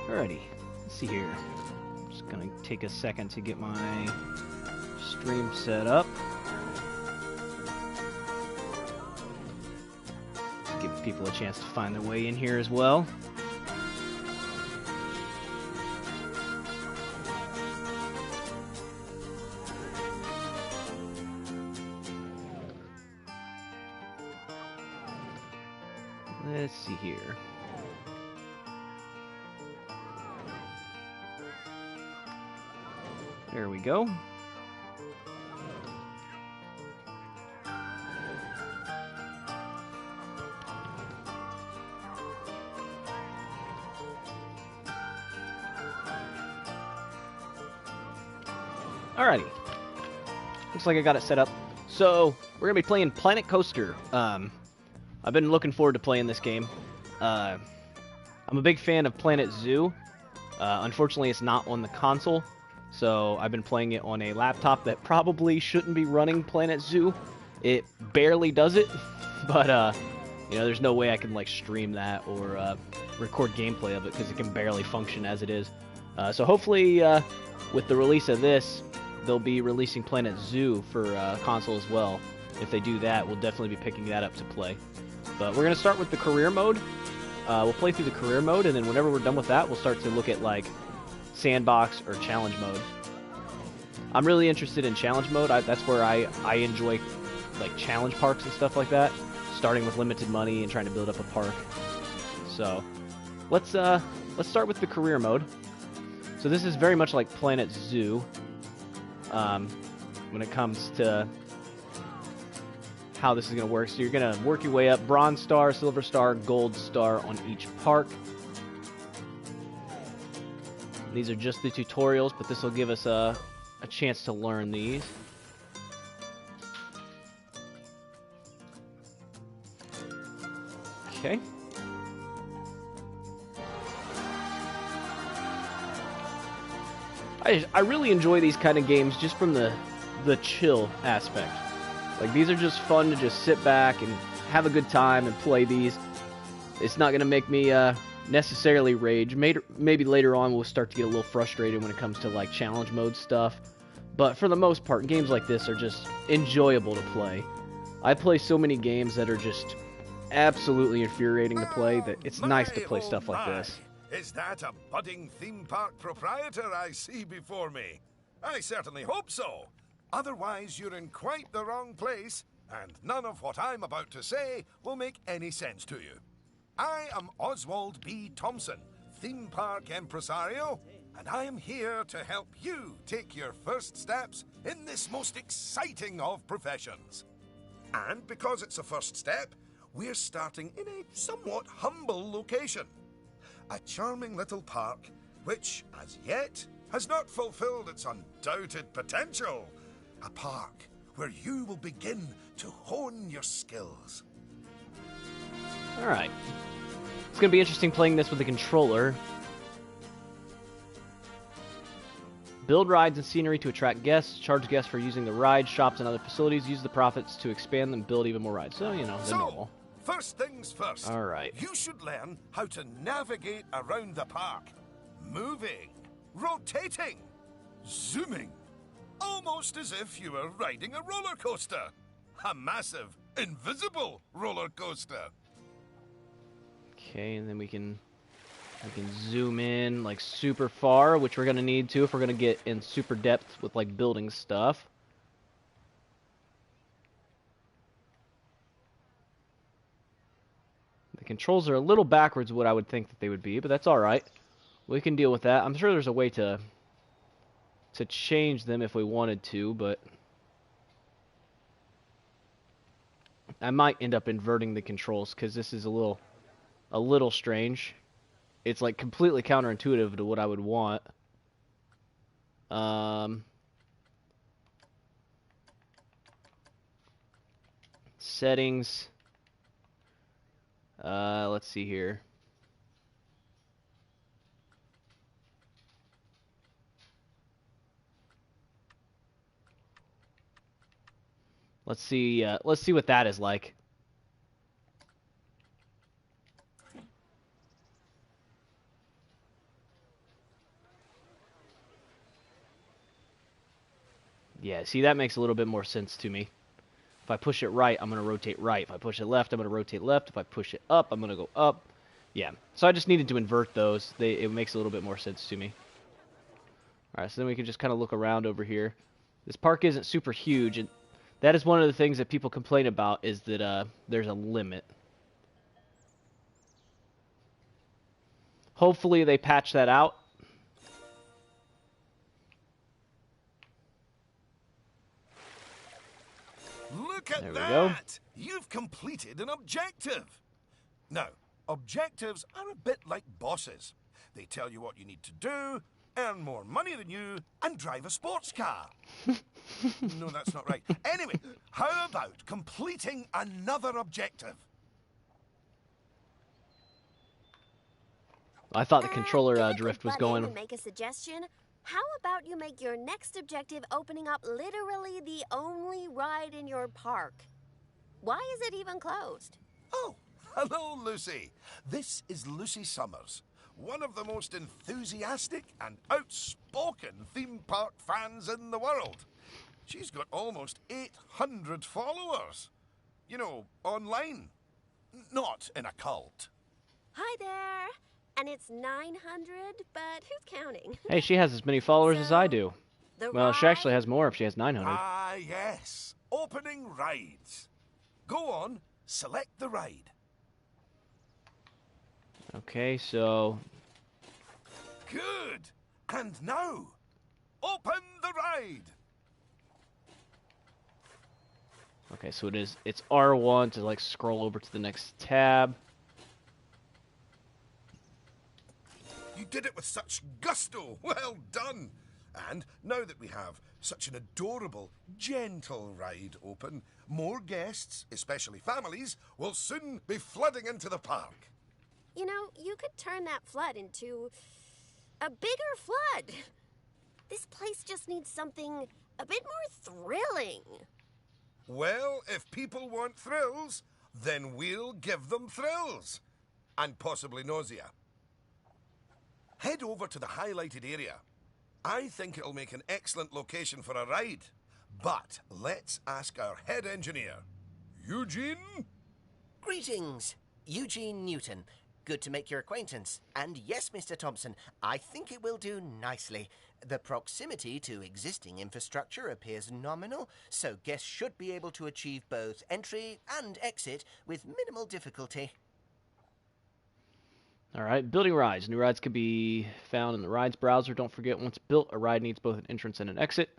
Alrighty, let's see here. Just gonna take a second to get my stream set up. Give people a chance to find their way in here as well. Let's see here. There we go. Alrighty. Looks like I got it set up. So, we're going to be playing Planet Coaster. I've been looking forward to playing this game. I'm a big fan of Planet Zoo. Unfortunately, it's not on the console. So, I've been playing it on a laptop that probably shouldn't be running Planet Zoo. It barely does it. But, you know, there's no way I can, like, stream that or record gameplay of it because it can barely function as it is. So, hopefully, with the release of this, they'll be releasing Planet Zoo for console as well. If they do that, we'll definitely be picking that up to play. But we're going to start with the career mode. We'll play through the career mode, and then whenever we're done with that, we'll start to look at, like, sandbox or challenge mode. I'm really interested in challenge mode. That's where I enjoy, like, challenge parks and stuff like that. Starting with limited money and trying to build up a park. So, let's start with the career mode. So this is very much like Planet Zoo. When it comes to how this is going to work. So you're going to work your way up, Bronze Star, Silver Star, Gold Star on each park. These are just the tutorials, but this will give us a chance to learn these. Okay. I really enjoy these kind of games just from the chill aspect. Like, these are just fun to just sit back and have a good time and play these. It's not going to make me necessarily rage. Maybe later on we'll start to get a little frustrated when it comes to, like, challenge mode stuff. But for the most part, games like this are just enjoyable to play. I play so many games that are just absolutely infuriating to play that it's nice to play stuff like this. Is that a budding theme park proprietor I see before me? I certainly hope so. Otherwise, you're in quite the wrong place, and none of what I'm about to say will make any sense to you. I am Oswald B. Thompson, theme park impresario, and I am here to help you take your first steps in this most exciting of professions. And because it's a first step, we're starting in a somewhat humble location. A charming little park, which, as yet, has not fulfilled its undoubted potential. A park where you will begin to hone your skills. Alright. It's going to be interesting playing this with a controller. Build rides and scenery to attract guests. Charge guests for using the rides, shops, and other facilities. Use the profits to expand and build even more rides. So, you know, the normal. First things first. All right. You should learn how to navigate around the park. Moving, rotating, zooming. Almost as if you were riding a roller coaster. A massive, invisible roller coaster. Okay, and then we can zoom in like super far, which we're going to need to if we're going to get in super depth with like building stuff. The controls are a little backwards what I would think that they would be, but that's all right. We can deal with that. I'm sure there's a way to change them if we wanted to, but I might end up inverting the controls because this is a little strange. It's like completely counterintuitive to what I would want. Settings. Let's see here. Let's see what that is like. Yeah, see, that makes a little bit more sense to me. If I push it right, I'm going to rotate right. If I push it left, I'm going to rotate left. If I push it up, I'm going to go up. Yeah, so I just needed to invert those. It makes a little bit more sense to me. Alright, so then we can just kind of look around over here. This park isn't super huge, and that is one of the things that people complain about, is that there's a limit. Hopefully they patch that out. Look at There we that! go. You've completed an objective. Now, objectives are a bit like bosses. They tell you what you need to do, earn more money than you, and drive a sports car. No, that's not right. Anyway, how about completing another objective? I thought the controller If I drift could was butt going. in and make a suggestion, how about you make your next objective opening up literally the only ride in your park? Why is it even closed? Oh, hello, Lucy. This is Lucy Summers, one of the most enthusiastic and outspoken theme park fans in the world. She's got almost 800 followers. You know, online. Not in a cult. Hi there. And it's 900, but who's counting? Hey, she has as many followers as I do. The Well, she actually ride- has more if she has 900. Ah, yes. Opening rides. Go on, select the ride. Okay, so Good. And now, open the ride. okay, so it's R1 to like scroll over to the next tab. You did it with such gusto. Well done. And now that we have such an adorable, gentle ride open, more guests, especially families, will soon be flooding into the park. You know, you could turn that flood into a bigger flood. This place just needs something a bit more thrilling. Well, if people want thrills, then we'll give them thrills. And possibly nausea. Head over to the highlighted area. I think it'll make an excellent location for a ride. But let's ask our head engineer. Eugene? Greetings, Eugene Newton. Good to make your acquaintance. And yes, Mr. Thompson, I think it will do nicely. The proximity to existing infrastructure appears nominal, so guests should be able to achieve both entry and exit with minimal difficulty. Alright, building rides. New rides can be found in the rides browser. Don't forget, once built, a ride needs both an entrance and an exit.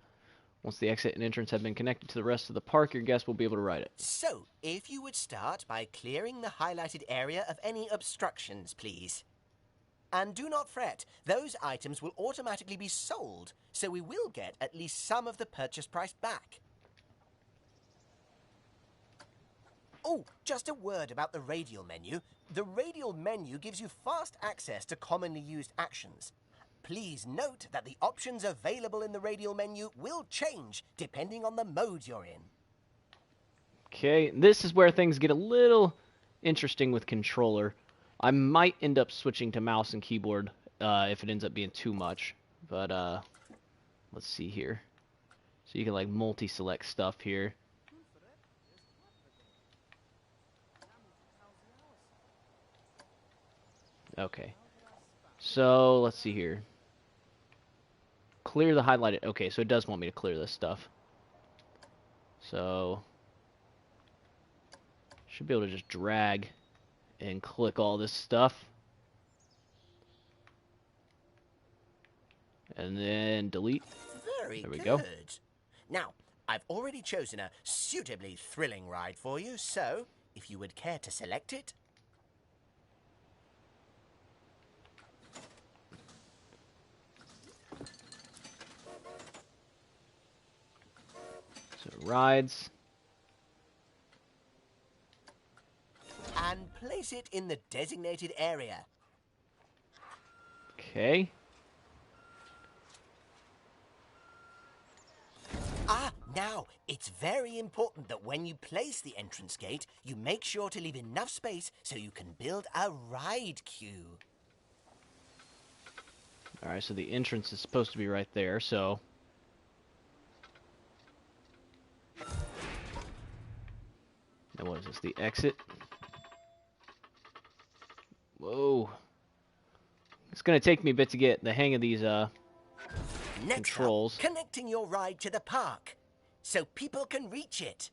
Once the exit and entrance have been connected to the rest of the park, your guests will be able to ride it. So, if you would start by clearing the highlighted area of any obstructions, please. And do not fret, those items will automatically be sold, so we will get at least some of the purchase price back. Oh, just a word about the radial menu. The radial menu gives you fast access to commonly used actions. Please note that the options available in the radial menu will change depending on the mode you're in. Okay, this is where things get a little interesting with controller. I might end up switching to mouse and keyboard if it ends up being too much. But let's see here. So you can like multi-select stuff here. Okay. So let's see here. Clear the highlighted. Okay, so it does want me to clear this stuff. So should be able to just drag and click all this stuff. And then delete. Very There we good. go. Now, I've already chosen a suitably thrilling ride for you, so if you would care to select it. So rides. And place it in the designated area. Okay. Now, it's very important that when you place the entrance gate, you make sure to leave enough space so you can build a ride queue. Alright, so the entrance is supposed to be right there, so the exit. Whoa. It's gonna take me a bit to get the hang of these Next controls. up, connecting your ride to the park, so people can reach it.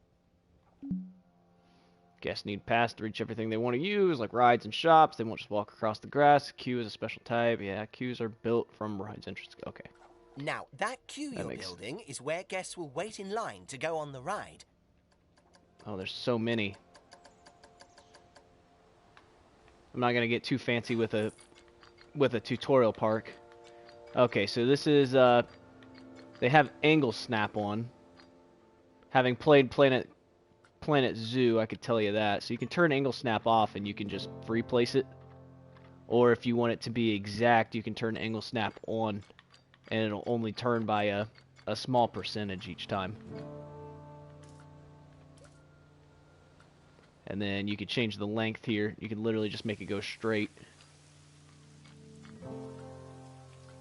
Guests need pass to reach everything they want to use, like rides and shops. They won't just walk across the grass. Queue is a special type. Yeah, queues are built from rides entrance. Okay. Now, that queue you're building is where guests will wait in line to go on the ride. Oh, there's so many. I'm not gonna get too fancy with a tutorial park. Okay, so this is they have angle snap on. Having played Planet Zoo, I could tell you that. So you can turn angle snap off and you can just free place it. Or if you want it to be exact, you can turn angle snap on and it'll only turn by a small percentage each time. And then you could change the length here. You can literally just make it go straight.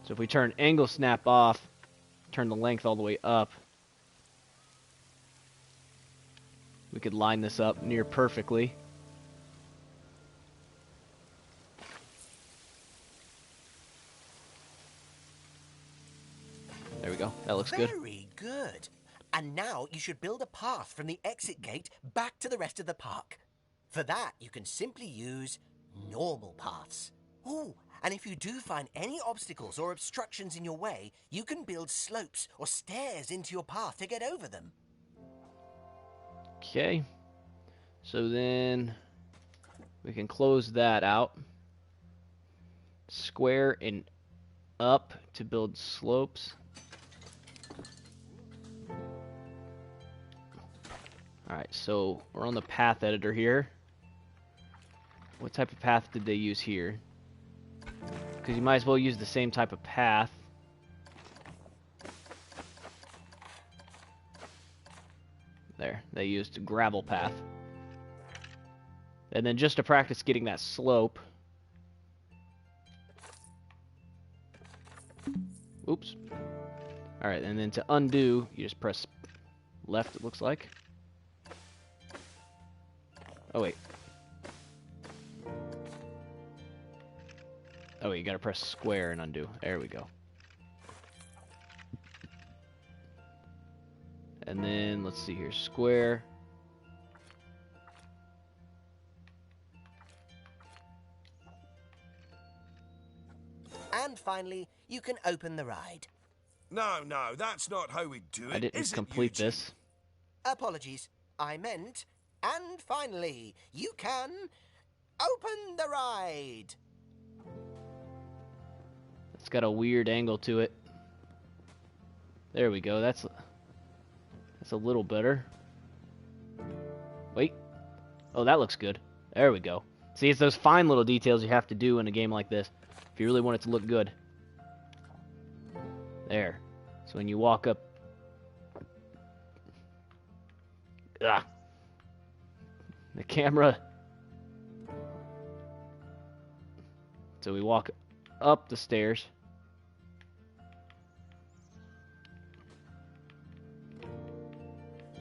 So if we turn angle snap off, turn the length all the way up, we could line this up near perfectly. There we go. That looks good. Very good. And now you should build a path from the exit gate back to the rest of the park. For that, you can simply use normal paths. Ooh, and if you do find any obstacles or obstructions in your way, you can build slopes or stairs into your path to get over them. Okay. So then we can close that out. Square and up to build slopes. Alright, so we're on the path editor here. What type of path did they use here? Because you might as well use the same type of path. There, they used a gravel path. And then just to practice getting that slope. Oops. Alright, and then to undo, you just press left, it looks like. Oh, wait. Oh, wait, you gotta press square and undo. There we go. And then, let's see here, square. And finally, you can open the ride. No, that's not how we do it. I didn't complete this. Apologies. I meant, and finally, you can open the ride. It's got a weird angle to it. There we go. That's a little better. Wait. Oh, that looks good. There we go. See, it's those fine little details you have to do in a game like this if you really want it to look good. There. So when you walk up... The camera... So we walk up the stairs.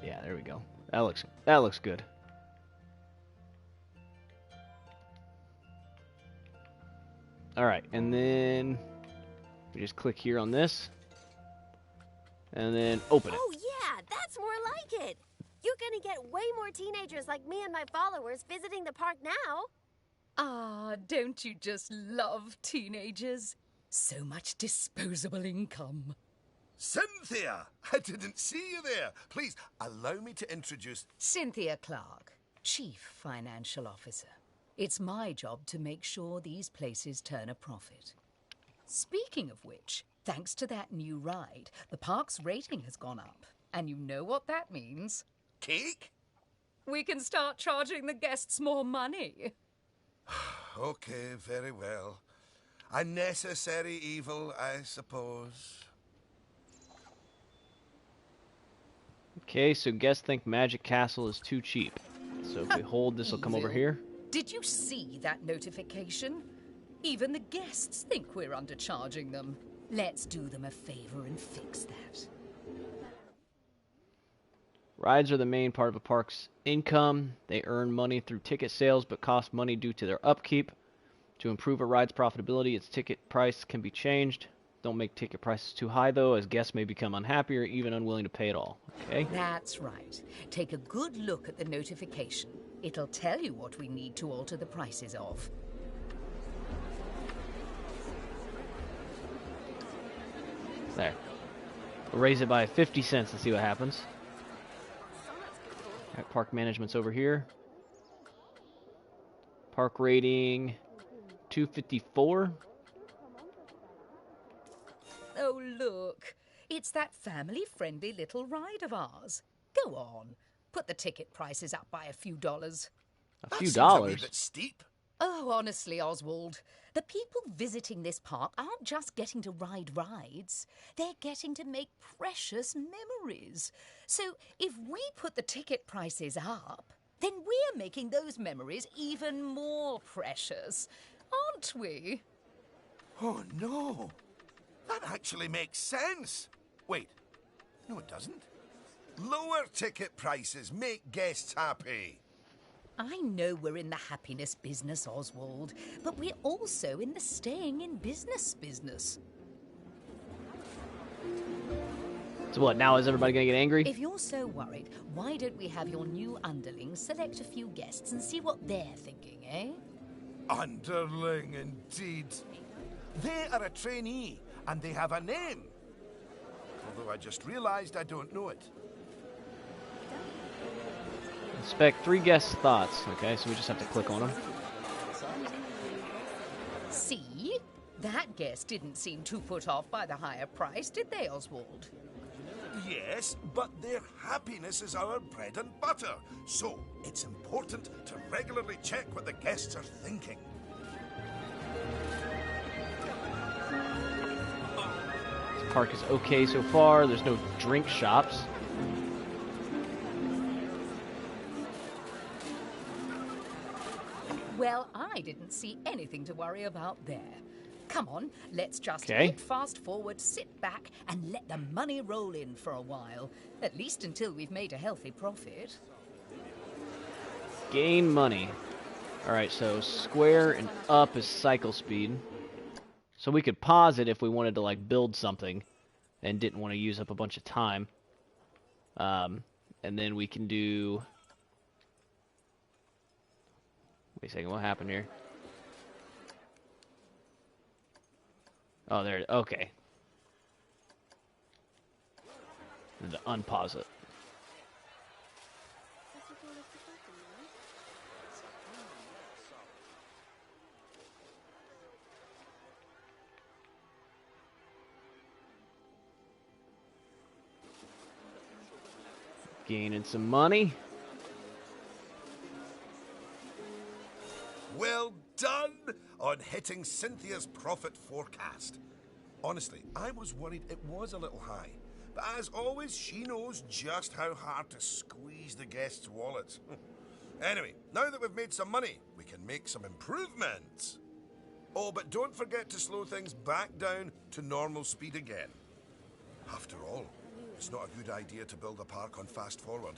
Yeah, there we go. That looks good. Alright, and then we just click here on this. And then open it. Oh yeah, that's more like it. You're gonna get way more teenagers like me and my followers visiting the park now. Ah, don't you just love teenagers? So much disposable income. Cynthia! I didn't see you there. Please, allow me to introduce... Cynthia Clark, Chief Financial Officer. It's my job to make sure these places turn a profit. Speaking of which, thanks to that new ride, the park's rating has gone up. And you know what that means? Cake? We can start charging the guests more money. Okay, very well. A necessary evil, I suppose. Okay, so guests think Magic Castle is too cheap. So if we hold, this will come over here. Did you see that notification? Even the guests think we're undercharging them. Let's do them a favor and fix that. Rides are the main part of a park's income. They earn money through ticket sales, but cost money due to their upkeep. To improve a ride's profitability, its ticket price can be changed. Don't make ticket prices too high, though, as guests may become unhappy or even unwilling to pay at all. Okay? That's right. Take a good look at the notification. It'll tell you what we need to alter the prices of. There. We'll raise it by 50 cents and see what happens. All right, park management's over here. Park rating 254. Oh, look. It's that family-friendly little ride of ours. Go on. Put the ticket prices up by a few dollars. A few That seems dollars. a wee bit steep. Oh, honestly, Oswald, the people visiting this park aren't just getting to ride rides. They're getting to make precious memories. So if we put the ticket prices up, then we're making those memories even more precious, aren't we? Oh, no. That actually makes sense. Wait. No, it doesn't. Lower ticket prices make guests happy. I know we're in the happiness business, Oswald, but we're also in the staying in business business. So what, now is everybody going to get angry? If you're so worried, why don't we have your new underlings select a few guests and see what they're thinking, eh? Underling, indeed. They are a trainee, and they have a name. Although I just realized I don't know it. Inspect 3 guests' thoughts. Okay, so we just have to click on them. See? That guest didn't seem too put off by the higher price, did they, Oswald? Yes, but their happiness is our bread and butter. So it's important to regularly check what the guests are thinking. This park is okay so far. There's no drink shops. Well, I didn't see anything to worry about there. Come on, let's just Okay. hit fast forward, sit back, and let the money roll in for a while. At least until we've made a healthy profit. Gain money. Alright, so square and up is cycle speed. So we could pause it if we wanted to, like, build something and didn't want to use up a bunch of time. And then we can do... Wait a second, what happened here? Oh, there, okay. And to unpause it. Gaining some money. Well done on hitting Cynthia's profit forecast. Honestly, I was worried it was a little high. But as always, she knows just how hard to squeeze the guests' wallets. Anyway, now that we've made some money, we can make some improvements. Oh, but don't forget to slow things back down to normal speed again. After all, it's not a good idea to build a park on fast forward.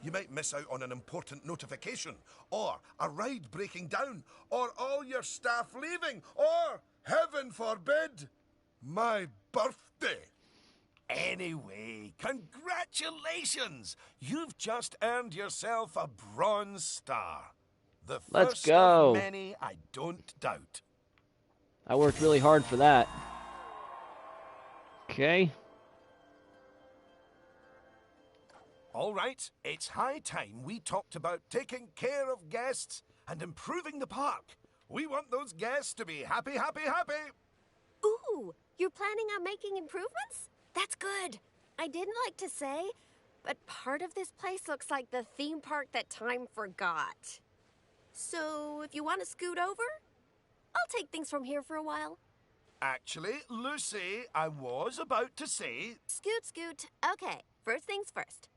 You might miss out on an important notification, or a ride breaking down, or all your staff leaving, or, heaven forbid, my birthday. Anyway, congratulations! You've just earned yourself a bronze star. The Let's first go. of many, I don't doubt. I worked really hard for that. Okay. All right, it's high time we talked about taking care of guests and improving the park. We want those guests to be happy, happy, happy. Ooh, you're planning on making improvements? That's good. I didn't like to say, but part of this place looks like the theme park that time forgot. So, if you want to scoot over, I'll take things from here for a while. Actually, Lucy, I was about to say... Scoot, scoot. Okay, first things first.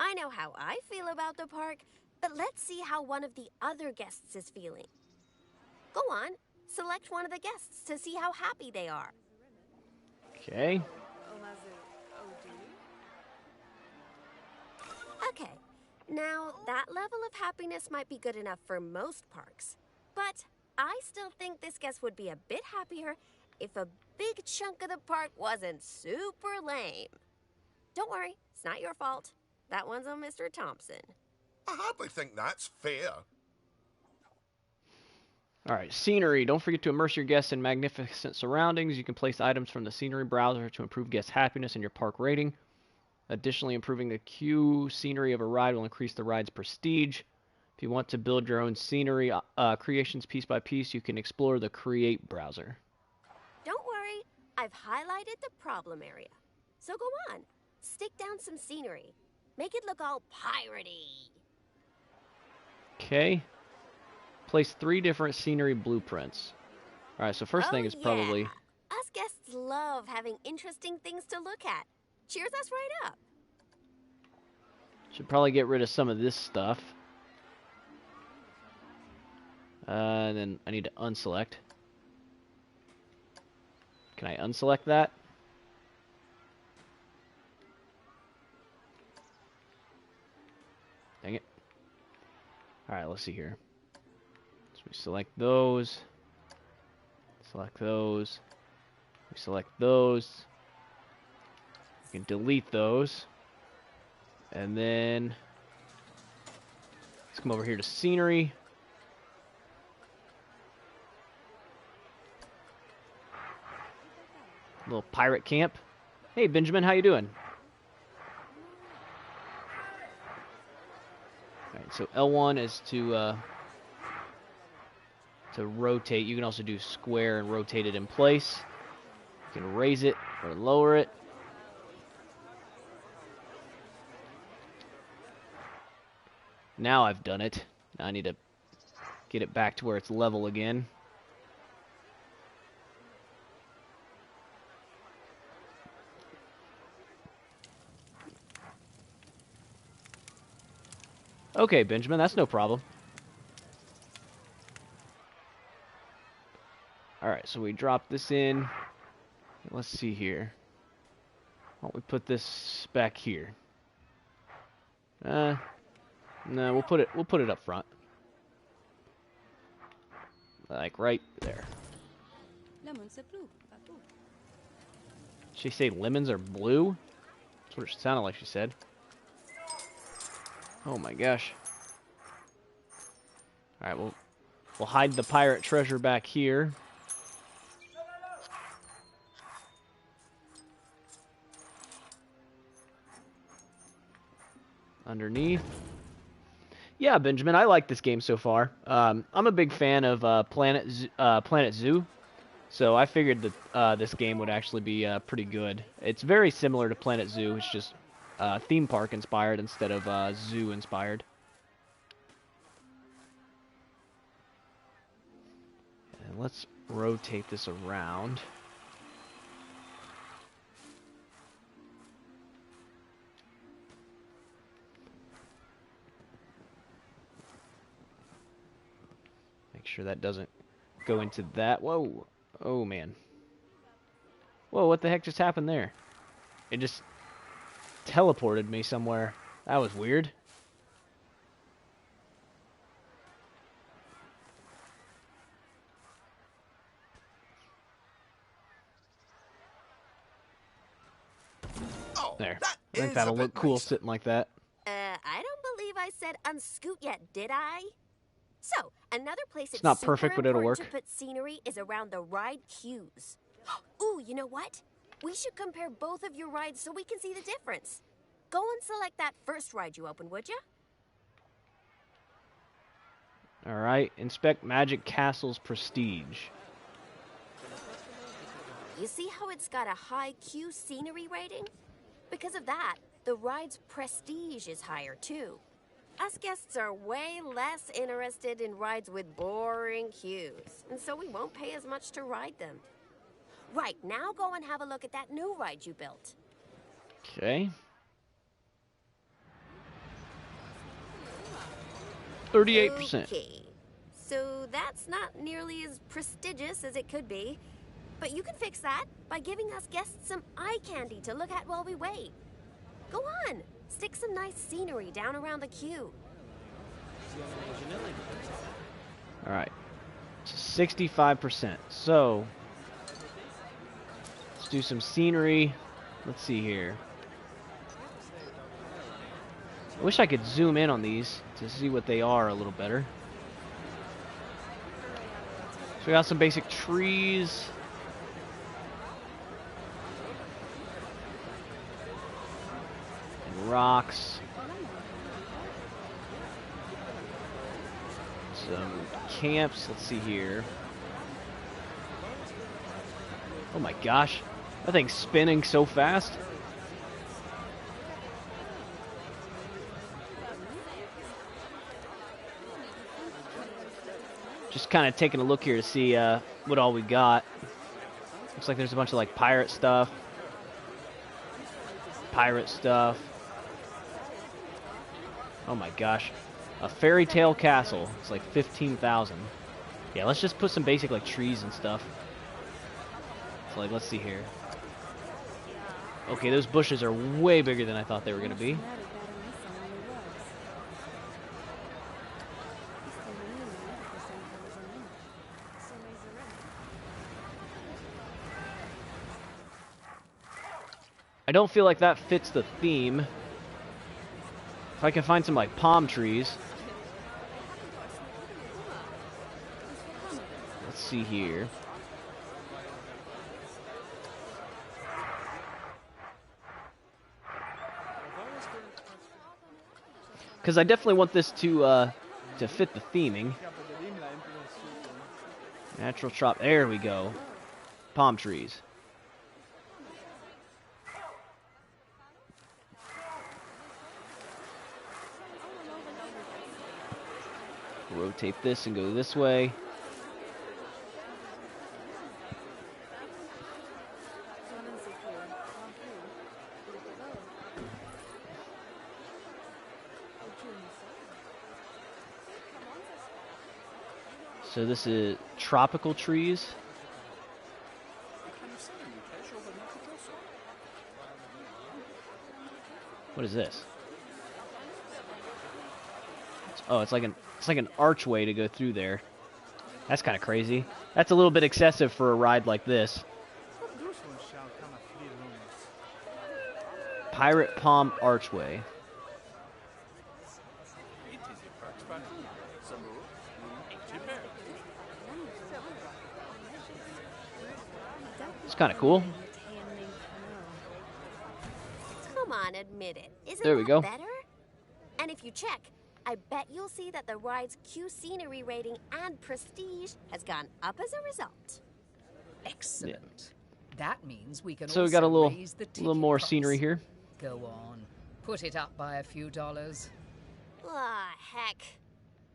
I know how I feel about the park, but let's see how one of the other guests is feeling. Go on, select one of the guests to see how happy they are. Okay. Okay, now that level of happiness might be good enough for most parks, but I still think this guest would be a bit happier if a big chunk of the park wasn't super lame. Don't worry, it's not your fault. That one's on Mr. Thompson. I hardly think that's fair. Alright, scenery. Don't forget to immerse your guests in magnificent surroundings. You can place items from the scenery browser to improve guest happiness and your park rating. Additionally, improving the queue scenery of a ride will increase the ride's prestige. If you want to build your own scenery creations piece by piece, you can explore the Create browser. Don't worry, I've highlighted the problem area. So go on, stick down some scenery. Make it look all piratey. Okay. Place 3 different scenery blueprints. Alright, so first thing is probably... Us guests love having interesting things to look at. Cheers us right up. Should probably get rid of some of this stuff. And then I need to unselect. Can I unselect that? Dang it. Alright, let's see here. So we select those. Select those. We select those. We can delete those. And then let's come over here to scenery. Little pirate camp. Hey Benjamin, how you doing? Alright, so L1 is to rotate. You can also do square and rotate it in place. You can raise it or lower it. Now I've done it. Now I need to get it back to where it's level again. Okay, Benjamin, that's no problem. Alright, so we drop this in. Let's see here. Why don't we put this back here? No, we'll put it up front. Like right there. Did she say lemons are blue? That's what it sounded like she said. Oh my gosh. Alright, we'll hide the pirate treasure back here. Underneath. Yeah, Benjamin, I like this game so far. I'm a big fan of Planet Zoo, so I figured that this game would actually be pretty good. It's very similar to Planet Zoo. It's just theme park inspired instead of zoo inspired. And let's rotate this around. Make sure that doesn't go into that. Whoa. Oh, man. Whoa, what the heck just happened there? It just teleported me somewhere. That was weird. Oh, There. that I think is that'll a bit look cool nicer. sitting like that. I don't believe I said unscoot yet, did I? So, another place it's not super perfect, but it'll important work. to put scenery is around the ride queues. Ooh, you know what? We should compare both of your rides so we can see the difference. Go and select that first ride you opened, would you? Alright, inspect Magic Castle's Prestige. You see how it's got a high queue scenery rating? Because of that, the ride's prestige is higher too. Us guests are way less interested in rides with boring queues, and so we won't pay as much to ride them. Right, now go and have a look at that new ride you built. Okay. 38%. Okay, so that's not nearly as prestigious as it could be, but you can fix that by giving us guests some eye candy to look at while we wait. Go on, Stick some nice scenery down around the queue. All right, 65%. So let's do some scenery. Let's see here. I wish I could zoom in on these to see what they are a little better. So we got some basic trees. And rocks. Some camps. Let's see here. Oh my gosh. That thing's spinning so fast. Just kind of taking a look here to see what all we got. Looks like there's a bunch of like pirate stuff. Oh my gosh. A fairy tale castle. It's like 15,000. Yeah, let's just put some basic like trees and stuff. So like, let's see here. Okay, those bushes are way bigger than I thought they were going to be. I don't feel like that fits the theme. If I can find some like palm trees. Let's see here. Because I definitely want this to fit the theming. Natural trop. There we go. Palm trees. Rotate this and go this way. So this is tropical trees. What is this? Oh, it's like an archway to go through there. That's kind of crazy. That's a little bit excessive for a ride like this. Pirate Palm Archway. It's kind of cool. Come on, admit it. Isn't There we that go. better? And if you check, I bet you'll see that the ride's Q scenery rating and prestige has gone up as a result. Excellent. That means we can So we also got a raise the little ticket more price. scenery here. Go on. Put it up by a few dollars. Ah, heck.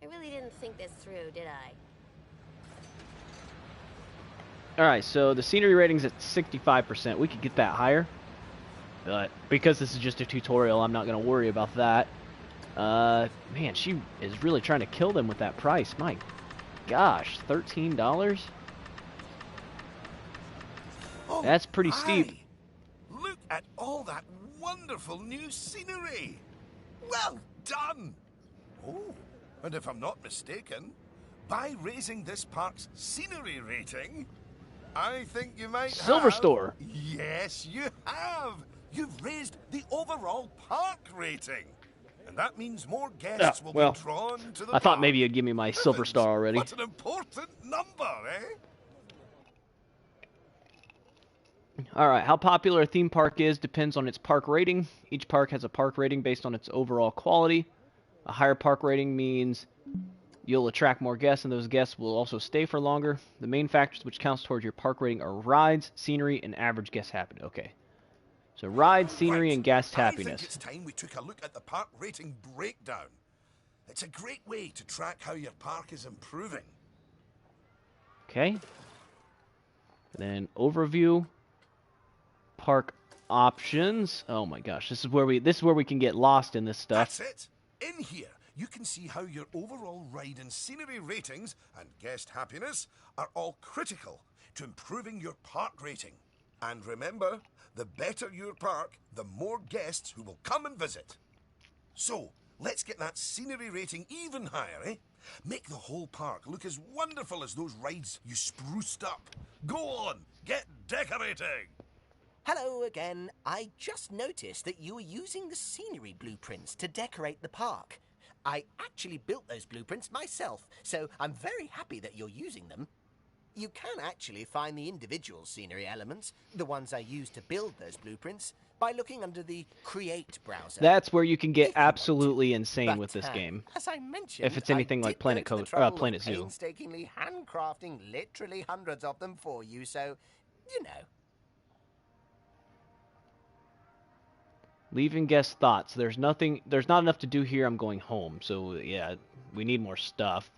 I really didn't think this through, did I? Alright, so the scenery rating's at 65%. We could get that higher. But because this is just a tutorial, I'm not going to worry about that. Man, she is really trying to kill them with that price. My gosh, $13? Oh, That's pretty steep. aye. Look at all that wonderful new scenery. Well done. Oh, and if I'm not mistaken, by raising this park's scenery rating, I think you might Silver have... Store. Yes, you have. You've raised the overall park rating. And that means more guests will well, be drawn to the I thought park. maybe you'd give me my silver Heavens, star already. What an important number, eh? Alright, how popular a theme park is depends on its park rating. Each park has a park rating based on its overall quality. A higher park rating means you'll attract more guests, and those guests will also stay for longer. The main factors which counts towards your park rating are rides, scenery, and average guest happiness. Okay. So rides, scenery, Right. and guest I think happiness. it's time we took a look at the park rating breakdown. It's a great way to track how your park is improving. Okay. Then overview, park options. Oh my gosh, this is where we can get lost in this stuff. That's it. In here, you can see how your overall ride and scenery ratings and guest happiness are all critical to improving your park rating. And remember, the better your park, the more guests who will come and visit. So, let's get that scenery rating even higher, eh? Make the whole park look as wonderful as those rides you spruced up. Go on, get decorating! Hello again. I just noticed that you were using the scenery blueprints to decorate the park. I actually built those blueprints myself, so I'm very happy that you're using them. You can actually find the individual scenery elements, the ones I used to build those blueprints, by looking under the Create browser. That's where you can get If you want absolutely to. insane But, with this game. As I mentioned, If it's anything I like did go Planet to the Coast, trouble of Planet Zoo. painstakingly handcrafting literally hundreds of them for you, so, you know. Leaving guest thoughts. There's not enough to do here. I'm going home. So yeah, we need more stuff.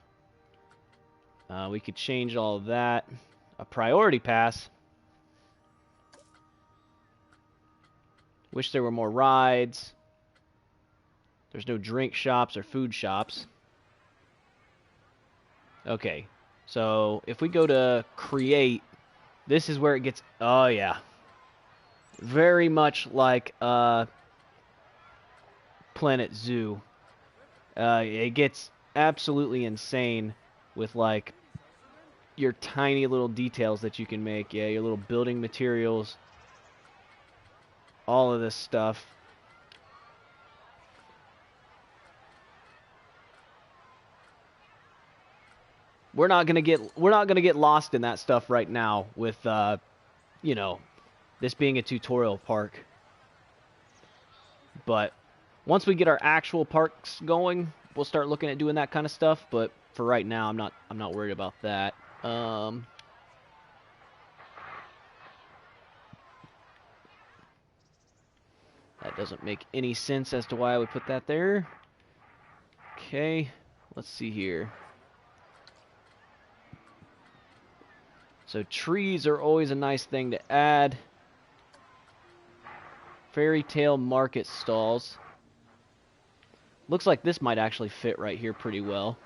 We could change all of that. A priority pass. Wish there were more rides. There's no drink shops or food shops. Okay, so if we go to create, this is where it gets, oh yeah. Very much like Planet Zoo. It gets absolutely insane with like your tiny little details that you can make. Yeah, your little building materials. All of this stuff. We're not gonna get lost in that stuff right now with you know, this being a tutorial park. But once we get our actual parks going, we'll start looking at doing that kind of stuff, but for right now I'm not worried about that. That doesn't make any sense as to why I would put that there. Okay, let's see here. So trees are always a nice thing to add. Fairy Tale Market stalls. Looks like this might actually fit right here pretty well.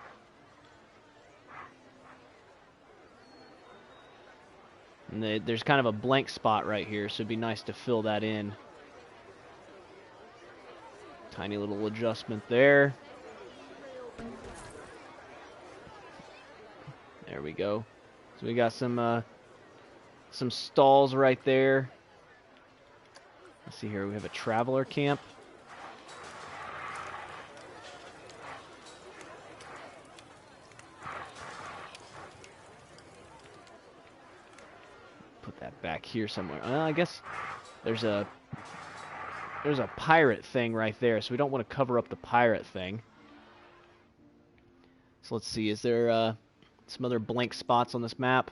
And there's kind of a blank spot right here, so it'd be nice to fill that in. Tiny little adjustment there. There we go. So we got some stalls right there. Let's see here. We have a traveler camp. Put that back here somewhere. I guess there's a pirate thing right there, so we don't want to cover up the pirate thing. So let's see. Is there some other blank spots on this map?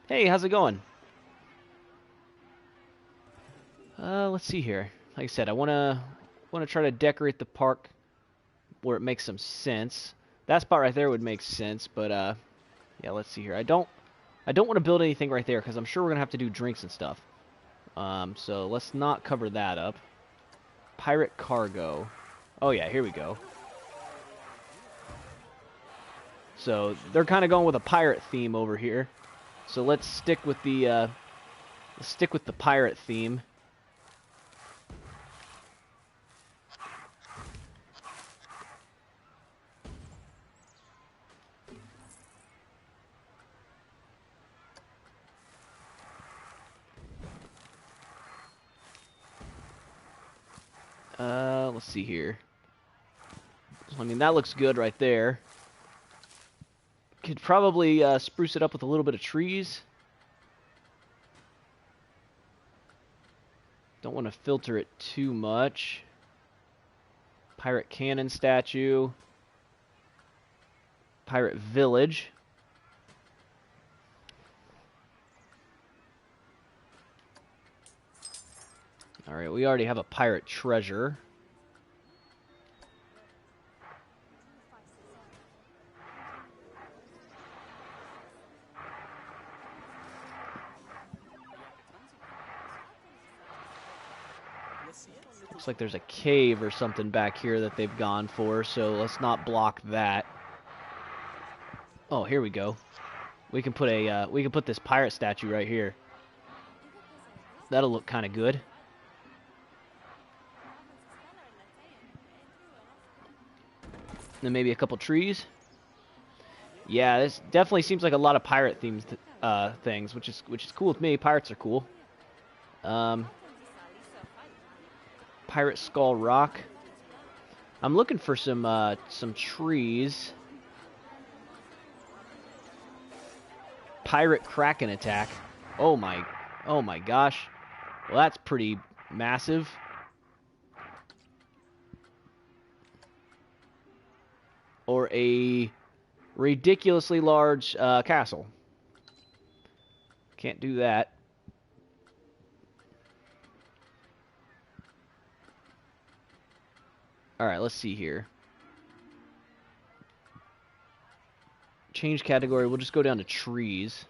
Hey, how's it going? Let's see here. Like I said, I wanna try to decorate the park where it makes some sense. That spot right there would make sense, but yeah, let's see here. I don't want to build anything right there because I'm sure we're gonna have to do drinks and stuff. So let's not cover that up. Pirate cargo. Oh yeah, here we go. So they're kind of going with a pirate theme over here. So let's stick with the pirate theme. Let's see here. I mean, that looks good right there. Could probably spruce it up with a little bit of trees. Don't want to filter it too much. Pirate cannon statue. Pirate village. Alright, we already have a pirate treasure. Looks like there's a cave or something back here that they've gone for, so let's not block that. Oh, here we go. We can put this pirate statue right here. That'll look kind of good. then maybe a couple trees. Yeah, this definitely seems like a lot of pirate themes things, which is cool with me. Pirates are cool. Pirate Skull Rock. I'm looking for some trees. Pirate Kraken attack. Oh my gosh. Well, that's pretty massive. Or a ridiculously large castle. Can't do that. Alright, let's see here. Change category. We'll just go down to trees.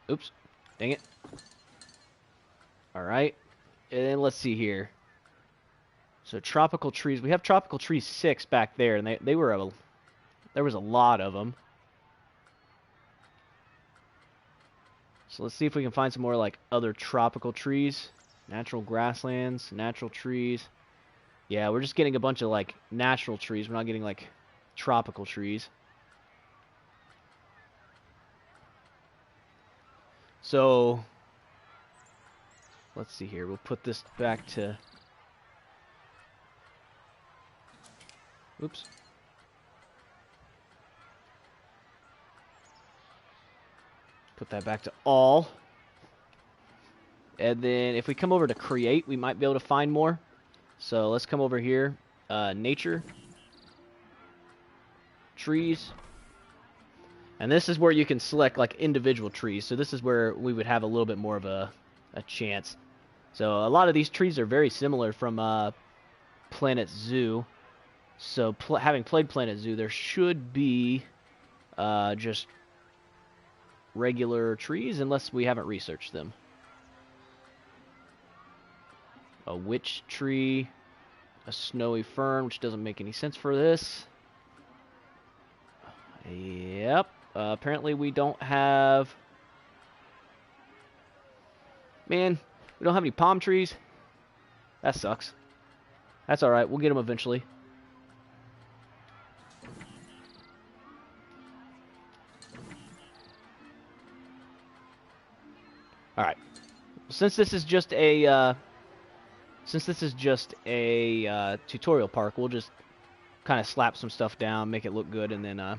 Oops. Dang it. Alright. And then let's see here. So tropical trees. We have tropical trees 6 back there, and there was a lot of them. So let's see if we can find some more like other tropical trees. Natural grasslands, natural trees. Yeah, we're just getting a bunch of like natural trees. We're not getting like tropical trees. So let's see here. We'll put this back to... Oops. Put that back to all. And then if we come over to create, we might be able to find more. So let's come over here. Nature. Trees. And this is where you can select like individual trees. So this is where we would have a little bit more of a chance. So a lot of these trees are very similar from Planet Zoo. So having played Planet Zoo, there should be just regular trees unless we haven't researched them. A witch tree, a snowy fern, which doesn't make any sense for this. Yep. Apparently we don't have... Man, we don't have any palm trees. That sucks. That's alright, we'll get them eventually. Alright. Since this is just a tutorial park, we'll just kind of slap some stuff down, make it look good, and then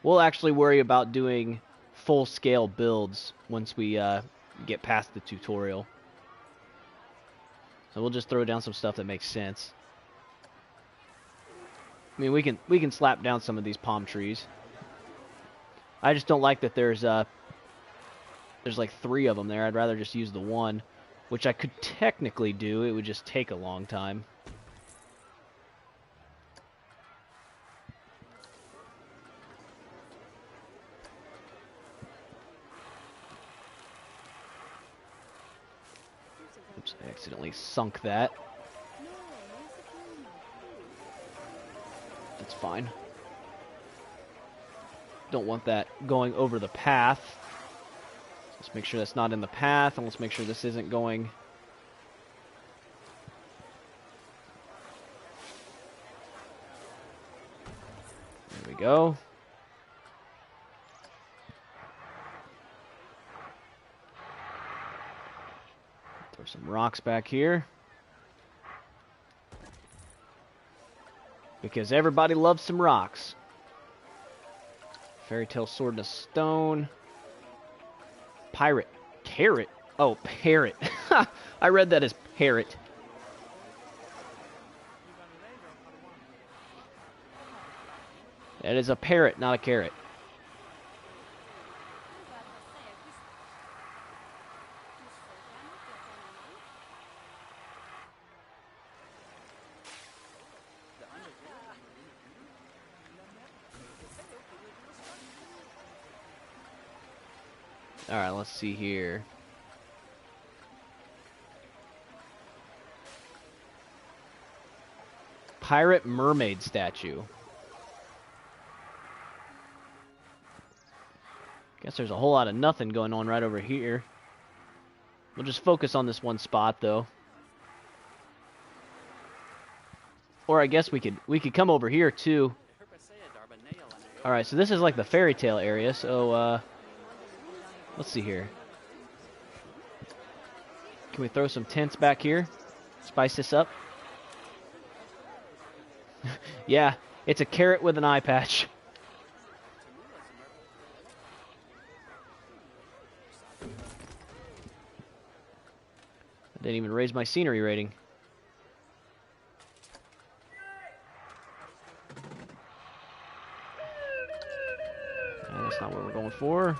we'll actually worry about doing full-scale builds once we get past the tutorial. So we'll just throw down some stuff that makes sense. I mean, we can slap down some of these palm trees. I just don't like that there's like 3 of them there. I'd rather just use the one, which I could technically do. It would just take a long time. Oops, I accidentally sunk that. That's fine. Don't want that going over the path. Let's make sure that's not in the path, and let's make sure this isn't going... There we go. Throw some rocks back here. Because everybody loves some rocks. Fairy Tale Sword and a Stone. Pirate. Carrot? Oh, parrot. I read that as parrot. That is a parrot, not a carrot. Alright, let's see here. Pirate mermaid statue. Guess there's a whole lot of nothing going on right over here. We'll just focus on this one spot, though. Or I guess we could come over here, too. Alright, so this is like the fairy tale area, so, let's see here. Can we throw some tents back here? Spice this up? Yeah, it's a carrot with an eye patch. I didn't even raise my scenery rating. That's not what we're going for.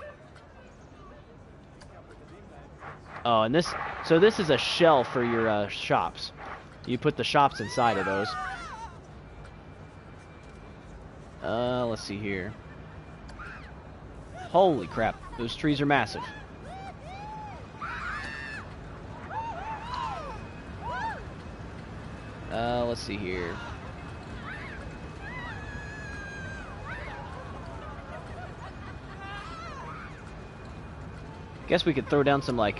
Oh, and this is a shell for your shops. You put the shops inside of those. Let's see here. Holy crap, those trees are massive. Let's see here. Guess we could throw down some, like,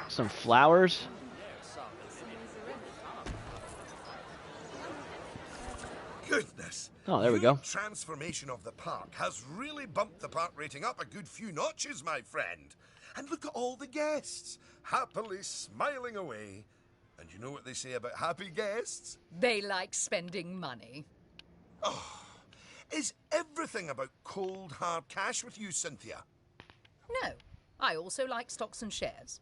some flowers. Goodness. Oh, there we go. Your transformation of the park has really bumped the park rating up a good few notches, my friend. And look at all the guests, happily smiling away. And you know what they say about happy guests? They like spending money. Is everything about cold, hard cash with you, Cynthia? No, I also like stocks and shares.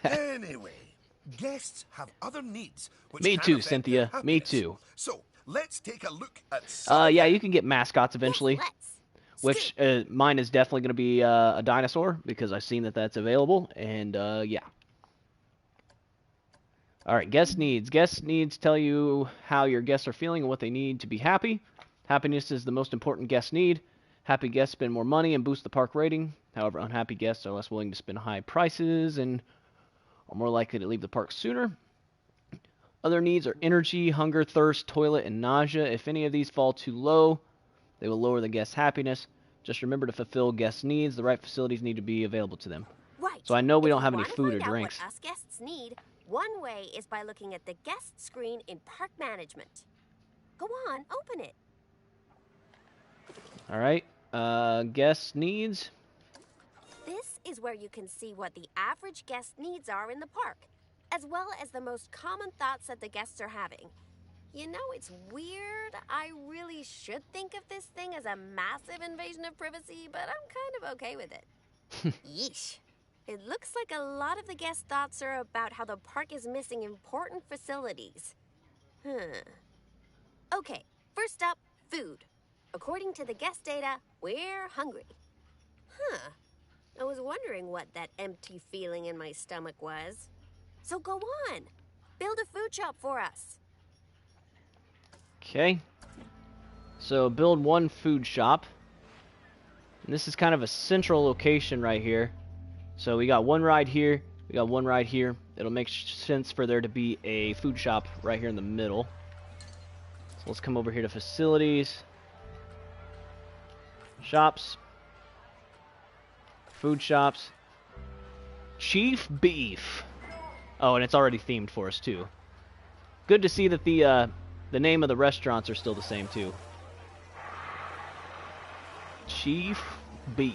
Anyway, guests have other needs. Which Me can too, affect Cynthia. their Me happiness. too. So, let's take a look at some... Yeah, you can get mascots eventually. Yes, let's. Which, mine is definitely going to be a dinosaur, because I've seen that that's available, and, yeah. Alright, guest needs. Guest needs tell you how your guests are feeling and what they need to be happy. Happiness is the most important guest need. Happy guests spend more money and boost the park rating. However, unhappy guests are less willing to spend high prices and are more likely to leave the park sooner. Other needs are energy, hunger, thirst, toilet, and nausea. If any of these fall too low, they will lower the guest's happiness. Just remember to fulfill guest needs. The right facilities need to be available to them. Right. So I know we If don't you have any wanna food or find out drinks. What us guests need, one way is by looking at the guest screen in park management. Go on, open it. Alright, guest needs. This is where you can see what the average guest needs are in the park, as well as the most common thoughts that the guests are having. You know, it's weird. I really should think of this thing as a massive invasion of privacy, but I'm kind of okay with it. Yeesh. It looks like a lot of the guest thoughts are about how the park is missing important facilities. Okay, first up, food. According to the guest data, we're hungry. I was wondering what that empty feeling in my stomach was. So go on. Build a food shop for us. Okay. So build one food shop. And this is kind of a central location right here. So we got one ride here. We got one ride here. It'll make sense for there to be a food shop right here in the middle. So let's come over here to facilities. Shops. Food shops. Chief Beef. Oh, and it's already themed for us too. Good to see that the name of the restaurants are still the same too. Chief Beef.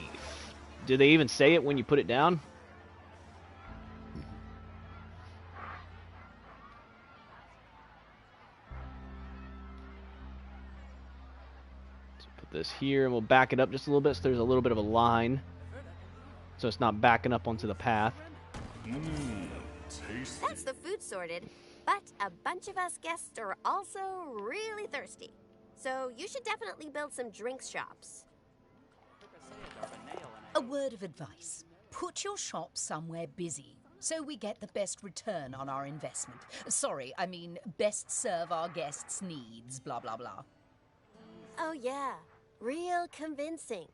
Do they even say it when you put it down? Let's put this here and we'll back it up just a little bit so there's a little bit of a line. So it's not backing up onto the path. That's the food sorted, but a bunch of us guests are also really thirsty. So you should definitely build some drinks shops. A word of advice. Put your shop somewhere busy, so we get the best return on our investment. Sorry, I mean best serve our guests' needs, blah, blah, blah. Oh yeah, real convincing.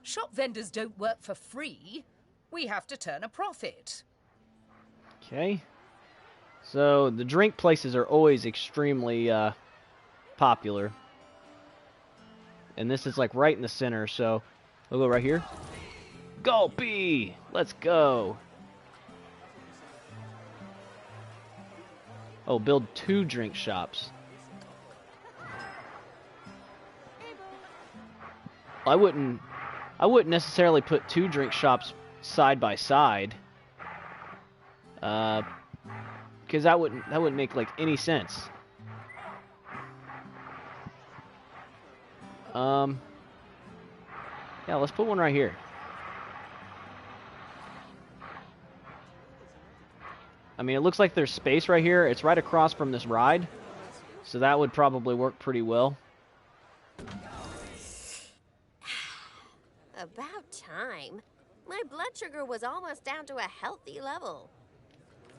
Shop vendors don't work for free. We have to turn a profit. Okay. So the drink places are always extremely popular. And this is like right in the center, so we'll go right here. Gulpy! Let's go. Oh, build 2 drink shops. I wouldn't necessarily put 2 drink shops side by side. Because that wouldn't make like any sense. Yeah, let's put one right here. I mean, it looks like there's space right here. It's right across from this ride. So that would probably work pretty well. About time. My blood sugar was almost down to a healthy level.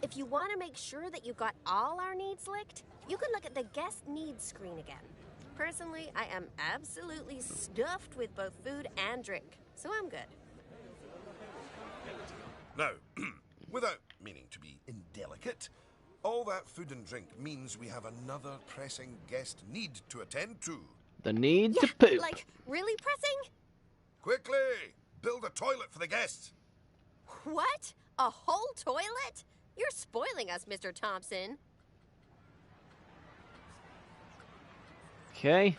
If you want to make sure that you got all our needs licked, you can look at the guest needs screen again. Personally, I am absolutely stuffed with both food and drink, so I'm good. Now, without meaning to be indelicate, all that food and drink means we have another pressing guest need to attend to. The need Yeah, to poop. like, really pressing? Quickly! Build a toilet for the guests. What? A whole toilet? You're spoiling us, Mr. Thompson. Okay.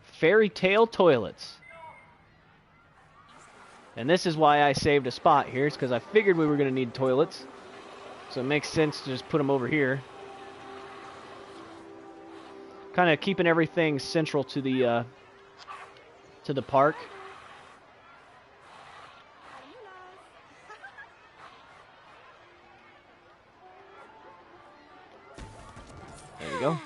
Fairy tale toilets. And this is why I saved a spot here. It's because I figured we were going to need toilets. So it makes sense to just put them over here. Kind of keeping everything central to the park. There we go.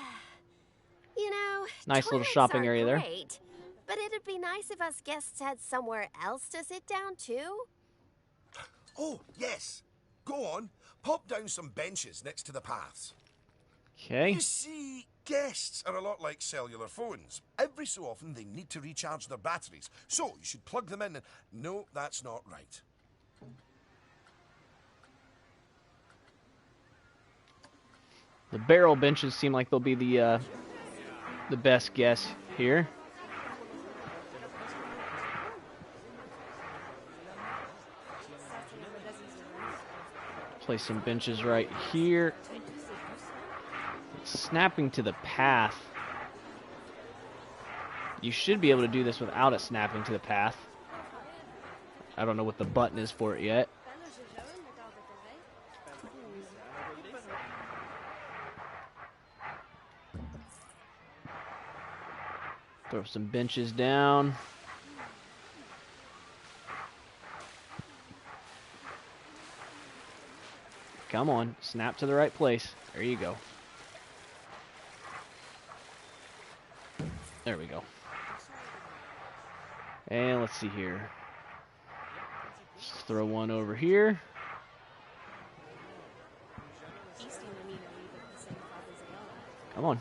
You know, Nice little toilets shopping are area there. great, but it'd be nice if us guests had somewhere else to sit down, too. Oh, yes. Go on. Pop down some benches next to the paths. Okay. You see, guests are a lot like cellular phones. Every so often they need to recharge their batteries. So you should plug them in and... No, that's not right. The barrel benches seem like they'll be the best guess here. Place some benches right here. It's snapping to the path. You should be able to do this without it snapping to the path. I don't know what the button is for it yet. Throw some benches down. Come on, snap to the right place. There you go. There we go. And let's see here. Let's throw one over here. Come on.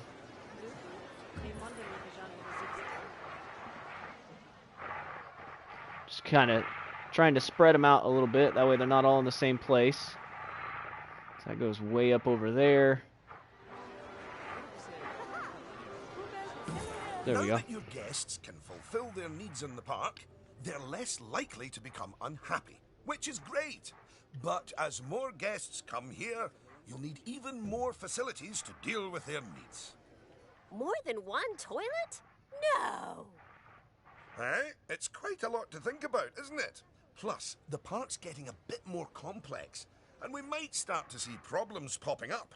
Just kind of trying to spread them out a little bit. That way they're not all in the same place. So that goes way up over there. There we Now go. that your guests can fulfill their needs in the park, they're less likely to become unhappy, which is great. But as more guests come here, you'll need even more facilities to deal with their needs. More than one toilet? No. Eh? It's quite a lot to think about, isn't it? Plus, the park's getting a bit more complex, and we might start to see problems popping up.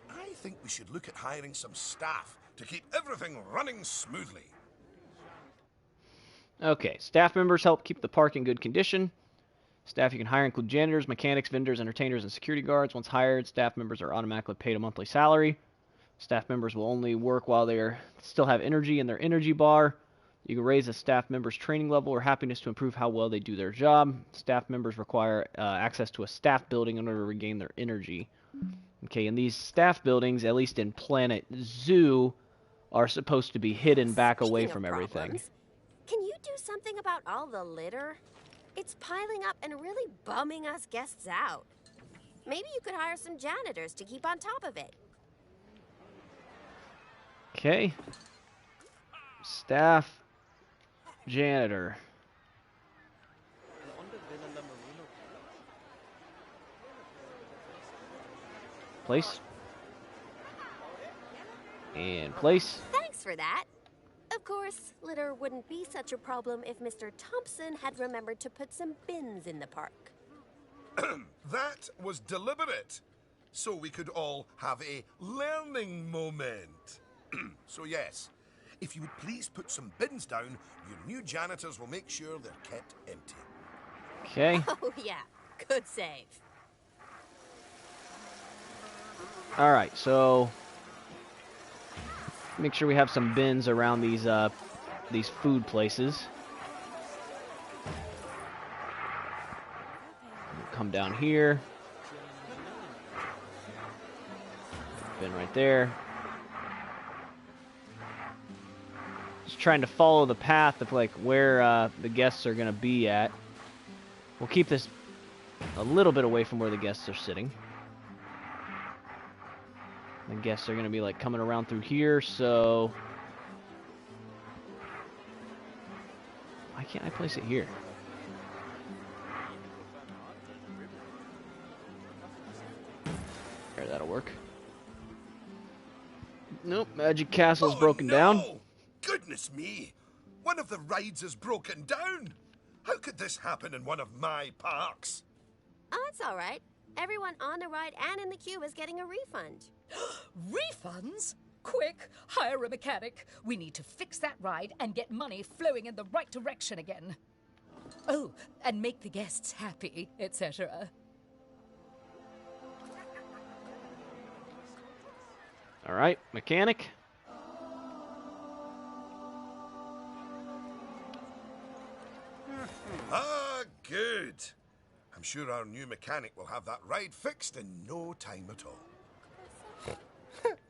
I think we should look at hiring some staff to keep everything running smoothly. Okay, staff members help keep the park in good condition. Staff you can hire include janitors, mechanics, vendors, entertainers, and security guards. Once hired, staff members are automatically paid a monthly salary. Staff members will only work while they still have energy in their energy bar. You can raise a staff member's training level or happiness to improve how well they do their job. Staff members require access to a staff building in order to regain their energy. Okay, and these staff buildings, at least in Planet Zoo, are supposed to be hidden back away Speaking of from everything. problems, can you do something about all the litter? It's piling up and really bumming us guests out. Maybe you could hire some janitors to keep on top of it. Okay. Staff janitor. Place. And place. Thanks for that. Of course, litter wouldn't be such a problem if Mr. Thompson had remembered to put some bins in the park. That was deliberate, so we could all have a learning moment. So yes, if you would please put some bins down, your new janitors will make sure they're kept empty. Okay. Oh yeah, good save. All right, so make sure we have some bins around these food places. Come down here. Bin right there. Just trying to follow the path of like where the guests are gonna be at. We'll keep this a little bit away from where the guests are sitting. The guests are gonna be like coming around through here, so why can't I place it here? There, that'll work. Nope, Magic Castle's broken down. Goodness me! One of the rides is broken down! How could this happen in one of my parks? Oh, it's all right. Everyone on the ride and in the queue is getting a refund. Refunds? Quick, hire a mechanic. We need to fix that ride and get money flowing in the right direction again. Oh, and make the guests happy, etc. All right, mechanic. Ah, good. I'm sure our new mechanic will have that ride fixed in no time at all.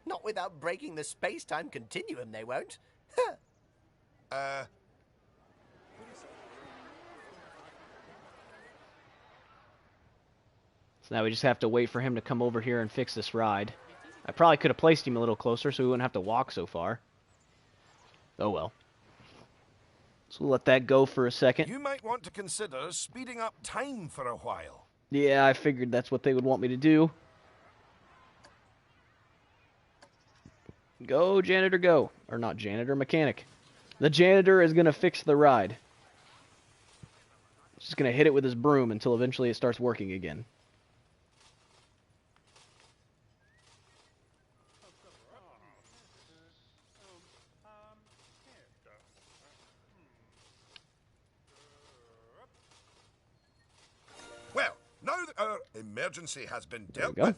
Not without breaking the space-time continuum, they won't. So now we just have to wait for him to come over here and fix this ride. I probably could have placed him a little closer so we wouldn't have to walk so far. Oh well. So we'll let that go for a second. You might want to consider speeding up time for a while. Yeah, I figured that's what they would want me to do. Go, janitor, go. Or not janitor, mechanic. The janitor is going to fix the ride. He's just going to hit it with his broom until eventually it starts working again. Well, now that our emergency has been dealt go. with,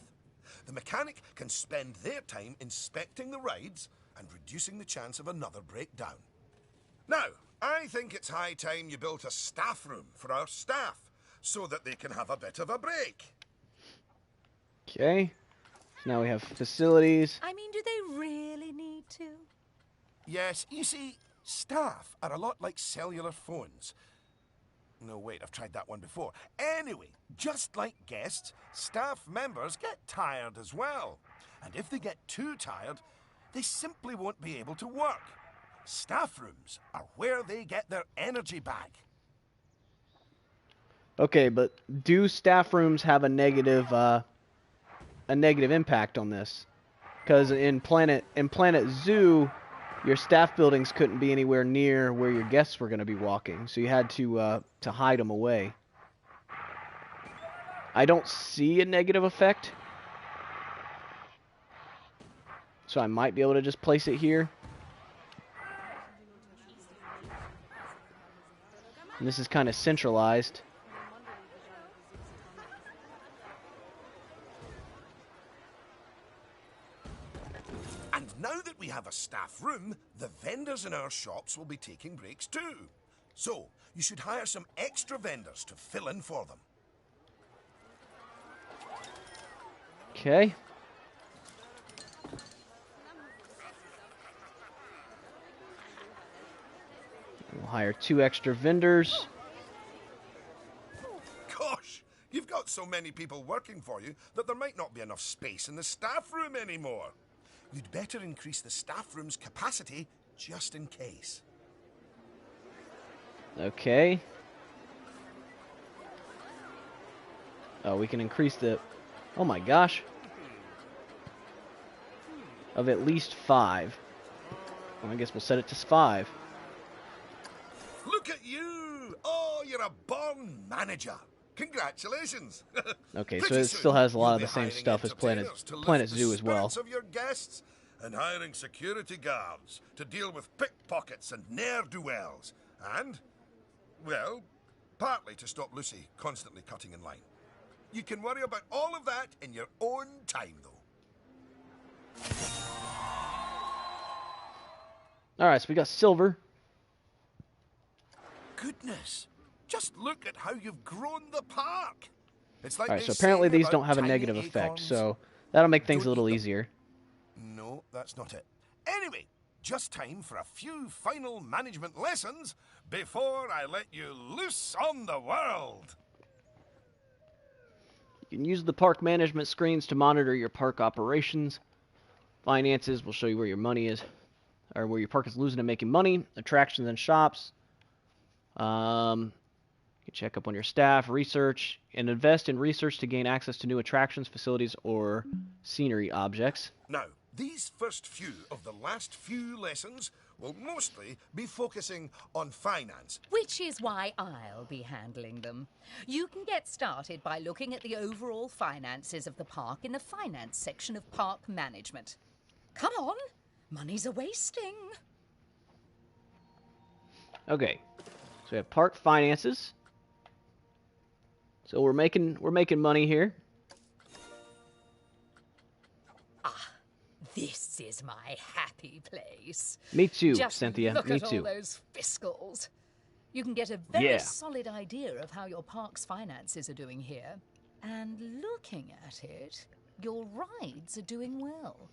the mechanic can spend their time inspecting the rides and reducing the chance of another breakdown. Now, I think it's high time you built a staff room for our staff so that they can have a bit of a break. Okay. Now we have facilities. I mean, do they really need to? Yes, you see, staff are a lot like cellular phones. No, wait, I've tried that one before. Anyway, just like guests, staff members get tired as well. And if they get too tired, they simply won't be able to work. Staff rooms are where they get their energy back. Okay, but do staff rooms have a negative impact on this? Because in Planet Zoo, your staff buildings couldn't be anywhere near where your guests were going to be walking, so you had to hide them away. I don't see a negative effect, so I might be able to just place it here. And this is kind of centralized. And now that we have a staff room, the vendors in our shops will be taking breaks too. So, you should hire some extra vendors to fill in for them. Okay. We'll hire 2 extra vendors. Gosh, you've got so many people working for you that there might not be enough space in the staff room anymore. You'd better increase the staff room's capacity just in case. Okay. Oh, we can increase the... Oh my gosh. of at least 5. Well, I guess we'll set it to 5. Look at you! Oh, you're a born manager. Congratulations. Okay, Pretty so it soon, still has a lot you'll of the be same hiring stuff as entertainers to lift Planet the Zoo as well. spirits of your guests and hiring security guards to deal with pickpockets and ne'er-do-wells. And, well, partly to stop Lucy constantly cutting in line. You can worry about all of that in your own time, though. Alright, so we got silver. Goodness, just look at how you've grown the park. It's like Alright, they so apparently say these about don't have a tiny negative effect, acorns. so that'll make things a Don't little eat them. easier. No, that's not it. Anyway, just time for a few final management lessons before I let you loose on the world. You can use the park management screens to monitor your park operations. Finances will show you where your money is, or where your park is losing and making money. Attractions and shops. You can check up on your staff, research, and invest in research to gain access to new attractions, facilities, or scenery objects. Now, these first few of the last few lessons will mostly be focusing on finance. Which is why I'll be handling them. You can get started by looking at the overall finances of the park in the finance section of park management. Come on, money's a-wasting. Okay, so we have park finances. So we're making money here. This is my happy place. Me too, Just Cynthia. look Me at too. all those fiscals. You can get a very Yeah. solid idea of how your park's finances are doing here. And looking at it, your rides are doing well.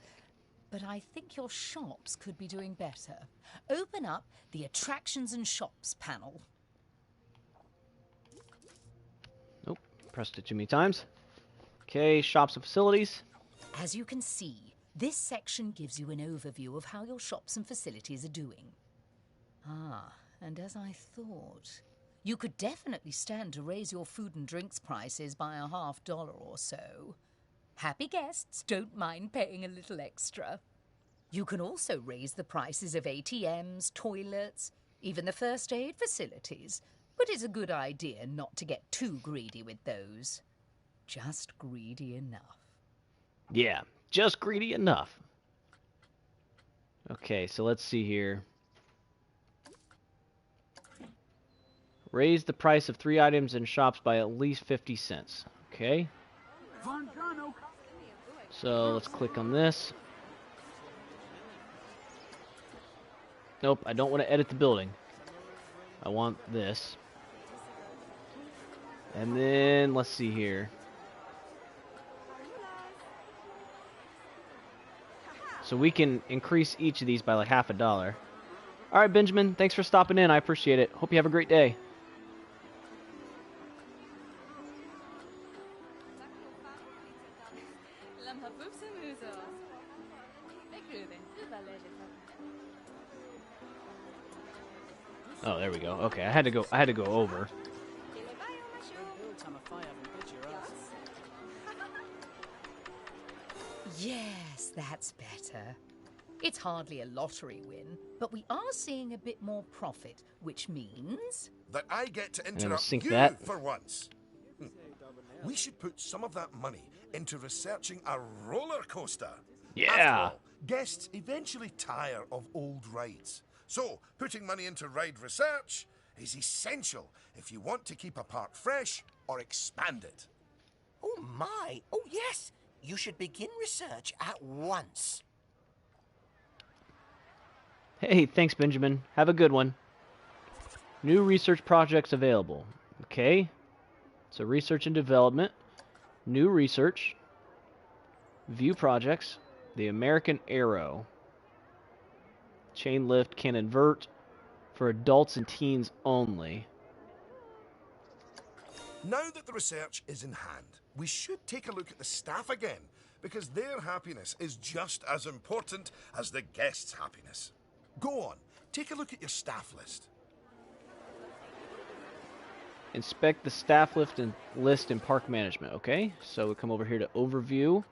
But I think your shops could be doing better. Open up the Attractions and Shops panel. Nope, pressed it too many times. Okay, shops and facilities. As you can see, this section gives you an overview of how your shops and facilities are doing. And as I thought, you could definitely stand to raise your food and drinks prices by $50 or so. Happy guests don't mind paying a little extra. You can also raise the prices of ATMs, toilets, even the first aid facilities. But it's a good idea not to get too greedy with those. Just greedy enough. Yeah, just greedy enough. Okay, so let's see here. Raise the price of 3 items in shops by at least 50 cents. Okay. So let's click on this. Nope, I don't want to edit the building. I want this. And then, let's see here. So we can increase each of these by like $50. Alright, Benjamin, thanks for stopping in. I appreciate it. Hope you have a great day. Oh, there we go. Okay, I had to go over. Yes, that's better. It's hardly a lottery win, but we are seeing a bit more profit, which means... That I get to gonna interrupt sink you that. for once. We should put some of that money into researching a roller coaster. Yeah. After all, guests eventually tire of old rides. So, putting money into ride research is essential if you want to keep a park fresh or expand it. Oh my! Oh yes! You should begin research at once. Hey, thanks, Benjamin. Have a good one. New research projects available. Okay. So research and development. New research. View projects. The American Arrow. Chain lift can invert for adults and teens only. Now that the research is in hand, we should take a look at the staff again, because their happiness is just as important as the guests' happiness. Go on, take a look at your staff list. Inspect the staff list in park management. Okay, so we come over here to overview.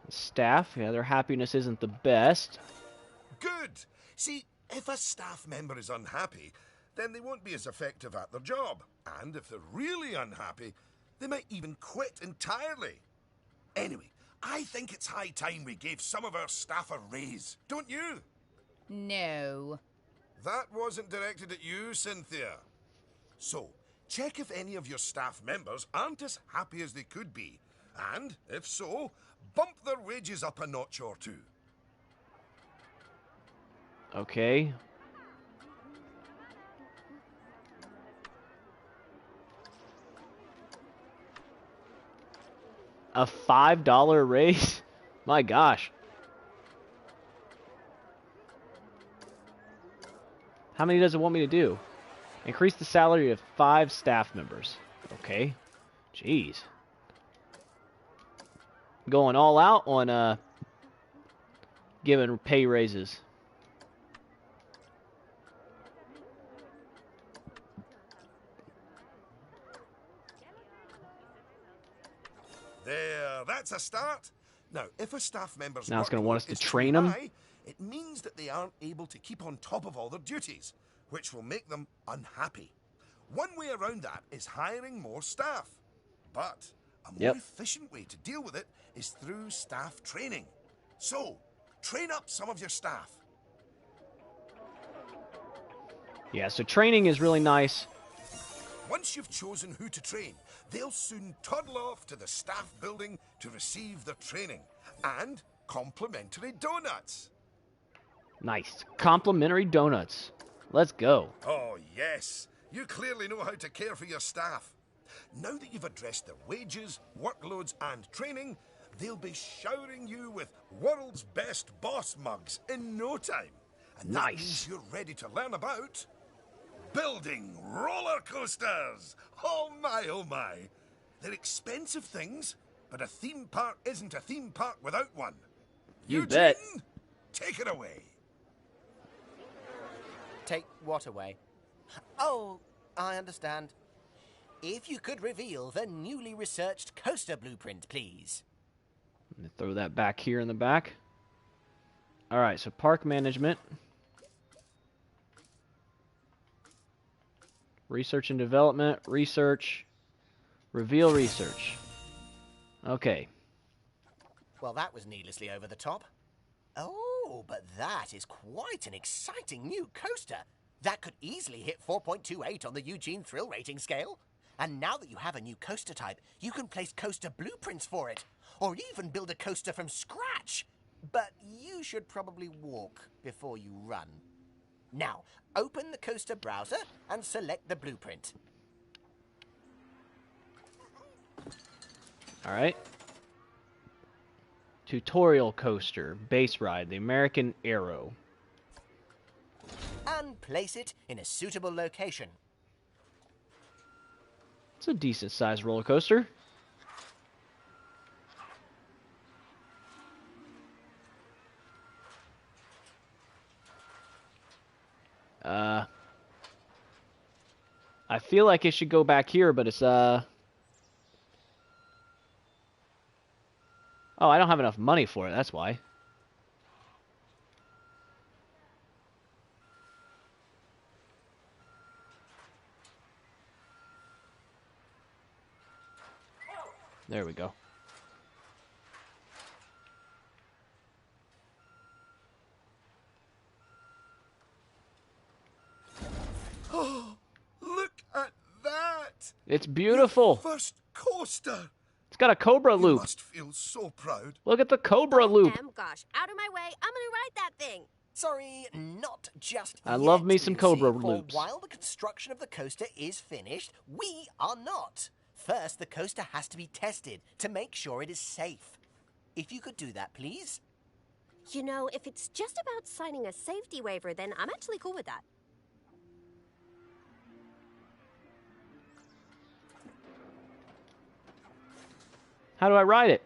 Staff, yeah, their happiness isn't the best. Good. See, if a staff member is unhappy, then they won't be as effective at their job. And if they're really unhappy, they might even quit entirely. Anyway, I think it's high time we gave some of our staff a raise, don't you? No. That wasn't directed at you, Cynthia. So, check if any of your staff members aren't as happy as they could be. And, if so, bump their wages up a notch or two. Okay. A $5 raise? My gosh. How many does it want me to do? Increase the salary of 5 staff members. Okay. Jeez. Going all out on giving pay raises. There, that's a start. Now, if a staff member's Now it's gonna want us workload to is too train 'em? high, it means that they aren't able to keep on top of all their duties, which will make them unhappy. One way around that is hiring more staff. But a more efficient way to deal with it is through staff training. So, train up some of your staff. Yeah, so training is really nice. Once you've chosen who to train, they'll soon toddle off to the staff building to receive their training and complimentary donuts. Nice. Complimentary donuts. Let's go. Oh, yes. You clearly know how to care for your staff. Now that you've addressed their wages, workloads, and training, they'll be showering you with world's best boss mugs in no time. And that means you're ready to learn about building roller coasters. Oh my, oh my. They're expensive things, but a theme park isn't a theme park without one. You bet. Eugene, take it away. Take what away? Oh, I understand. If you could reveal the newly researched coaster blueprint, please. Let me throw that back here in the back. All right, so park management. Research and development, research, reveal research. Okay. Well, that was needlessly over the top. Oh, but that is quite an exciting new coaster. That could easily hit 4.28 on the Eugene Thrill Rating scale. And now that you have a new coaster type, you can place coaster blueprints for it. Or even build a coaster from scratch. But you should probably walk before you run. Now, open the coaster browser and select the blueprint. All right. Tutorial coaster, base ride, the American Arrow. And place it in a suitable location. It's a decent sized roller coaster. I feel like it should go back here, but it's Oh, I don't have enough money for it, that's why. There we go. Oh, look at that! It's beautiful. First coaster. It's got a Cobra You loop. must feel so proud. Look at the Cobra loop. Gosh, out of my way. I'm gonna ride that thing. Sorry, not just I yet, love me some Lucy, Cobra for loops. while the construction of the coaster is finished, we are not. First, the coaster has to be tested to make sure it is safe. If you could do that, please. You know, if it's just about signing a safety waiver, then I'm actually cool with that. How do I ride it?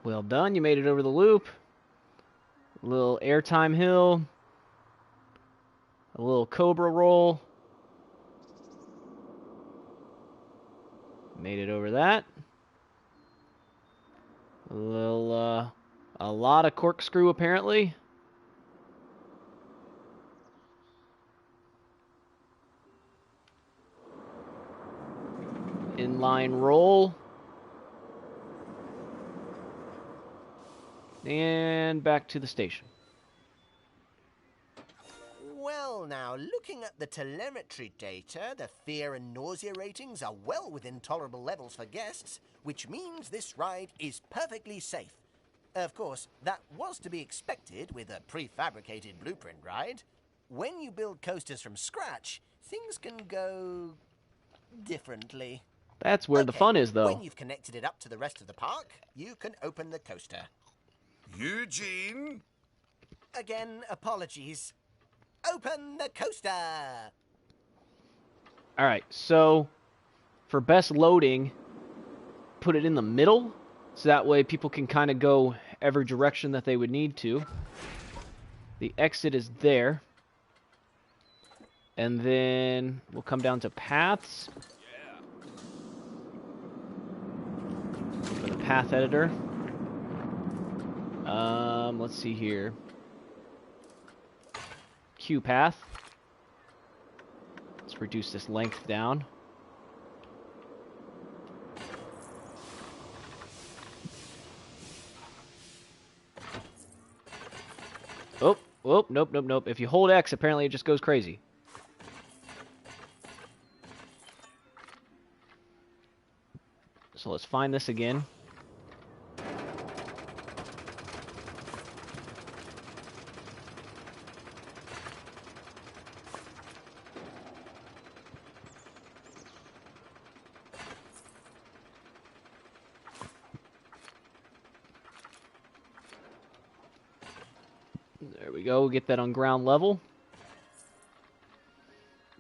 Well done. You made it over the loop. A little airtime hill. A little cobra roll. Made it over that. A lot of corkscrew apparently. Inline roll. And back to the station. Well, now, looking at the telemetry data, the fear and nausea ratings are well within tolerable levels for guests, which means this ride is perfectly safe. Of course, that was to be expected with a prefabricated blueprint ride. When you build coasters from scratch, things can go differently. That's where the fun is, though. When you've connected it up to the rest of the park, you can open the coaster. Eugene? Again, apologies. Open the coaster! Alright, so for best loading, put it in the middle, so that way people can kind of go every direction that they would need to. The exit is there. And then we'll come down to paths. For the path editor. Let's see here. Q path. Let's reduce this length down. Oh, nope. If you hold X, apparently it just goes crazy. So let's find this again. There we go. Get that on ground level.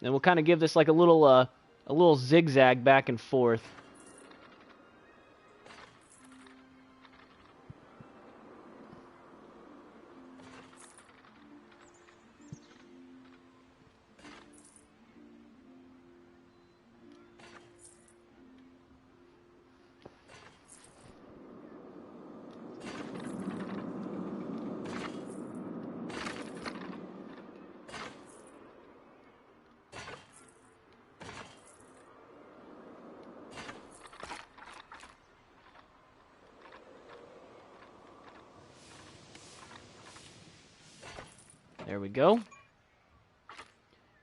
And we'll kind of give this like a little zigzag back and forth. There we go.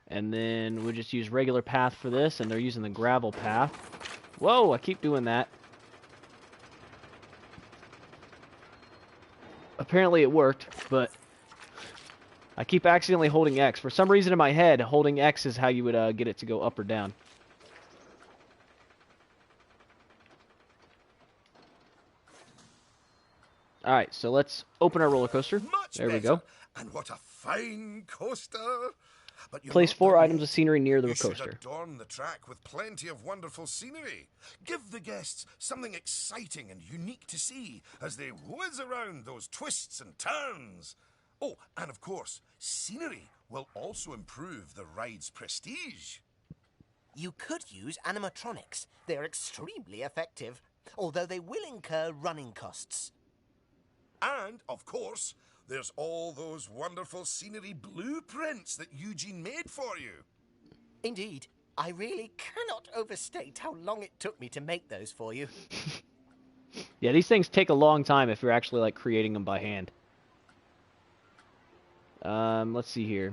And then we'll just use regular path for this, and they're using the gravel path. Whoa, I keep doing that. Apparently it worked, but I keep accidentally holding X. For some reason in my head, holding X is how you would get it to go up or down. Alright, so let's open our roller coaster. There we go. And what a fine coaster! But Place 4 items of scenery near the coaster. You should adorn the track with plenty of wonderful scenery. Give the guests something exciting and unique to see as they whiz around those twists and turns. Oh, and of course, scenery will also improve the ride's prestige. You could use animatronics. They're extremely effective, although they will incur running costs. And, of course, there's all those wonderful scenery blueprints that Eugene made for you. Indeed. I really cannot overstate how long it took me to make those for you. Yeah, these things take a long time if you're actually, like, creating them by hand. Let's see here.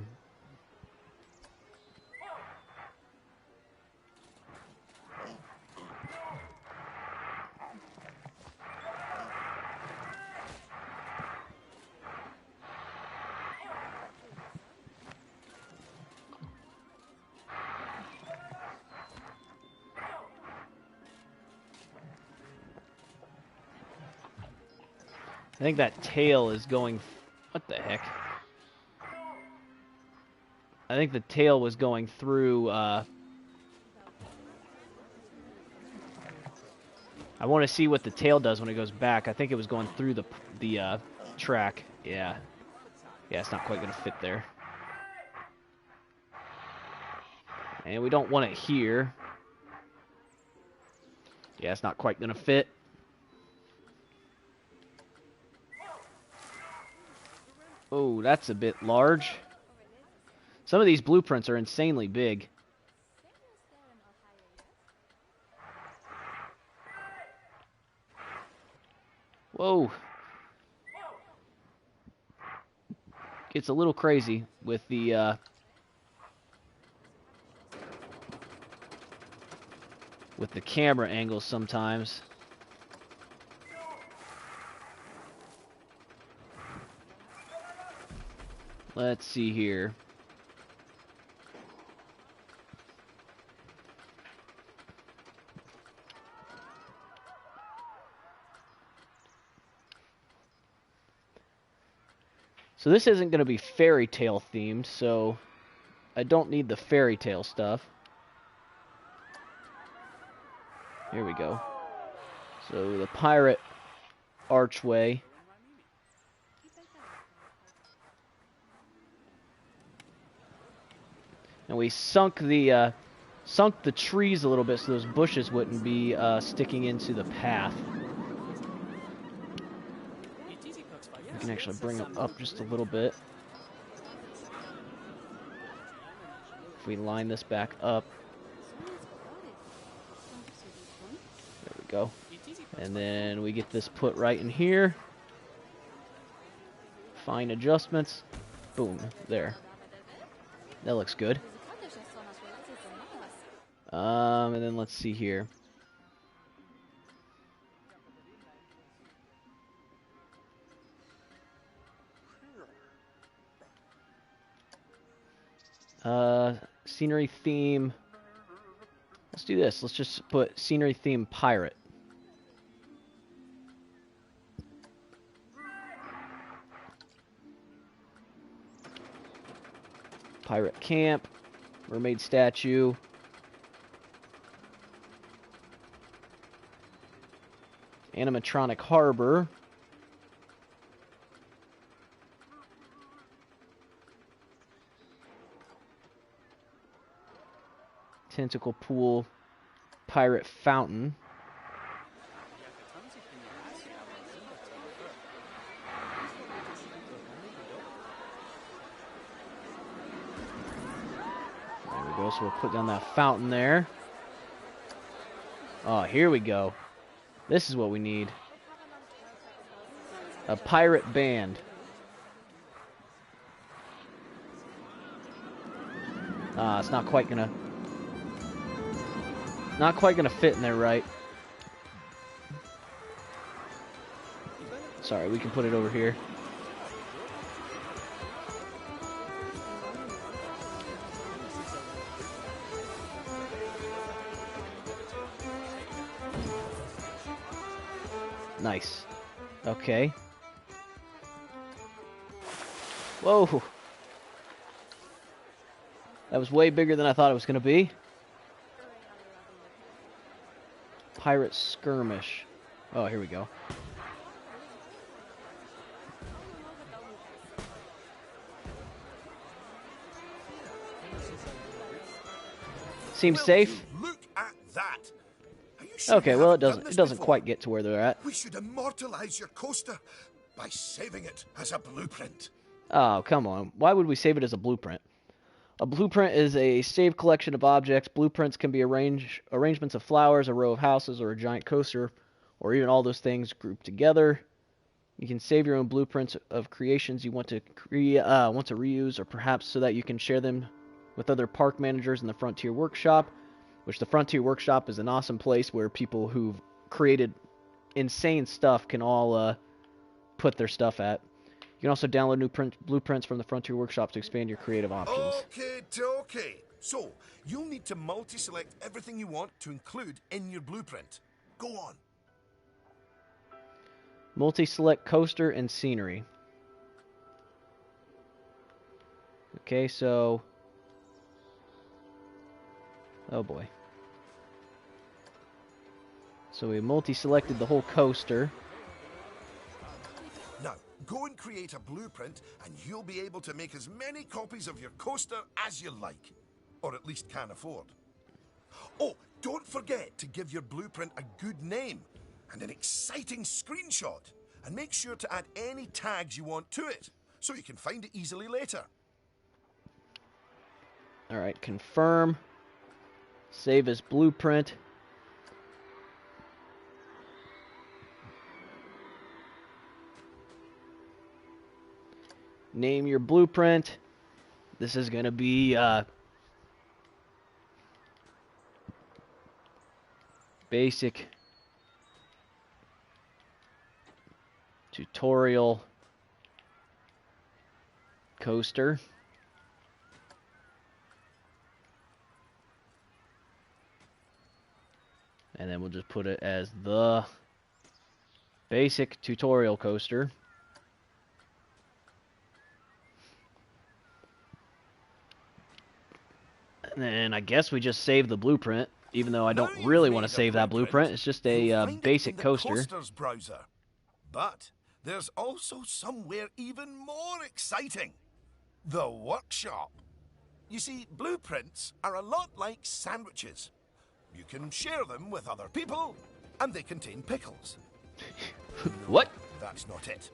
I think that tail is going... What the heck? I think the tail was going through, I I want to see what the tail does when it goes back. I think it was going through the track. Yeah. Yeah, it's not quite going to fit there. And we don't want it here. Yeah, it's not quite going to fit. Oh, that's a bit large. Some of these blueprints are insanely big. Whoa. Gets a little crazy with the camera angles sometimes. Let's see here. So this isn't going to be fairy tale themed, so I don't need the fairy tale stuff. Here we go. So the pirate archway. And we sunk the trees a little bit so those bushes wouldn't be sticking into the path. We can actually bring them up just a little bit. If we line this back up. There we go. And then we get this put right in here. Fine adjustments. Boom. There. That looks good. And then let's see here. Scenery theme. Let's do this. Let's just put scenery theme pirate. Pirate camp. Mermaid statue. Animatronic harbor. Tentacle pool. Pirate fountain. There we go. So we'll put down that fountain there. Oh, here we go. This is what we need. A pirate band. It's not quite gonna fit in there right. Sorry, we can put it over here. Nice. Okay. Whoa. That was way bigger than I thought it was going to be. Pirate skirmish. Oh, here we go. Seems safe. Look at that. Are you sure Okay, you well, haven't done it this doesn't before? quite get to where they're at. We should immortalize your coaster by saving it as a blueprint. Oh, come on. Why would we save it as a blueprint? A blueprint is a saved collection of objects. Blueprints can be arrangements of flowers, a row of houses, or a giant coaster, or even all those things grouped together. You can save your own blueprints of creations you want to reuse, or perhaps so that you can share them with other park managers in the Frontier Workshop, which the Frontier Workshop is an awesome place where people who've created insane stuff can all put their stuff at. You can also download new blueprints from the Frontier Workshop to expand your creative options. Okay. So, you'll need to multi-select everything you want to include in your blueprint. Go on. Multi-select coaster and scenery. Okay, so... Oh boy. So we multi-selected the whole coaster. Now, go and create a blueprint, and you'll be able to make as many copies of your coaster as you like. Or at least can afford. Oh, don't forget to give your blueprint a good name and an exciting screenshot. And make sure to add any tags you want to it, so you can find it easily later. Alright, confirm. Save as blueprint. Name your blueprint. This is going to be basic tutorial coaster. And then we'll just put it as the basic tutorial coaster. And then I guess we just save the blueprint, even though I don't really want to save that blueprint. It's just a basic coaster. Coasters browser. But there's also somewhere even more exciting. The workshop. You see, blueprints are a lot like sandwiches. You can share them with other people, and they contain pickles. What? That's not it.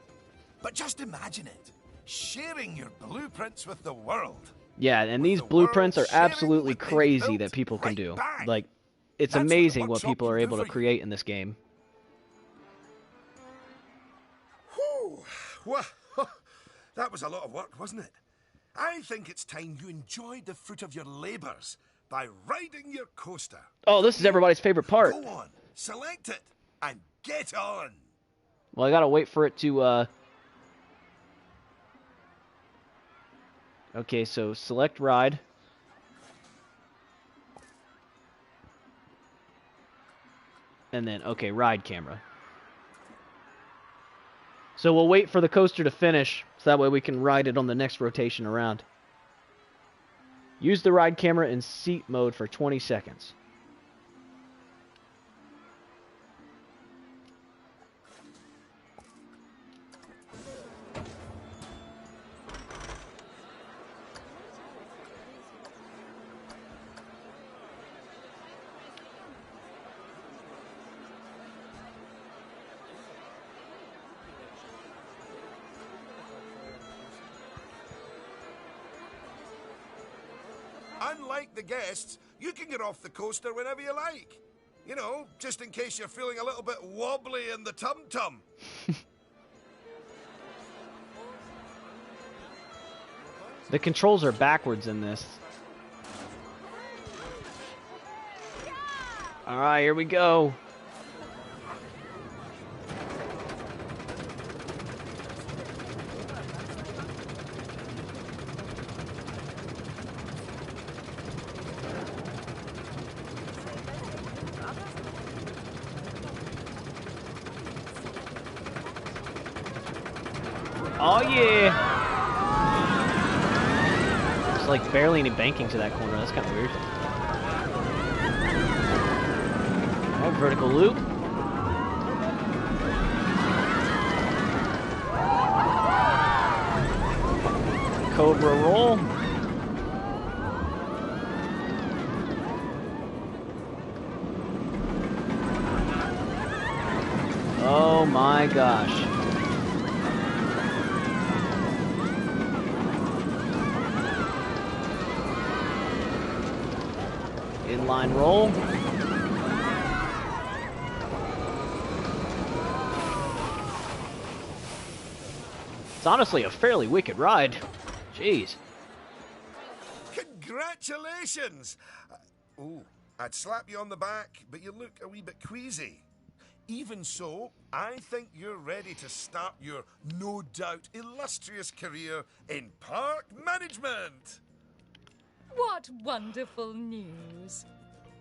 But just imagine it. Sharing your blueprints with the world. Yeah, and these the blueprints world are sharing absolutely what they crazy built that people can right do. back. Like, it's That's what the amazing what workshop people are can do able to for you. create in this game. Whew. Well, that was a lot of work, wasn't it? I think it's time you enjoyed the fruit of your labors by riding your coaster. Oh, this is everybody's favorite part. Go on, select it, and get on. Well, I gotta wait for it to, Okay, so select ride. And then, okay, ride camera. So we'll wait for the coaster to finish, so that way we can ride it on the next rotation around. Use the ride camera in seat mode for 20 seconds. Unlike the guests, you can get off the coaster whenever you like. You know, just in case you're feeling a little bit wobbly in the tum-tum. The controls are backwards in this. Alright, here we go. Oh yeah! There's like barely any banking to that corner. That's kind of weird. Alright, vertical loop. Cobra roll. Oh my gosh. Inline roll. It's honestly a fairly wicked ride. Jeez. Congratulations! Oh, I'd slap you on the back, but you look a wee bit queasy. Even so, I think you're ready to start your, no doubt, illustrious career in park management. What wonderful news.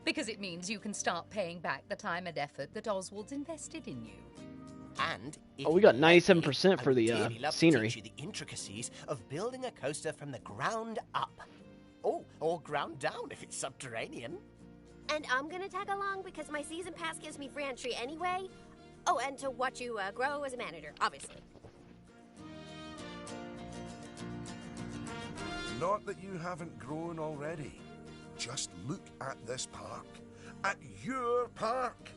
Because it means you can start paying back the time and effort that Oswald's invested in you. And if Oh, we got you let me, 97% for I would the dearly love to scenery. teach you the intricacies of building a coaster from the ground up. Oh, or ground down if it's subterranean. And I'm gonna tag along because my season pass gives me free entry anyway. Oh, and to watch you grow as a manager, obviously. Not that you haven't grown already. Just look at this park. At your park.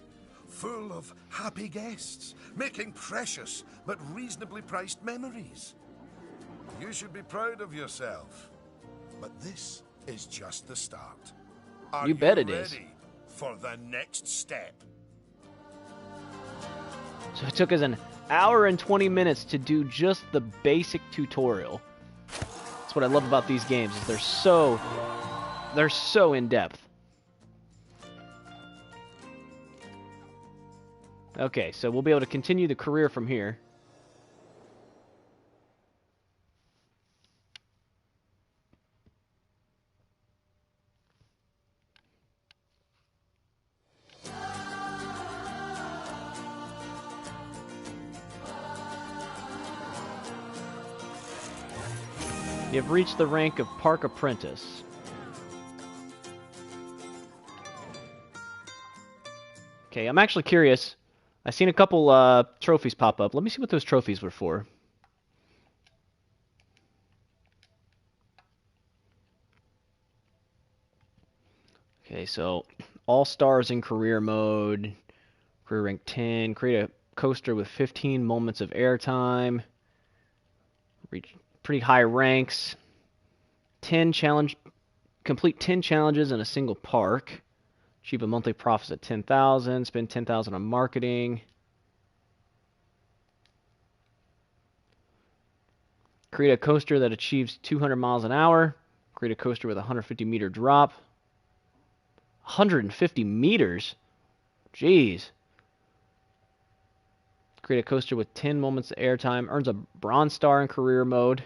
Full of happy guests, making precious but reasonably priced memories. You should be proud of yourself. But this is just the start. Are You bet it is. ready for the next step? So it took us an hour and 20 minutes to do just the basic tutorial. That's what I love about these games, is they're so in-depth. Okay, so we'll be able to continue the career from here. You've reached the rank of Park Apprentice. Okay, I'm actually curious. I've seen a couple trophies pop up. Let me see what those trophies were for. Okay, so all stars in career mode. Career rank 10. Create a coaster with 15 moments of airtime. Reach pretty high ranks. 10 challenge. Complete 10 challenges in a single park. Achieve a monthly profit at 10,000. Spend 10,000 on marketing. Create a coaster that achieves 200 miles an hour. Create a coaster with a 150-meter drop. 150 meters? Jeez. Create a coaster with 10 moments of airtime. Earns a bronze star in career mode.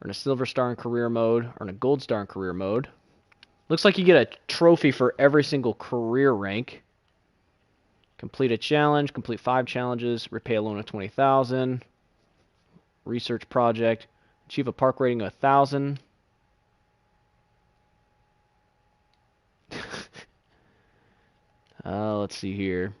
Earn a silver star in career mode. Earn a gold star in career mode. Looks like you get a trophy for every single career rank. Complete a challenge. Complete 5 challenges. Repay a loan of 20,000. Research project. Achieve a park rating of 1,000. Let's see here.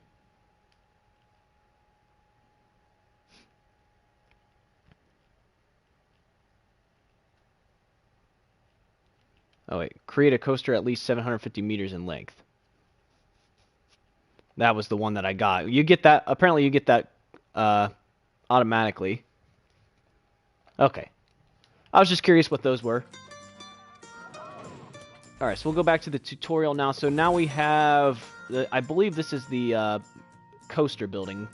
Oh wait, create a coaster at least 750 meters in length. That was the one that I got. You get that, apparently you get that automatically. Okay. I was just curious what those were. Alright, so we'll go back to the tutorial now. So now we have, I believe this is the coaster building.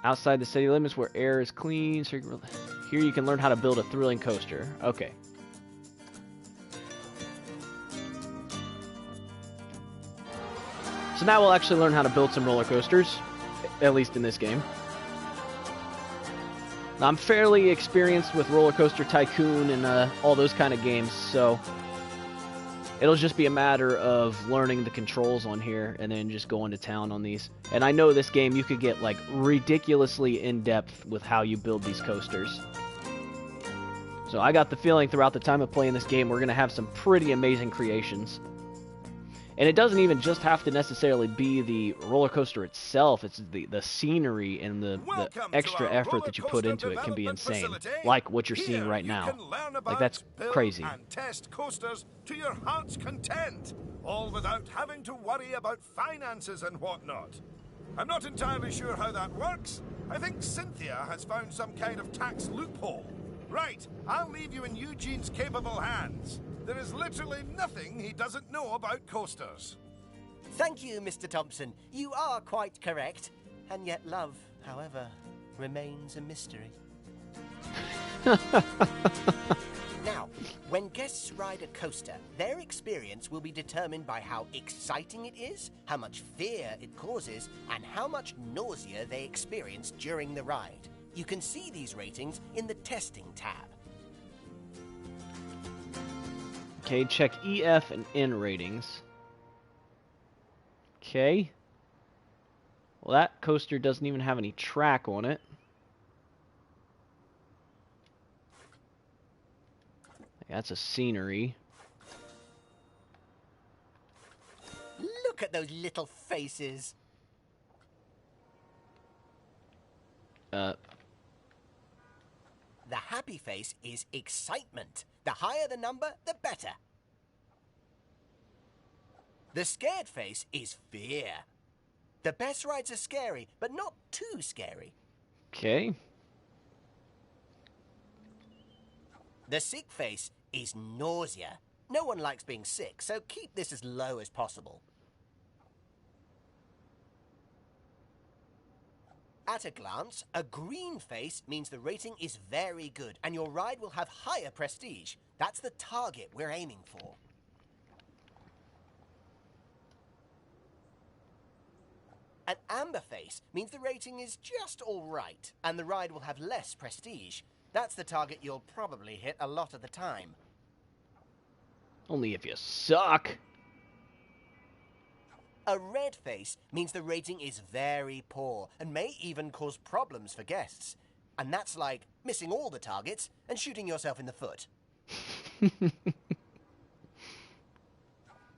Outside the city limits where air is clean. So here you can learn how to build a thrilling coaster. Okay. So now we'll actually learn how to build some roller coasters, at least in this game. Now, I'm fairly experienced with Roller Coaster Tycoon and all those kind of games, so it'll just be a matter of learning the controls on here and then just going to town on these. And I know this game, you could get like ridiculously in-depth with how you build these coasters. So I got the feeling throughout the time of playing this game, we're going to have some pretty amazing creations. And it doesn't even just have to necessarily be the roller coaster itself. It's the scenery and the extra effort that you put into it can be insane. Like what you're seeing right now. Like, that's crazy. And test coasters to your heart's content, all without having to worry about finances and whatnot. I'm not entirely sure how that works. I think Cynthia has found some kind of tax loophole. Right, I'll leave you in Eugene's capable hands. There is literally nothing he doesn't know about coasters. Thank you, Mr. Thompson. You are quite correct. And yet love, however, remains a mystery. Now, when guests ride a coaster, their experience will be determined by how exciting it is, how much fear it causes, and how much nausea they experience during the ride. You can see these ratings in the Testing tab. Okay, check EF and N ratings. Okay. Well, that coaster doesn't even have any track on it. That's a scenery. Look at those little faces. Uh, The happy face is excitement. The higher the number, the better. The scared face is fear. The best rides are scary, but not too scary. okay. The sick face is nausea. No one likes being sick, so keep this as low as possible. At a glance, a green face means the rating is very good, and your ride will have higher prestige. That's the target we're aiming for. An amber face means the rating is just all right, and the ride will have less prestige. That's the target you'll probably hit a lot of the time. Only if you suck. A red face means the rating is very poor and may even cause problems for guests. And that's like missing all the targets and shooting yourself in the foot.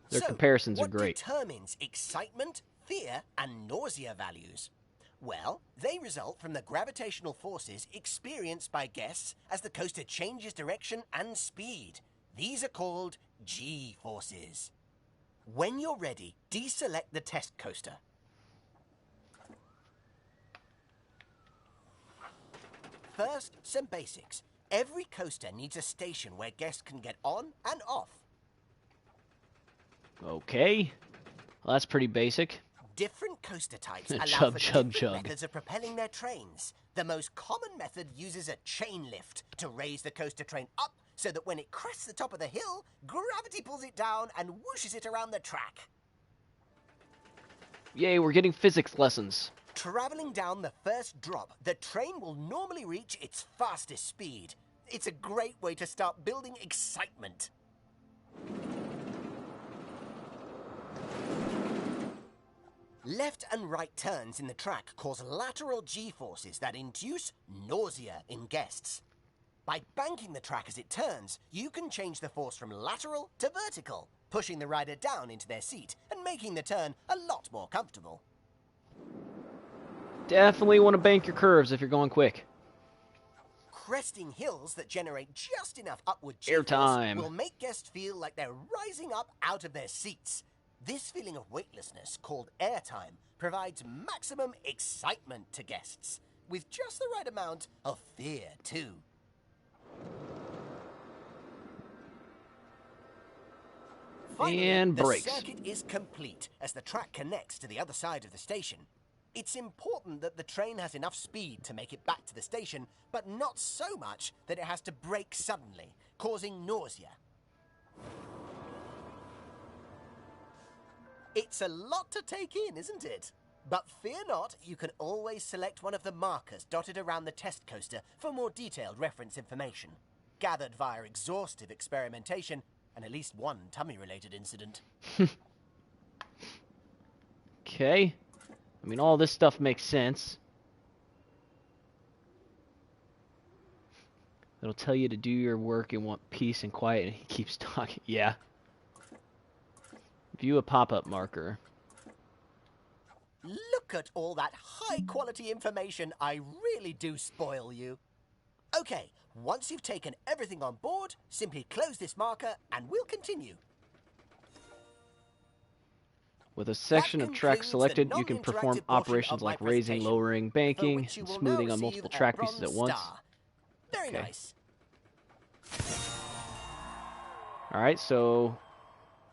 Their comparisons are what great. determines excitement, fear, and nausea values? Well, they result from the gravitational forces experienced by guests as the coaster changes direction and speed. These are called G-forces. When you're ready, deselect the test coaster. First, some basics. Every coaster needs a station where guests can get on and off. Okay. Well, that's pretty basic. Different coaster types allow Chug, for chug, different chug. methods of propelling their trains. The most common method uses a chain lift to raise the coaster train up so that when it crests the top of the hill, gravity pulls it down and whooshes it around the track. Yay, we're getting physics lessons. Traveling down the first drop, the train will normally reach its fastest speed. It's a great way to start building excitement. Left and right turns in the track cause lateral G-forces that induce nausea in guests. By banking the track as it turns, you can change the force from lateral to vertical, pushing the rider down into their seat and making the turn a lot more comfortable. Definitely want to bank your curves if you're going quick. Cresting hills that generate just enough upward Airtime. G-force will make guests feel like they're rising up out of their seats. This feeling of weightlessness, called airtime, provides maximum excitement to guests, with just the right amount of fear, too. Finally, And the brakes. circuit is complete as the track connects to the other side of the station. It's important that the train has enough speed to make it back to the station, but not so much that it has to brake suddenly, causing nausea. It's a lot to take in, isn't it? But fear not, you can always select one of the markers dotted around the test coaster for more detailed reference information, gathered via exhaustive experimentation and at least one tummy-related incident. Okay. I mean, all this stuff makes sense. It'll tell you to do your work and want peace and quiet, and he keeps talking. Yeah. View a pop-up marker. Look at all that high-quality information. I really do spoil you. Okay, once you've taken everything on board, simply close this marker and we'll continue. With a section of track concludes the selected, you can non-interactive perform portion operations of my like raising, presentation, lowering, for banking, which you and will smoothing now on receive multiple a track pieces bronze at once. star. Very Okay. nice. Alright, so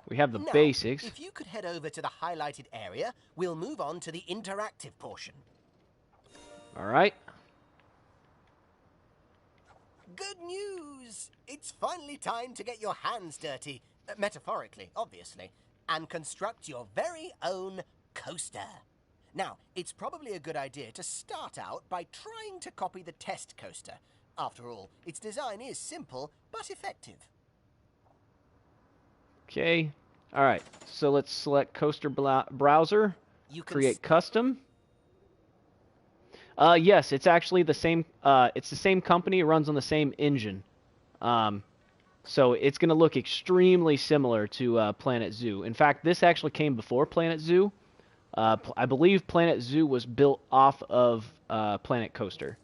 we have the Now, basics. if you could head over to the highlighted area, we'll move on to the interactive portion. Alright. Good news! It's finally time to get your hands dirty, metaphorically, obviously, and construct your very own coaster. Now, it's probably a good idea to start out by trying to copy the test coaster. After all, its design is simple, but effective. Okay. Alright, so let's select Coaster Browser. You can Create custom. Yes, it's actually the same. It's the same company. It runs on the same engine. So So it's going to look extremely similar to Planet Zoo. In fact, this actually came before Planet Zoo. I believe Planet Zoo was built off of Planet Coaster.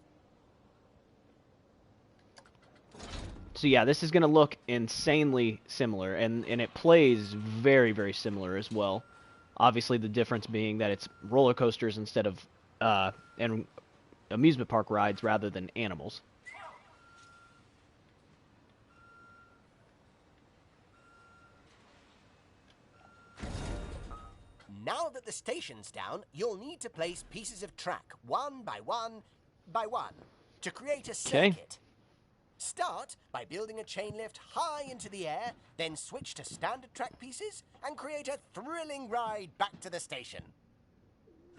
So yeah, this is going to look insanely similar, and it plays very, very similar as well. Obviously, the difference being that it's roller coasters instead of and amusement park rides rather than animals. Now that the station's down, you'll need to place pieces of track one by one by one to create a circuit. Start by building a chain lift high into the air, then switch to standard track pieces and create a thrilling ride back to the station.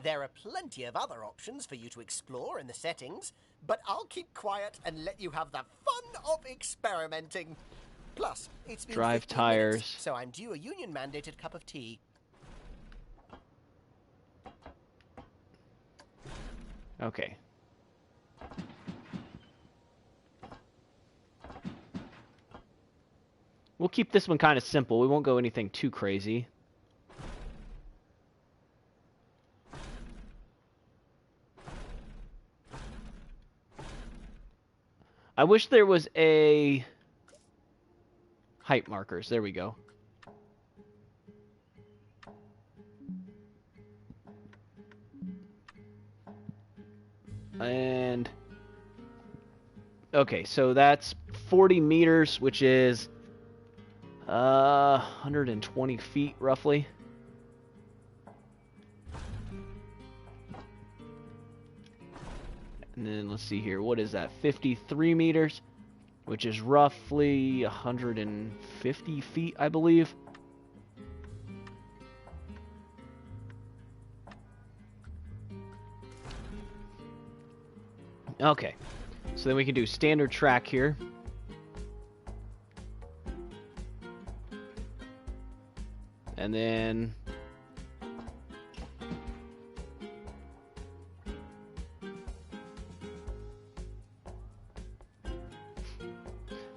There are plenty of other options for you to explore in the settings, but I'll keep quiet and let you have the fun of experimenting. Plus, it's been Drive 15 tires. minutes, so I'm due a union-mandated cup of tea. Okay. We'll keep this one kind of simple. We won't go anything too crazy. I wish there was a height markers. There we go. And okay, so that's 40 meters, which is 120 feet roughly. And then let's see here, what is that? 53 meters, which is roughly 150 feet, I believe. Okay, so then we can do standard track here. And then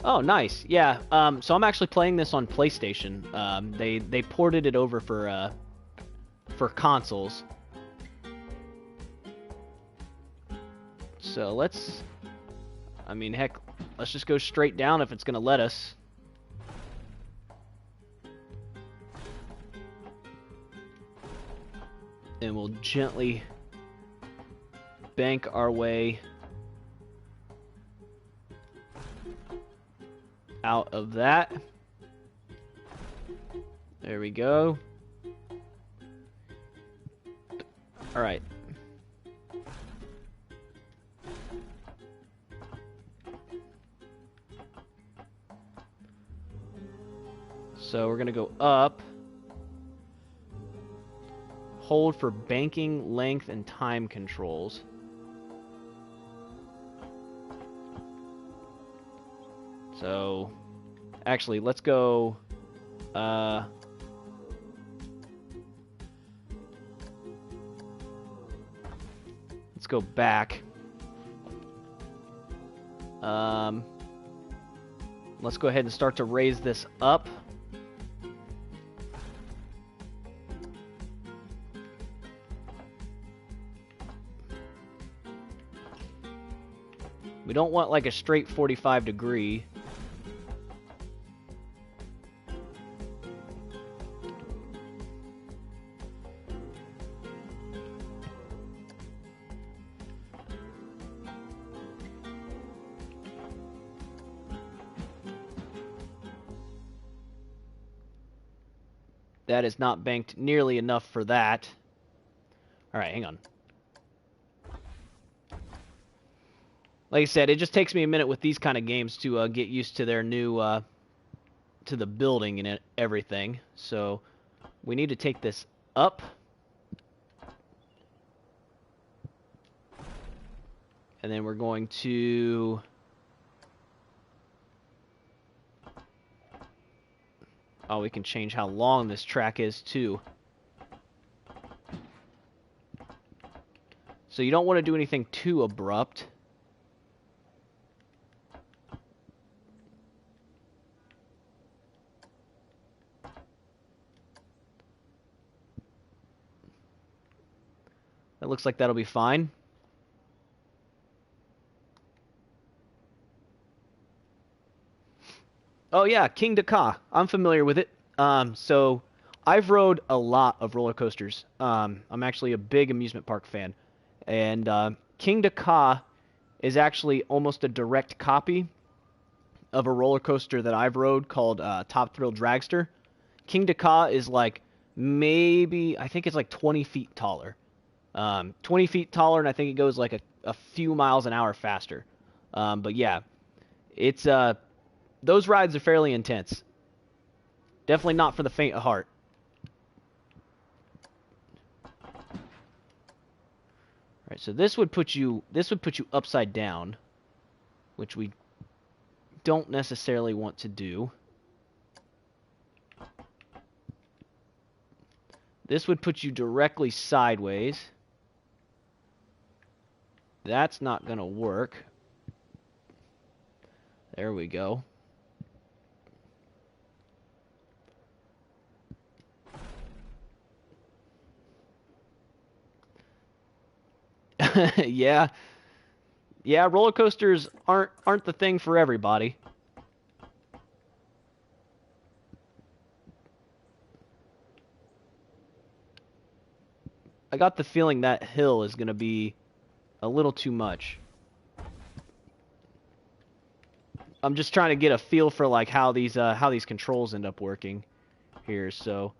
oh, nice. Yeah. So I'm actually playing this on PlayStation. They ported it over for consoles. So let's, I mean, heck, let's just go straight down if it's gonna let us. And we'll gently bank our way out of that. There we go. All right. So we're gonna go up. Hold for banking, length, and time controls. So, actually, let's go, let's go back. Let's go ahead and start to raise this up. We don't want like a straight 45 degree. That is not banked nearly enough for that. All right, hang on. Like I said, it just takes me a minute with these kind of games to get used to their new, to the building and everything. So we need to take this up. And then we're going to... Oh, we can change how long this track is too. So you don't want to do anything too abrupt. looks like that'll be fine. Oh yeah, King Dakar. I'm familiar with it. So I've rode a lot of roller coasters. I'm actually a big amusement park fan, and King Dakar is actually almost a direct copy of a roller coaster that I've rode called Top Thrill Dragster. King Dakar is like maybe, I think it's like 20 feet taller. 20 feet taller, and I think it goes like a few miles an hour faster. But yeah, it's those rides are fairly intense. Definitely not for the faint of heart. All right, so this would put you upside down, which we don't necessarily want to do. This would put you directly sideways. That's not going to work. There we go. Yeah. Yeah, roller coasters aren't the thing for everybody. I got the feeling that hill is going to be a little too much. I'm just trying to get a feel for like how these controls end up working here. So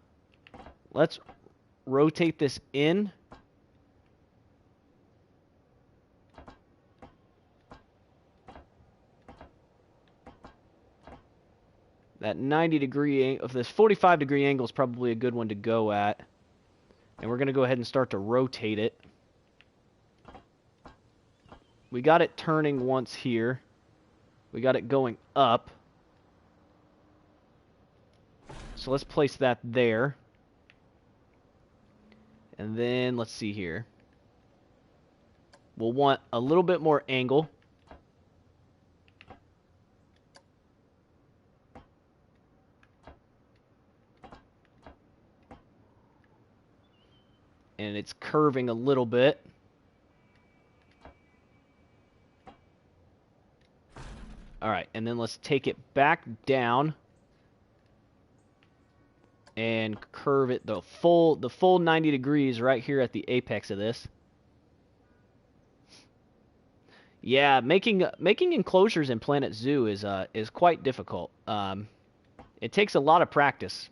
let's rotate this in. That 90-degree, of this 45-degree angle is probably a good one to go at. And we're going to go ahead and start to rotate it. We got it turning once here. We got it going up. So let's place that there. And then let's see here. We'll want a little bit more angle. And it's curving a little bit. All right, and then let's take it back down and curve it the full 90 degrees right here at the apex of this. Yeah, making enclosures in Planet Zoo is quite difficult. It takes a lot of practice.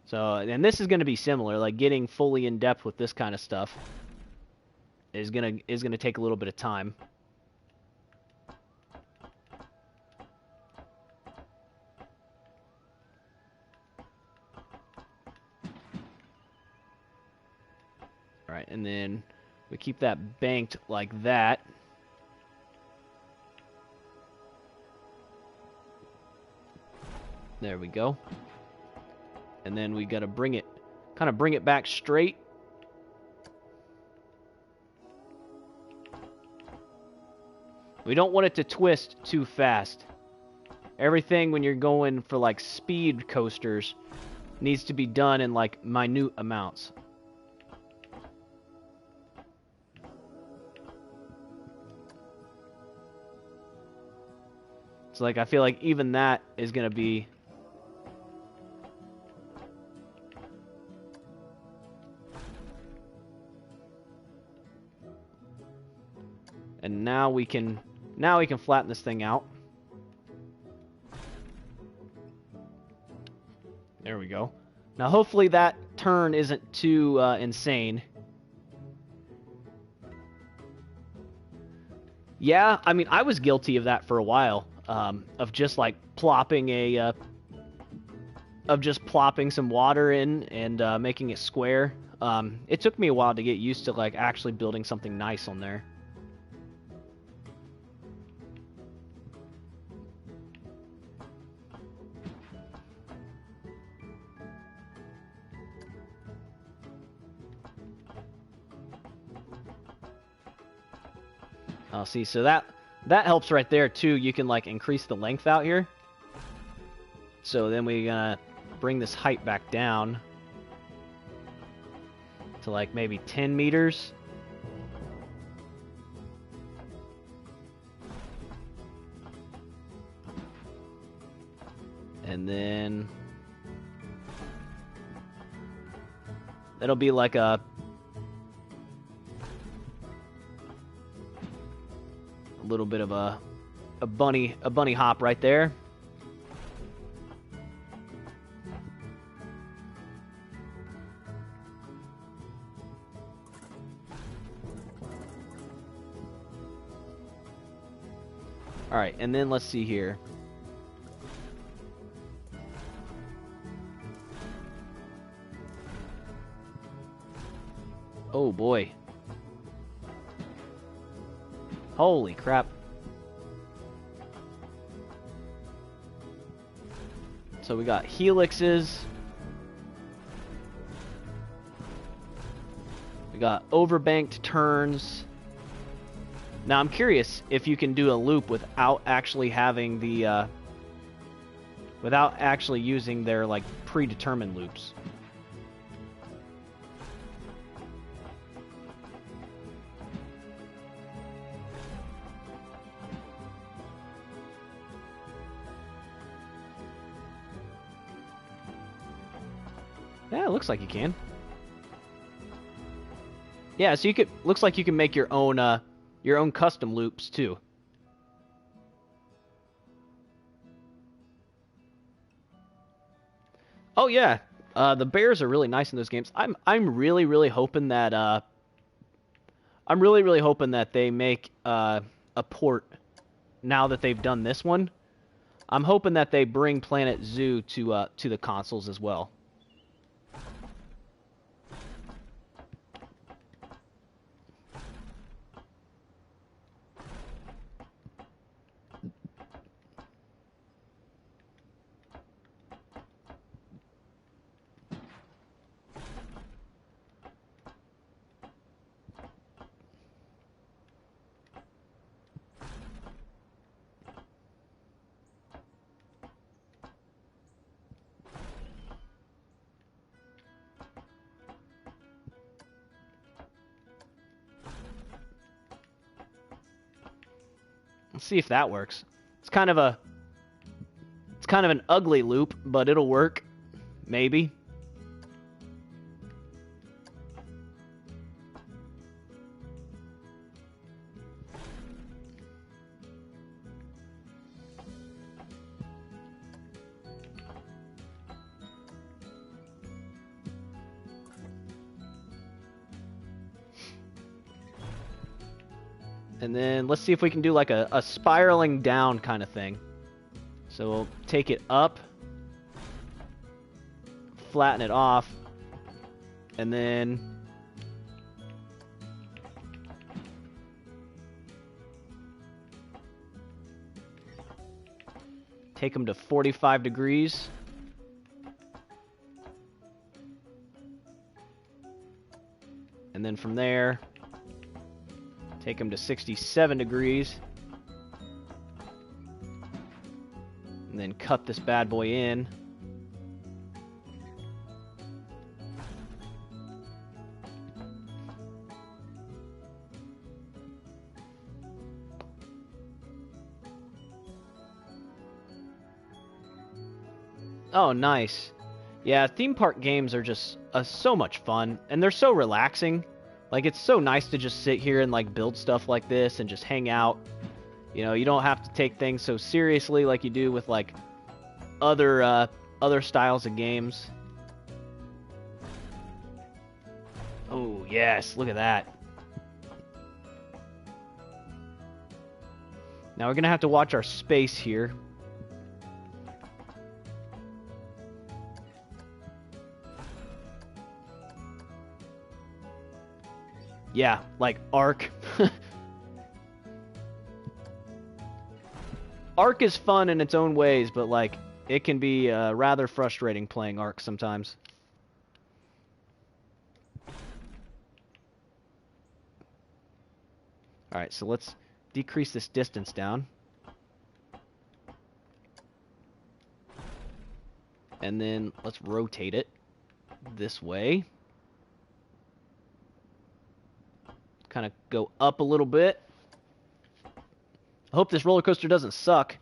So, and this is going to be similar, like getting fully in depth with this kind of stuff is going to take a little bit of time. All right, and then we keep that banked like that. There we go. And then we got to kind of bring it back straight. We don't want it to twist too fast. Everything when you're going for like speed coasters needs to be done in like minute amounts. So like I feel like even that is going to be and now we can flatten this thing out. There we go. Now hopefully that turn isn't too insane. Yeah, I mean I was guilty of that for a while, of just like plopping some water in and making it square. It took me a while to get used to like actually building something nice on there. Oh, see, so that helps right there too. You can like increase the length out here. So then we're gonna bring this height back down. to like maybe 10 meters. And then it'll be like a little bit of a bunny hop right there. All right, and then let's see here. Oh boy. Holy crap. So we got helixes. We got overbanked turns. Now I'm curious if you can do a loop without actually having the without actually using their like predetermined loops. Yeah, it looks like you can. Yeah, so you could looks like you can make your own custom loops too. Oh yeah, the bears are really nice in those games. I'm really hoping that I'm really hoping that they make a port now that they've done this one. I'm hoping that they bring Planet Zoo to the consoles as well. Let's see if that works. It's kind of an ugly loop, but it'll work. Maybe. And then let's see if we can do like a spiraling down kind of thing. So we'll take it up, flatten it off, and then take them to 45 degrees. And then from there, take them to 67 degrees. And then cut this bad boy in. Oh, nice. Yeah, theme park games are just so much fun, and they're so relaxing. Like, it's so nice to just sit here and, like, build stuff like this and just hang out. You know, you don't have to take things so seriously like you do with, like, other styles of games. Oh, yes, look at that. Now we're going to have to watch our space here. Yeah, like Ark. Ark is fun in its own ways, but like it can be rather frustrating playing Ark sometimes. Alright, so let's decrease this distance down. And then let's rotate it this way. kind of go up a little bit. I hope this roller coaster doesn't suck.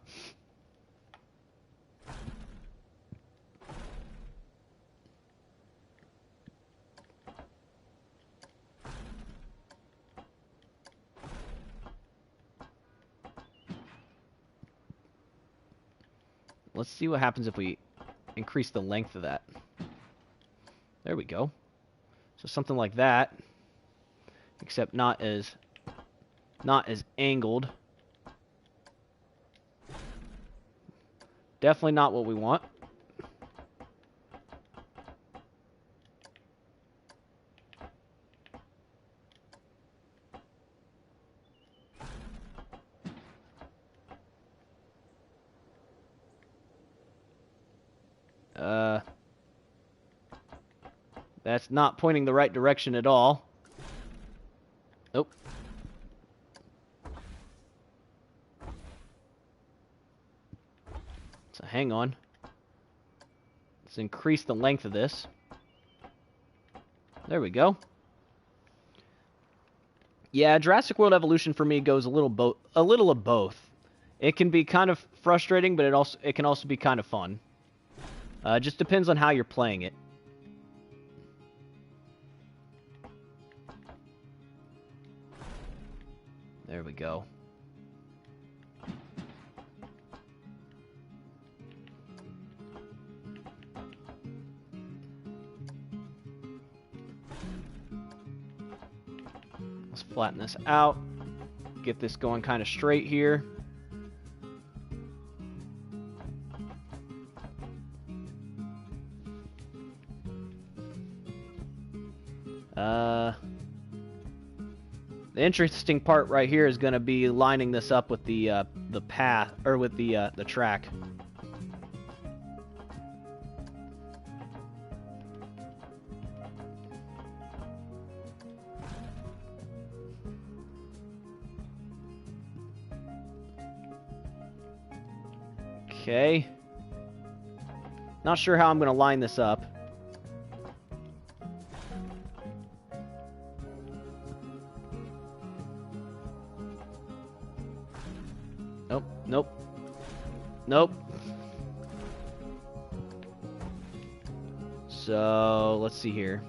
Let's see what happens if we increase the length of that. There we go. So something like that, except not as angled. Definitely not what we want. That's not pointing the right direction at all. Nope. So hang on. Let's increase the length of this. There we go. Yeah, Jurassic World Evolution for me goes a little of both. It can be kind of frustrating, but it can also be kind of fun. It just depends on how you're playing it. There we go. Let's flatten this out. Get this going kind of straight here. The interesting part right here is going to be lining this up with the path, or with the track. Okay. Not sure how I'm going to line this up. Nope. Nope. So, let's see here.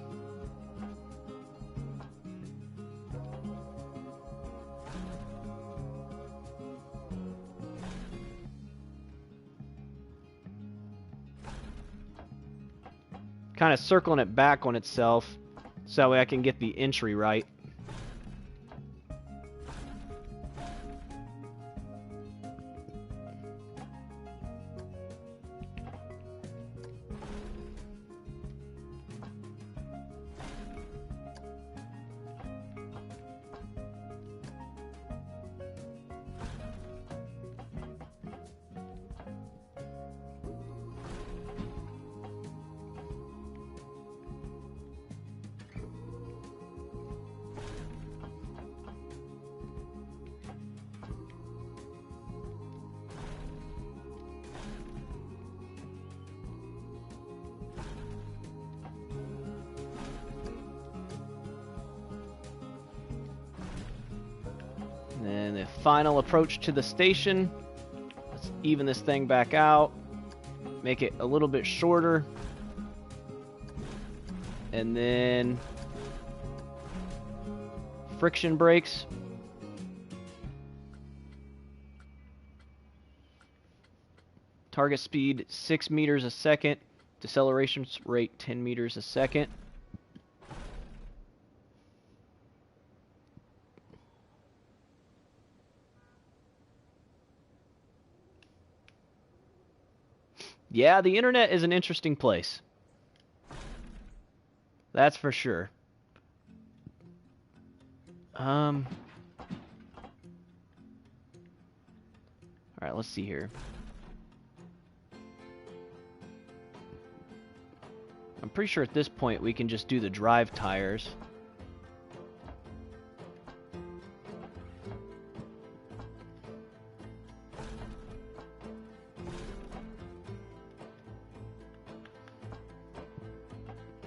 Kind of circling it back on itself so that way I can get the entry right. And the final approach to the station. Let's even this thing back out. Make it a little bit shorter. And then friction brakes. Target speed 6 meters a second. Deceleration rate 10 meters a second. Yeah, the internet is an interesting place. That's for sure. Alright, let's see here. I'm pretty sure at this point we can just do the drive tires.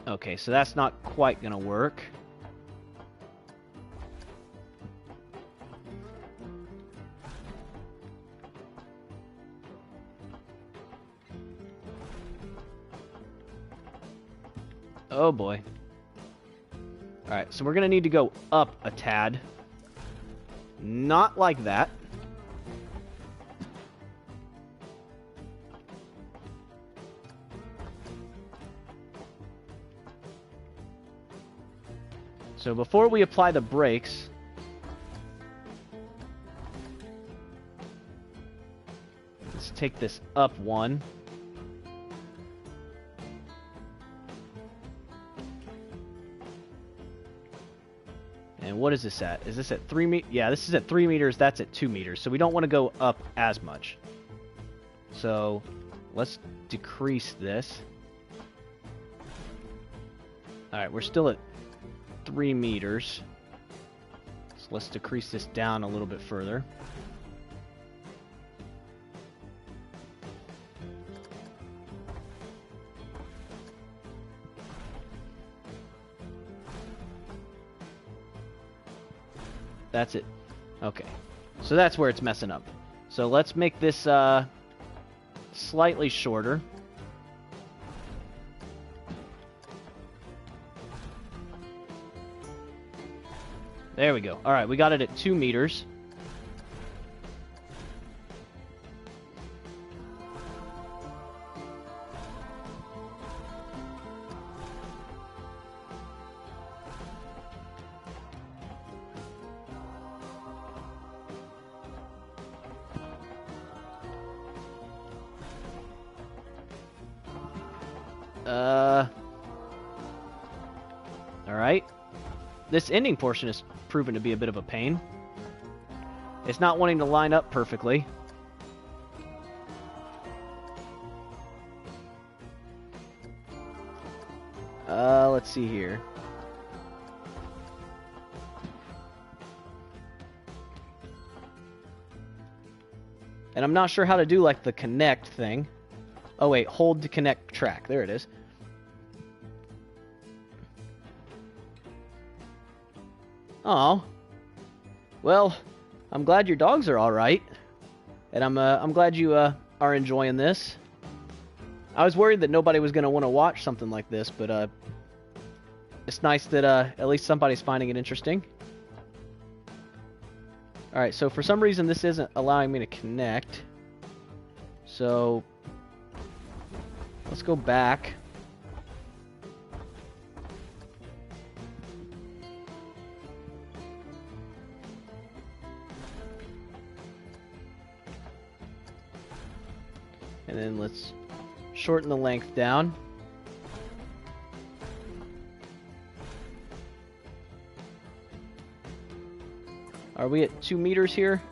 Okay, so that's not quite gonna work. Oh boy. Alright, so we're gonna need to go up a tad. Not like that. So before we apply the brakes, let's take this up one. And what is this at? Is this at 3 meters? Yeah, this is at 3 meters. That's at 2 meters. So we don't want to go up as much. So let's decrease this. Alright, we're still at 3 meters. So let's decrease this down a little bit further. That's it. Okay. So that's where it's messing up. So let's make this slightly shorter. There we go. Alright, we got it at 2 meters. Alright. This ending portion is proven to be a bit of a pain. It's not wanting to line up perfectly. Let's see here. And I'm not sure how to do like the connect thing. Oh wait, hold to connect track. There it is. Oh, well, I'm glad your dogs are all right, and I'm glad you are enjoying this. I was worried that nobody was gonna want to watch something like this, but it's nice that at least somebody's finding it interesting. All right, so for some reason this isn't allowing me to connect, so let's go back. And then let's shorten the length down. Are we at 2 meters here?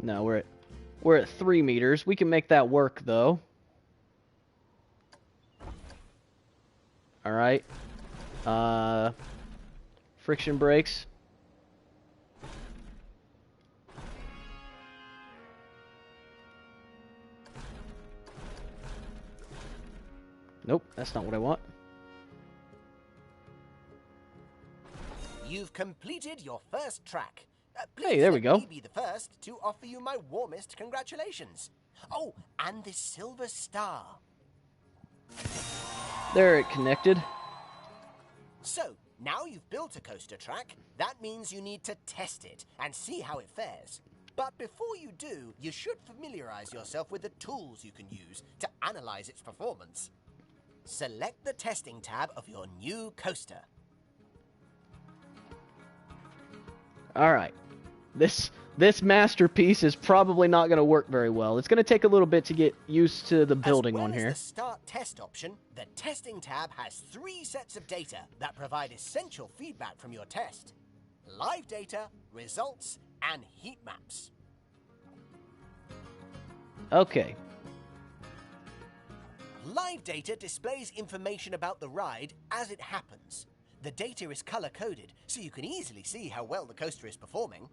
No, we're at 3 meters. We can make that work though. All right. Friction brakes. Nope, that's not what I want. You've completed your first track. Hey, there we go. Let me be the first to offer you my warmest congratulations. Oh, and this silver star. There, it connected. So, now you've built a coaster track, that means you need to test it and see how it fares. But before you do, you should familiarize yourself with the tools you can use to analyze its performance. Select the testing tab of your new coaster. All right. This masterpiece is probably not going to work very well. It's going to take a little bit to get used to the building on here. As well as the Start Test option, the Testing tab has 3 sets of data that provide essential feedback from your test. Live data, results, and heat maps. Okay. Live data displays information about the ride as it happens. The data is color-coded, so you can easily see how well the coaster is performing.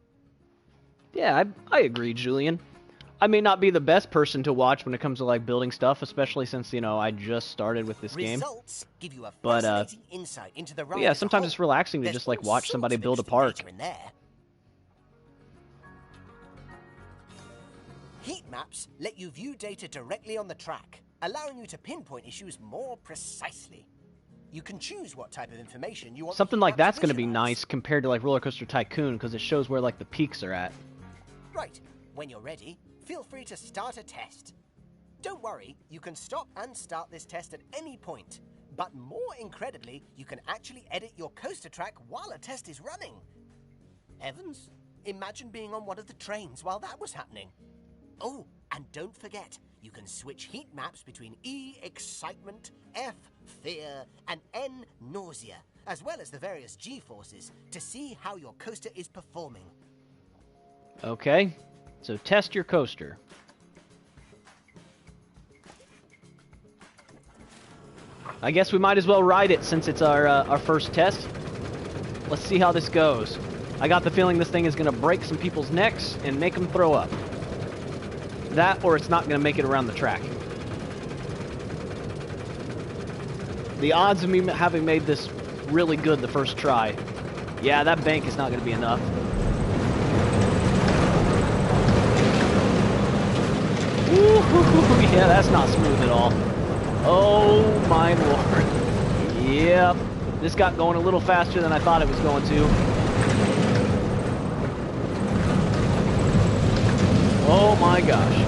Yeah, I agree, Julian. I may not be the best person to watch when it comes to like building stuff, especially since, you know, I just started with this game. Results give you a fascinating insight into the ride. Yeah, sometimes it's relaxing to just like watch somebody build a park. Heat maps let you view data directly on the track, allowing you to pinpoint issues more precisely. You can choose what type of information you want. Something like that's going to be visualize. nice compared to like Roller Coaster Tycoon because it shows where like the peaks are at. Right. When you're ready, feel free to start a test. Don't worry, you can stop and start this test at any point. But more incredibly, you can actually edit your coaster track while a test is running. Heavens, imagine being on one of the trains while that was happening. Oh, and don't forget, you can switch heat maps between E, excitement, F, fear, and N, nausea, as well as the various G forces, to see how your coaster is performing. Okay, so test your coaster. I guess we might as well ride it since it's our first test. Let's see how this goes. I got the feeling this thing is going to break some people's necks and make them throw up. That, or it's not going to make it around the track. The odds of me having made this really good the first try, yeah, that bank is not going to be enough. Woo-hoo-hoo, yeah, that's not smooth at all. Oh my lord. Yep, this got going a little faster than I thought it was going to. Oh my gosh.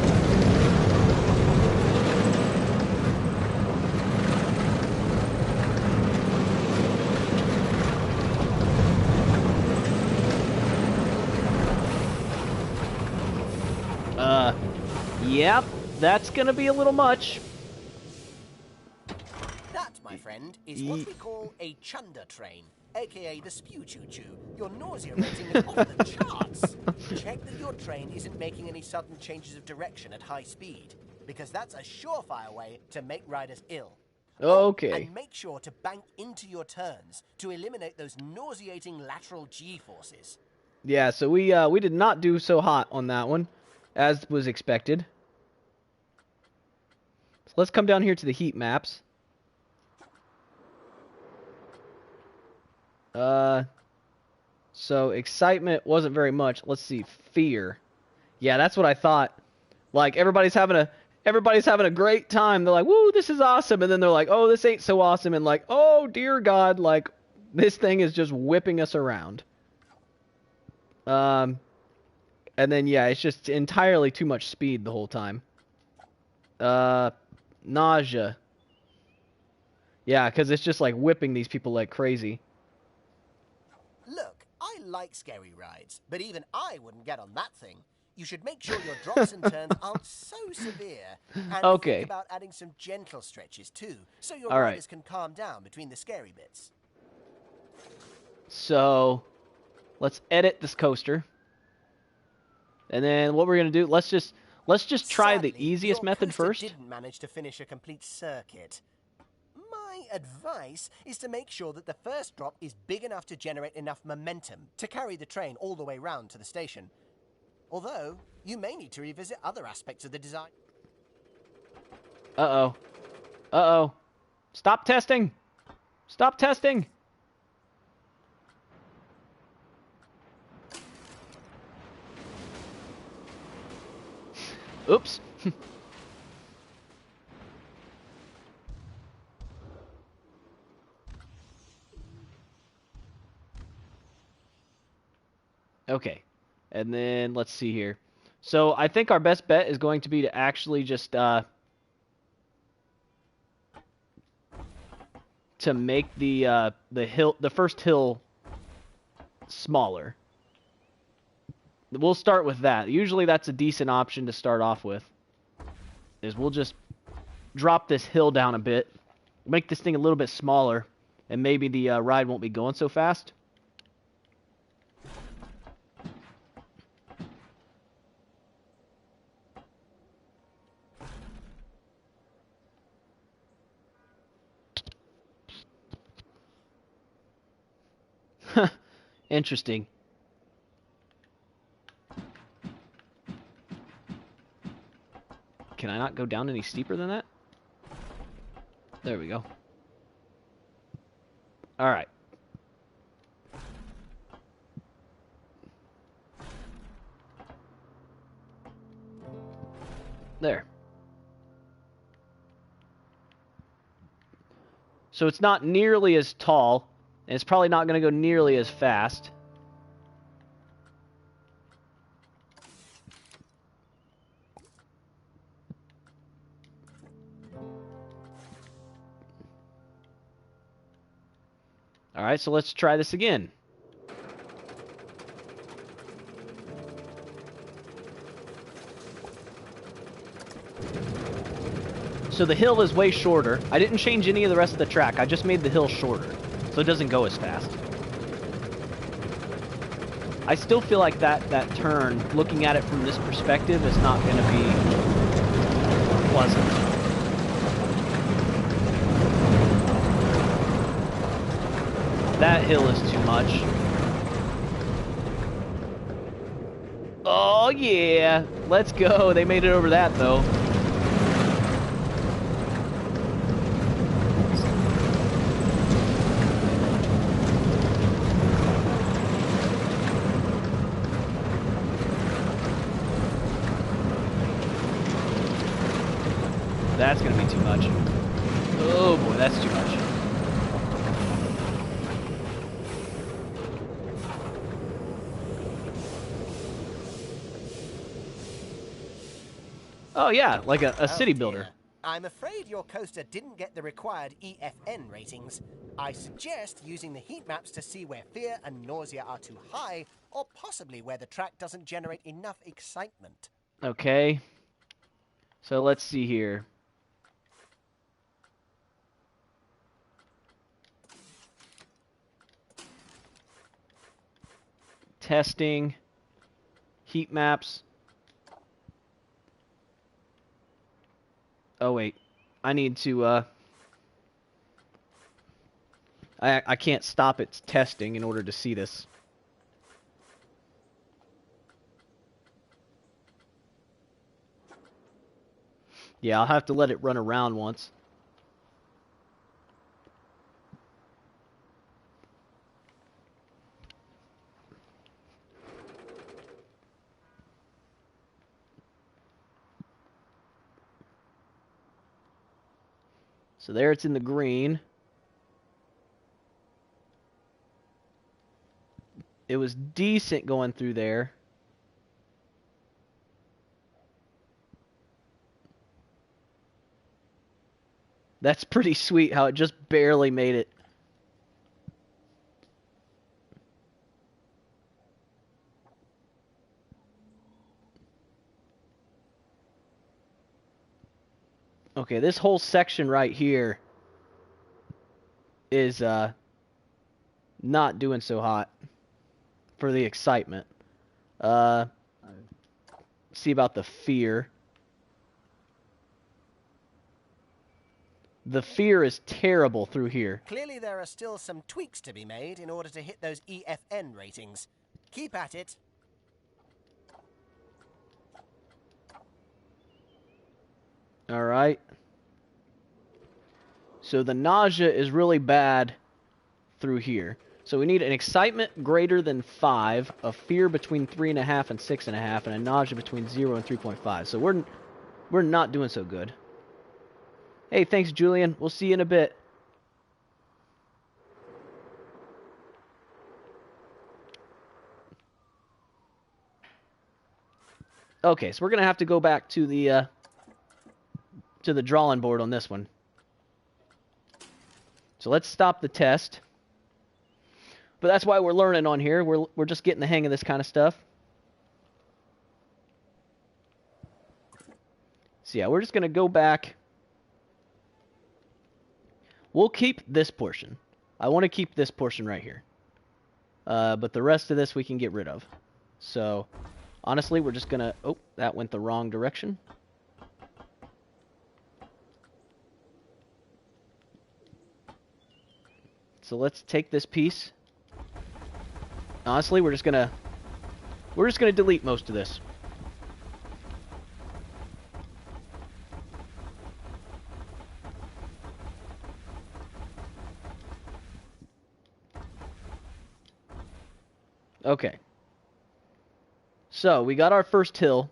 Yep, that's gonna be a little much. That, my friend, is what we call a chunder train, aka the spew choo-choo. Your nausea rating is off the charts. Check that your train isn't making any sudden changes of direction at high speed, because that's a surefire way to make riders ill. Okay. And make sure to bank into your turns to eliminate those nauseating lateral G-forces. Yeah, so we did not do so hot on that one, as was expected. So let's come down here to the heat maps. So excitement wasn't very much. Let's see, fear. Yeah, that's what I thought. Like everybody's having a great time. They're like, "Woo, this is awesome." And then they're like, "Oh, this ain't so awesome." And like, "Oh, dear God, like this thing is just whipping us around." And then yeah, it's just entirely too much speed the whole time. Nausea. Yeah, cuz it's just like whipping these people like crazy. Look, I like scary rides, but even I wouldn't get on that thing. You should make sure your drops and turns aren't so severe. And Okay. think about adding some gentle stretches too, so your All right. riders can calm down between the scary bits. So, let's edit this coaster. And then what we're going to do, let's just try Sadly, the easiest your method coaster first. didn't manage to finish a complete circuit. My advice is to make sure that the first drop is big enough to generate enough momentum to carry the train all the way round to the station. Although, you may need to revisit other aspects of the design. Uh-oh. Uh-oh. Stop testing. Stop testing. Oops. Okay. And then let's see here. So I think our best bet is going to be to actually just to make the first hill smaller. We'll start with that. Usually that's a decent option to start off with. Is we'll just drop this hill down a bit, make this thing a little bit smaller, and maybe the ride won't be going so fast. Interesting. Can I not go down any steeper than that? There we go. All right. There. So it's not nearly as tall, and it's probably not going to go nearly as fast. Alright, so let's try this again. So the hill is way shorter. I didn't change any of the rest of the track. I just made the hill shorter, so it doesn't go as fast. I still feel like that turn, looking at it from this perspective, is not going to be pleasant. That hill is too much. Oh yeah, let's go. They made it over that though. That's gonna be too much. Oh boy, that's too much. Oh yeah, like a city builder. I'm afraid your coaster didn't get the required EFN ratings. I suggest using the heat maps to see where fear and nausea are too high, or possibly where the track doesn't generate enough excitement. Okay. So let's see here. Testing. Heat maps. Oh wait, I need to, I can't stop its testing in order to see this. Yeah, I'll have to let it run around once. So there it's in the green. It was decent going through there. That's pretty sweet how it just barely made it. Okay, this whole section right here is not doing so hot for the excitement. See about the fear. The fear is terrible through here. Clearly there are still some tweaks to be made in order to hit those EFN ratings. Keep at it. Alright. So the nausea is really bad through here. So we need an excitement greater than 5, a fear between 3.5 and 6.5, and a nausea between 0 and 3.5. So we're not doing so good. Hey, thanks, Julian. We'll see you in a bit. Okay, so we're gonna have to go back to the drawing board on this one. So let's stop the test. But that's why we're learning on here. We're just getting the hang of this kind of stuff. So yeah, we're just gonna go back. We'll keep this portion. I want to keep this portion right here. But the rest of this we can get rid of. So, honestly, we're just gonna... Oh, that went the wrong direction. So let's take this piece. Honestly, we're just gonna delete most of this. Okay. So, we got our first hill.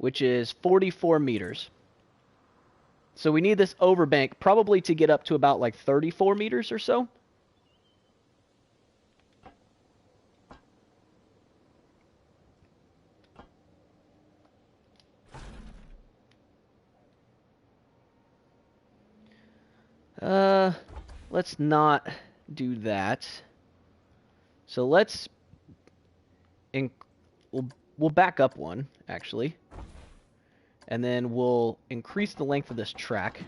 which is 44 meters. So we need this overbank probably to get up to about like 34 meters or so. Let's not do that. So let's we'll back up one, actually. And then we'll increase the length of this track.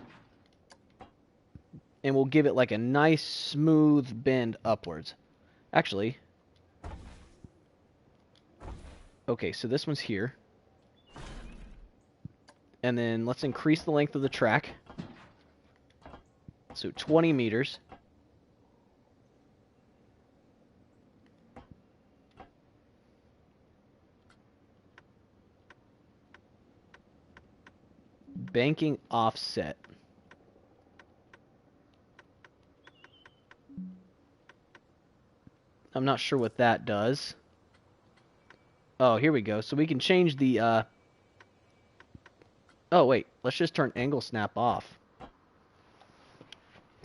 And we'll give it like a nice smooth bend upwards. Actually. Okay, so this one's here. And then let's increase the length of the track. So 20 meters. Banking offset. I'm not sure what that does. Oh, here we go. So we can change the, Oh, wait. Let's just turn angle snap off.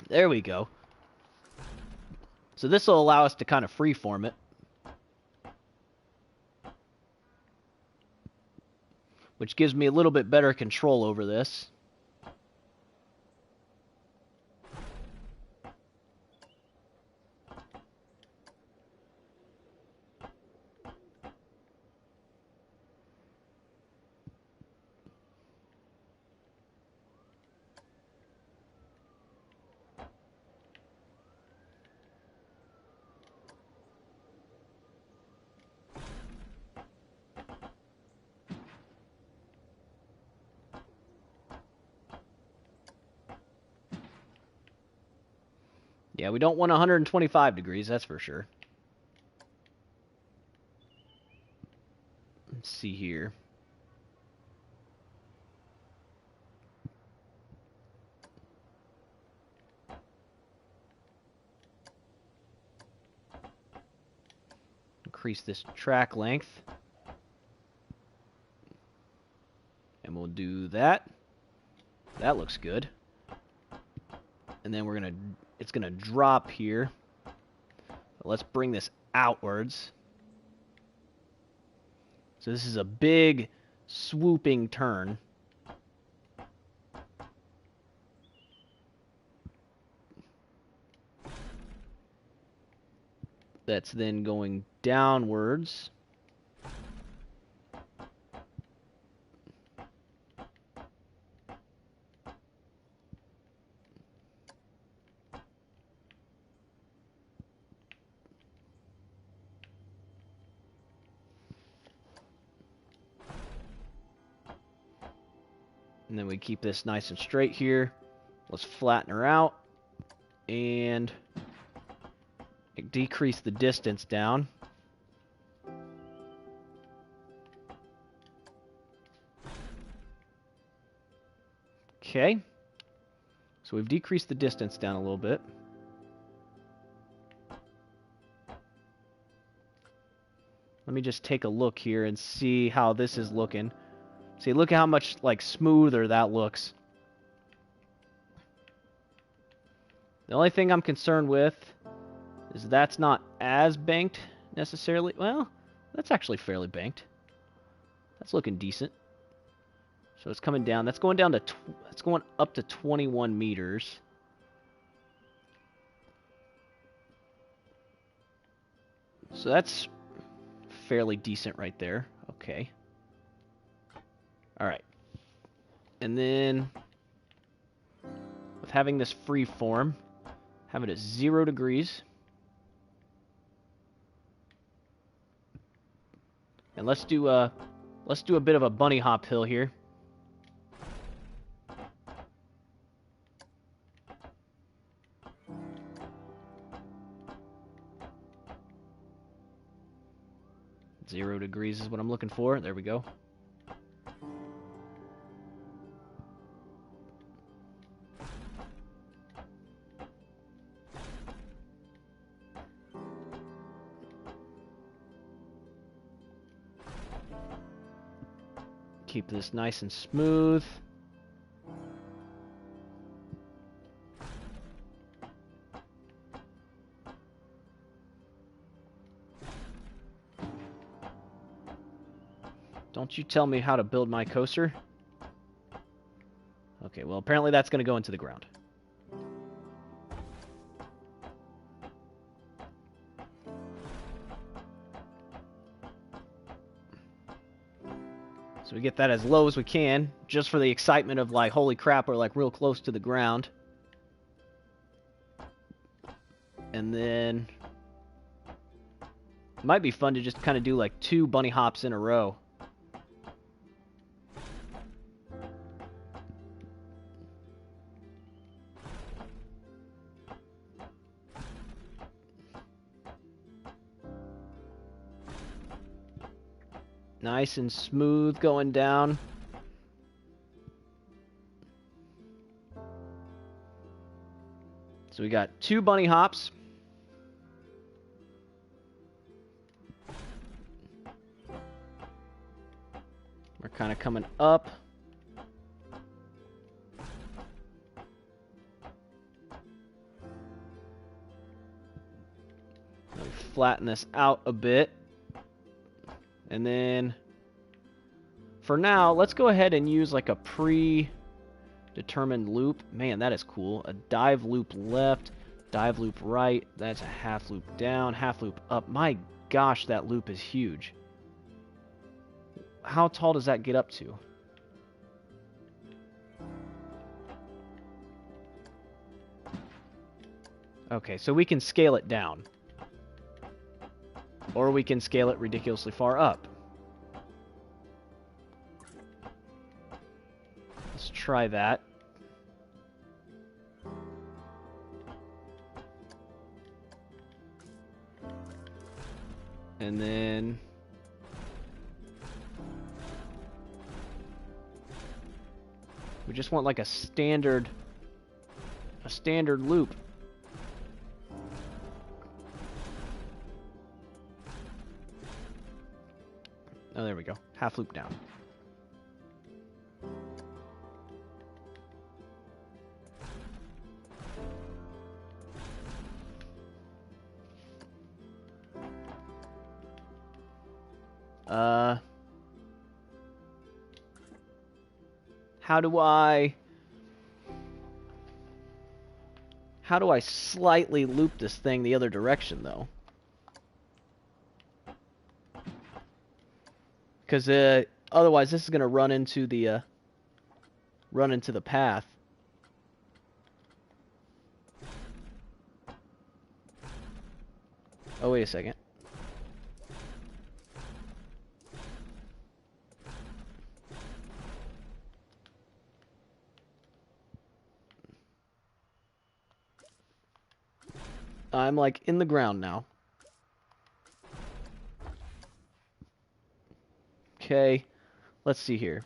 There we go. So this will allow us to kind of freeform it. Which gives me a little bit better control over this. Yeah, we don't want 125 degrees, that's for sure. Let's see here. Increase this track length. And we'll do that. That looks good. And then it's gonna drop here. Let's bring this outwards. So this is a big swooping turn. That's then going downwards. And then we keep this nice and straight here. Let's flatten her out. And decrease the distance down. Okay. So we've decreased the distance down a little bit. Let me just take a look here and see how this is looking. See, look at how much like smoother that looks. The only thing I'm concerned with is that's not as banked necessarily. Well, that's actually fairly banked. That's looking decent. So it's coming down. That's going down to it's going up to 21 meters. So that's fairly decent right there. Okay. All right. And then with having this free form, have it at 0 degrees. And let's do a bit of a bunny hop hill here. Zero degrees is what I'm looking for. There we go. Keep this nice and smooth. Don't you tell me how to build my coaster. Okay, well, apparently that's going to go into the ground. So we get that as low as we can, just for the excitement of, like, holy crap, we're, like, real close to the ground. And then... it might be fun to just kind of do, like, 2 bunny hops in a row. Nice and smooth going down. So we got 2 bunny hops. We're kind of coming up. Let me flatten this out a bit. And then, for now, let's go ahead and use like a predetermined loop. Man, that is cool. A dive loop left, dive loop right. That's a half loop down, half loop up. My gosh, that loop is huge. How tall does that get up to? Okay, so we can scale it down. Or we can scale it ridiculously far up. Let's try that. And then... we just want like a standard loop. Oh, there we go. Half loop down. How do I slightly loop this thing the other direction, though? Because otherwise, this is going to run into the path. Oh, wait a second. I'm like in the ground now. Okay, let's see here.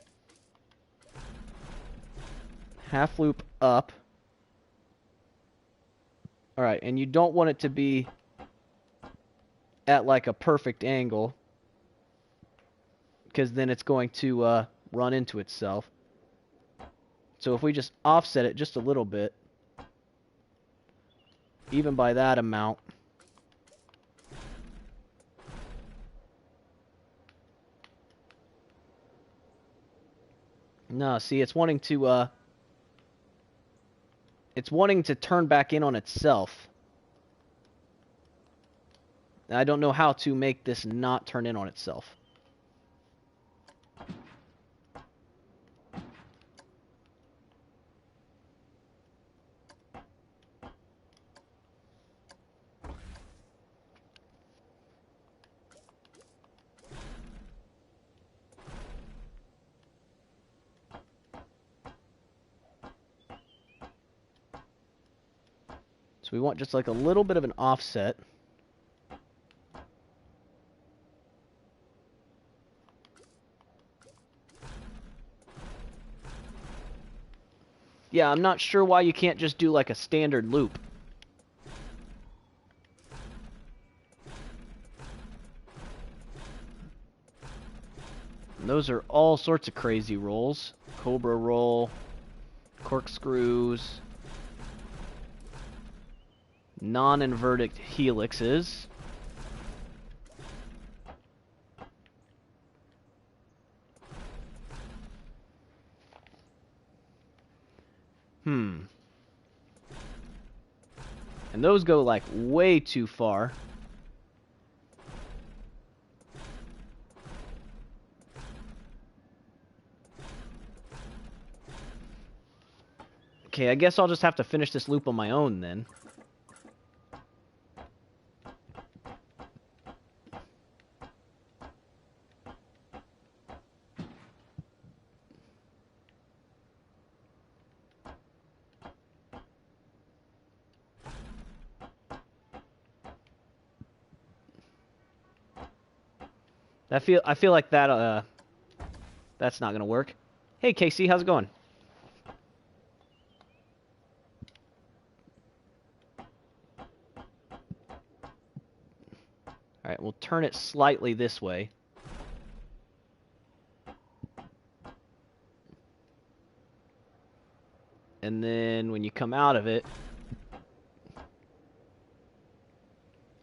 Half loop up. Alright, and you don't want it to be at like a perfect angle, because then it's going to run into itself. So if we just offset it just a little bit, even by that amount, no, see, it's wanting to turn back in on itself. I don't know how to make this not turn in on itself. So we want just like a little bit of an offset. Yeah, I'm not sure why you can't just do like a standard loop. And those are all sorts of crazy rolls. Cobra roll, corkscrews, non-inverted helixes. And those go like way too far. Okay, I guess I'll just have to finish this loop on my own then. I feel like that that's not gonna work. Hey Casey, how's it going? Alright, we'll turn it slightly this way. And then when you come out of it,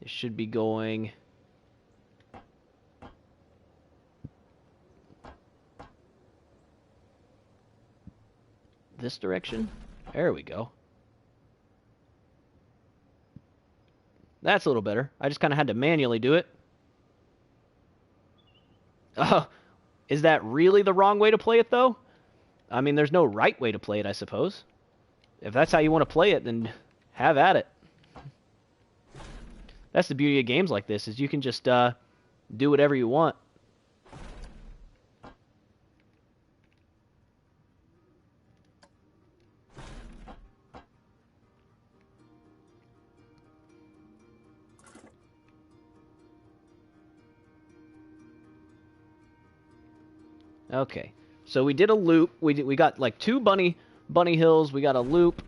it should be going this direction. There we go. That's a little better. I just kind of had to manually do it. Oh, is that really the wrong way to play it, though? I mean, there's no right way to play it, I suppose. If that's how you want to play it, then have at it. That's the beauty of games like this, is you can just do whatever you want. Okay, so we did a loop. We got like 2 bunny hills. We got a loop.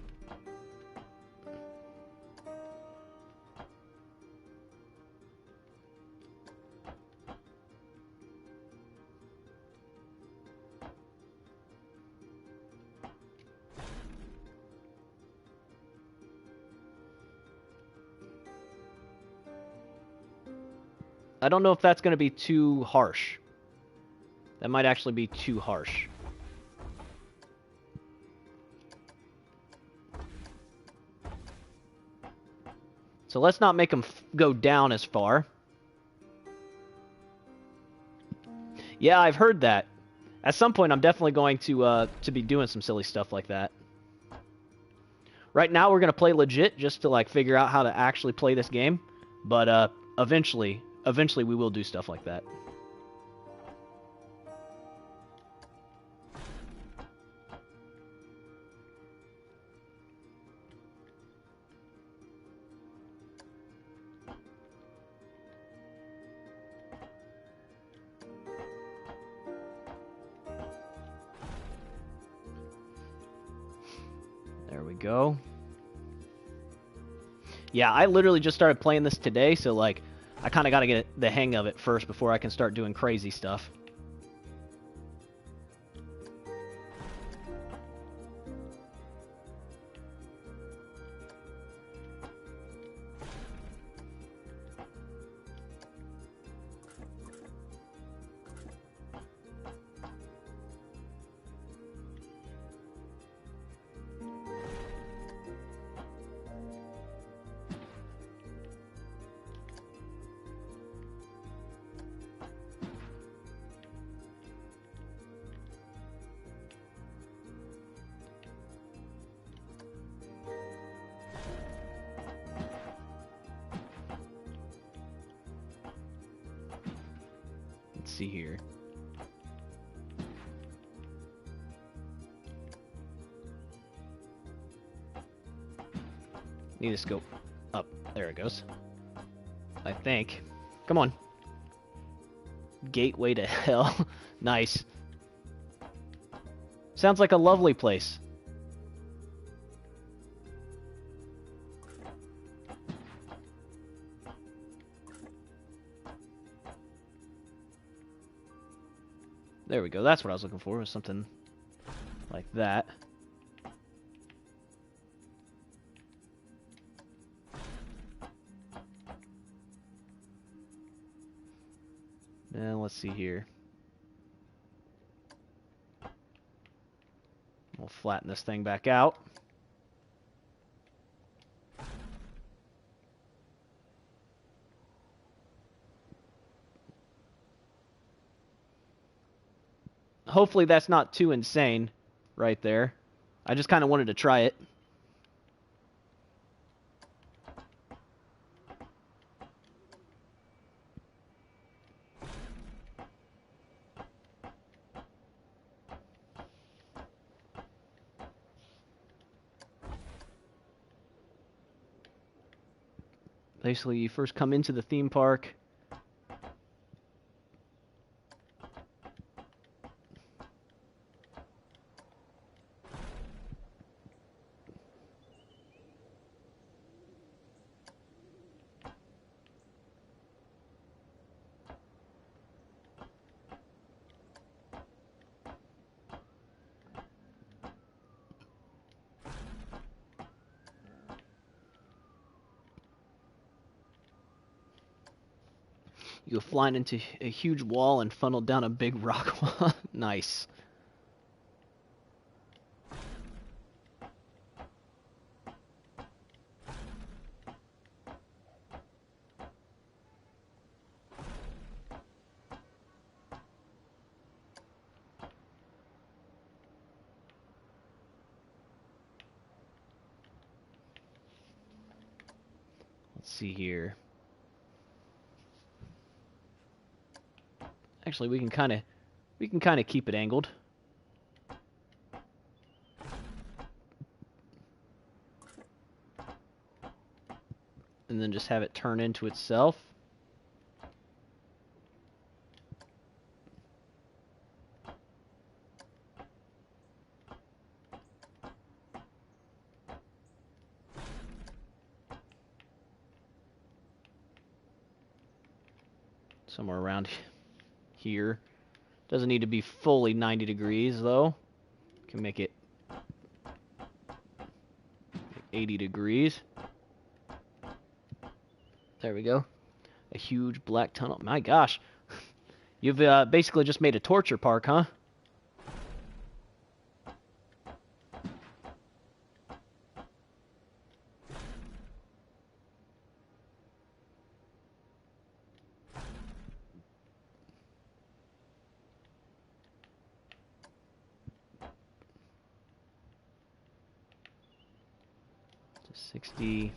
I don't know if that's going to be too harsh. That might actually be too harsh. So let's not make them go down as far. Yeah, I've heard that. At some point, I'm definitely going to be doing some silly stuff like that. Right now, we're going to play legit just to like figure out how to actually play this game. But eventually we will do stuff like that. There we go. Yeah, I literally just started playing this today, so like I kind of got to get the hang of it first before I can start doing crazy stuff. Let's see here. Need to scope up. There it goes. I think. Come on. Gateway to hell. Nice. Sounds like a lovely place. There we go. That's what I was looking for, was something like that. And let's see here. We'll flatten this thing back out. Hopefully that's not too insane right there. I just kind of wanted to try it. Basically, you first come into the theme park. You go flying into a huge wall and funnel down a big rock wall. Nice. Let's see here. Actually, we can kind of keep it angled. And then just have it turn into itself. Somewhere around here. Doesn't need to be fully 90 degrees though. Can make it 80 degrees. There we go. A huge black tunnel. My gosh. You've basically just made a torture park, huh? To 60.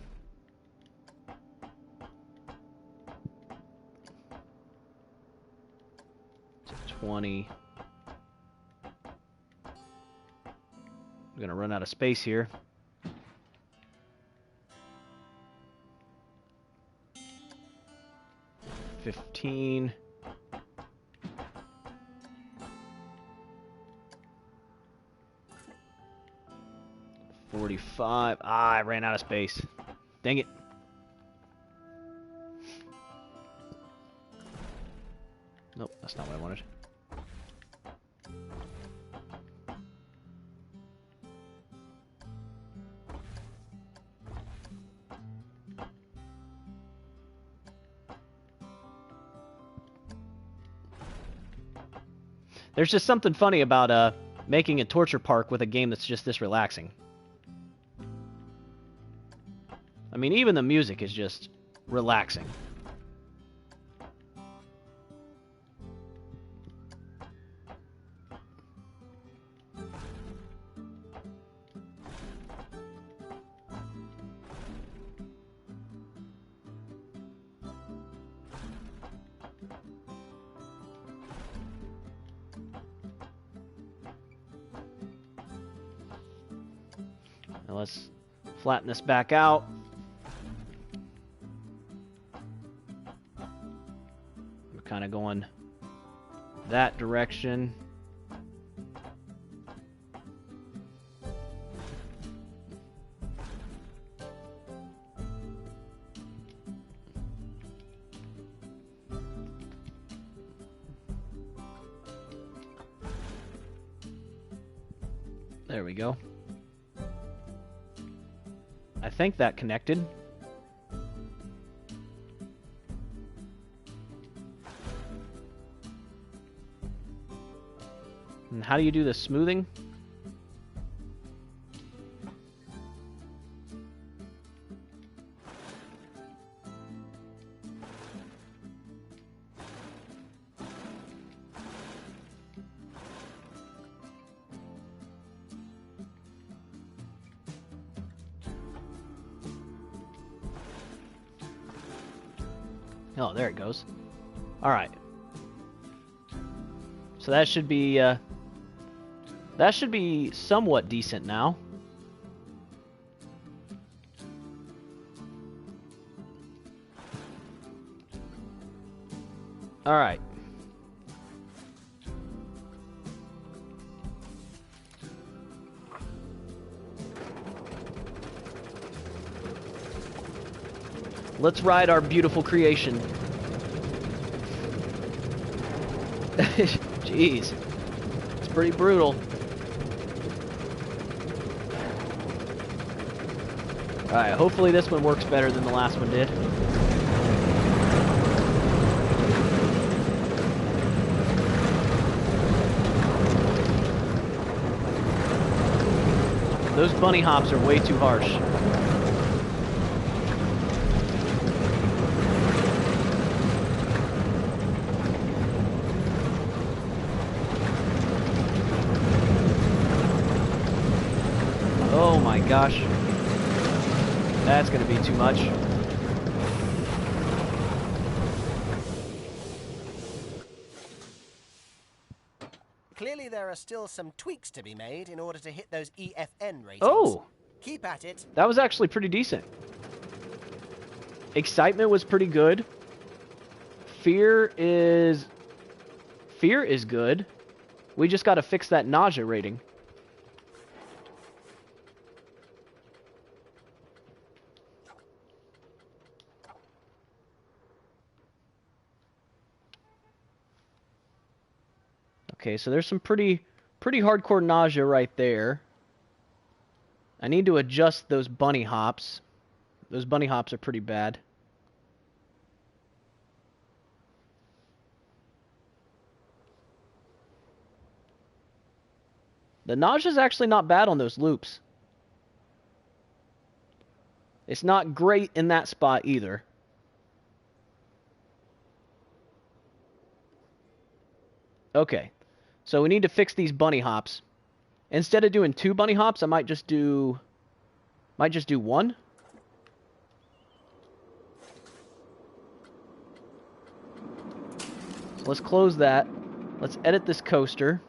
To 20. I'm gonna run out of space here. $15. 45. Ah, I ran out of space. Dang it. Nope, that's not what I wanted. There's just something funny about making a torture park with a game that's just this relaxing. I mean, even the music is just relaxing. Now let's flatten this back out. We're kind of going that direction. There we go. I think that connected. And how do you do the smoothing? Oh, there it goes. All right. So that should be somewhat decent now. All right. Let's ride our beautiful creation. Jeez. It's pretty brutal. Alright, hopefully this one works better than the last one did. Those bunny hops are way too harsh. Oh my gosh. That's gonna be too much. Clearly there are still some tweaks to be made in order to hit those EFN ratings. Oh! Keep at it. That was actually pretty decent. Excitement was pretty good. Fear is good. We just gotta fix that nausea rating. Okay, so there's some pretty hardcore nausea right there. I need to adjust those bunny hops. Those bunny hops are pretty bad. The nausea's actually not bad on those loops. It's not great in that spot either. Okay. So we need to fix these bunny hops. Instead of doing 2 bunny hops, I might just do 1. So let's close that. Let's edit this coaster.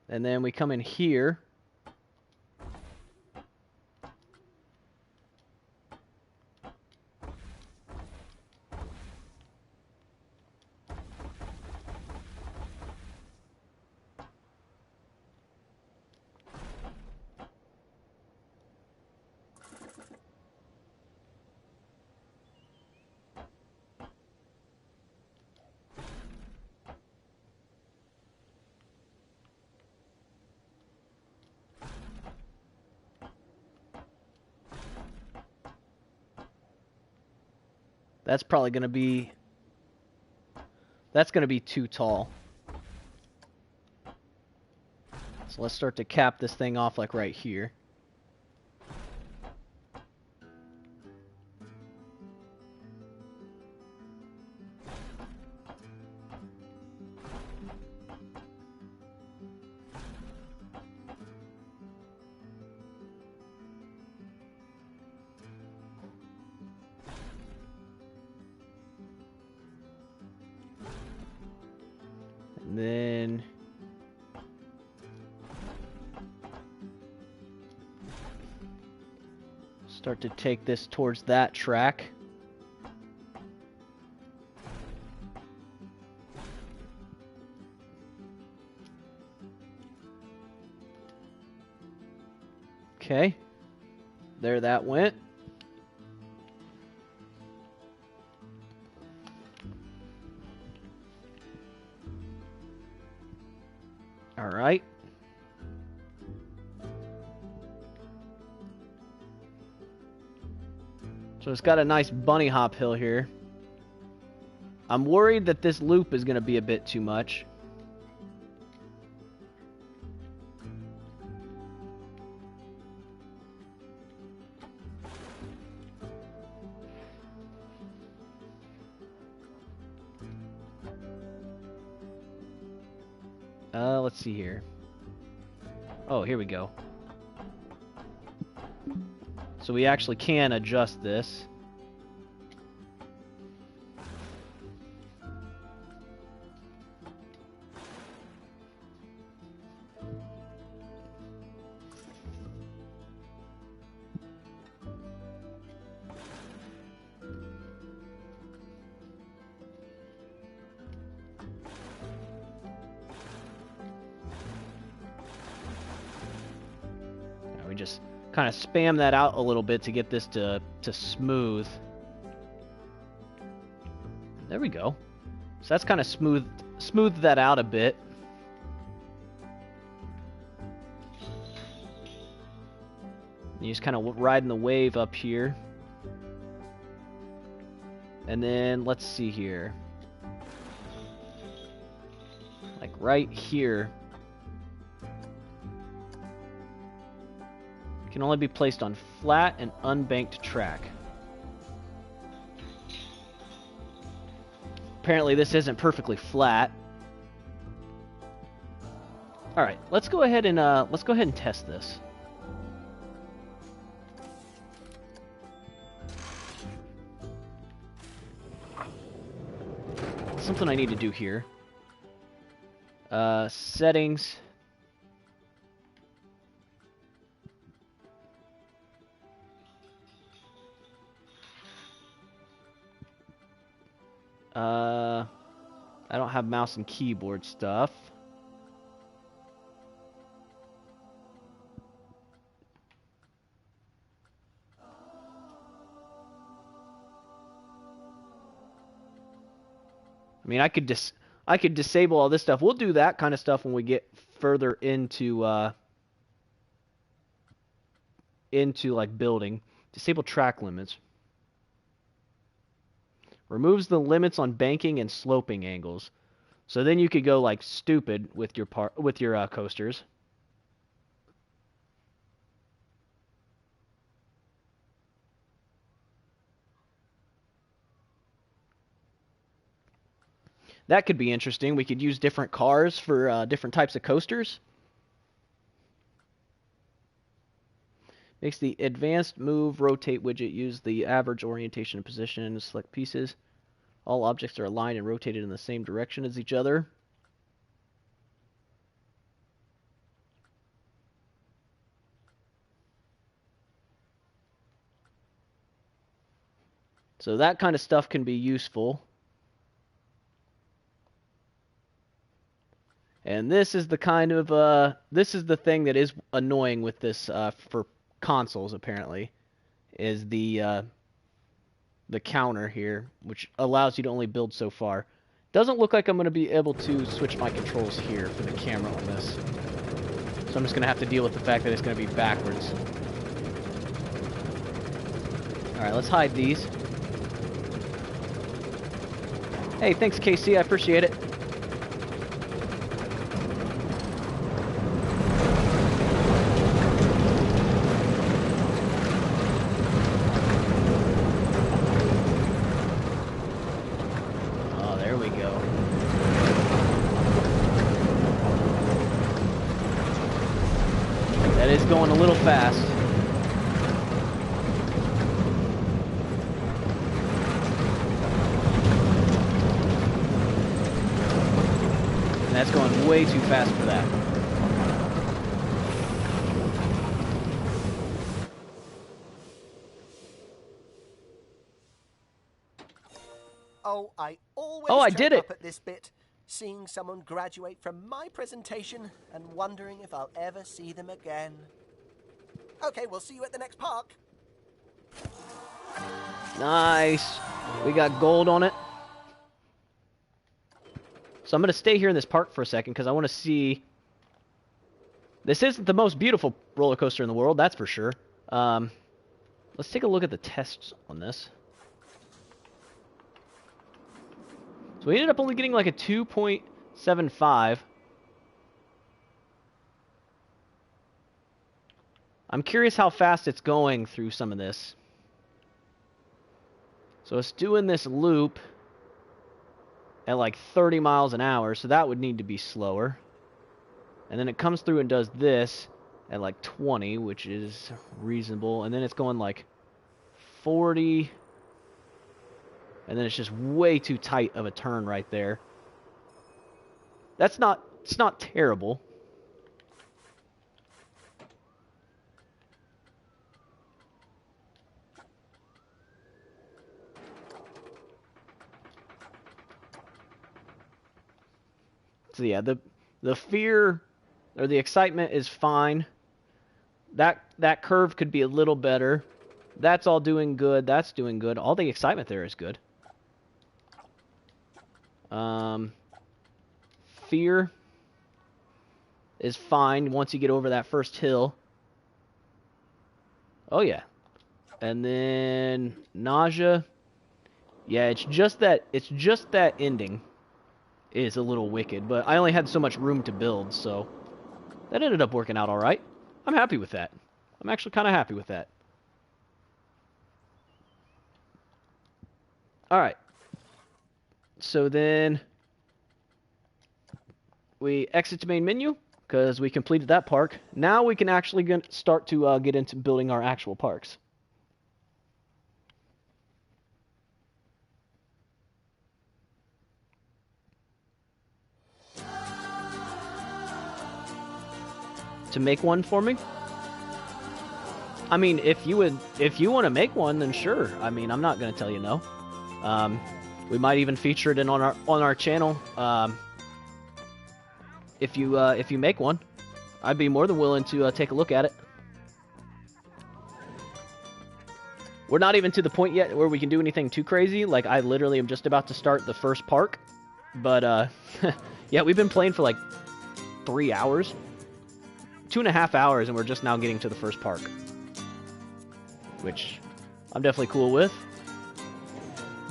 And then we come in here. That's probably going to be... That's going to be too tall. So let's start to cap this thing off like right here. And then start to take this towards that track. Okay. There that went. Alright. So it's got a nice bunny hop hill here. I'm worried that this loop is going to be a bit too much. Let's see here. Oh, here we go. So we actually can adjust this. We just kind of spam that out a little bit to get this to smooth. There we go. So that's kind of smoothed that out a bit. You just kind of riding the wave up here. And then let's see here. Like right here. Can only be placed on flat and unbanked track. Apparently this isn't perfectly flat. All right, let's go ahead and test this. Something I need to do here. Settings. I don't have mouse and keyboard stuff. I mean, I could disable all this stuff. We'll do that kind of stuff when we get further into like building. Disable track limits. Removes the limits on banking and sloping angles. So then you could go like stupid with your coasters. That could be interesting. We could use different cars for different types of coasters. Makes the advanced move rotate widget use the average orientation and position to select pieces. All objects are aligned and rotated in the same direction as each other. So that kind of stuff can be useful. And this is the kind of this is the thing that is annoying with this for consoles apparently, is the counter here, which allows you to only build so far. Doesn't look like I'm going to be able to switch my controls here for the camera on this. So I'm just going to have to deal with the fact that it's going to be backwards. Alright, let's hide these. Hey, thanks KC, I appreciate it. Going a little fast. And that's going way too fast for that. Oh, I always I did it. Up at this bit, seeing someone graduate from my presentation and wondering if I'll ever see them again. Okay, we'll see you at the next park. Nice. We got gold on it. So I'm going to stay here in this park for a second because I want to see This isn't the most beautiful roller coaster in the world, that's for sure. Let's take a look at the tests on this. So we ended up only getting like a 2.75. I'm curious how fast it's going through some of this. So it's doing this loop at like 30 miles an hour, so that would need to be slower. And then it comes through and does this at like 20, which is reasonable. And then it's going like 40. And then it's just way too tight of a turn right there. It's not terrible. So yeah, the fear or the excitement is fine. That curve could be a little better. That's all doing good. That's doing good. All the excitement there is good. Fear is fine once you get over that first hill. Oh yeah. And then nausea. Yeah, it's just that ending is a little wicked, but I only had so much room to build, so that ended up working out all right. I'm happy with that. I'm actually kind of happy with that. All right. So then we exit to main menu because we completed that park. Now we can actually start to get into building our actual parks. To make one for me? I mean, if you want to make one, then sure. I mean, I'm not gonna tell you no. We might even feature it on our channel. If you make one, I'd be more than willing to take a look at it. We're not even to the point yet where we can do anything too crazy. Like, I literally am just about to start the first park. But yeah, we've been playing for like 3 hours. 2.5 hours, and we're just now getting to the first park. Which I'm definitely cool with.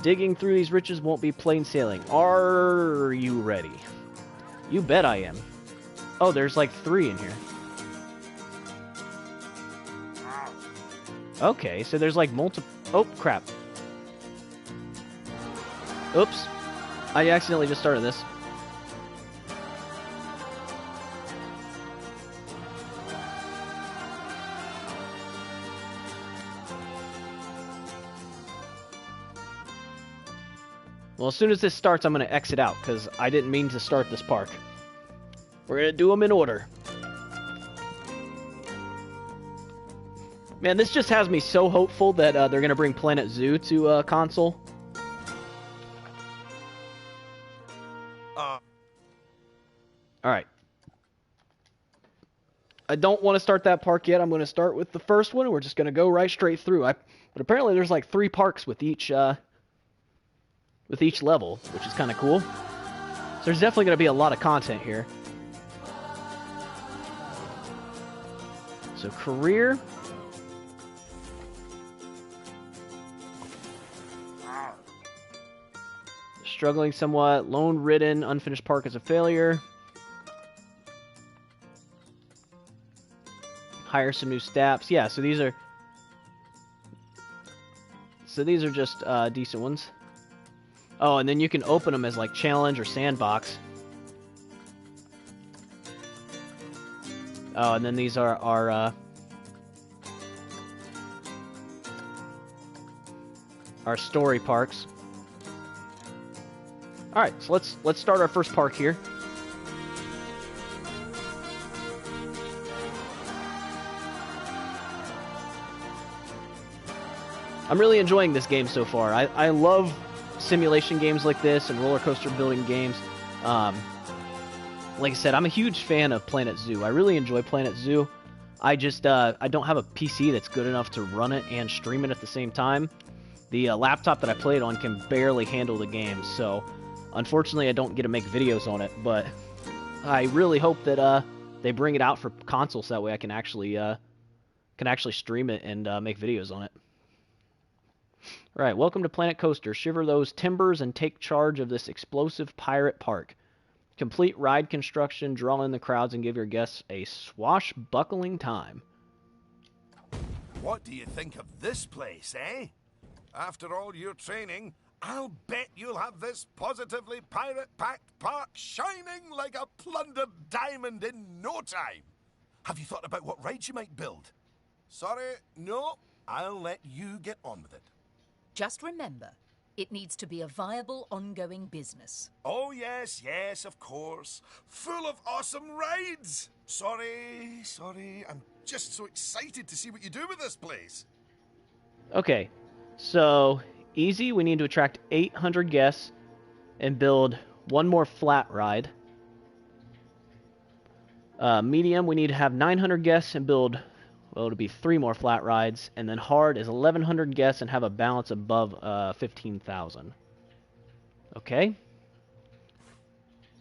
Digging through these riches won't be plain sailing. Are you ready? You bet I am. Oh, there's like 3 in here. Okay, so there's like multiple... Oh, crap. Oops. I accidentally just started this. Well, as soon as this starts, I'm going to exit out, because I didn't mean to start this park. We're going to do them in order. Man, this just has me so hopeful that they're going to bring Planet Zoo to console. Alright. I don't want to start that park yet. I'm going to start with the first one, and we're just going to go right straight through. But apparently there's like 3 parks with each level, which is kind of cool. So there's definitely going to be a lot of content here. So career. Struggling somewhat. Lone-ridden. Unfinished park is a failure. Hire some new staffs. Yeah, so these are just decent ones. Oh, and then you can open them as like challenge or sandbox. Oh, and then these are our story parks. All right, so let's start our first park here. I'm really enjoying this game so far. I love simulation games like this and roller coaster building games. Like I said, I'm a huge fan of Planet Zoo. I really enjoy Planet Zoo. I just I don't have a PC that's good enough to run it and stream it at the same time. The laptop that I play it on can barely handle the game, so unfortunately I don't get to make videos on it, but I really hope that they bring it out for consoles. That way I can actually stream it and make videos on it. All right, welcome to Planet Coaster. Shiver those timbers and take charge of this explosive pirate park. Complete ride construction, draw in the crowds, and give your guests a swashbuckling time. What do you think of this place, eh? After all your training, I'll bet you'll have this positively pirate-packed park shining like a plundered diamond in no time. Have you thought about what rides you might build? Sorry, no, I'll let you get on with it. Just remember, it needs to be a viable, ongoing business. Oh, yes, of course. Full of awesome rides. Sorry. I'm just so excited to see what you do with this place. Okay, so easy, we need to attract 800 guests and build one more flat ride. Medium, we need to have 900 guests and build, well, it'll be 3 more flat rides. And then hard is 1,100 guests and have a balance above 15,000. Okay.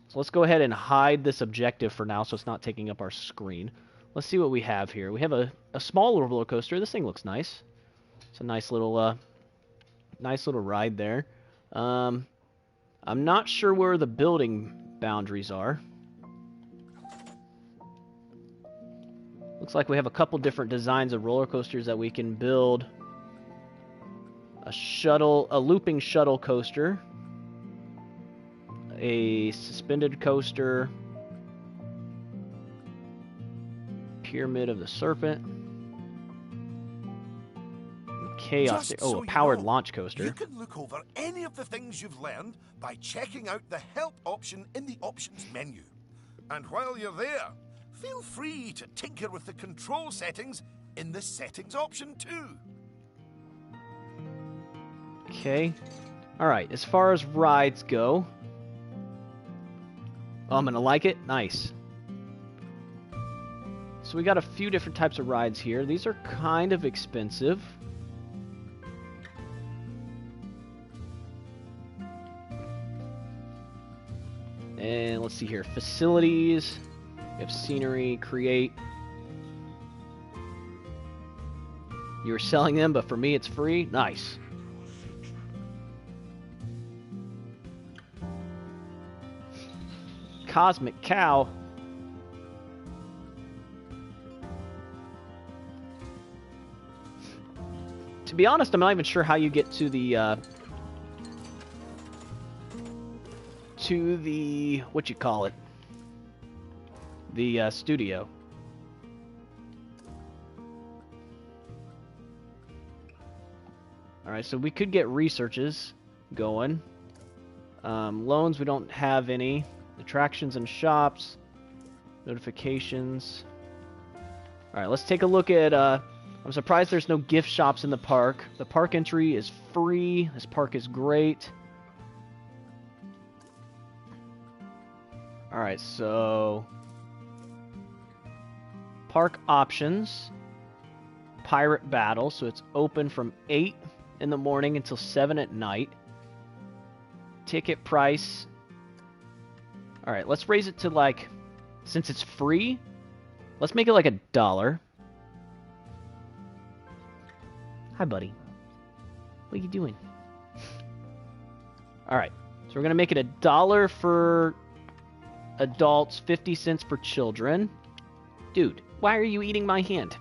So let's go ahead and hide this objective for now so it's not taking up our screen. Let's see what we have here. We have a small roller coaster. This thing looks nice. It's a nice little ride there. I'm not sure where the building boundaries are. Looks like we have a couple different designs of roller coasters that we can build. A looping shuttle coaster, a suspended coaster, Pyramid of the Serpent, Chaos. A powered launch coaster. You can look over any of the things you've learned by checking out the help option in the options menu. And while you're there, feel free to tinker with the control settings in the settings option too. Okay. Alright, as far as rides go. Oh, I'm gonna like it? Nice. So we got a few different types of rides here. These are kind of expensive. And let's see here. Facilities. We have scenery, create. You were selling them, but for me it's free. Nice. Cosmic Cow. To be honest, I'm not even sure how you get to the what you call it? The studio. Alright, so we could get researches going. Loans, we don't have any. Attractions and shops. Notifications. Alright, let's take a look at... I'm surprised there's no gift shops in the park. The park entry is free. This park is great. Alright, so... Park options. Pirate battle, so it's open from 8 in the morning until 7 at night. Ticket price. Alright, let's raise it to like... Since it's free, let's make it like $1. Hi, buddy. What are you doing? Alright, so we're going to make it $1 for adults, 50 cents for children. Dude, why are you eating my hand?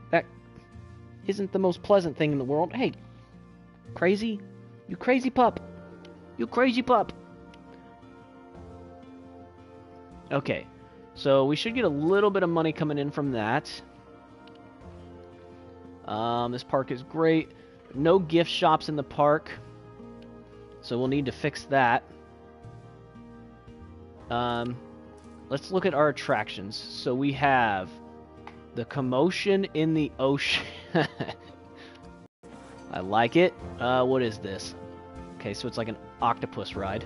That isn't the most pleasant thing in the world. Hey, crazy? You crazy pup. You crazy pup. Okay, so we should get a little bit of money coming in from that. This park is great. No gift shops in the park, so we'll need to fix that. Let's look at our attractions. So we have the Commotion in the Ocean. I like it. What is this? Okay, so it's like an octopus ride.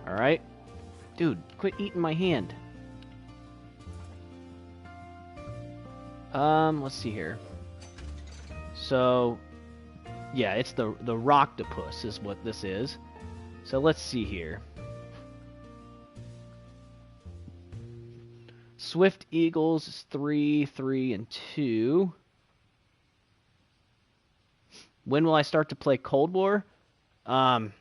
Alright. Dude, quit eating my hand. Let's see here. So, Yeah, it's the Rocktopus is what this is. So let's see here. Swift Eagles is 3, 3, and 2. When will I start to play Cold War? I've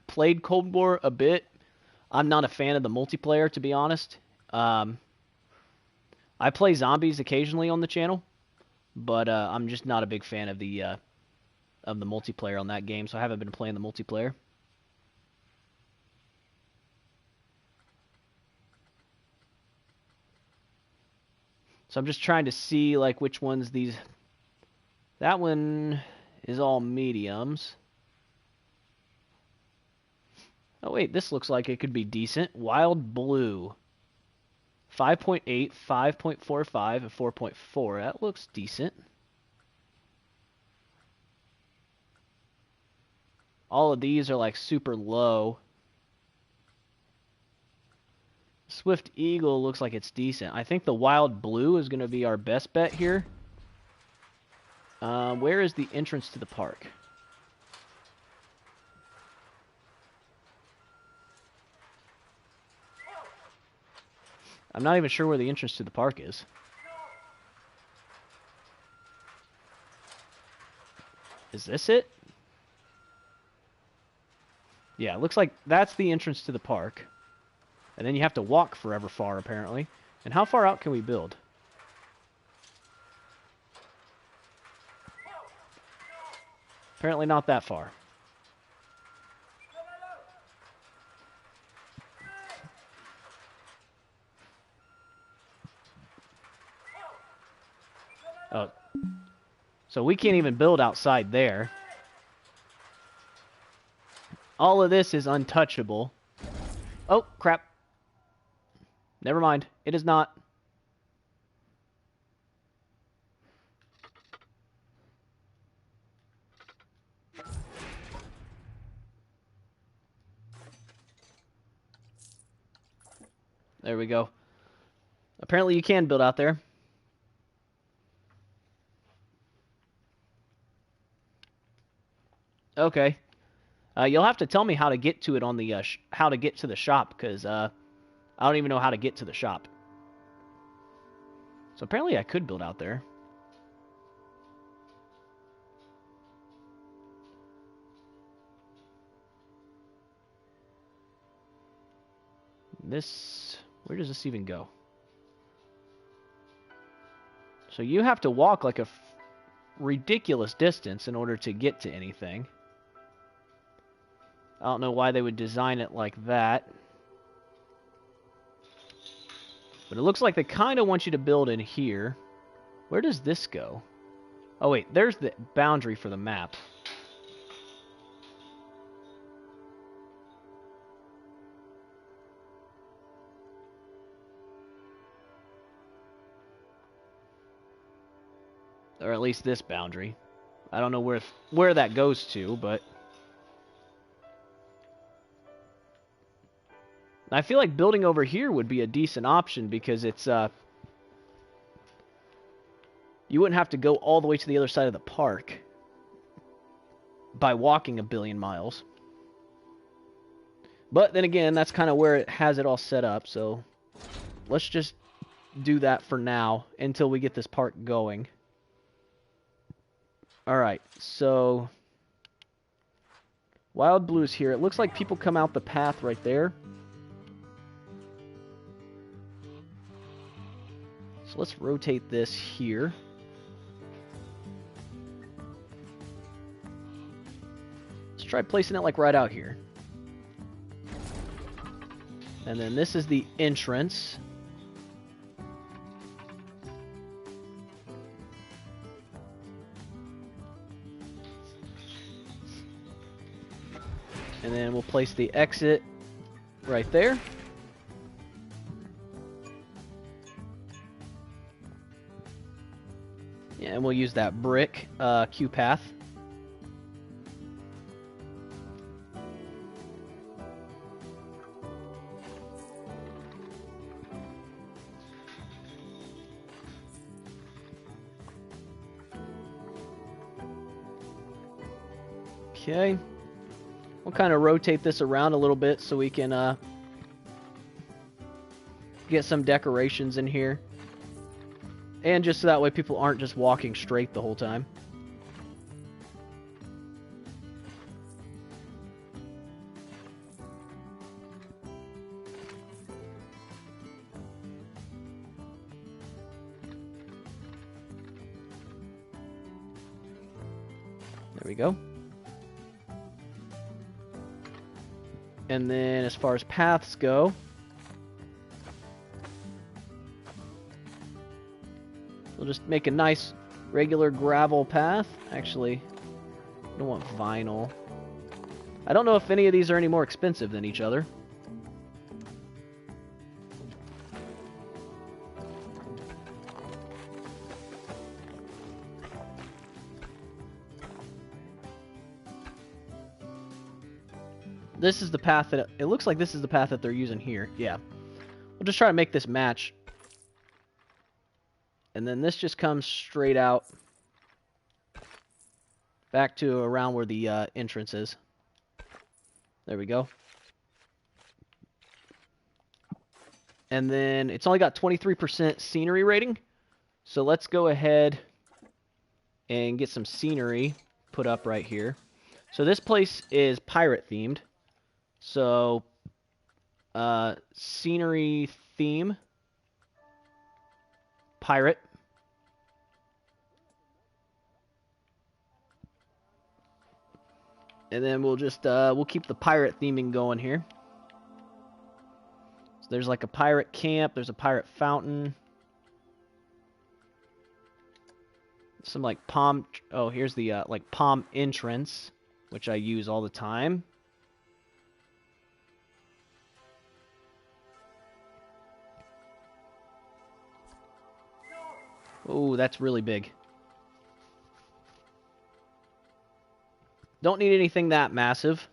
played Cold War a bit. I'm not a fan of the multiplayer, to be honest. I play zombies occasionally on the channel, but I'm just not a big fan of the multiplayer on that game, so I haven't been playing the multiplayer. So I'm just trying to see like which ones these. That one is all mediums. Oh wait, this looks like it could be decent. Wild Blue. 5.8, 5.45, and 4.4. That looks decent. All of these are like super low. Swift Eagle looks like it's decent. I think the Wild Blue is going to be our best bet here. Where is the entrance to the park? I'm not even sure where the entrance to the park is. Is this it? Yeah, it looks like that's the entrance to the park. And then you have to walk forever far, apparently. And how far out can we build? Apparently not that far. Oh. So we can't even build outside there. All of this is untouchable. Oh, crap. Never mind. It is not. There we go. Apparently you can build out there. Okay. You'll have to tell me how to get to it on the how to get to the shop, because I don't even know how to get to the shop. So apparently I could build out there. This, where does this even go? So you have to walk like a ridiculous distance in order to get to anything. I don't know why they would design it like that. But it looks like they kind of want you to build in here. Where does this go? Oh wait, there's the boundary for the map. Or at least this boundary. I don't know where that goes to, but I feel like building over here would be a decent option because it's you wouldn't have to go all the way to the other side of the park by walking a billion miles. But then again, that's kind of where it has it all set up, so let's just do that for now until we get this park going. Alright, so Wild Blue's here. It looks like people come out the path right there. So let's rotate this here. Let's try placing it like right out here. And then this is the entrance. And then we'll place the exit right there. Yeah, and we'll use that brick queue path. Okay. We'll kind of rotate this around a little bit so we can get some decorations in here. And just so that way people aren't just walking straight the whole time. There we go. And then as far as paths go, we'll just make a nice regular gravel path. Actually, I don't want vinyl. I don't know if any of these are any more expensive than each other. This is the path that it looks like this is the path that they're using here. Yeah. We'll just try to make this match. And then this just comes straight out back to around where the entrance is. There we go. And then it's only got 23% scenery rating. So let's go ahead and get some scenery put up right here. So this place is pirate themed. So, scenery theme, pirate. And then we'll just, we'll keep the pirate theming going here. So there's like a pirate camp, there's a pirate fountain. Some like palm, oh, here's the, like palm entrance, which I use all the time. Oh, that's really big. Don't need anything that massive.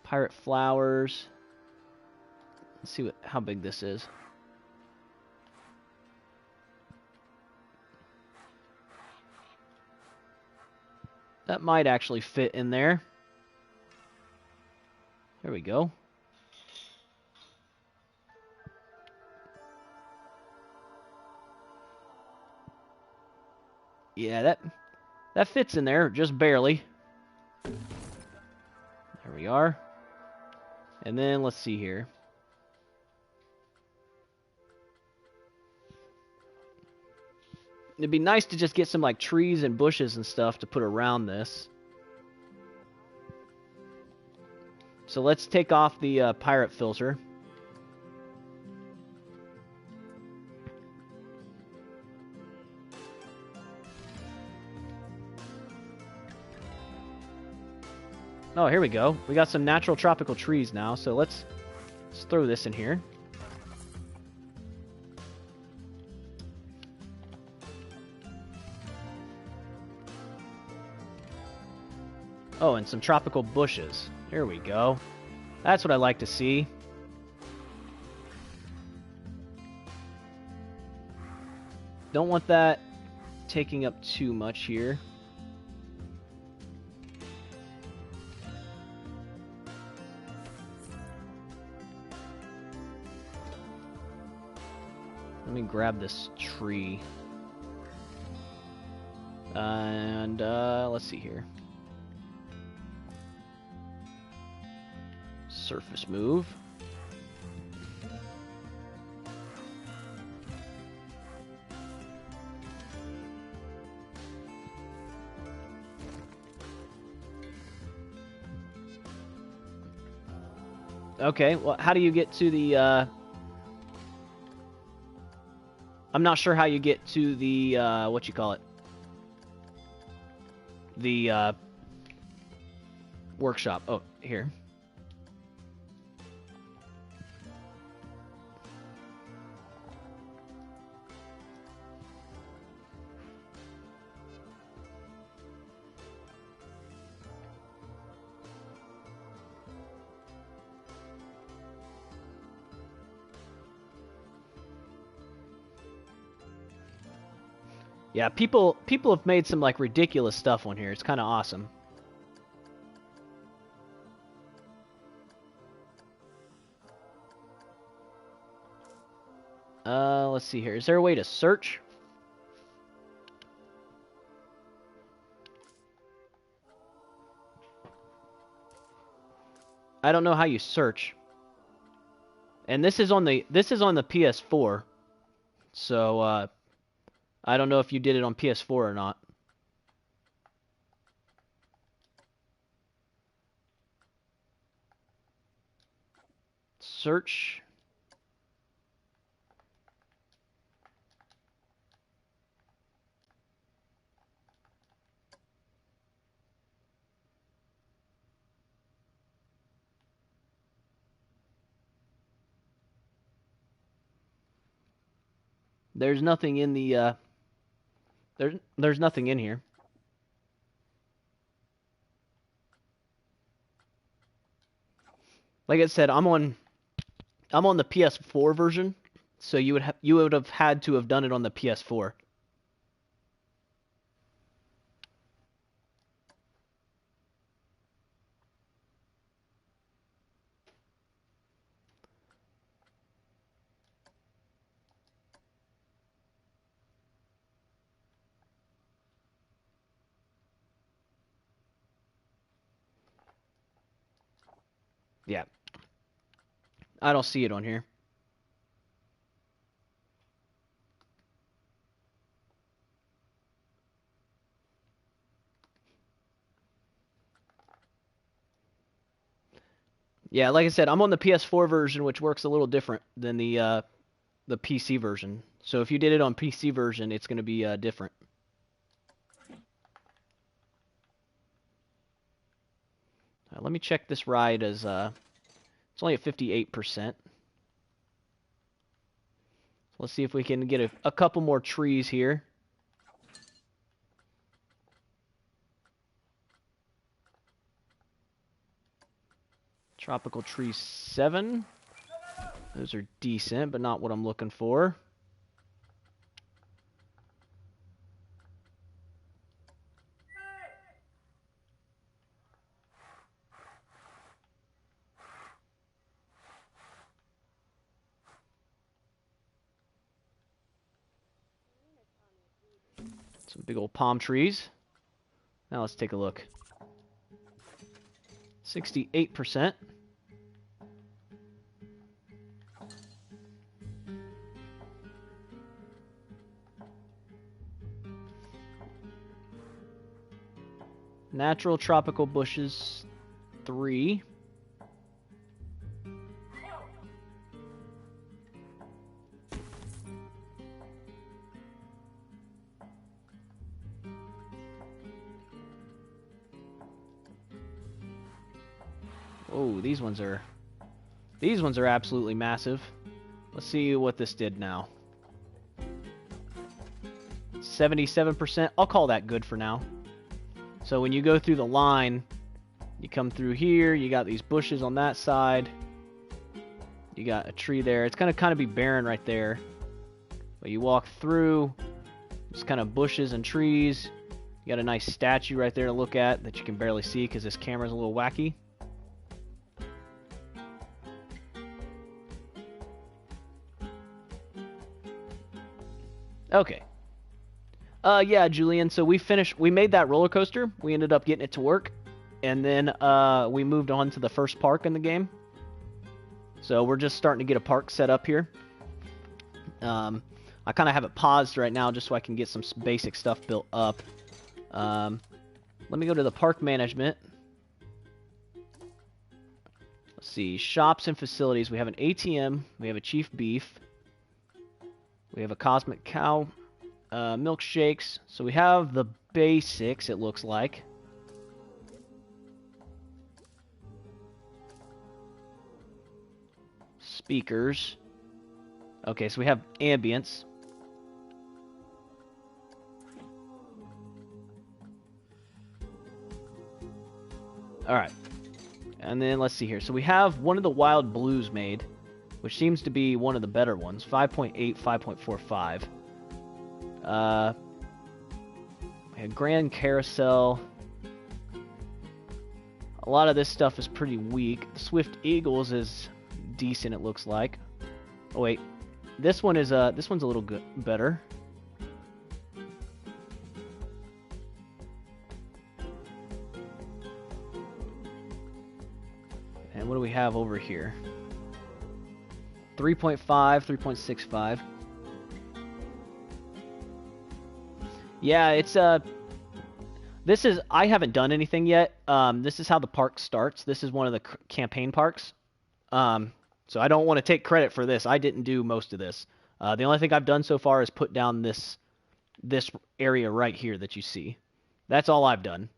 Pirate flowers. Let's see how big this is. That might actually fit in there. There we go. Yeah, that fits in there, just barely. There we are. And then let's see here. It'd be nice to just get some like trees and bushes and stuff to put around this. So let's take off the pirate filter. Oh, here we go. We got some natural tropical trees now, so let's throw this in here. Oh, and some tropical bushes. Here we go. That's what I like to see. Don't want that taking up too much here. Let me grab this tree. And let's see here. Surface move. Okay, well, how do you get to the, I'm not sure how you get to the, what you call it? The, workshop. Oh, here. Yeah, people have made some like ridiculous stuff on here. It's kind of awesome. Let's see here. Is there a way to search? I don't know how you search. And this is on the PS4. So I don't know if you did it on PS4 or not. Search. There's nothing in the there's nothing in here. Like I said, I'm on the PS4 version, so you would have had to have done it on the PS4. Yeah. I don't see it on here. Yeah, like I said, I'm on the PS4 version, which works a little different than the PC version. So if you did it on PC version, it's going to be different. Let me check this ride as it's only at 58%. Let's see if we can get a couple more trees here. Tropical tree 7. Those are decent, but not what I'm looking for. Some big old palm trees. Now let's take a look. 68%. Natural tropical bushes 3. Oh, these ones are absolutely massive. Let's see what this did now. 77%. I'll call that good for now. So when you go through the line, you come through here, you got these bushes on that side. You got a tree there. It's going to kind of be barren right there. But you walk through, just kind of bushes and trees. You got a nice statue right there to look at that you can barely see because this camera's a little wacky. Okay. Yeah, Julian, so we made that roller coaster. We ended up getting it to work. And then we moved on to the first park in the game. So we're just starting to get a park set up here. I kind of have it paused right now just so I can get some basic stuff built up. Let me go to the park management. Let's see, shops and facilities. We have an ATM. We have a Chief Beef. We have a Cosmic Cow. Milkshakes. So we have the basics, it looks like. Speakers. Okay, so we have ambience. Alright. And then let's see here. So we have one of the Wild Blues made, which seems to be one of the better ones. 5.8, 5.45. We had Grand Carousel. A lot of this stuff is pretty weak. Swift Eagles is decent, it looks like. Oh wait, this one's a little good, better. And what do we have over here? 3.5, 3.65. Yeah, it's this is, I haven't done anything yet. This is how the park starts. This is one of the campaign parks. So I don't want to take credit for this. I didn't do most of this. The only thing I've done so far is put down this area right here that you see. That's all I've done.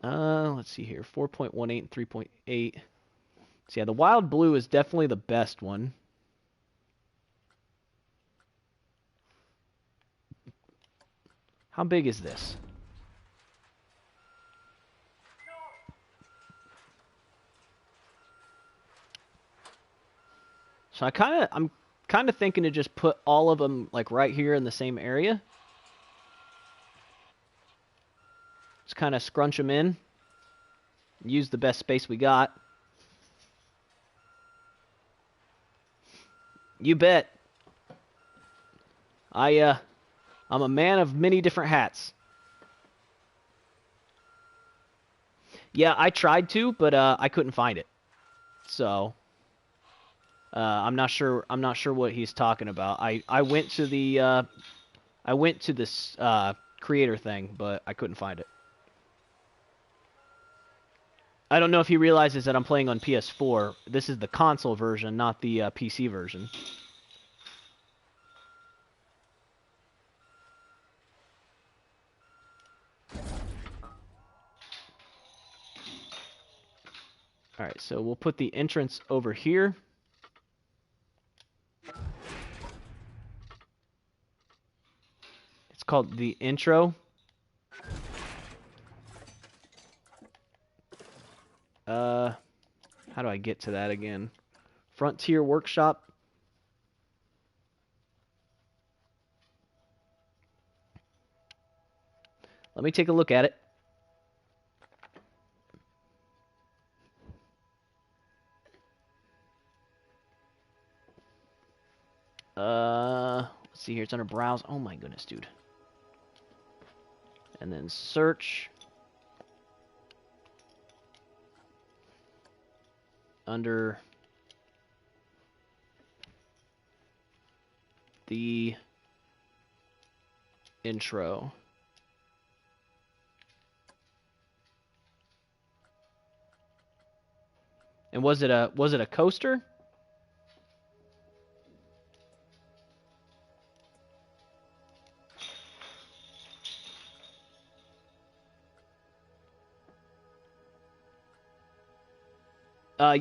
Let's see here. 4.18 and 3.8. So yeah, the Wild Blue is definitely the best one. How big is this? So I'm kind of thinking to just put all of them like right here in the same area. Just kind of scrunch them in. Use the best space we got. You bet. I'm a man of many different hats. Yeah, I tried to, but I couldn't find it. So I'm not sure what he's talking about. I went to this creator thing, but I couldn't find it. I don't know if he realizes that I'm playing on PS4. This is the console version, not the PC version. Alright, so we'll put the entrance over here. It's called the intro. How do I get to that again? Frontier Workshop. Let me take a look at it. Let's see here. It's under Browse. Oh my goodness, dude. And then Search. Under the intro. And was it a coaster?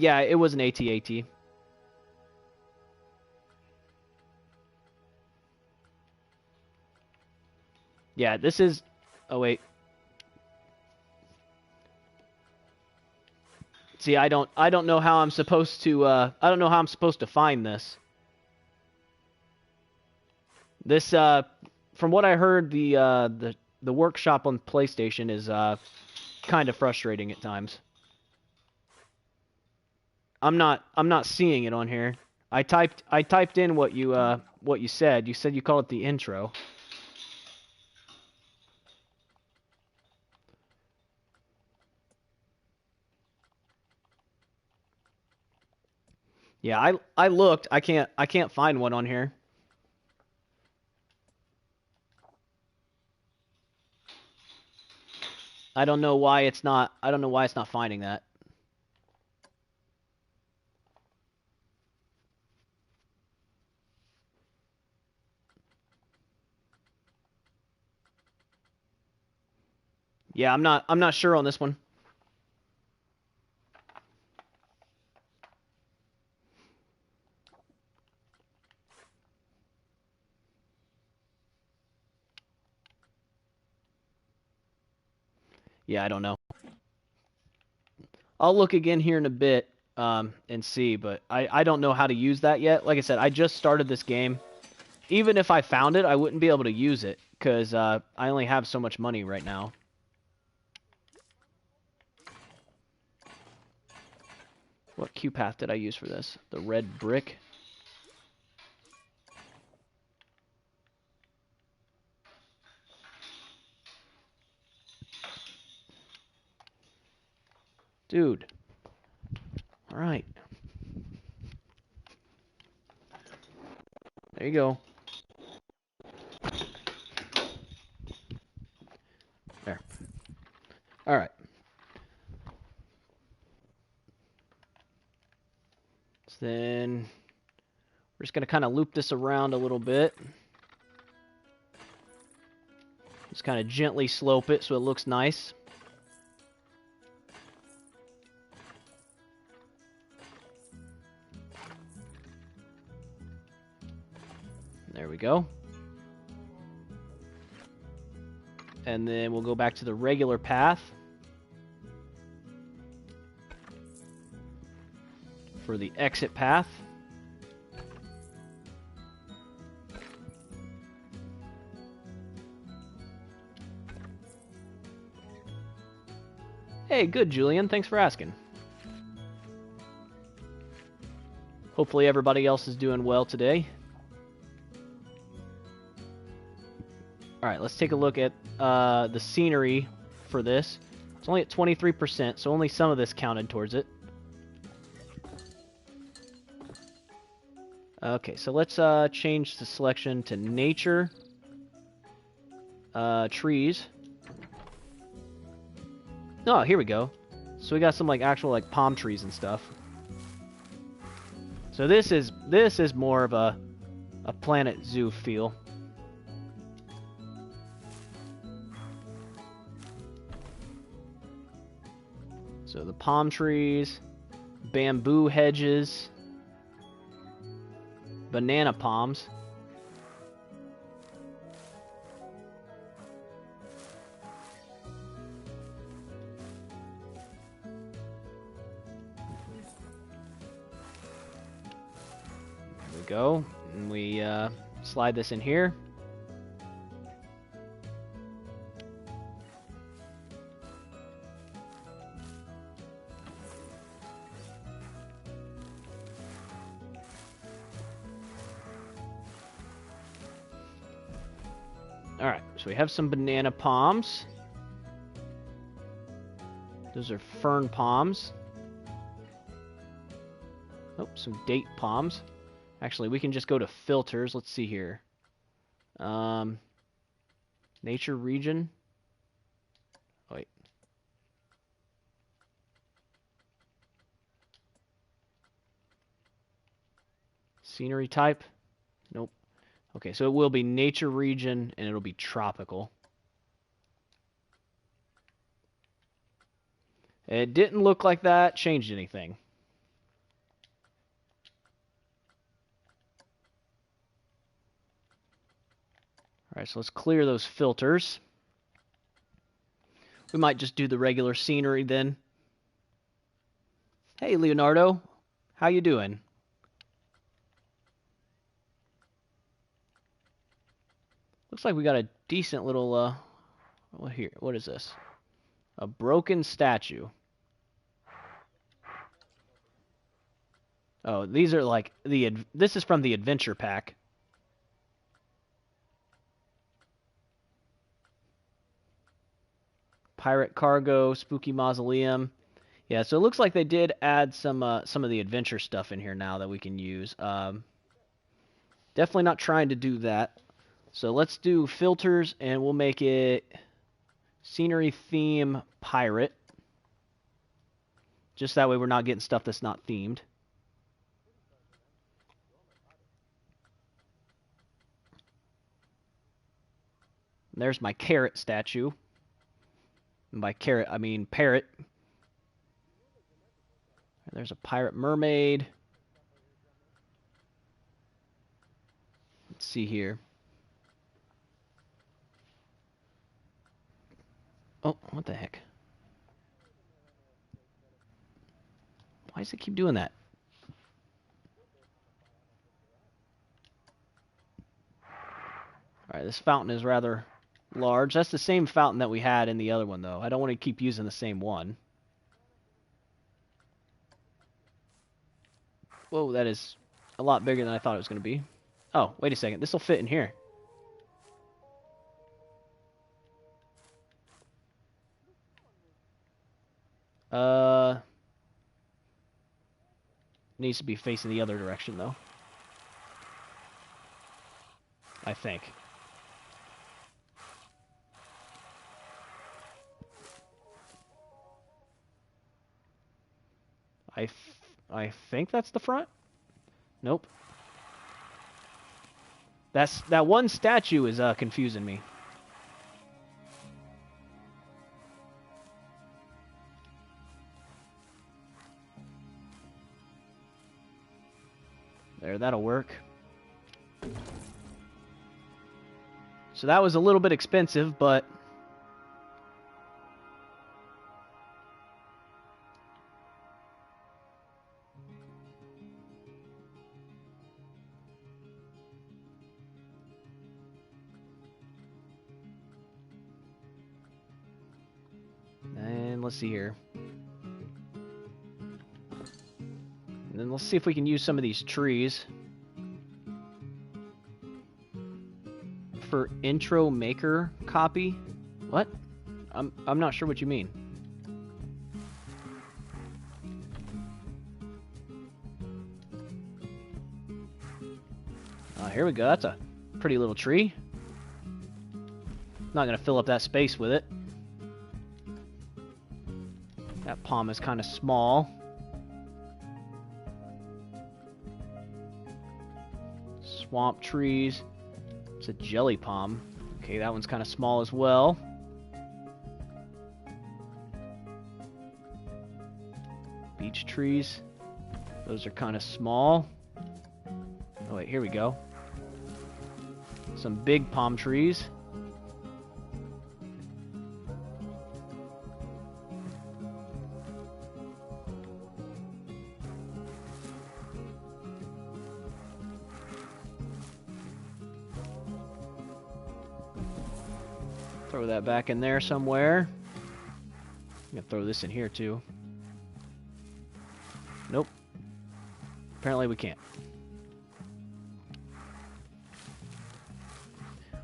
Yeah, it was an AT-AT. Yeah, this is... Oh, wait. See, I don't know how I'm supposed to, I don't know how I'm supposed to find this. This, from what I heard, the workshop on PlayStation is, kind of frustrating at times. I'm not seeing it on here. I typed in what you said. You said you call it the intro. Yeah, I looked. I can't find one on here. I don't know why it's not finding that. Yeah, I'm not sure on this one. Yeah, I don't know. I'll look again here in a bit and see, but I don't know how to use that yet. Like I said, I just started this game, even if I found it, I wouldn't be able to use it because I only have so much money right now. What queue path did I use for this? The red brick. Dude. All right. There you go. There. All right. So then we're just going to kind of loop this around a little bit. Just kind of gently slope it so it looks nice. There we go. And then we'll go back to the regular path for the exit path. Hey, good, Julian. Thanks for asking. Hopefully everybody else is doing well today. Alright, let's take a look at the scenery for this. It's only at 23%, so only some of this counted towards it. Okay, so let's change the selection to nature. Trees. Oh, here we go. So we got some like actual like palm trees and stuff. So this is more of a Planet Zoo feel. So the palm trees, bamboo hedges, banana palms. There we go. And we slide this in here. Alright, so we have some banana palms. Those are fern palms. Oh, some date palms. Actually, we can just go to filters. Let's see here. Nature region. Wait. Scenery type. Nope. Okay, so it will be nature region, and it'll be tropical. It didn't look like that changed anything. All right, so let's clear those filters. We might just do the regular scenery then. Hey, Leonardo. How you doing? Looks like we got a decent little, what is this? A broken statue. Oh, these are like this is from the adventure pack. Pirate cargo, spooky mausoleum. Yeah, so it looks like they did add some of the adventure stuff in here now that we can use. Definitely not trying to do that. So let's do filters, and we'll make it scenery theme pirate. Just that way we're not getting stuff that's not themed. And there's my carrot statue. And by carrot, I mean parrot. And there's a pirate mermaid. Let's see here. Oh, what the heck? Why does it keep doing that? Alright, this fountain is rather large. That's the same fountain that we had in the other one, though. I don't want to keep using the same one. Whoa, that is a lot bigger than I thought it was going to be. Oh, wait a second. This will fit in here. Needs to be facing the other direction, though. I think. I think that's the front? Nope. That one statue is confusing me. There, that'll work. So that was a little bit expensive, but and let's see here. And then let's see if we can use some of these trees for intro maker copy. What? I'm not sure what you mean. Here we go. That's a pretty little tree. Not gonna fill up that space with it. That palm is kind of small. Swamp trees. It's a jelly palm. Okay, that one's kind of small as well. Beech trees. Those are kind of small. Oh wait, here we go. Some big palm trees. Throw that back in there somewhere. I'm gonna throw this in here too. Nope. Apparently we can't.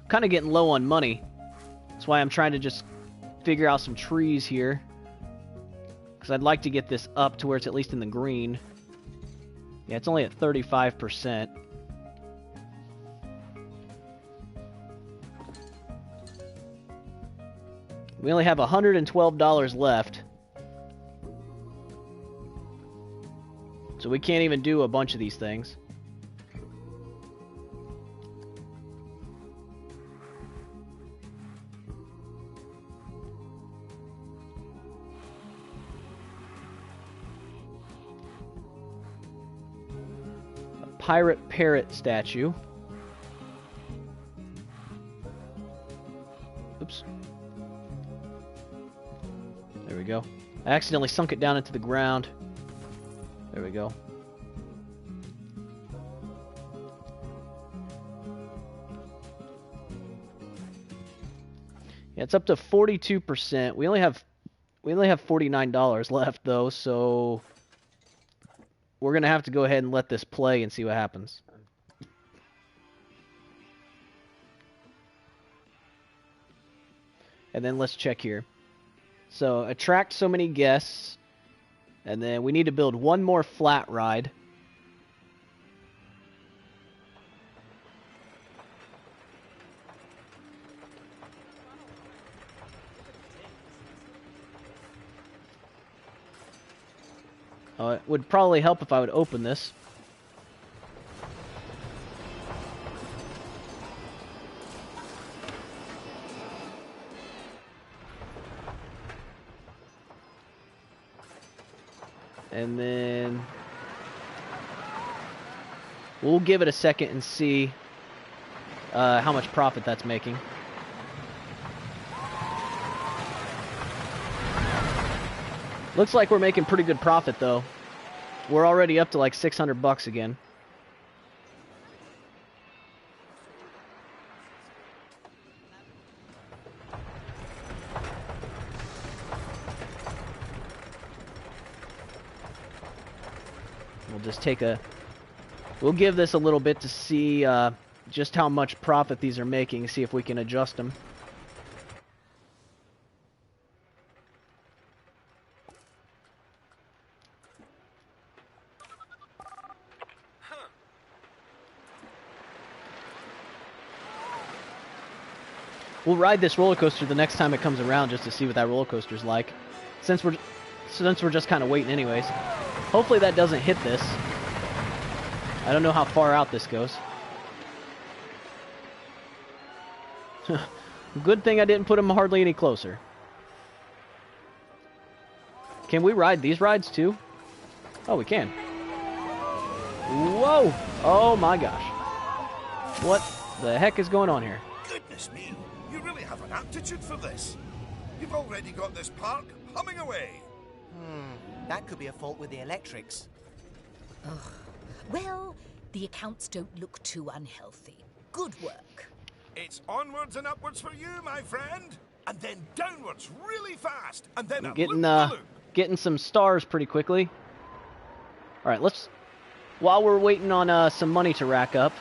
Kind of getting low on money. That's why I'm trying to just figure out some trees here. Because I'd like to get this up to where it's at least in the green. Yeah, it's only at 35%. We only have $112 left. So we can't even do a bunch of these things. A pirate parrot statue. Oops. There we go. I accidentally sunk it down into the ground. There we go. Yeah, it's up to 42%. We only have $49 left though, so we're gonna have to go ahead and let this play and see what happens. And then let's check here. So, attract so many guests. And then we need to build one more flat ride. Oh, it would probably help if I would open this. And then we'll give it a second and see how much profit that's making. Looks like we're making pretty good profit though. We're already up to like $600 again. We'll just take a... We'll give this a little bit to see just how much profit these are making, see if we can adjust them. We'll ride this roller coaster the next time it comes around just to see what that roller coaster's like. Since we're just kind of waiting anyways. Hopefully that doesn't hit this. I don't know how far out this goes. Good thing I didn't put him hardly any closer. Can we ride these rides too? Oh, we can. Whoa! Oh my gosh. What the heck is going on here? Goodness me, you really have an aptitude for this. You've already got this park humming away. That could be a fault with the electrics. Well, the accounts don't look too unhealthy. Good work. It's onwards and upwards for you, my friend. And then downwards really fast. And then a loop-de-loop. Getting some stars pretty quickly. Alright, let's... While we're waiting on some money to rack up,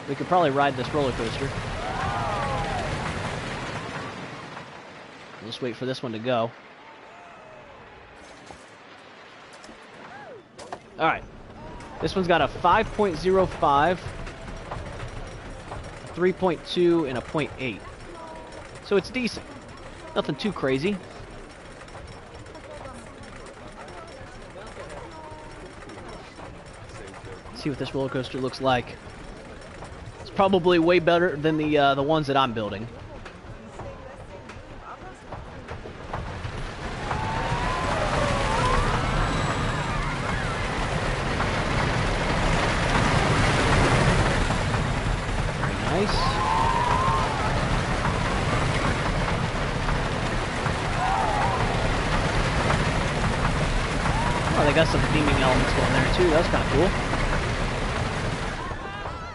we could probably ride this roller coaster. We'll just wait for this one to go. Alright. This one's got a 5.05, 3.2, and a 0.8. So it's decent. Nothing too crazy. See what this roller coaster looks like. It's probably way better than the ones that I'm building. Very nice. Oh, they got some theming elements going there too. That's kind of cool.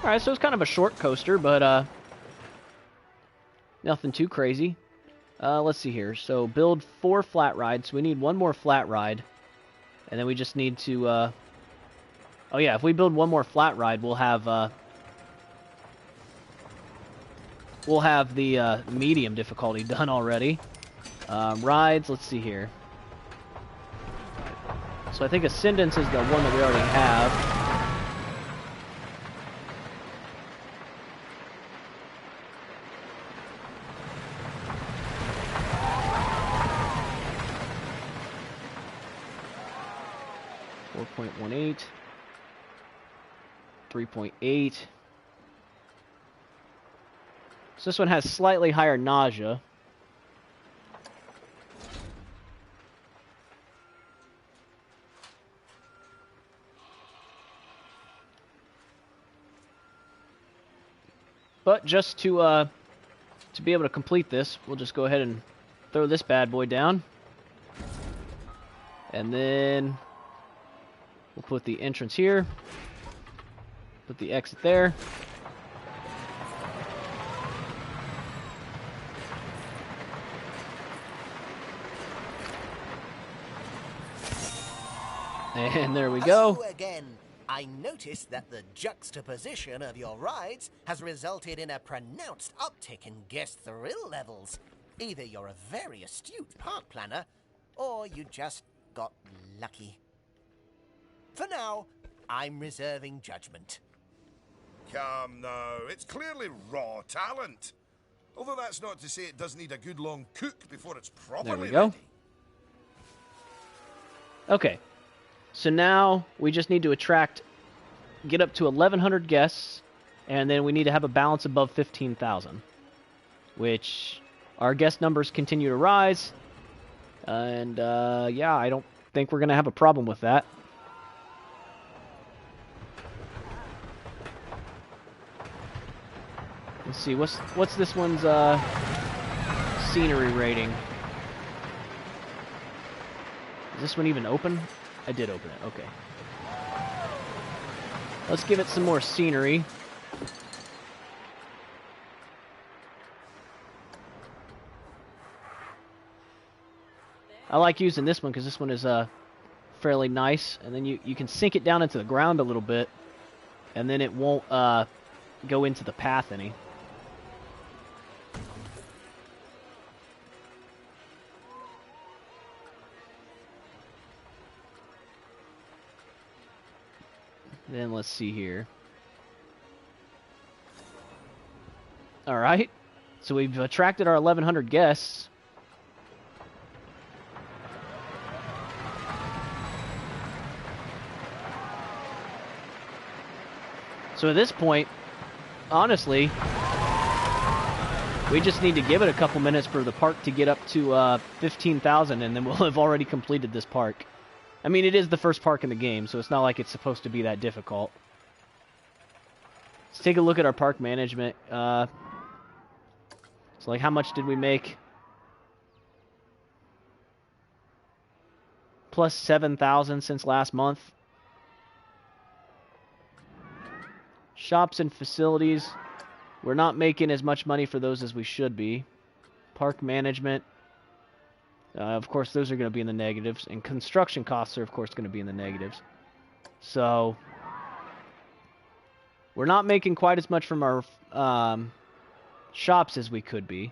Alright, so it's kind of a short coaster, but nothing too crazy. Let's see here. So build 4 flat rides. We need 1 more flat ride. And then we just need to... Oh yeah, if we build 1 more flat ride, we'll have the medium difficulty done already. Rides, let's see here. So I think Ascendance is the one that we already have. .18, 3.8. So this one has slightly higher nausea. But just to be able to complete this, we'll just go ahead and throw this bad boy down. And then we'll put the entrance here. Put the exit there. And there we go. Oh, again, I noticed that the juxtaposition of your rides has resulted in a pronounced uptick in guest thrill levels. Either you're a very astute park planner, or you just got lucky. For now, I'm reserving judgment. Come now, it's clearly raw talent. Although that's not to say it does need a good long cook before it's properly There we go. ready. Okay. So now we just need to get up to 1,100 guests, and then we need to have a balance above 15,000, which our guest numbers continue to rise, and yeah, I don't think we're going to have a problem with that. Let's see, what's this one's scenery rating? Is this one even open? I did open it, okay. Let's give it some more scenery. I like using this one because this one is fairly nice, and then you can sink it down into the ground a little bit, and then it won't go into the path any. Then let's see here. All right, so we've attracted our 1,100 guests. So at this point, honestly, we just need to give it a couple minutes for the park to get up to 15,000, and then we'll have already completed this park. I mean, it is the first park in the game, so it's not like it's supposed to be that difficult. Let's take a look at our park management. So, like, how much did we make? Plus 7,000 since last month. Shops and facilities. We're not making as much money for those as we should be. Park management. Of course, those are going to be in the negatives. And construction costs are, of course, going to be in the negatives. So, we're not making quite as much from our shops as we could be.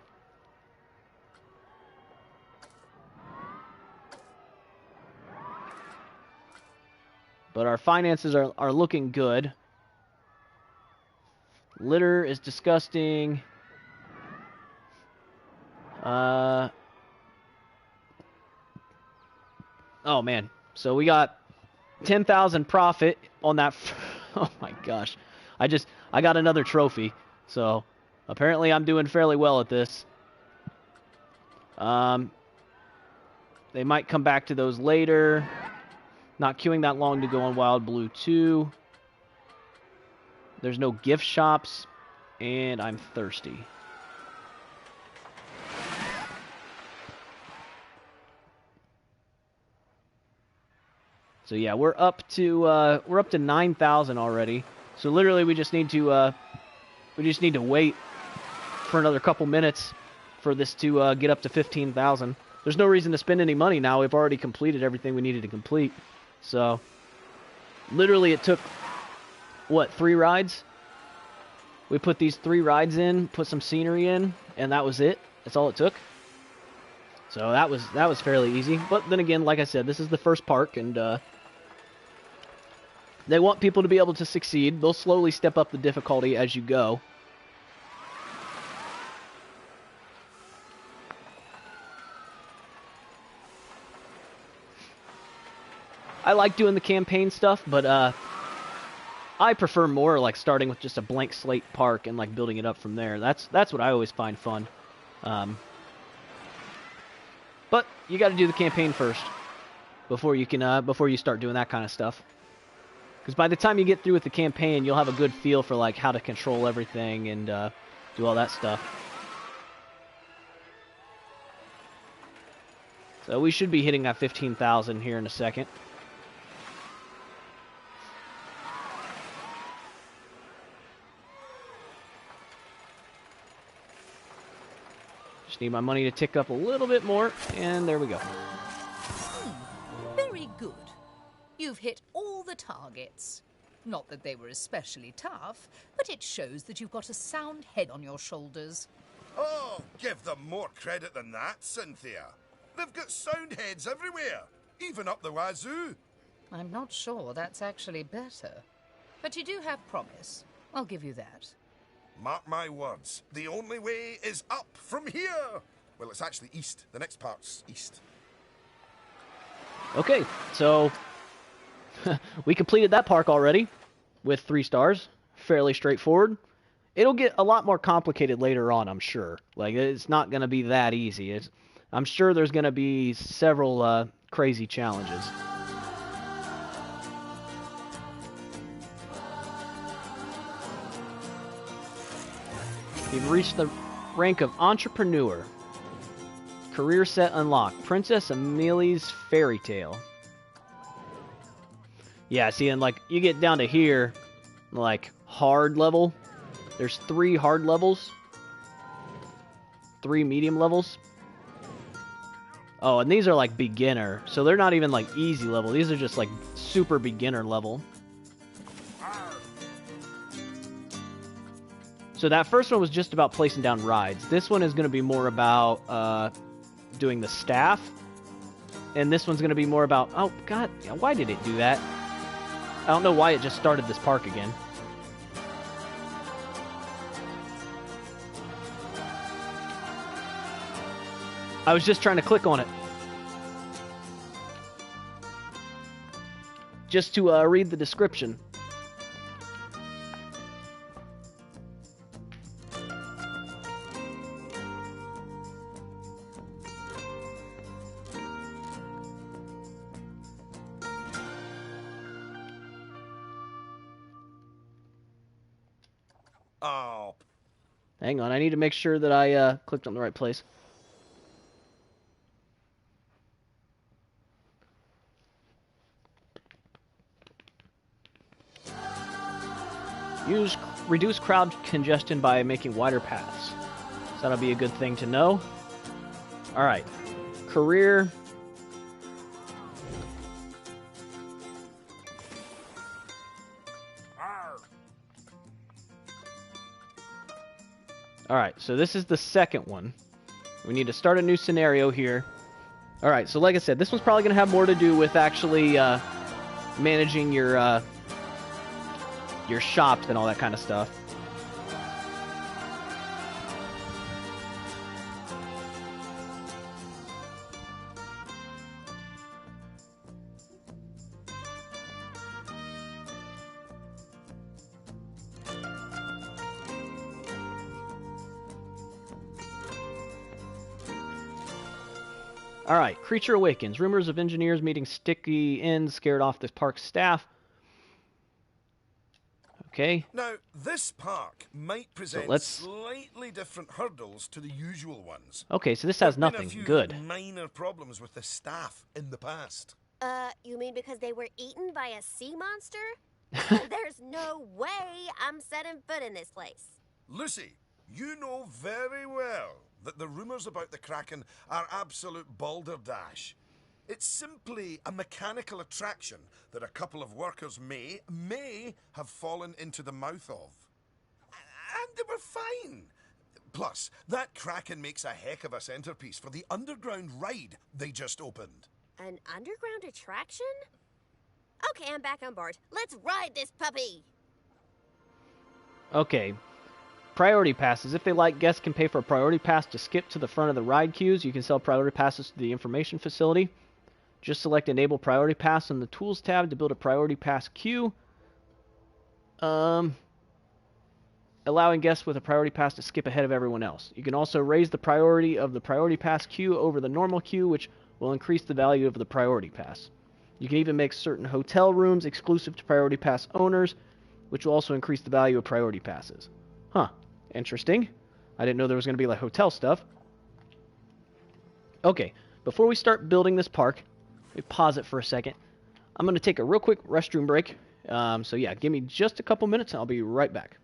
But our finances are looking good. Litter is disgusting. Oh man. So we got 10,000 profit on that. Oh my gosh. I got another trophy. So apparently I'm doing fairly well at this. They might come back to those later. Not queuing that long to go on Wild Blue 2. There's no gift shops, and I'm thirsty. So yeah, we're up to 9,000 already. So literally, we just need to wait for another couple minutes for this to get up to 15,000. There's no reason to spend any money now. We've already completed everything we needed to complete. So literally, it took. What, 3 rides? We put these 3 rides in, put some scenery in, and that was it. That's all it took. So that was fairly easy. But then again, like I said, this is the first park, and they want people to be able to succeed. They'll slowly step up the difficulty as you go. I like doing the campaign stuff, but I prefer more like starting with just a blank slate park and like building it up from there. That's what I always find fun. But you got to do the campaign first before you can before you start doing that kind of stuff. Because by the time you get through with the campaign, you'll have a good feel for like how to control everything and do all that stuff. So we should be hitting that 15,000 here in a second. Just need my money to tick up a little bit more, and there we go. Very good. You've hit all the targets. Not that they were especially tough, but it shows that you've got a sound head on your shoulders. Oh, give them more credit than that, Cynthia. They've got sound heads everywhere, even up the wazoo. I'm not sure that's actually better. But you do have promise. I'll give you that. Mark my words, the only way is up from here. Well, it's actually east. The next part's east. Okay, so we completed that park already with 3 stars. Fairly straightforward. It'll get a lot more complicated later on, I'm sure. Like, it's not going to be that easy. I'm sure there's going to be several crazy challenges. You've reached the rank of entrepreneur. Career set unlocked. Princess Amelia's Fairy Tale. Yeah, see, and like you get down to here, like hard level. There's 3 hard levels, 3 medium levels. Oh, and these are like beginner, so they're not even like easy level. These are just like super beginner level. So that first one was just about placing down rides. This one is going to be more about doing the staff. And this one's going to be more about... Oh, God, why did it do that? I don't know why it just started this park again. I was just trying to click on it. Just to read the description. Oh. Hang on, I need to make sure that I clicked on the right place. Reduce crowd congestion by making wider paths. So that'll be a good thing to know. Alright. Career. Alright, so this is the second one. We need to start a new scenario here. Alright, so like I said, this one's probably going to have more to do with actually managing your shops and all that kind of stuff. Alright, Creature Awakens. Rumors of engineers meeting sticky ends scared off the park's staff. Okay. Now, this park might present slightly different hurdles to the usual ones. Okay, so this has nothing. There have Good. been a few minor problems with the staff in the past. You mean because they were eaten by a sea monster? There's no way I'm setting foot in this place. Lucy, you know very well that the rumors about the Kraken are absolute balderdash. It's simply a mechanical attraction that a couple of workers may have fallen into the mouth of. And they were fine. Plus, that Kraken makes a heck of a centerpiece for the underground ride they just opened. An underground attraction? Okay, I'm back on board. Let's ride this puppy! Okay. Priority passes. If they like, guests can pay for a priority pass to skip to the front of the ride queues. You can sell priority passes to the information facility. Just select Enable Priority Pass on the Tools tab to build a priority pass queue. Allowing guests with a priority pass to skip ahead of everyone else. You can also raise the priority of the priority pass queue over the normal queue, which will increase the value of the priority pass. You can even make certain hotel rooms exclusive to priority pass owners, which will also increase the value of priority passes. Huh. Interesting. I didn't know there was going to be like hotel stuff. Okay, before we start building this park, let me pause it for a second. I'm going to take a real quick restroom break. So yeah, give me just a couple minutes and I'll be right back.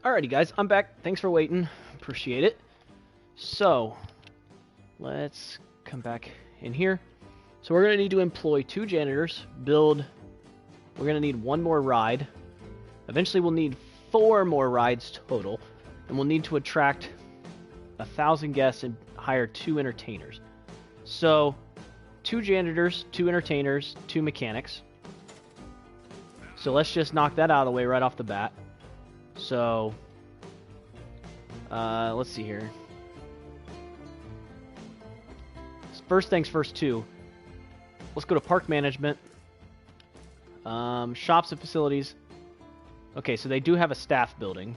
Alrighty, guys, I'm back. Thanks for waiting. Appreciate it. So, let's come back in here. So we're going to need to employ 2 janitors, we're going to need 1 more ride. Eventually we'll need 4 more rides total, and we'll need to attract 1,000 guests and hire 2 entertainers. So, 2 janitors, 2 entertainers, 2 mechanics. So let's just knock that out of the way right off the bat. So, let's see here. First things first, too. Let's go to park management. Shops and facilities. Okay, so they do have a staff building.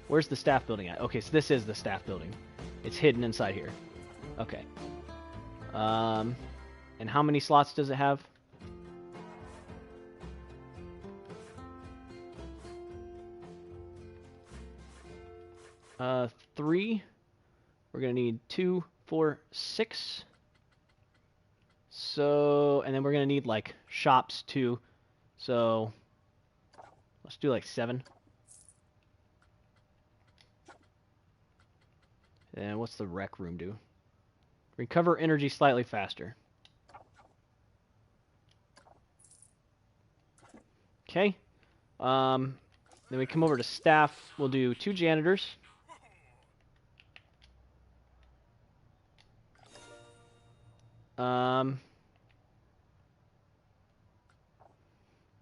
Where's the staff building at? Okay, so this is the staff building. It's hidden inside here. Okay. And how many slots does it have? Three. We're gonna need 2, 4, 6. So, and then we're gonna need like shops too. So, let's do like 7. And what's the rec room do? Recover energy slightly faster. Okay. Then we come over to staff. We'll do 2 janitors.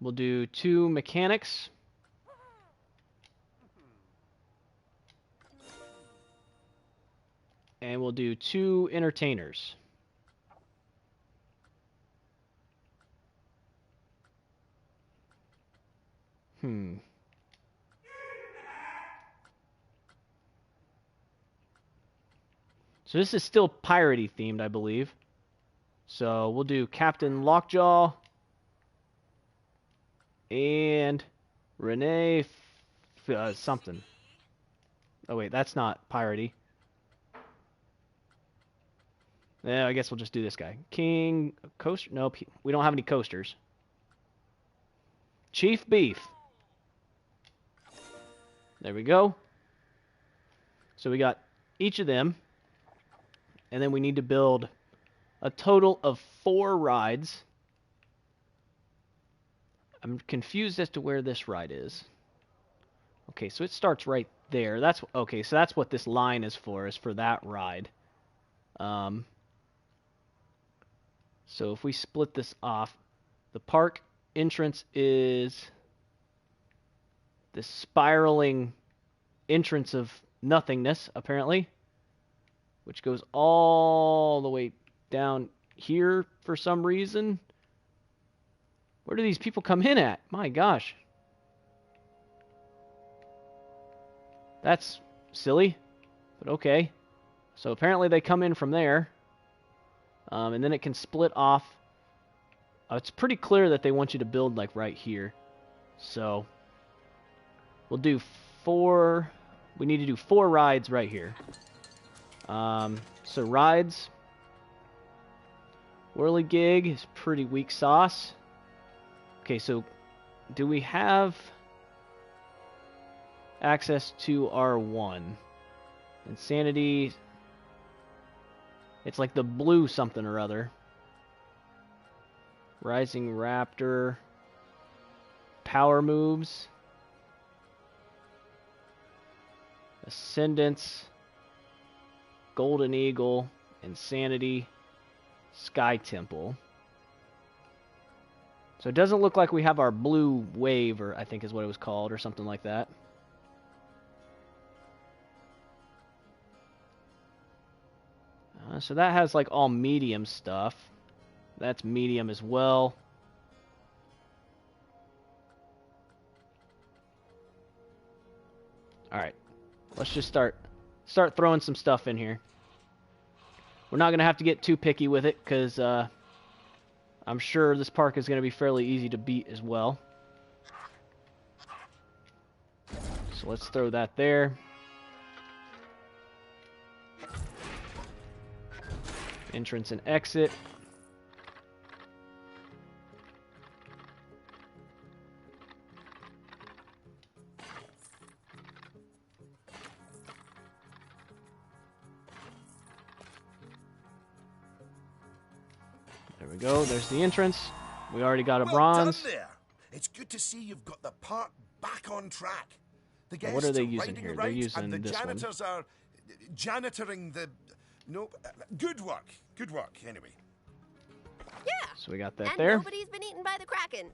We'll do 2 mechanics. And we'll do 2 entertainers. So this is still piratey themed, I believe. So we'll do Captain Lockjaw and Renee something. Oh wait, that's not piratey. Yeah, I guess we'll just do this guy. King Coaster. Nope, we don't have any coasters. Chief Beef. There we go. So we got each of them. And then we need to build a total of 4 rides. I'm confused as to where this ride is. Okay, so it starts right there. That's okay, so that's what this line is for that ride. So if we split this off, the park entrance is this spiraling entrance of nothingness, apparently, which goes all the way down here for some reason. Where do these people come in at? My gosh. That's silly, but okay. So apparently they come in from there. And then it can split off. It's pretty clear that they want you to build like right here. So we'll do 4. We need to do 4 rides right here. So rides. Whirligig is pretty weak sauce. Okay, so do we have access to R1? Insanity. It's like the blue something or other. Rising Raptor. Power moves. Ascendance. Golden Eagle. Insanity. Sky Temple. So it doesn't look like we have our blue wave, or I think is what it was called, or something like that. So that has like all medium stuff. That's medium as well. Alright. Let's just start throwing some stuff in here. We're not going to have to get too picky with it, because I'm sure this park is going to be fairly easy to beat as well. So let's throw that there. Entrance and exit. There we go. There's the entrance. We already got a Well bronze. done there. It's good to see you've got the park back on track. The What guests are they are using riding here? They're right, using and the this one. janitors are janitoring the. Nope. Good work. Good work. Anyway. Yeah. So we got that And there. nobody's been eaten by the Kraken.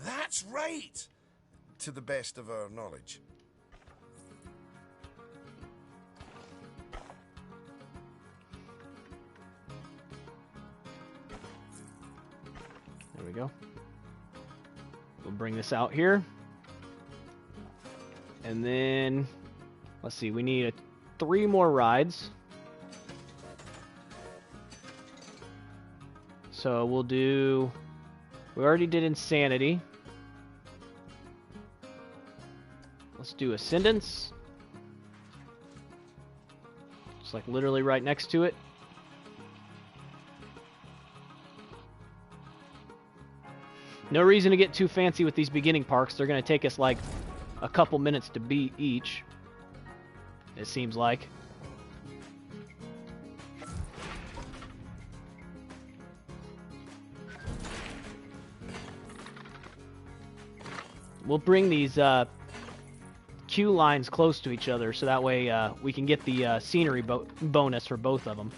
That's right. To the best of our knowledge. There we go. We'll bring this out here. And then, let's see, we need 3 more rides. So we'll do, we already did Insanity. Let's do Ascendance. Just like literally right next to it. No reason to get too fancy with these beginning parks. They're going to take us like a couple minutes to beat each, it seems like. We'll bring these queue lines close to each other so that way we can get the scenery bonus for both of them.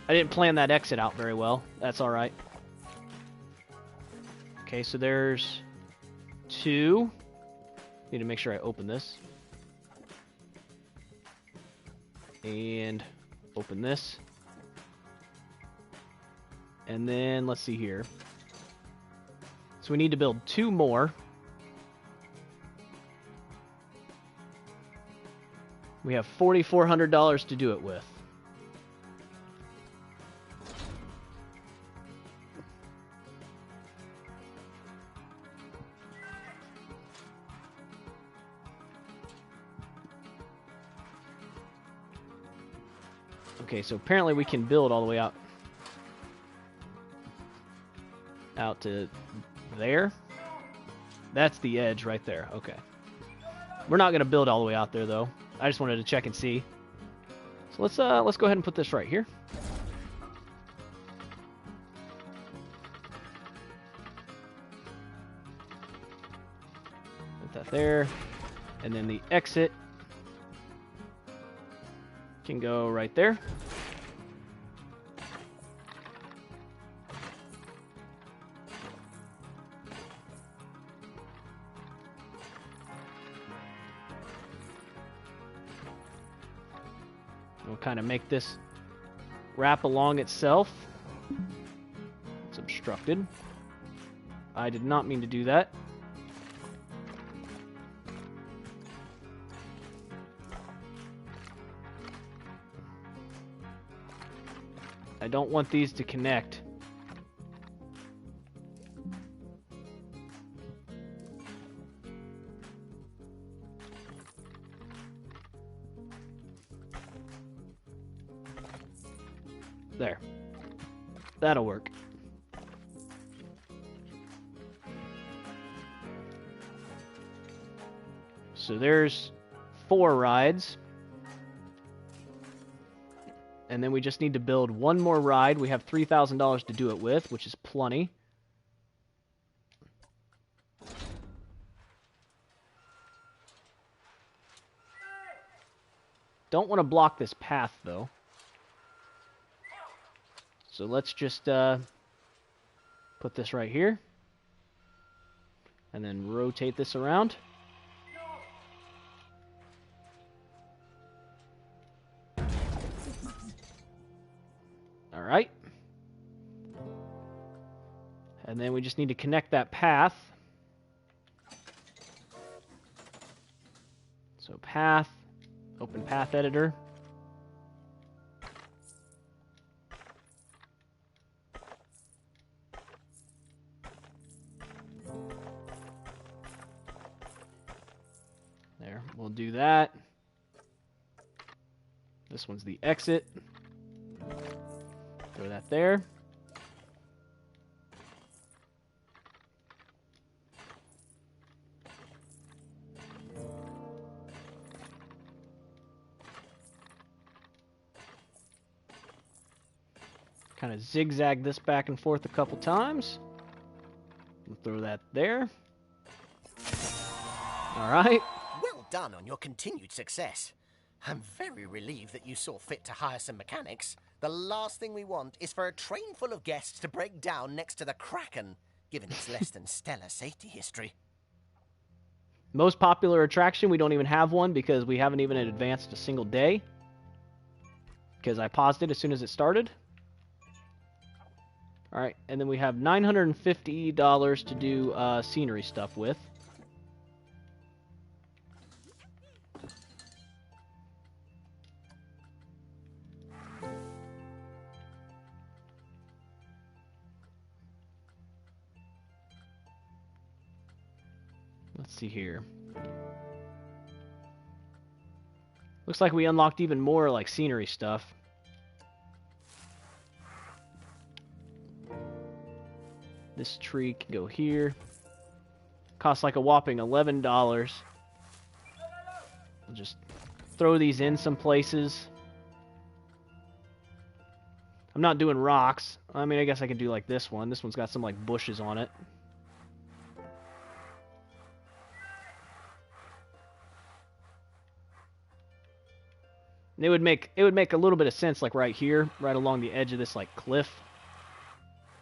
I didn't plan that exit out very well. That's all right. Okay, so there's 2. Need to make sure I open this. And open this. And then let's see here. So we need to build 2 more. We have $4,400 to do it with. Okay, so apparently we can build all the way out to there. That's the edge right there. Okay. We're not going to build all the way out there though. I just wanted to check and see. So let's go ahead and put this right here. Put that there. And then the exit can go right there. We'll kind of make this wrap along itself. It's obstructed. I did not mean to do that. I don't want these to connect. There. That'll work. So there's 4 rides. And then we just need to build 1 more ride. We have $3,000 to do it with, which is plenty. Don't want to block this path, though. So let's just put this right here. And then rotate this around. All right. And then we just need to connect that path. So path, open path editor. There, we'll do that. This one's the exit. Throw that there. Kind of zigzag this back and forth a couple times. We'll throw that there. All right. Well done on your continued success. I'm very relieved that you saw fit to hire some mechanics. The last thing we want is for a train full of guests to break down next to the Kraken, given its less than stellar safety history. Most popular attraction, we don't even have one because we haven't even advanced a single day. Because I paused it as soon as it started. Alright, and then we have $950 to do scenery stuff with. Let's see here. Looks like we unlocked even more like scenery stuff. This tree can go here. Costs like a whopping $11. We'll just throw these in some places. I'm not doing rocks. I mean, I guess I could do like this one. This one's got some like bushes on it. And it would make a little bit of sense like right here, right along the edge of this like cliff,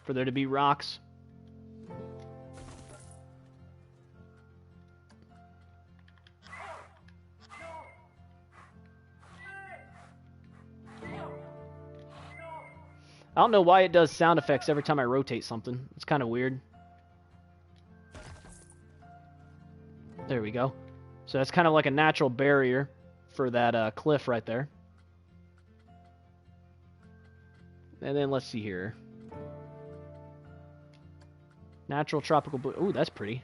for there to be rocks. I don't know why it does sound effects every time I rotate something. It's kind of weird. There we go. So that's kind of like a natural barrier for that cliff right there. And then let's see here. Natural tropical blue. Ooh, that's pretty.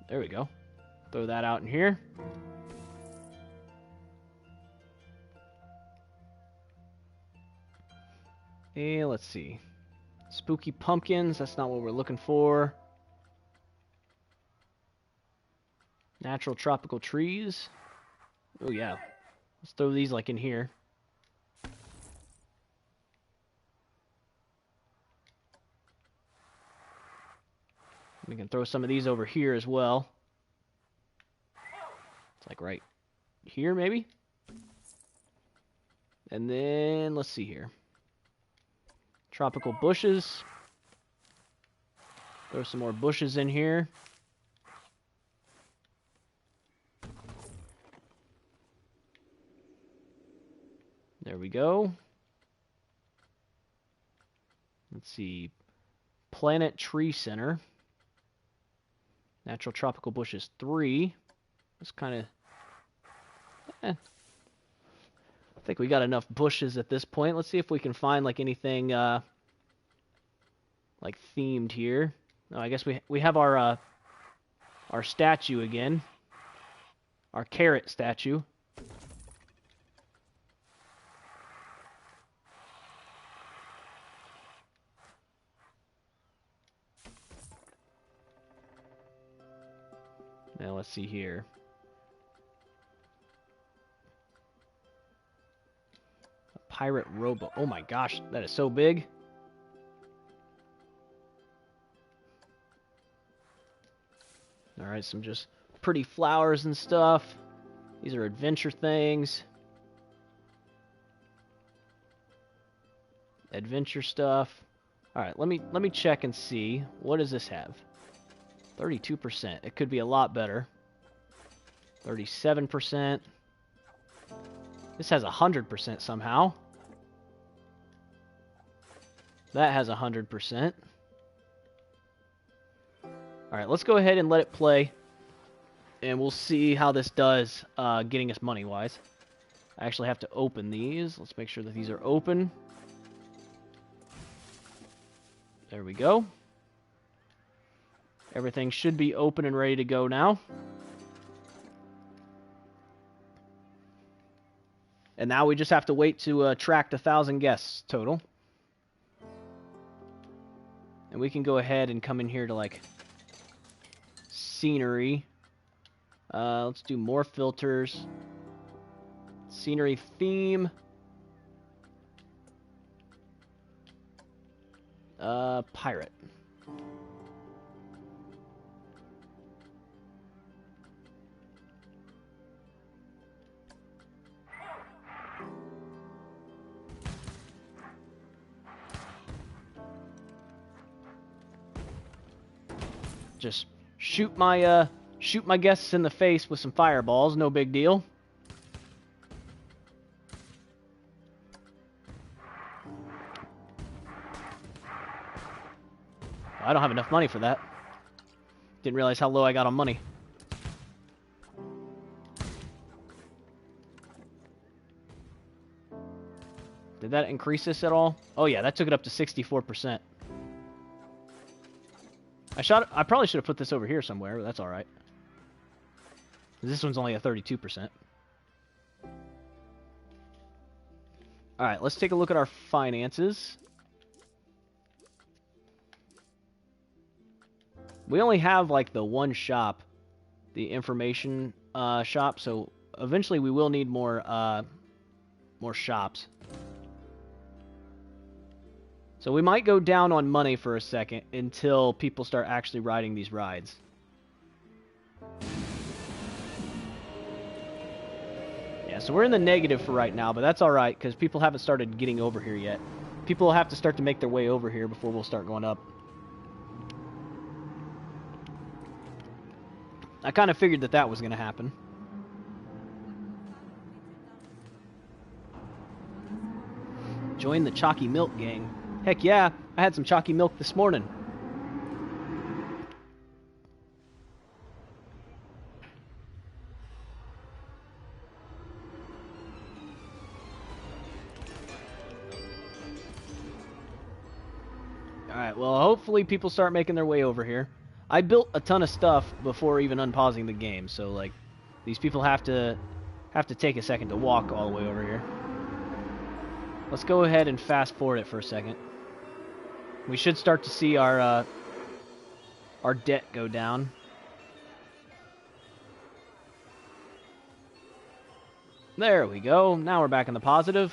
There we go. Throw that out in here. And let's see. Spooky pumpkins, that's not what we're looking for. Natural tropical trees. Oh yeah. Let's throw these like in here. We can throw some of these over here as well. It's like right here, maybe? And then, let's see here. Tropical bushes. Throw some more bushes in here. There we go. Let's see. Planet Tree Center. Natural tropical bushes 3. It's kind of... I think we got enough bushes at this point. Let's see if we can find like anything like themed here. Oh, I guess we have our statue again. Our carrot statue. Now let's see here. A pirate rowboat. Oh my gosh, that is so big. Alright, some just pretty flowers and stuff. These are adventure things. Adventure stuff. Alright, let me check and see. What does this have? 32%. It could be a lot better. 37%. This has 100% somehow. That has 100%. Alright, let's go ahead and let it play. And we'll see how this does getting us money-wise. I actually have to open these. Let's make sure that these are open. There we go. Everything should be open and ready to go now. And now we just have to wait to attract 1,000 guests total. And we can go ahead and come in here to, like, scenery. Let's do more filters. Scenery theme. Pirate. Just shoot my guests in the face with some fireballs, no big deal. I don't have enough money for that. Didn't realize how low I got on money. Did that increase this at all? Oh yeah, that took it up to 64%. I probably should have put this over here somewhere, but that's alright. This one's only at 32%. Alright, let's take a look at our finances. We only have, like, the one shop, the information shop, so eventually we will need more shops. So we might go down on money for a second until people start actually riding these rides. Yeah, so we're in the negative for right now, but that's alright, because people haven't started getting over here yet. People will have to start to make their way over here before we'll start going up. I kind of figured that that was going to happen. Join the Chalky Milk gang. Heck yeah, I had some chalky milk this morning. Alright, well, hopefully people start making their way over here. I built a ton of stuff before even unpausing the game, so, like, these people have to take a second to walk all the way over here. Let's go ahead and fast forward it for a second. We should start to see our debt go down. There we go. Now we're back in the positive.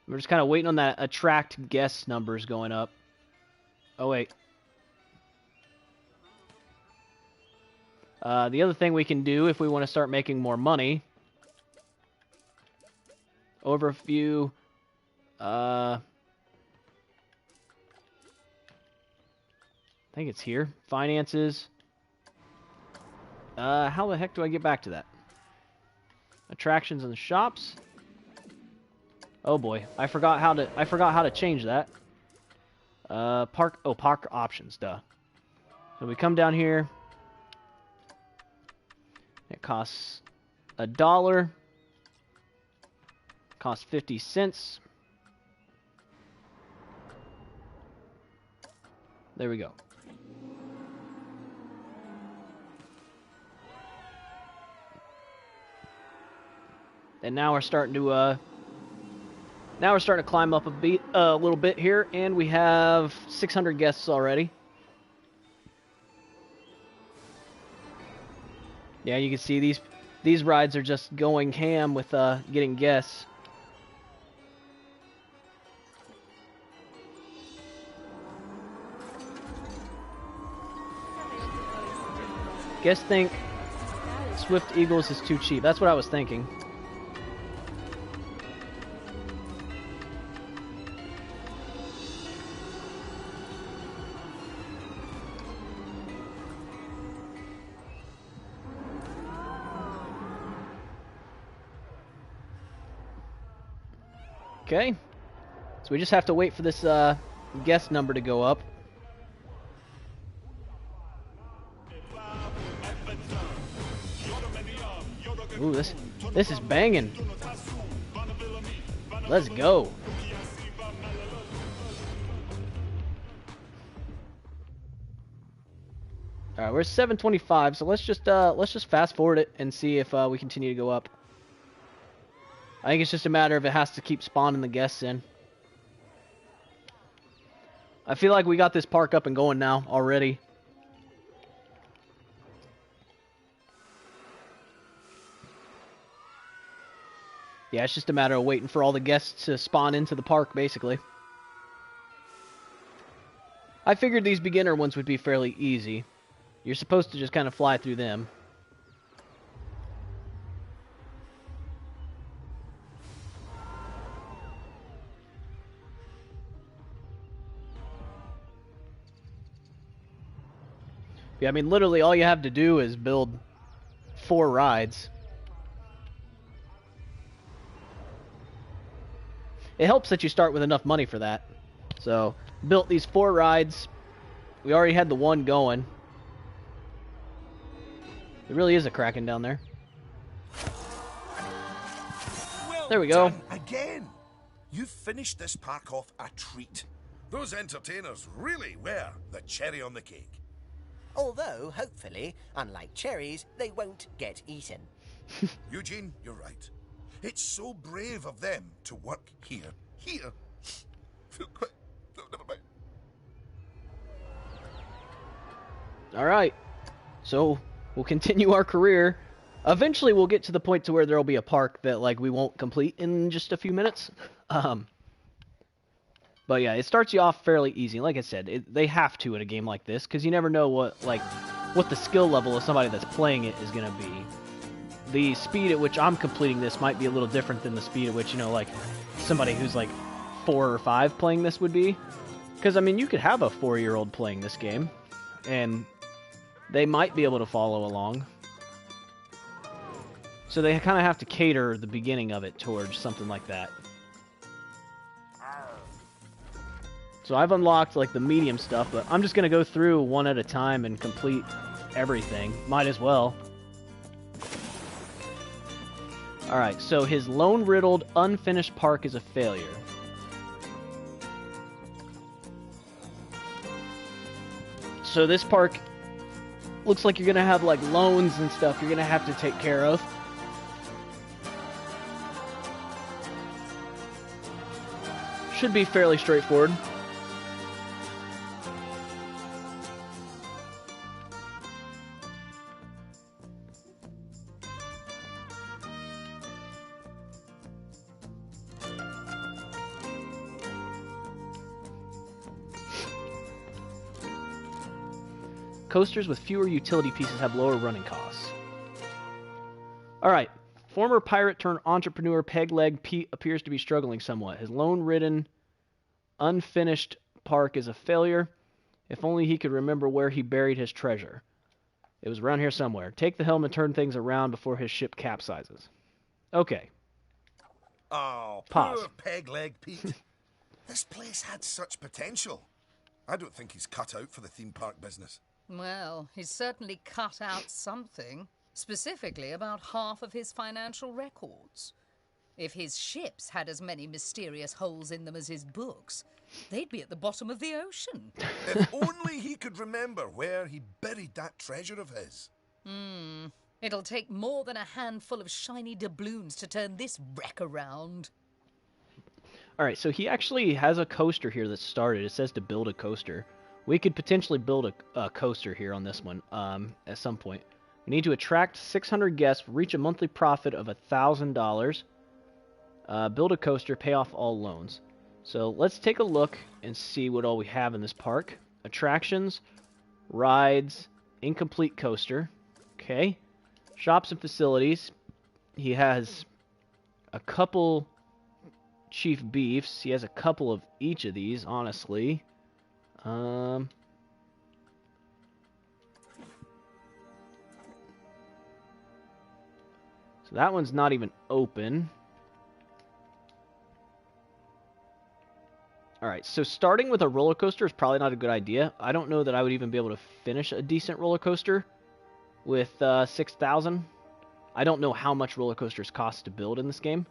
We're just kind of waiting on that attract guest numbers going up. Oh, wait. The other thing we can do if we want to start making more money... Overview. I think it's here. Finances. How the heck do I get back to that? Attractions and shops. Oh boy, I forgot how to change that. Park options, duh. So we come down here. It costs $1. Costs 50 cents. There we go. And now we're starting to climb up a little bit here, and we have 600 guests already. Yeah, you can see these rides are just going ham with getting guests. Guests think Swift Eagles is too cheap. That's what I was thinking. Okay, so we just have to wait for this guest number to go up. Ooh, this is banging. Let's go. All right, we're 725, so let's just fast forward it and see if we continue to go up. I think it's just a matter of it has to keep spawning the guests in. I feel like we got this park up and going now already. Yeah, it's just a matter of waiting for all the guests to spawn into the park, basically. I figured these beginner ones would be fairly easy. You're supposed to just kind of fly through them. Yeah, I mean, literally all you have to do is build 4 rides. It helps that you start with enough money for that. So, built these 4 rides. We already had the one going. There really is a Kraken down there. Well There we go. done again. You've finished this park off a treat. Those entertainers really were the cherry on the cake. Although, hopefully, unlike cherries, they won't get eaten. Eugene, you're right. It's so brave of them to work here. Here? Feel quite... No, never mind. Alright. So, we'll continue our career. Eventually, we'll get to the point to where there'll be a park that, like, we won't complete in just a few minutes. But yeah, it starts you off fairly easy. Like I said, they have to in a game like this, because you never know what the skill level of somebody that's playing it is going to be. The speed at which I'm completing this might be a little different than the speed at which, you know, like, somebody who's, like, 4 or 5 playing this would be. Because, I mean, you could have a 4-year-old playing this game, and they might be able to follow along. So they kind of have to cater the beginning of it towards something like that. So I've unlocked, like, the medium stuff, but I'm just going to go through one at a time and complete everything. Might as well. Alright, so his lone-riddled, unfinished park is a failure. So this park looks like you're going to have, like, loans and stuff you're going to have to take care of. Should be fairly straightforward. Coasters with fewer utility pieces have lower running costs. Alright. Former pirate turned entrepreneur Pegleg Pete appears to be struggling somewhat. His lone-ridden, unfinished park is a failure. If only he could remember where he buried his treasure. It was around here somewhere. Take the helm and turn things around before his ship capsizes. Okay. Oh, Pause. poor Pegleg Pete. This place had such potential. I don't think he's cut out for the theme park business. Well, he's certainly cut out something, specifically about half of his financial records. If his ships had as many mysterious holes in them as his books, they'd be at the bottom of the ocean. If only he could remember where he buried that treasure of his. It'll take more than a handful of shiny doubloons to turn this wreck around. Alright, so he actually has a coaster here that started. It says to build a coaster. We could potentially build a coaster here on this one at some point. We need to attract 600 guests, reach a monthly profit of $1,000, build a coaster, pay off all loans. So let's take a look and see what all we have in this park. Attractions, rides, incomplete coaster. Okay. Shops and facilities. He has a couple chief beefs. He has a couple of each of these, honestly. So that one's not even open. Alright, so starting with a roller coaster is probably not a good idea. I don't know that I would even be able to finish a decent roller coaster with 6,000. I don't know how much roller coasters cost to build in this game.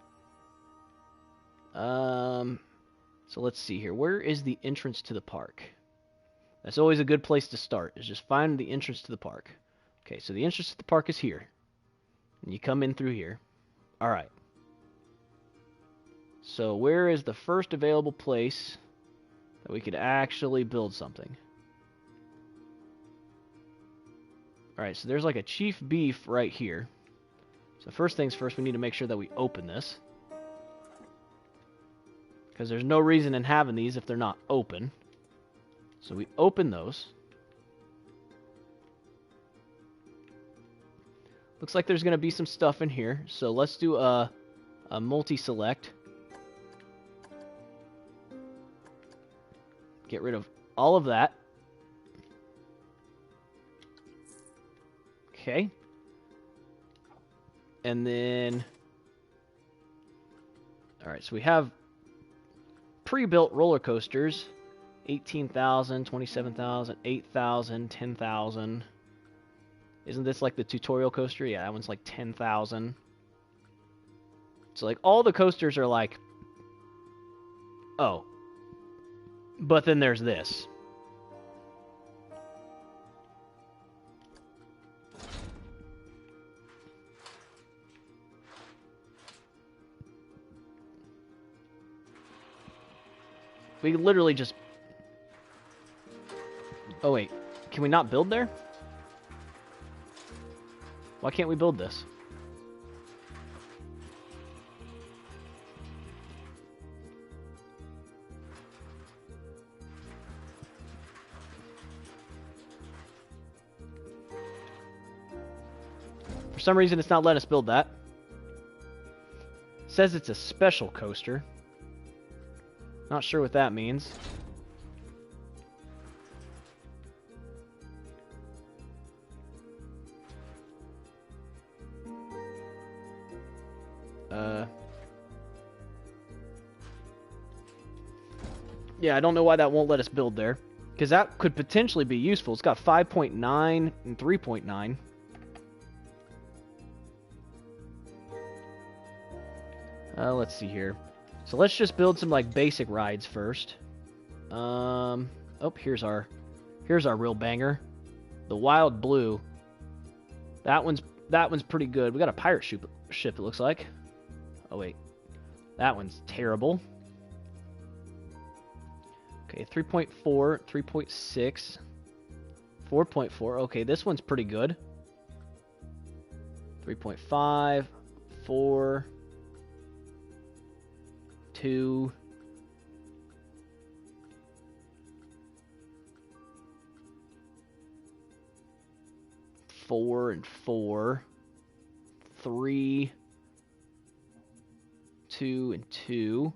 So let's see here. Where is the entrance to the park? That's always a good place to start, is just find the entrance to the park. Okay, so the entrance to the park is here. And you come in through here. Alright. So where is the first available place that we could actually build something? Alright, so there's like a Chief Beef right here. So first things first, we need to make sure that we open this. Because there's no reason in having these if they're not open. So we open those. Looks like there's going to be some stuff in here. So let's do a multi-select. Get rid of all of that. Okay. And then... Alright, so we have pre-built roller coasters. 18,000, 27,000, 8,000, 10,000. Isn't this like the tutorial coaster? Yeah, that one's like 10,000. So like all the coasters are like... Oh. But then there's this. We literally just... Oh wait, can we not build there? Why can't we build this? For some reason it's not letting us build that. It says it's a special coaster. Not sure what that means. Yeah, I don't know why that won't let us build there. Because that could potentially be useful. It's got 5.9 and 3.9. Let's see here. So let's just build some like basic rides first. Oh, here's our real banger. The Wild Blue. That one's pretty good. We got a pirate ship, it looks like. Oh wait. That one's terrible. Okay, 3.4, 3.6, 4.4. Okay, this one's pretty good. 3.5, 4, 2. Four and 4, 3, 2 and 2.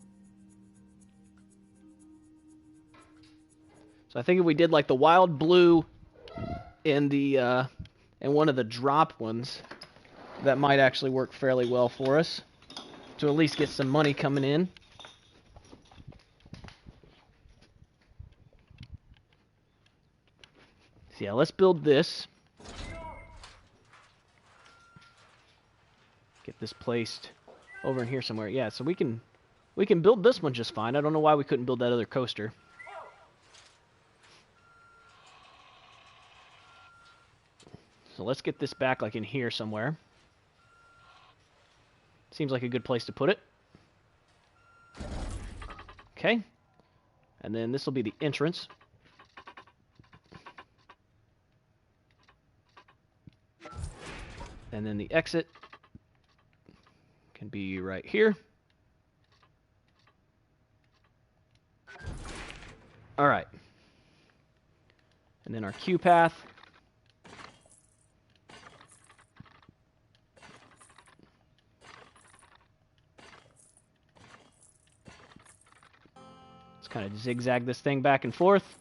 So I think if we did like the Wild Blue and the and one of the drop ones, that might actually work fairly well for us to at least get some money coming in. So yeah, let's build this. Get this placed over in here somewhere. Yeah, so we can build this one just fine. I don't know why we couldn't build that other coaster. So let's get this back like in here somewhere. Seems like a good place to put it. Okay. And then this will be the entrance. And then the exit can be right here. All right. And then our queue path. Let's kind of zigzag this thing back and forth.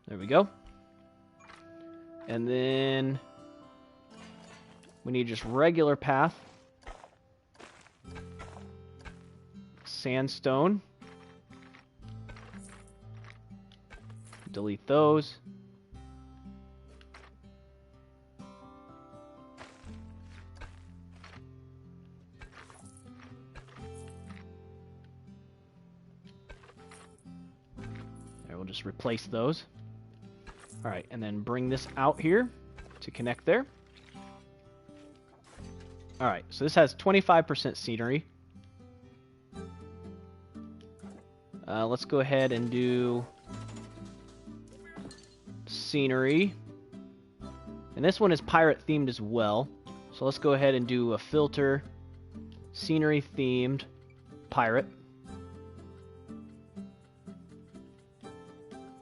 There we go. And then We need just regular path. Sandstone. Delete those. There, we'll just replace those. Alright, and then bring this out here to connect there. Alright, so this has 25% scenery. Let's go ahead and do scenery. And this one is pirate themed as well. So let's go ahead and do a filter, scenery themed, pirate.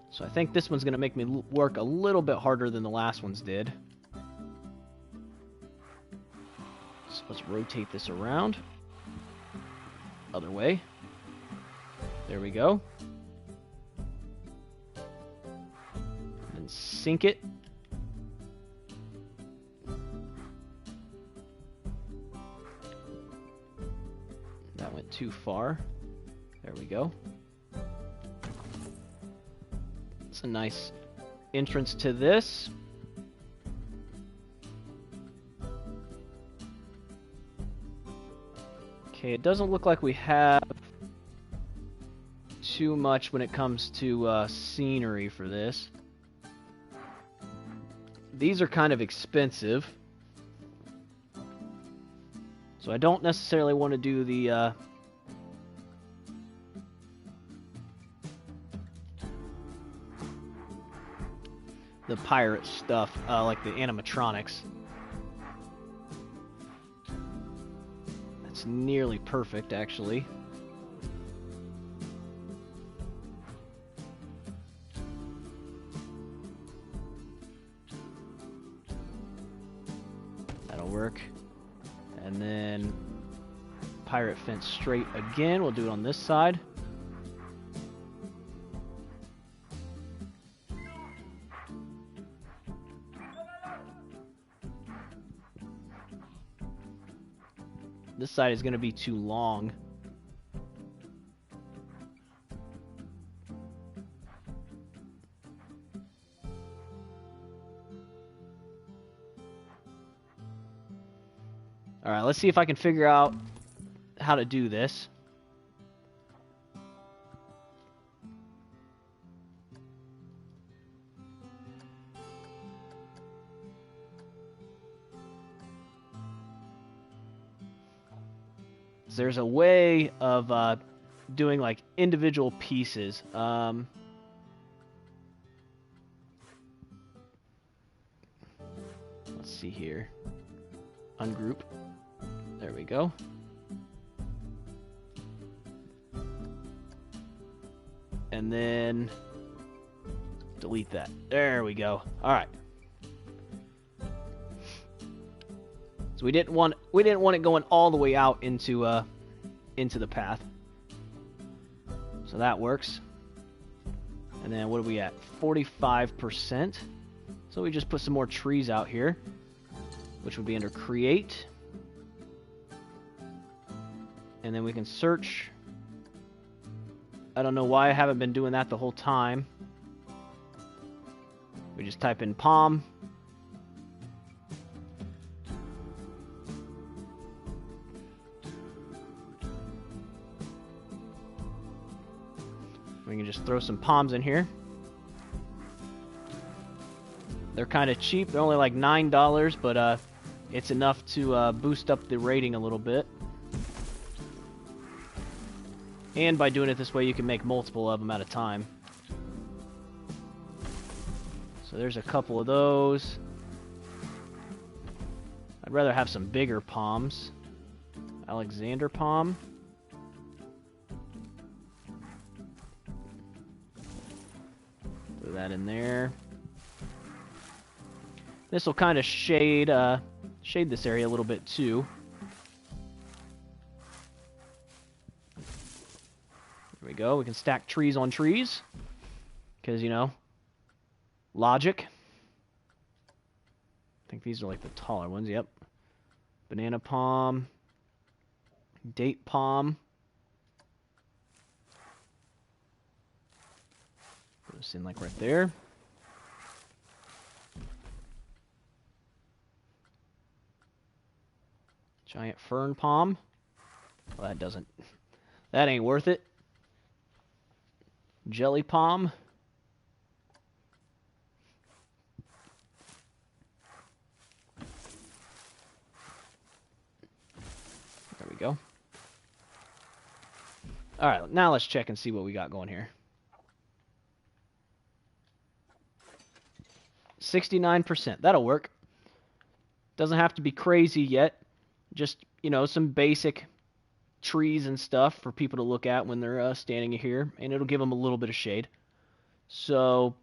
So I think this one's going to make me work a little bit harder than the last ones did. So let's rotate this around. Other way. There we go. And sync it. That went too far. There we go. It's a nice entrance to this. Okay, it doesn't look like we have too much when it comes to scenery for this. These are kind of expensive, so I don't necessarily want to do the pirate stuff, like the animatronics. That's nearly perfect, actually. That'll work. And then pirate fence straight again. We'll do it on this side. This side is going to be too long. Alright, let's see if I can figure out how to do this. There's a way of doing like individual pieces. Let's see here. Ungroup. There we go. And then delete that. There we go. All right. So we didn't want it going all the way out into the path. So that works. And then what are we at? 45%. So we just put some more trees out here, which would be under create. And then we can search. I don't know why I haven't been doing that the whole time. We just type in palm. We can just throw some palms in here. They're kind of cheap. They're only like $9, but it's enough to boost up the rating a little bit. And by doing it this way, you can make multiple of them at a time. So there's a couple of those. I'd rather have some bigger palms. Alexander palm. Throw that in there. This will kind of shade this area a little bit too. There we go. We can stack trees on trees. Because, you know, logic. I think these are like the taller ones, yep. Banana palm. Date palm. Put this in like right there. Giant fern palm. Well, that doesn't... That ain't worth it. Jelly palm. There we go. Alright, now let's check and see what we got going here. 69%. That'll work. Doesn't have to be crazy yet. Just, you know, some basic trees and stuff for people to look at when they're standing here. And it'll give them a little bit of shade. So,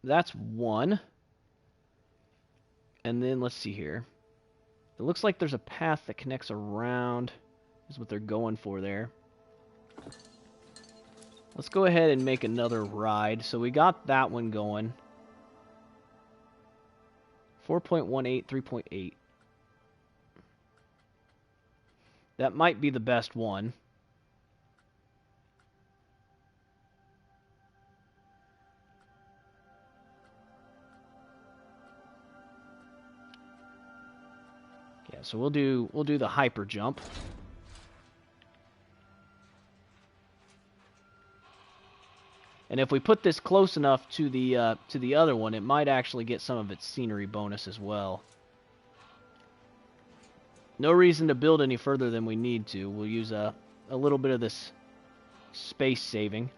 that's one. And then, let's see here. It looks like there's a path that connects around. Is what they're going for there. Let's go ahead and make another ride. So we got that one going. 4.18, 3.8. That might be the best one. Yeah, so we'll do the hyper jump. And if we put this close enough to the other one, it might actually get some of its scenery bonus as well. No reason to build any further than we need to. We'll use a little bit of this space saving.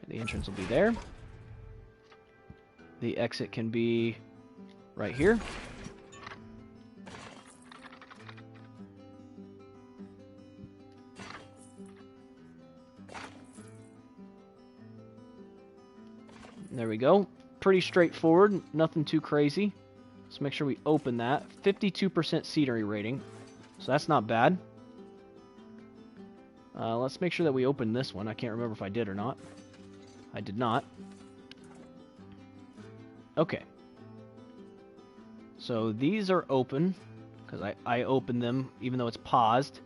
The entrance will be there. The exit can be right here. There we go. Pretty straightforward, nothing too crazy. Let's make sure we open that. 52% scenery rating, so that's not bad. Let's make sure that we open this one. I can't remember if I did or not. I did not. Okay. So these are open, because I opened them even though it's paused.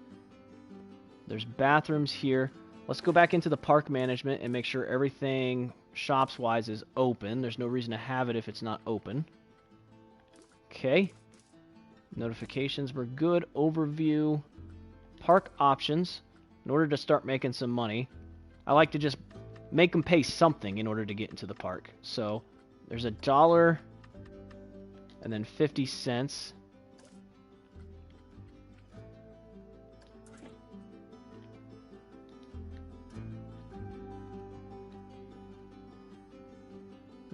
There's bathrooms here. Let's go back into the park management and make sure everything shops-wise is open. There's no reason to have it if it's not open. Okay. Notifications were good. Overview. Park options. In order to start making some money, I like to just make them pay something in order to get into the park. So there's $1 and then 50 cents.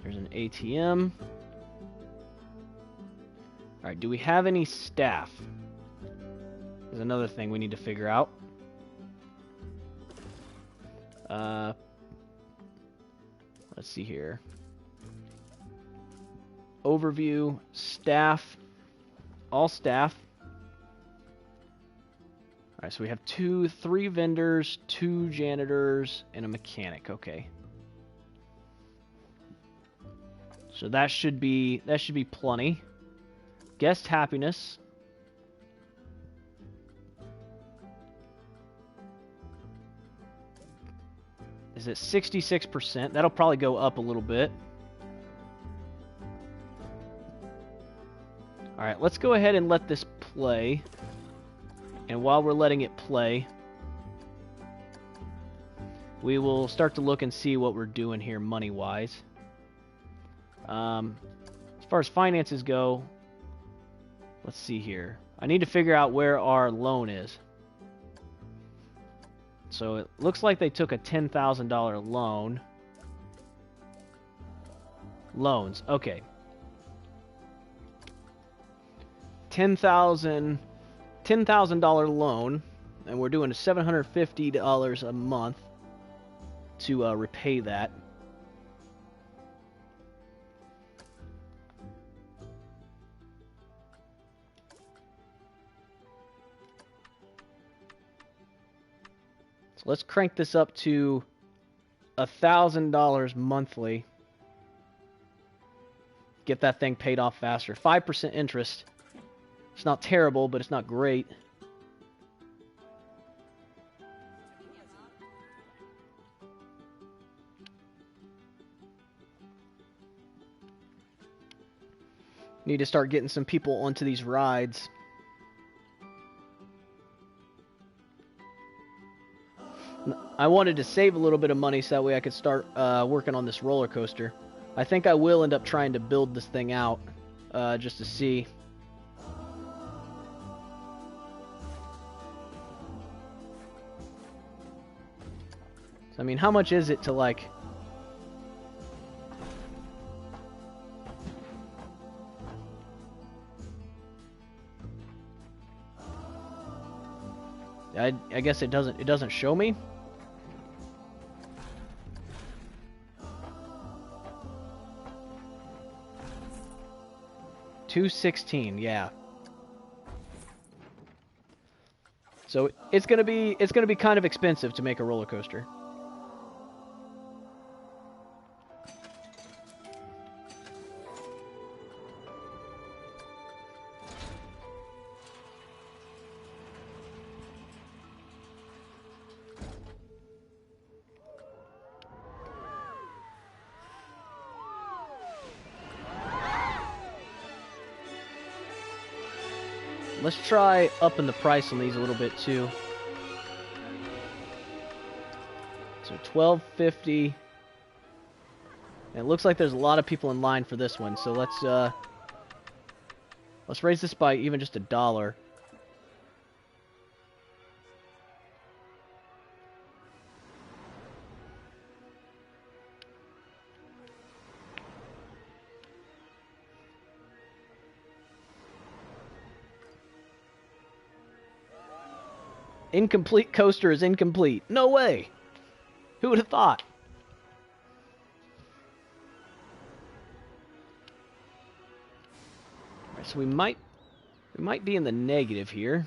There's an ATM. Alright, do we have any staff? There's another thing we need to figure out. Let's see here. Overview, staff, all staff. Alright, so we have 3 vendors, 2 janitors, and a mechanic. Okay. So that should be plenty. Guest happiness. Is it 66%? That'll probably go up a little bit. Alright, let's go ahead and let this play. And while we're letting it play, we will start to look and see what we're doing here money-wise. As far as finances go, let's see here. I need to figure out where our loan is. So it looks like they took a $10,000 loan. Loans, okay. $10,000 loan, and we're doing $750 a month to repay that. So let's crank this up to $1,000 monthly. get that thing paid off faster. 5% interest. It's not terrible, but it's not great. Need to start getting some people onto these rides. I wanted to save a little bit of money so that way I could start working on this roller coaster. I think I will end up trying to build this thing out just to see. So, I mean, how much is it to, like... I guess it doesn't show me. $216, yeah. So it's gonna be kind of expensive to make a roller coaster. Let's try upping the price on these a little bit too. So $12.50. And it looks like there's a lot of people in line for this one. So let's raise this by even just $1. Incomplete coaster is incomplete. No way. Who would have thought? Alright, so we might be in the negative here.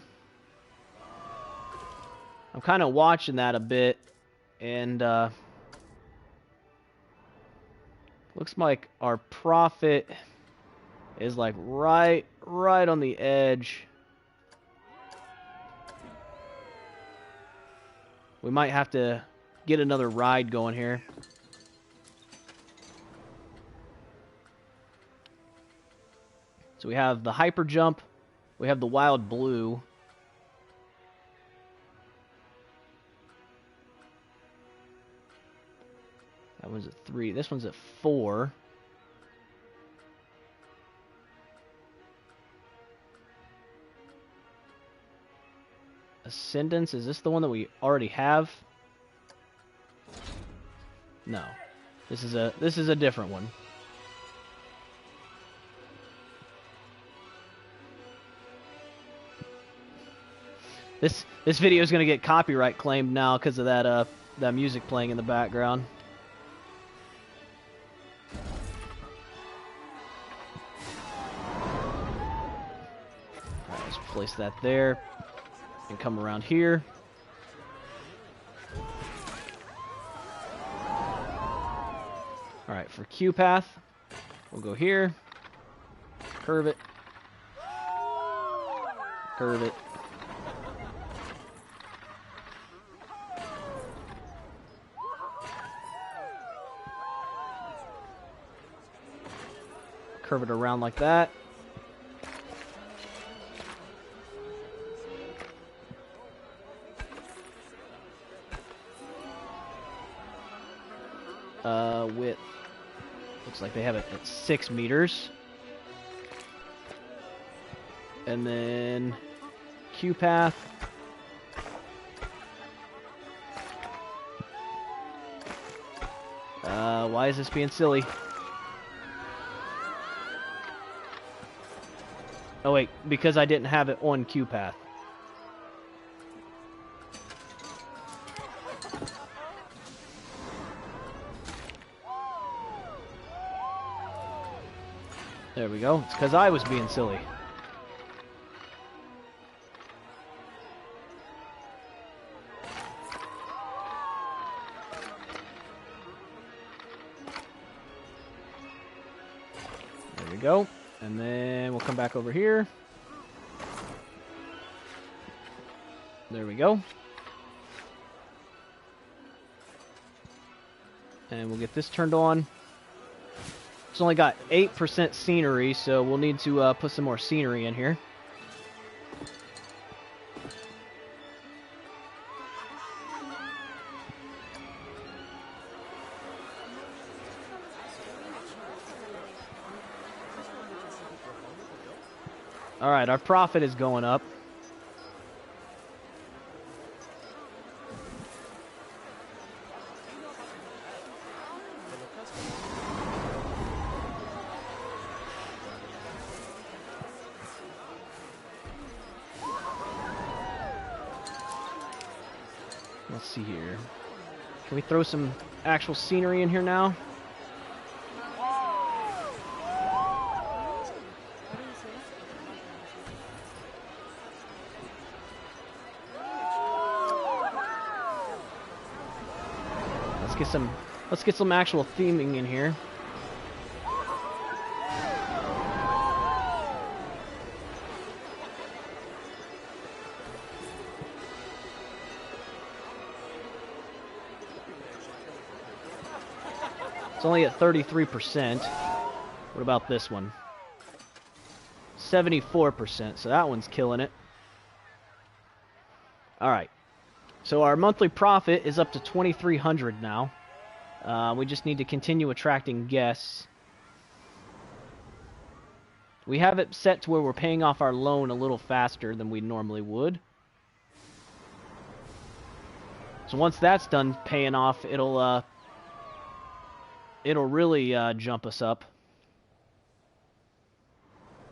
I'm kind of watching that a bit, and looks like our profit is like right on the edge. We might have to get another ride going here. So we have the Hyper Jump. We have the Wild Blue. That one's at 3. This one's at 4. Ascendance, is this the one that we already have? No. This is a different one. This video is going to get copyright claimed now because of that music playing in the background. Alright, let's place that there. And come around here. Alright, for Q path, we'll go here. Curve it. Curve it. Curve it around like that. Width. Looks like they have it at 6 meters. And then Q path. Why is this being silly? Oh wait, because I didn't have it on Q path. There we go. It's because I was being silly. There we we go. And then we'll come back over here. There we go. And we'll get this turned on. It's only got 8% scenery, so we'll need to put some more scenery in here. Alright, our profit is going up. Let's see here. Can we throw some actual scenery in here now? Let's get some actual theming in here. It's only at 33%. What about this one? 74%, so that one's killing it. Alright. So our monthly profit is up to 2,300 now. We just need to continue attracting guests. We have it set to where we're paying off our loan a little faster than we normally would. So once that's done paying off, it'll really jump us up.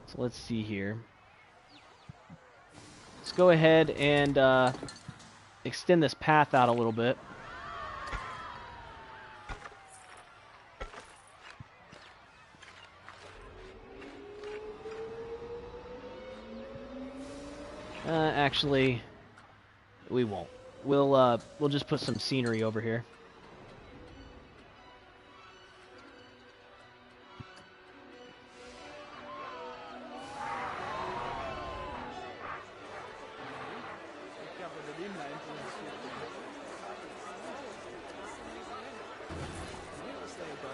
So let's see here. Let's go ahead and extend this path out a little bit. Actually, we won't. We'll just put some scenery over here.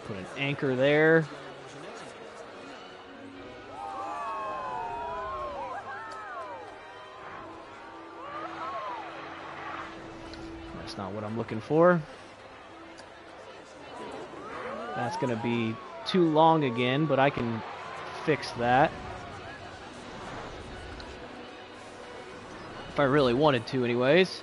Put an anchor there. That's not what I'm looking for. That's going to be too long again, but I can fix that. If I really wanted to, anyways.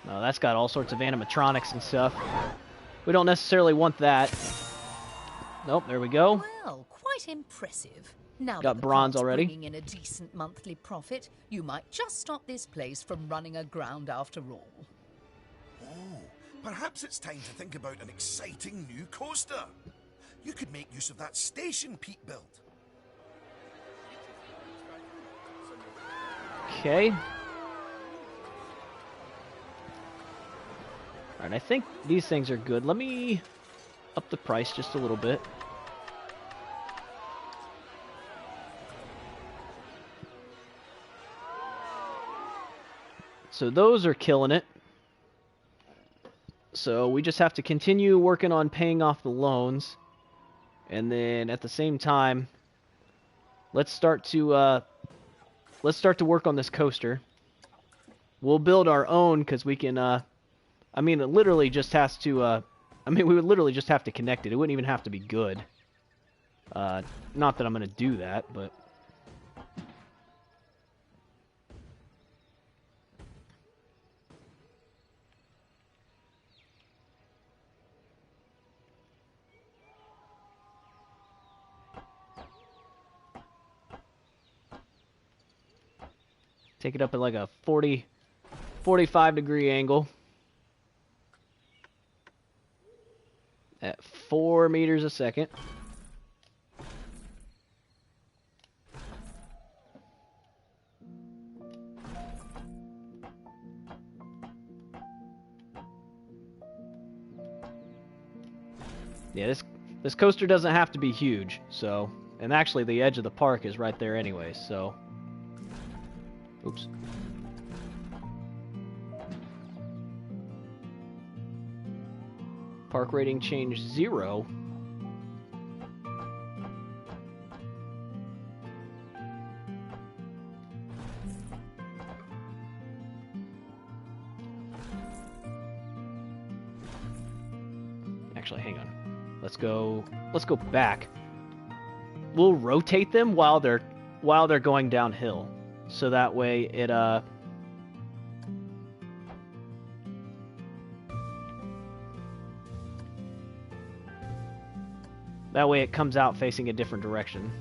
No, that's got all sorts of animatronics and stuff. We don't necessarily want that. Nope, there we go. Well, quite impressive. Now Got that the bronze plant's already. bringing in a decent monthly profit, you might just stop this place from running aground after all. Oh, perhaps it's time to think about an exciting new coaster. You could make use of that station Pete built. Okay. Alright, I think these things are good. Let me up the price just a little bit. So those are killing it. So we just have to continue working on paying off the loans. And then at the same time, let's start to work on this coaster. We'll build our own because we can I mean, it literally just has to we would literally just have to connect it. It wouldn't even have to be good. Not that I'm going to do that, but take it up at like a 45 degree angle. At 4 meters a second. Yeah, this coaster doesn't have to be huge, so... And actually, the edge of the park is right there anyway, so... Oops. Park rating changed 0. Actually, hang on. Let's go back. We'll rotate them while they're going downhill. So that way it that way it comes out facing a different direction.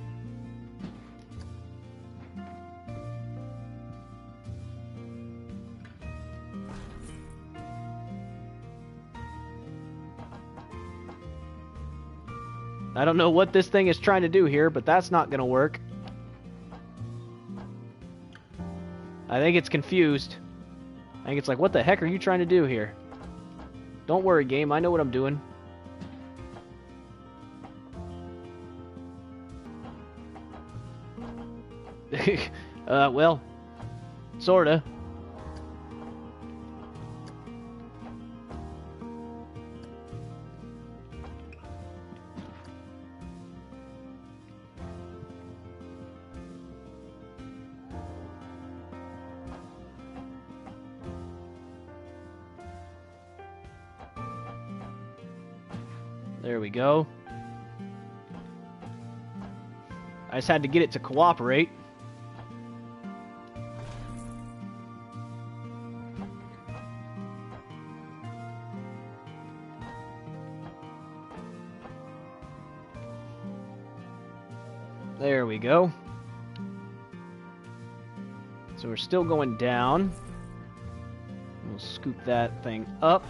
I don't know what this thing is trying to do here, but that's not going to work. I think it's confused. I think it's like, what the heck are you trying to do here? Don't worry, game. I know what I'm doing. Well, sorta. There we go. I just had to get it to cooperate. There we go. So we're still going down. We'll scoop that thing up.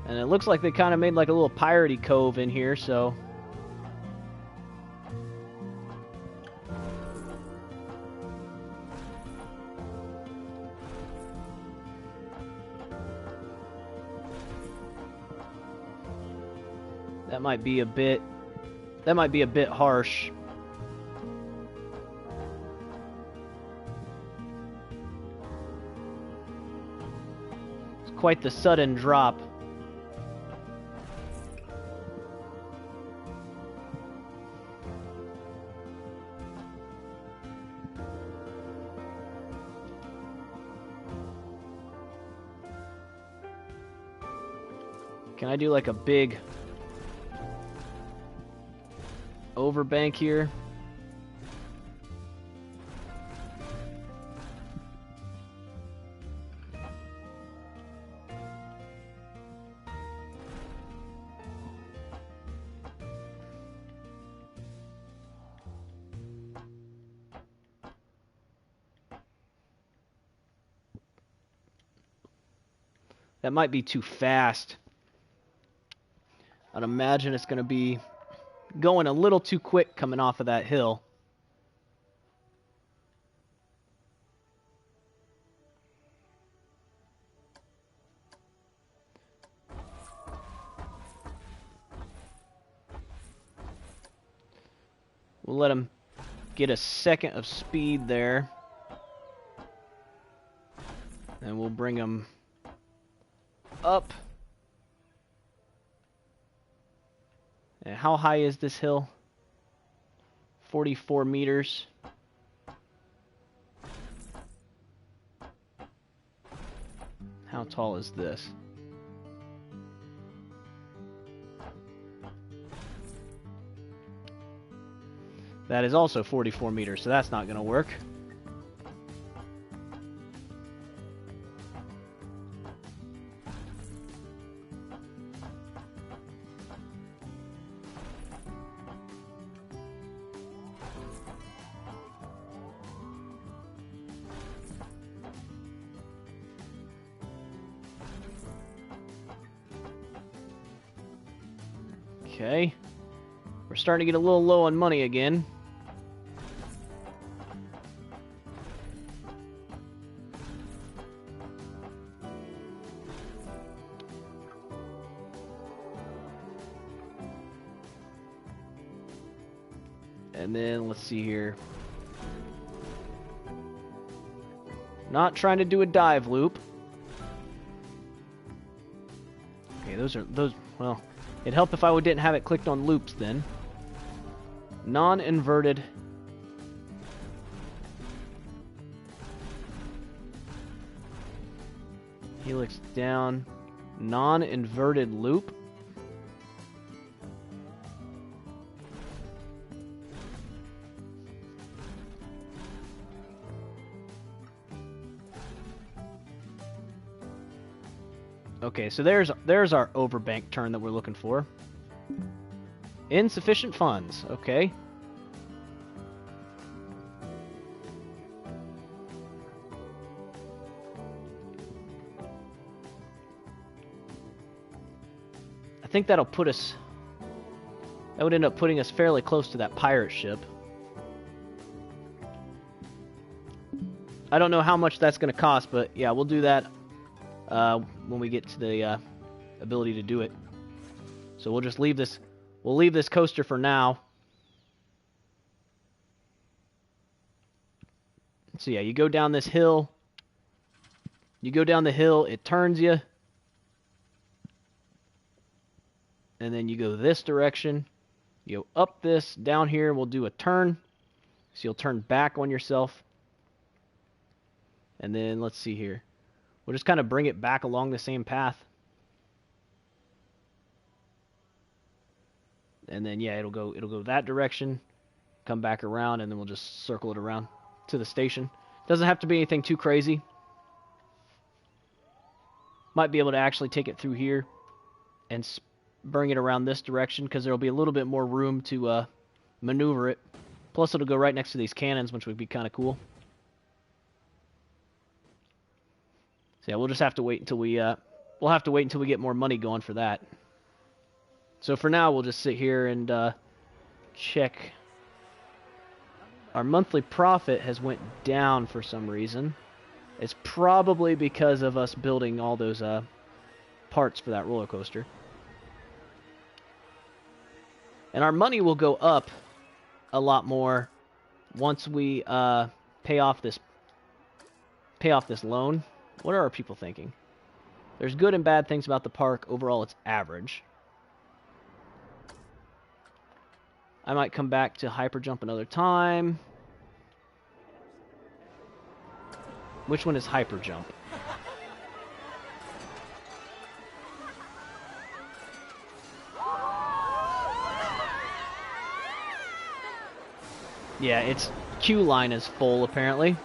And it looks like they kind of made like a little piratey cove in here, so... That might be a bit harsh. It's quite the sudden drop. Can I do like a big overbank here? That might be too fast. I'd imagine it's going to be going a little too quick coming off of that hill. We'll let him get a second of speed there. And we'll bring him up. And how high is this hill? 44 meters. How tall is this? That is also 44 meters, so that's not going to work. Okay. We're starting to get a little low on money again. And then, let's see here. Not trying to do a dive loop. Okay, those, well, it'd help if I didn't have it clicked on loops then. Non-inverted. Helix down. Non-inverted loop. Okay, so there's our overbank turn that we're looking for. Insufficient funds. Okay. I think that'll put us... That would end up putting us fairly close to that pirate ship. I don't know how much that's going to cost, but yeah, we'll do that when we get to the ability to do it. So we'll just leave this. We'll leave this coaster for now. So yeah, you go down this hill. You go down the hill, it turns you. And then you go this direction. You go up this, down here, we'll do a turn. So you'll turn back on yourself. And then, let's see here. We'll just kind of bring it back along the same path. And then, yeah, it'll go that direction. Come back around, and then we'll just circle it around to the station. Doesn't have to be anything too crazy. Might be able to actually take it through here and bring it around this direction, because there'll be a little bit more room to maneuver it. Plus, it'll go right next to these cannons, which would be kind of cool. So yeah, we'll just have to wait until we get more money going for that. So for now, we'll just sit here and check. Our monthly profit has went down for some reason. It's probably because of us building all those parts for that roller coaster. And our money will go up a lot more once we pay off this loan. What are our people thinking? There's good and bad things about the park. Overall, it's average. I might come back to Hyperjump another time. Which one is Hyperjump? Yeah, its queue line is full, apparently.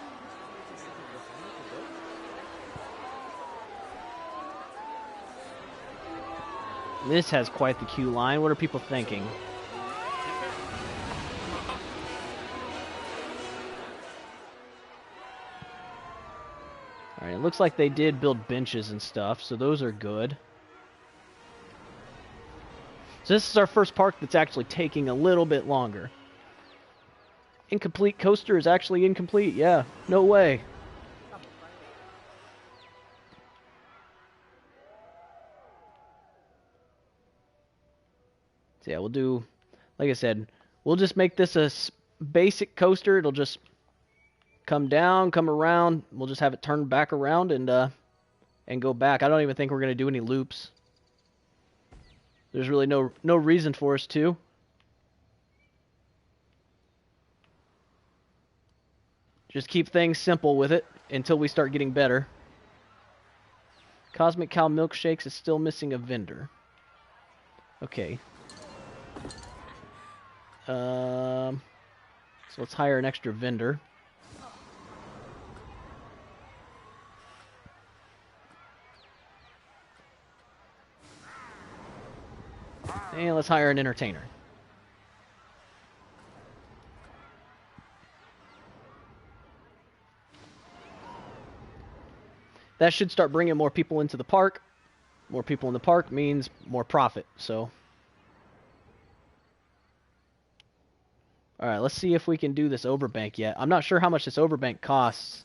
This has quite the queue line. What are people thinking? Alright, it looks like they did build benches and stuff, so those are good. So this is our first park that's actually taking a little bit longer. Incomplete coaster is actually incomplete, yeah. No way. So yeah, we'll do, like I said, we'll just make this a basic coaster. It'll just come down, come around. We'll just have it turn back around and go back. I don't even think we're going to do any loops. There's really no reason for us to. Just keep things simple with it until we start getting better. Cosmic Cow Milkshakes is still missing a vendor. Okay. So let's hire an extra vendor. And let's hire an entertainer. That should start bringing more people into the park. More people in the park means more profit, so... Alright, let's see if we can do this overbank yet. I'm not sure how much this overbank costs.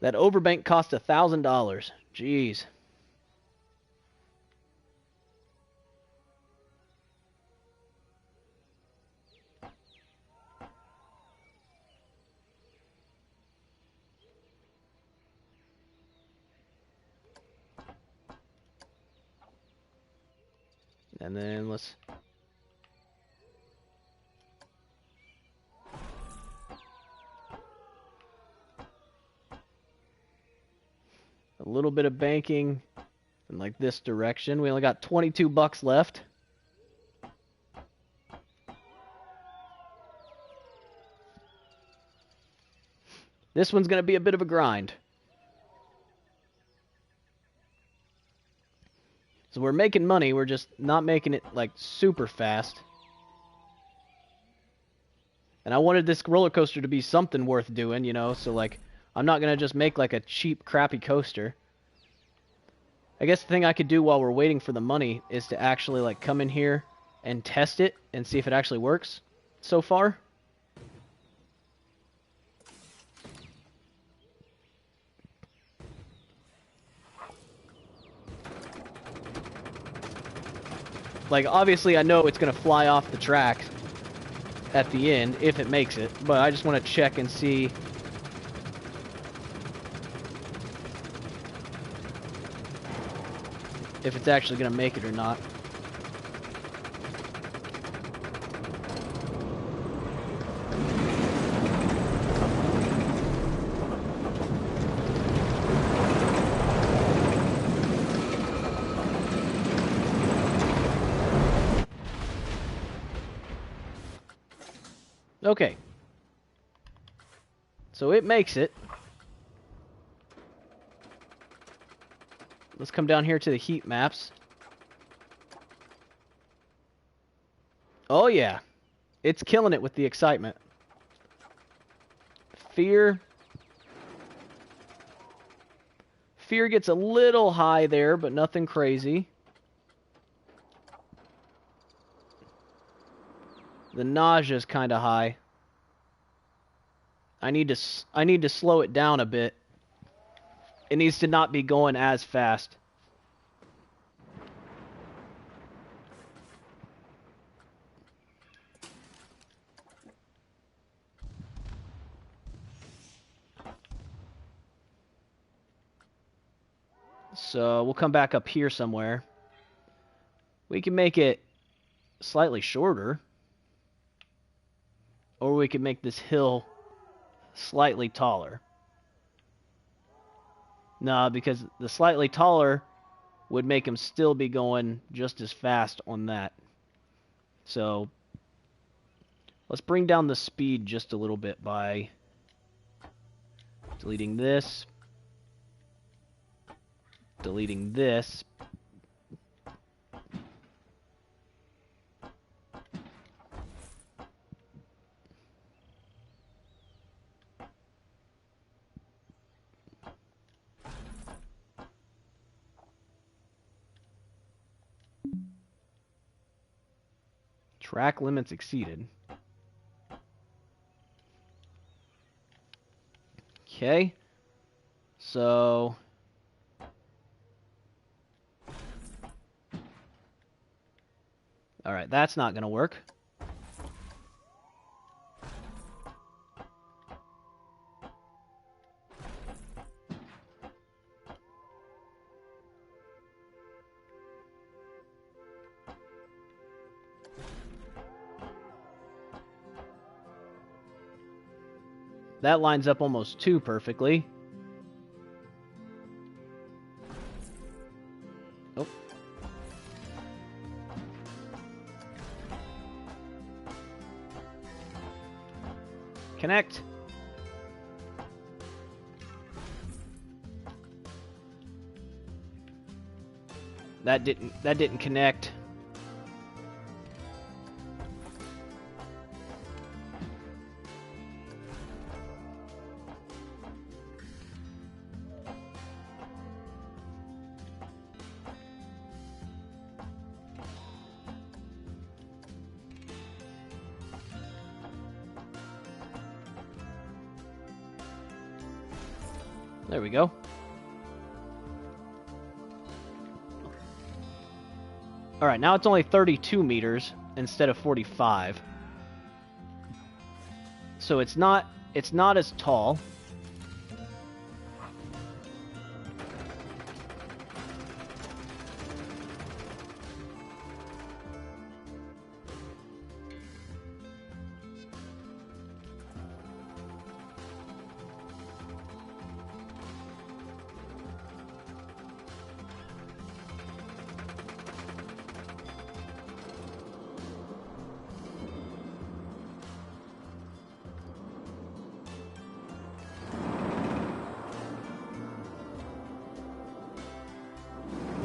That overbank cost $1,000. Jeez. And then let's... a little bit of banking in like this direction. We only got 22 bucks left. This one's going to be a bit of a grind. So we're making money, we're just not making it like super fast. And I wanted this roller coaster to be something worth doing, you know, so like I'm not going to just make like a cheap, crappy coaster. I guess the thing I could do while we're waiting for the money is to actually like come in here and test it and see if it actually works so far. Like, obviously I know it's going to fly off the track at the end if it makes it, but I just want to check and see if it's actually going to make it or not. Okay. So it makes it. Let's come down here to the heat maps. Oh yeah. It's killing it with the excitement. Fear. Fear gets a little high there, but nothing crazy. The nausea is kind of high. I need to slow it down a bit. It needs to not be going as fast. So we'll come back up here somewhere. We can make it slightly shorter. Or we could make this hill slightly taller. No, because the slightly taller would make him still be going just as fast on that. So let's bring down the speed just a little bit by deleting this, deleting this. Track limits exceeded. Okay. So all right, that's not going to work. That lines up almost too perfectly. Oh. Connect. That didn't connect. There we go. Alright, now it's only 32 meters instead of 45. So it's not as tall.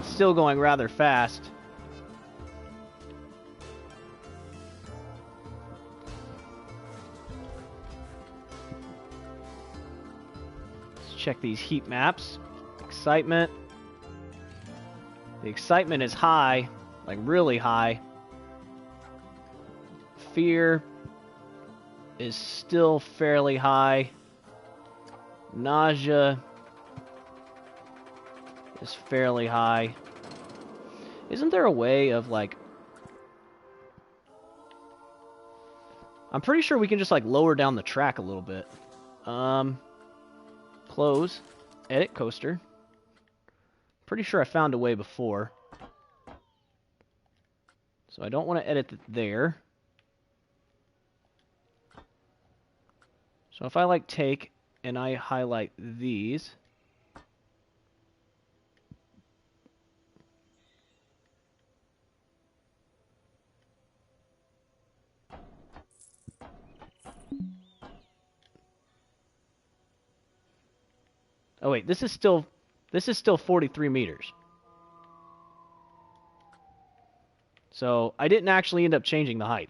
Still going rather fast. Let's check these heat maps. Excitement. The excitement is high, like really high. Fear is still fairly high. Nausea is fairly high. Isn't there a way of, like... I'm pretty sure we can just, like, lower down the track a little bit. Close. Edit coaster. Pretty sure I found a way before. So I don't want to edit it there. So if I, like, take and I highlight these... Oh wait, this is still 43 meters. So I didn't actually end up changing the height.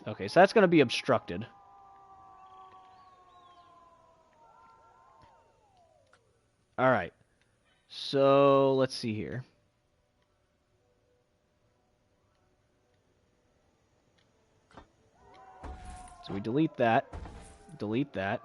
Okay, so that's going to be obstructed. All right. So let's see here. So we delete that. Delete that.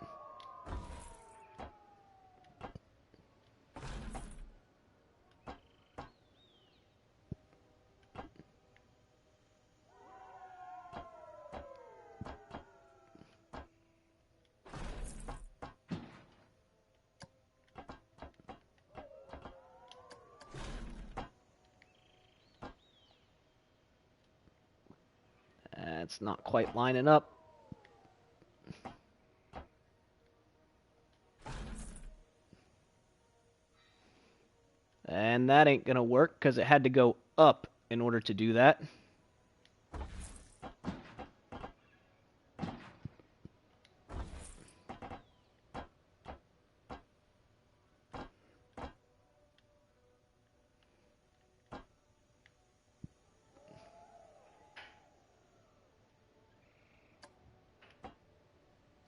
It's not quite lining up. And that ain't gonna work because it had to go up in order to do that.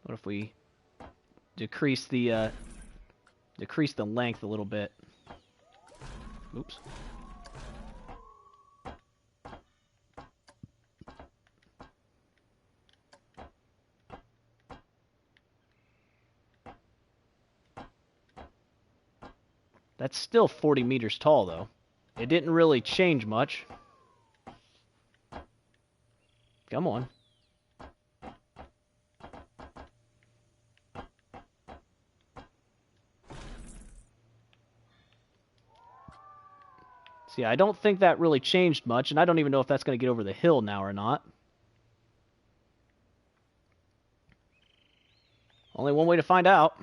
What if we decrease the length a little bit? Oops. That's still 40 meters tall, though. It didn't really change much. Come on. See, I don't think that really changed much, and I don't even know if that's going to get over the hill now or not. Only one way to find out.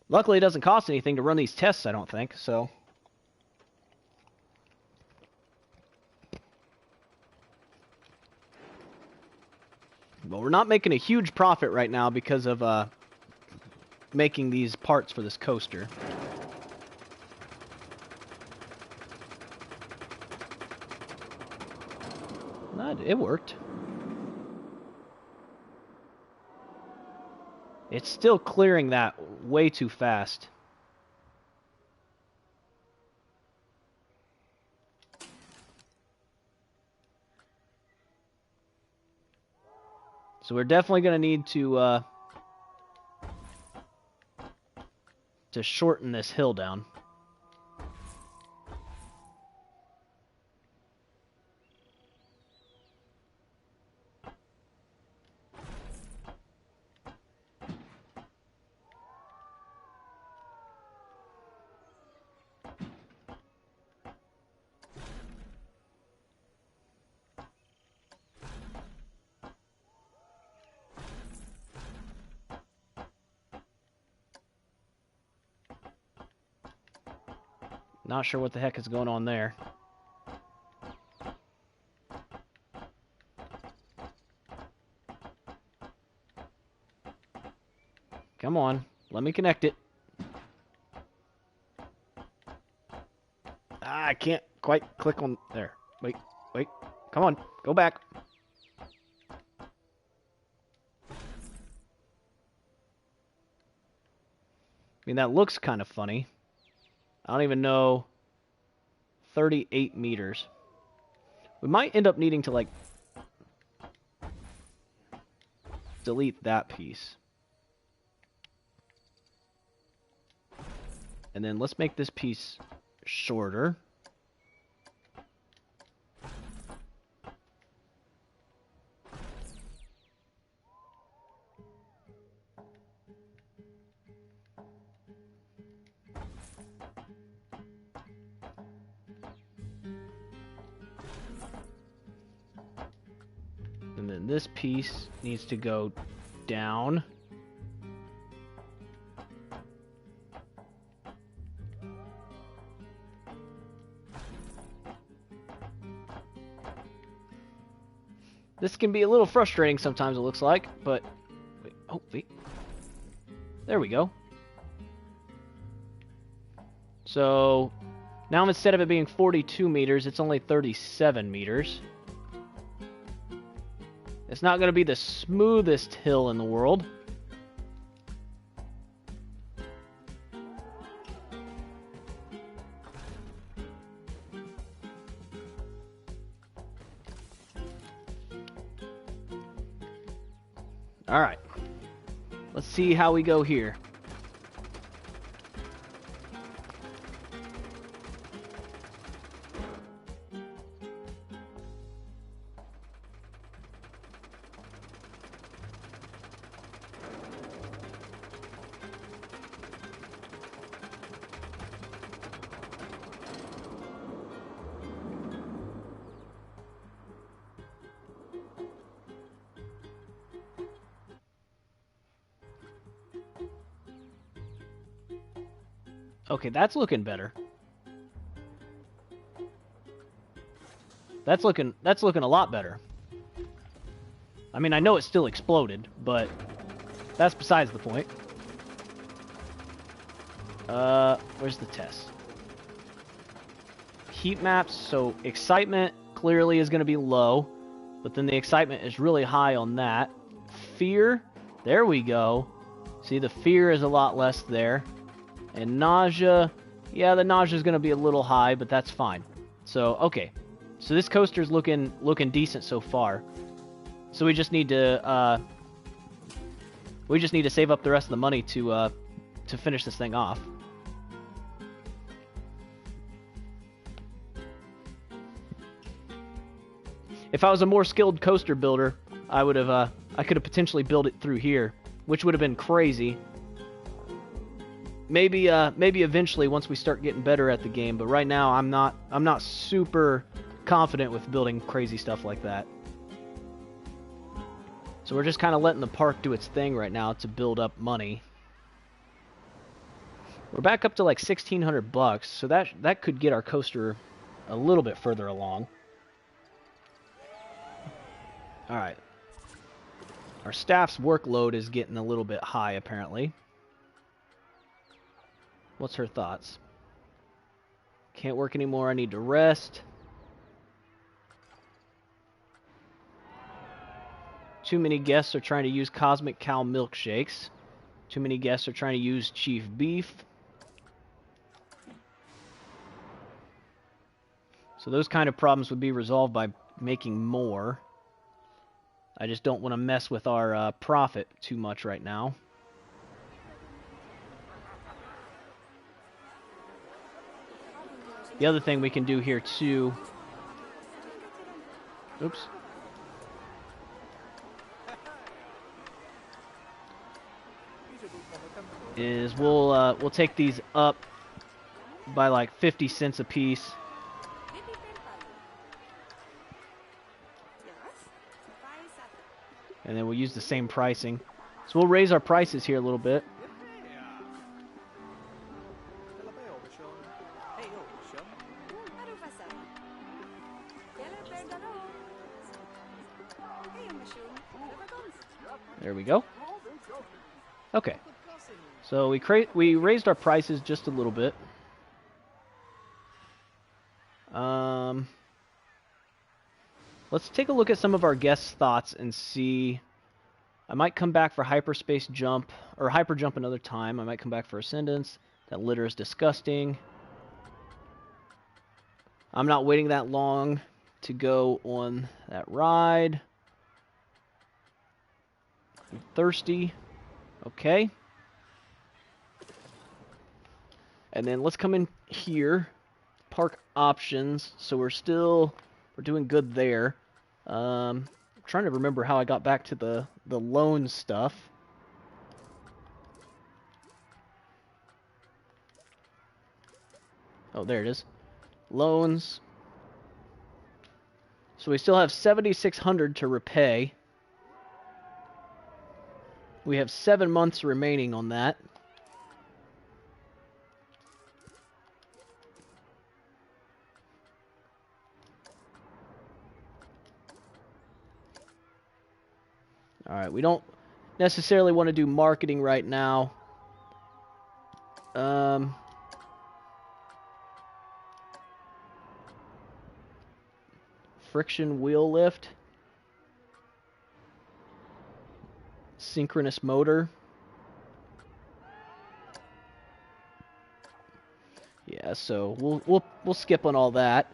Luckily, it doesn't cost anything to run these tests, I don't think, so... But we're not making a huge profit right now because of, making these parts for this coaster. It worked. It's still clearing that way too fast. So we're definitely going to need to shorten this hill down. Not sure what the heck is going on there. Come on, let me connect it. Ah, I can't quite click on there. Wait, wait. Come on, go back. I mean, that looks kind of funny. I don't even know. 38 meters. We might end up needing to, like, delete that piece. And then let's make this piece shorter. And then this piece needs to go down. This can be a little frustrating sometimes, it looks like, but... Wait, oh, wait. There we go. So, now instead of it being 42 meters, it's only 37 meters. It's not going to be the smoothest hill in the world. Alright. Let's see how we go here. Okay, that's looking better. That's looking a lot better. I mean, I know it still exploded, but that's besides the point. Where's the test? Heat maps, so excitement clearly is going to be low, but then the excitement is really high on that. Fear, there we go. See, the fear is a lot less there. And nausea, yeah, the nausea is going to be a little high, but that's fine. So, okay. So this coaster's looking decent so far. So we just need to save up the rest of the money to finish this thing off. If I was a more skilled coaster builder, I could have potentially built it through here, which would have been crazy. Maybe eventually once we start getting better at the game, but right now I'm not super confident with building crazy stuff like that. So we're just kind of letting the park do its thing right now to build up money. We're back up to like $1,600, so that could get our coaster a little bit further along. All right. Our staff's workload is getting a little bit high apparently. What's her thoughts? Can't work anymore, I need to rest. Too many guests are trying to use Cosmic Cow milkshakes. Too many guests are trying to use Chief Beef. So those kind of problems would be resolved by making more. I just don't want to mess with our profit too much right now. The other thing we can do here too... Oops. Is we'll take these up by like 50 cents a piece. And then we'll use the same pricing. So we'll raise our prices here a little bit. There we go. Okay. So we raised our prices just a little bit. Let's take a look at some of our guests' thoughts and see. I might come back for hyperspace jump or hyper jump another time. I might come back for Ascendance. That litter is disgusting. I'm not waiting that long to go on that ride. I'm thirsty. Okay. And then let's come in here. Park options. So we're doing good there. I'm trying to remember how I got back to the loan stuff. Oh, there it is. Loans. So we still have 7,600 to repay. We have 7 months remaining on that. Alright, we don't necessarily want to do marketing right now. Friction wheel lift. Synchronous motor. Yeah, so we'll skip on all that.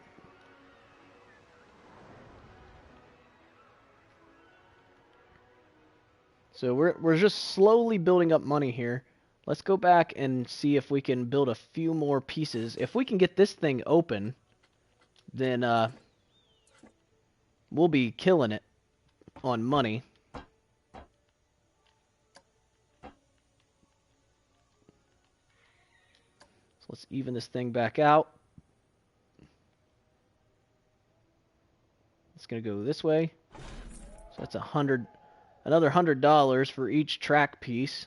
So we're just slowly building up money here. Let's go back and see if we can build a few more pieces. If we can get this thing open, then we'll be killing it on money. So let's even this thing back out. It's gonna go this way. So that's another $100 for each track piece.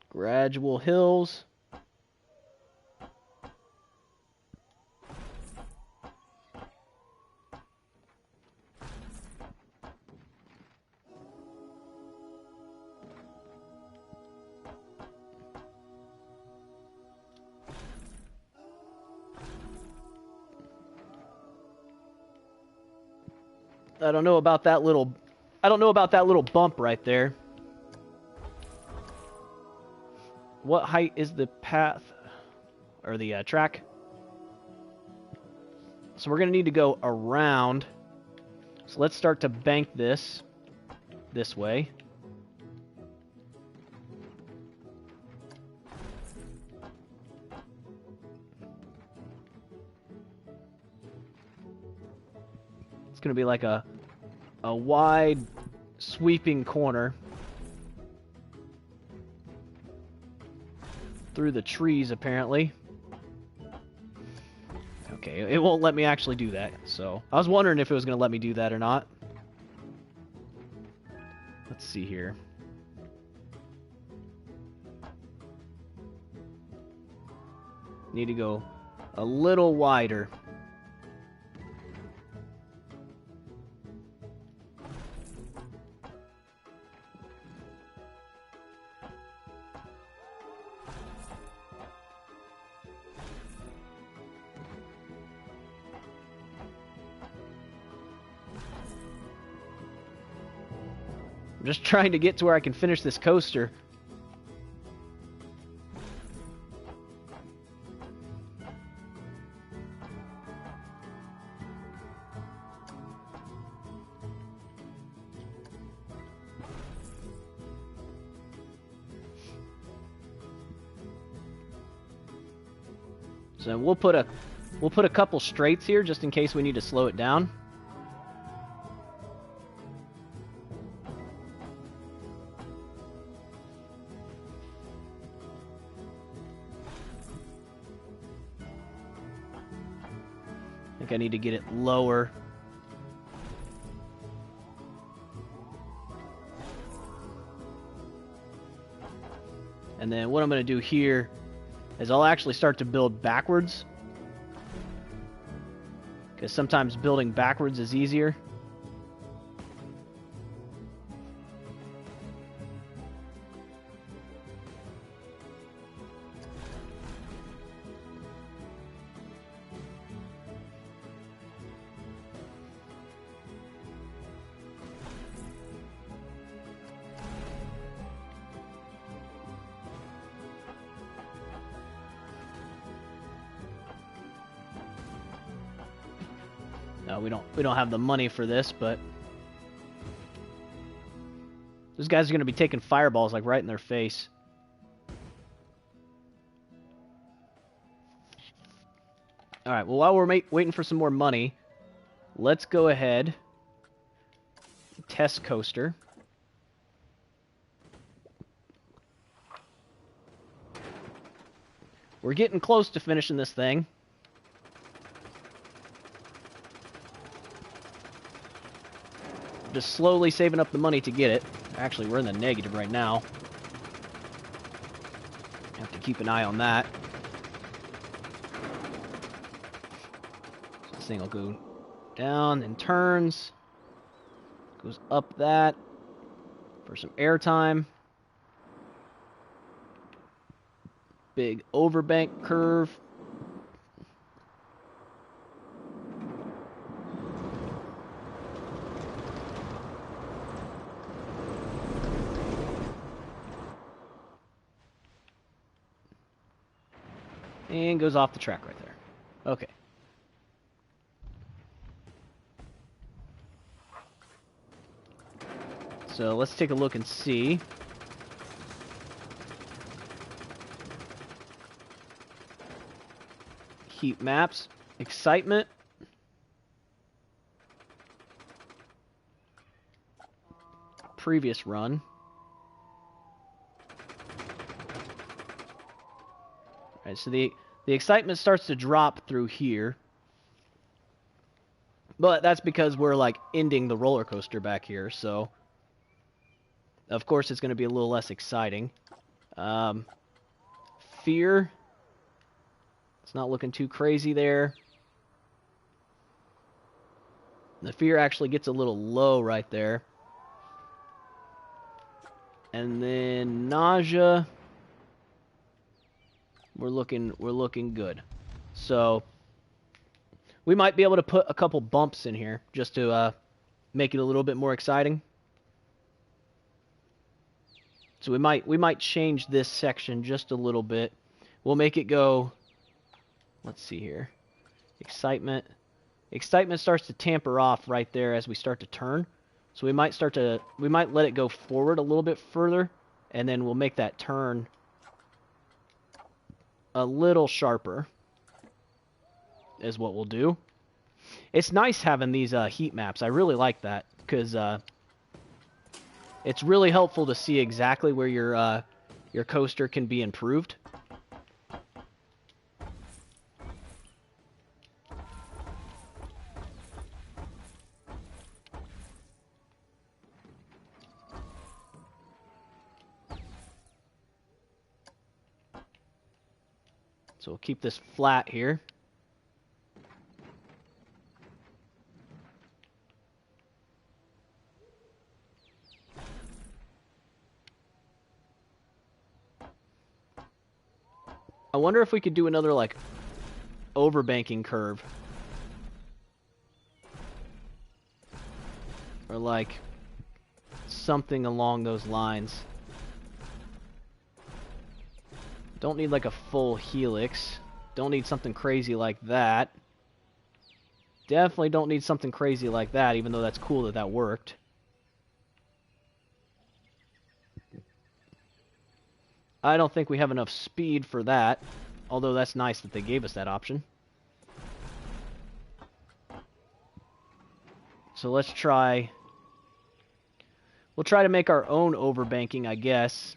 Gradual hills. I don't know about that little bump right there. What height is the path or the track? So we're going to need to go around. So let's start to bank this way. It's going to be like a wide sweeping corner through the trees, apparently. Okay, it won't let me actually do that, so I was wondering if it was going to let me do that or not. Let's see here. Need to go a little wider. I'm just trying to get to where I can finish this coaster. So we'll put a couple straights here just in case we need to slow it down. I think I need to get it lower. And then what I'm going to do here is I'll actually start to build backwards. Because sometimes building backwards is easier. No, we don't have the money for this, but those guys are going to be taking fireballs like right in their face. All right, well, while we're waiting for some more money, let's go ahead test coaster. We're getting close to finishing this thing. Just slowly saving up the money to get it. Actually, we're in the negative right now. Have to keep an eye on that. So this thing will go down and turns. Goes up that for some airtime. Big overbank curve. And goes off the track right there. Okay. So let's take a look and see. Heat maps. Excitement. Previous run. Alright, so the excitement starts to drop through here. But that's because we're like ending the roller coaster back here, so of course it's going to be a little less exciting. Fear. It's not looking too crazy there. The fear actually gets a little low right there. And then nausea. We're looking good. So we might be able to put a couple bumps in here just to make it a little bit more exciting. So we might change this section just a little bit. We'll make it go. Let's see here. Excitement. Excitement starts to tamper off right there as we start to turn. So we might let it go forward a little bit further, and then we'll make that turn a little sharper is what we'll do. It's nice having these heat maps. I really like that because it's really helpful to see exactly where your coaster can be improved. So we'll keep this flat here. I wonder if we could do another, like, overbanking curve. Or, like, something along those lines. Don't need, like, a full helix. Don't need something crazy like that. Definitely don't need something crazy like that, even though that's cool that that worked. I don't think we have enough speed for that. Although that's nice that they gave us that option. So let's try... We'll try to make our own overbanking, I guess.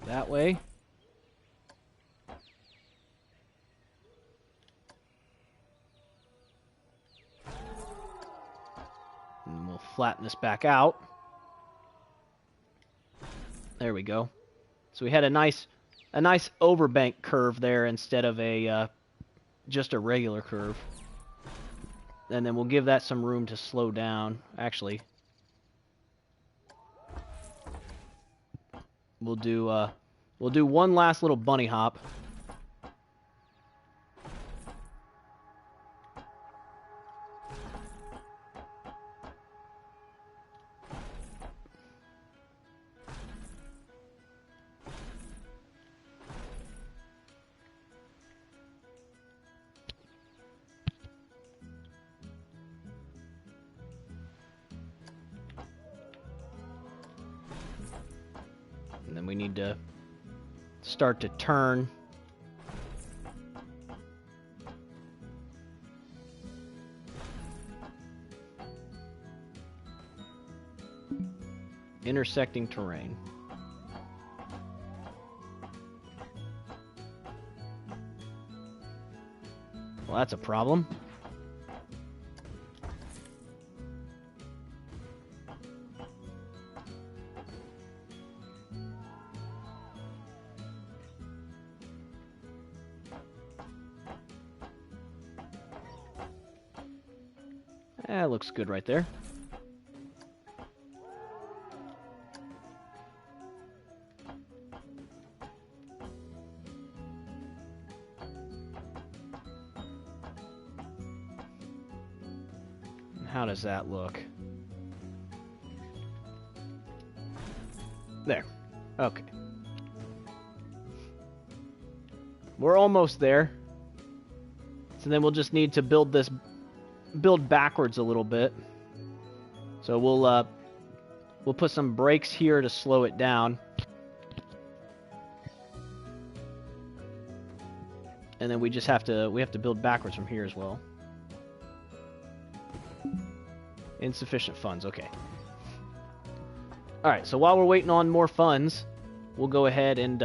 That way. And we'll flatten this back out. There we go. So we had a nice overbank curve there instead of a just a regular curve. And then we'll give that some room to slow down. Actually, we'll do one last little bunny hop. And then we need to start to turn. Intersecting terrain. Well, that's a problem. That looks good right there. And how does that look? There. Okay. We're almost there. So then we'll just need to build backwards a little bit. So we'll put some brakes here to slow it down. And then we have to build backwards from here as well. Insufficient funds, okay. Alright, so while we're waiting on more funds, we'll go ahead and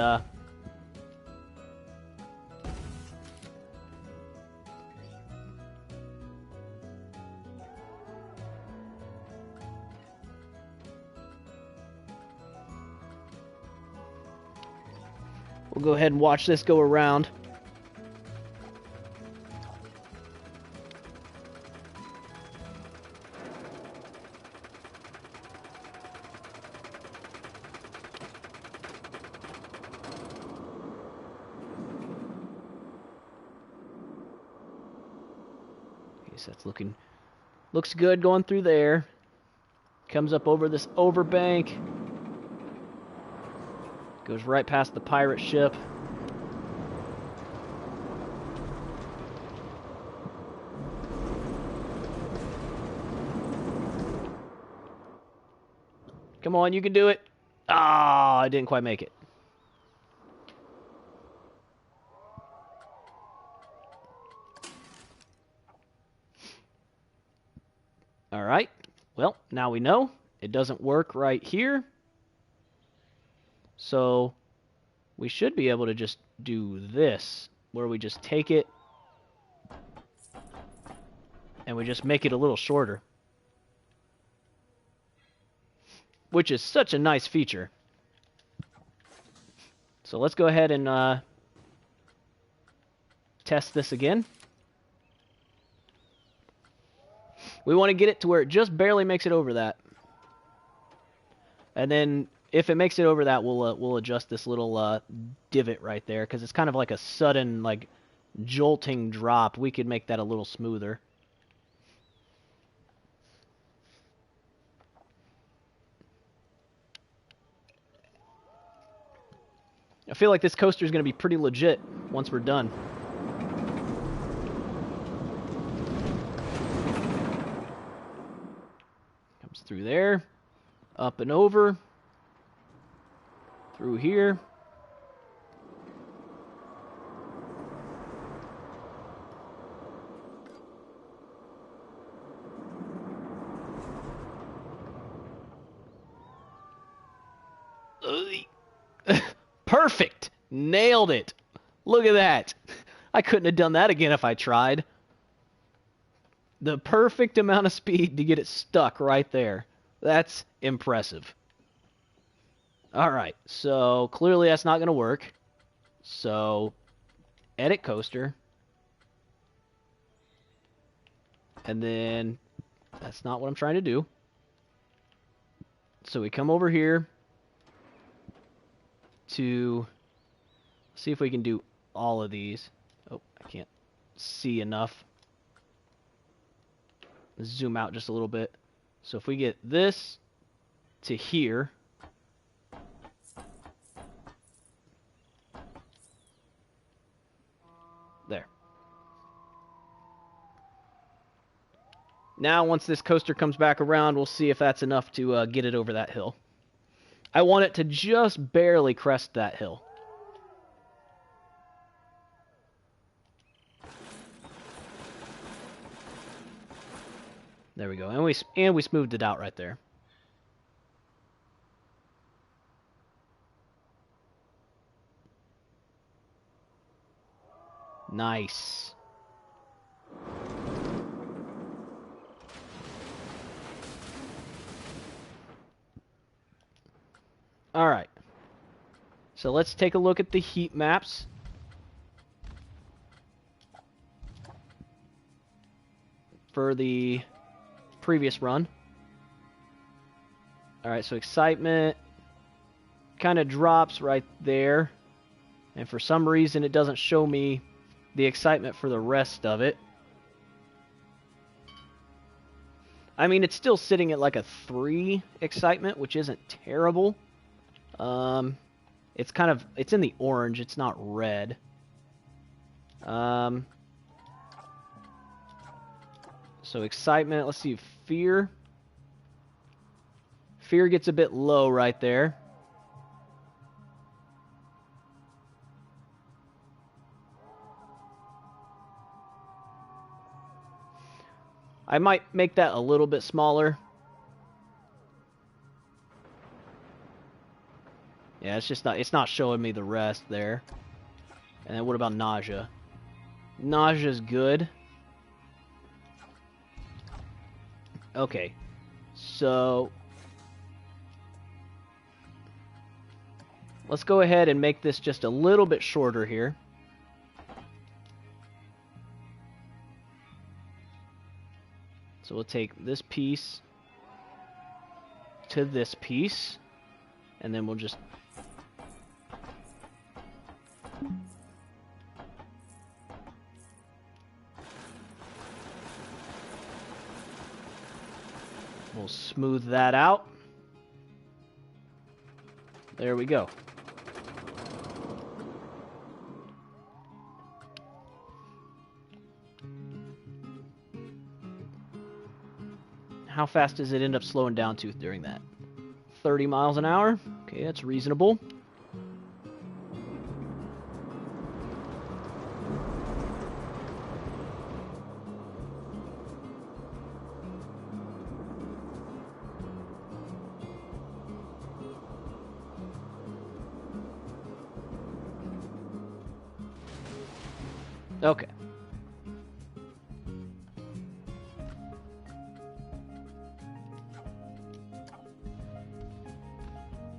we'll go ahead and watch this go around. Okay, so that's looks good going through there. Comes up over this overbank. Goes right past the pirate ship. Come on, you can do it. Ah, I didn't quite make it. All right. Well, now we know it doesn't work right here. So we should be able to just do this, where we just take it and we just make it a little shorter, which is such a nice feature. So let's go ahead and test this again. We want to get it to where it just barely makes it over that. And then if it makes it over that, we'll adjust this little divot right there, because it's kind of like a sudden, like, jolting drop. We could make that a little smoother. I feel like this coaster is going to be pretty legit once we're done. Comes through there, up and over, through here. Perfect! Nailed it! Look at that! I couldn't have done that again if I tried. The perfect amount of speed to get it stuck right there. That's impressive. Alright, so clearly that's not going to work. So, edit coaster. And then, that's not what I'm trying to do. So we come over here to see if we can do all of these. Oh, I can't see enough. Let's zoom out just a little bit. So if we get this to here, there. Now once this coaster comes back around, we'll see if that's enough to get it over that hill. I want it to just barely crest that hill. There we go, and we smoothed it out right there. Nice. All right. So let's take a look at the heat maps. For the previous run. Alright, so excitement kind of drops right there. And for some reason it doesn't show me the excitement for the rest of it. I mean, it's still sitting at like a 3 excitement, which isn't terrible. It's in the orange, it's not red. So excitement, let's see, fear. Fear gets a bit low right there. I might make that a little bit smaller. Yeah, it's not showing me the rest there. And then what about nausea? Nausea's good. Okay, so let's go ahead and make this just a little bit shorter here. So we'll take this piece to this piece, and then we'll just we'll smooth that out. There we go. How fast does it end up slowing down to during that? 30 miles an hour? Okay, that's reasonable. Okay.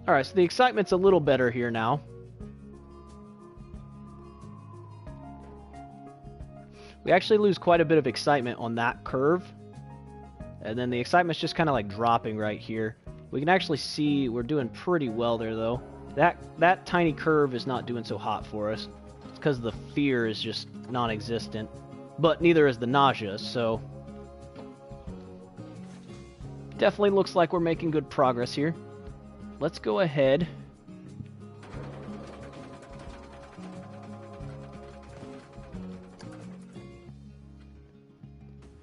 Alright, so the excitement's a little better here now. We actually lose quite a bit of excitement on that curve. And then the excitement's just kind of like dropping right here. We can actually see we're doing pretty well there, though. That tiny curve is not doing so hot for us. It's because the fear is just non-existent. But neither is the nausea, so... Definitely looks like we're making good progress here. Let's go ahead.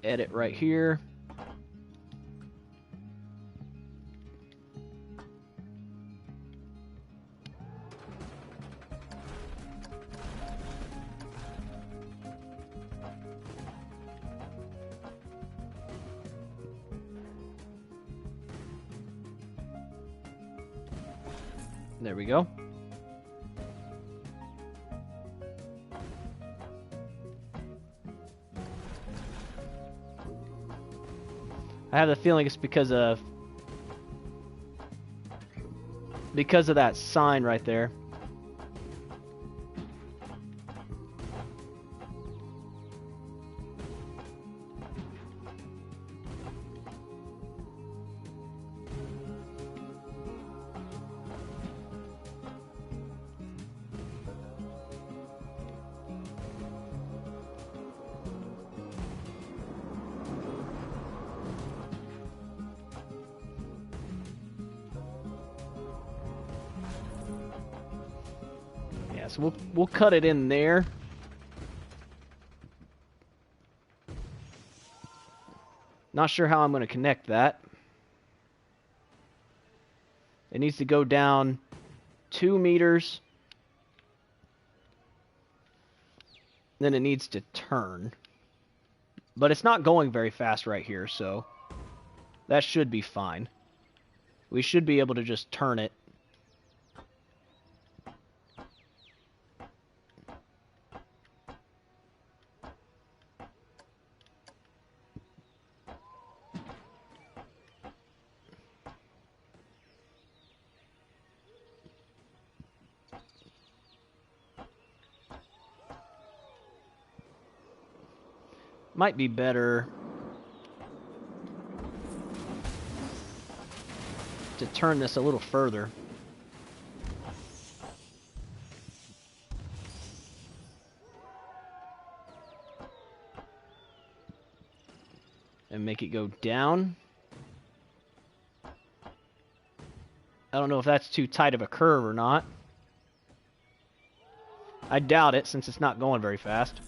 Edit right here. There we go. I have the feeling it's because of that sign right there. So we'll cut it in there. Not sure how I'm going to connect that. It needs to go down 2 meters. Then it needs to turn. But it's not going very fast right here, so that should be fine. We should be able to just turn it. Might be better to turn this a little further. And make it go down. I don't know if that's too tight of a curve or not. I doubt it, since it's not going very fast.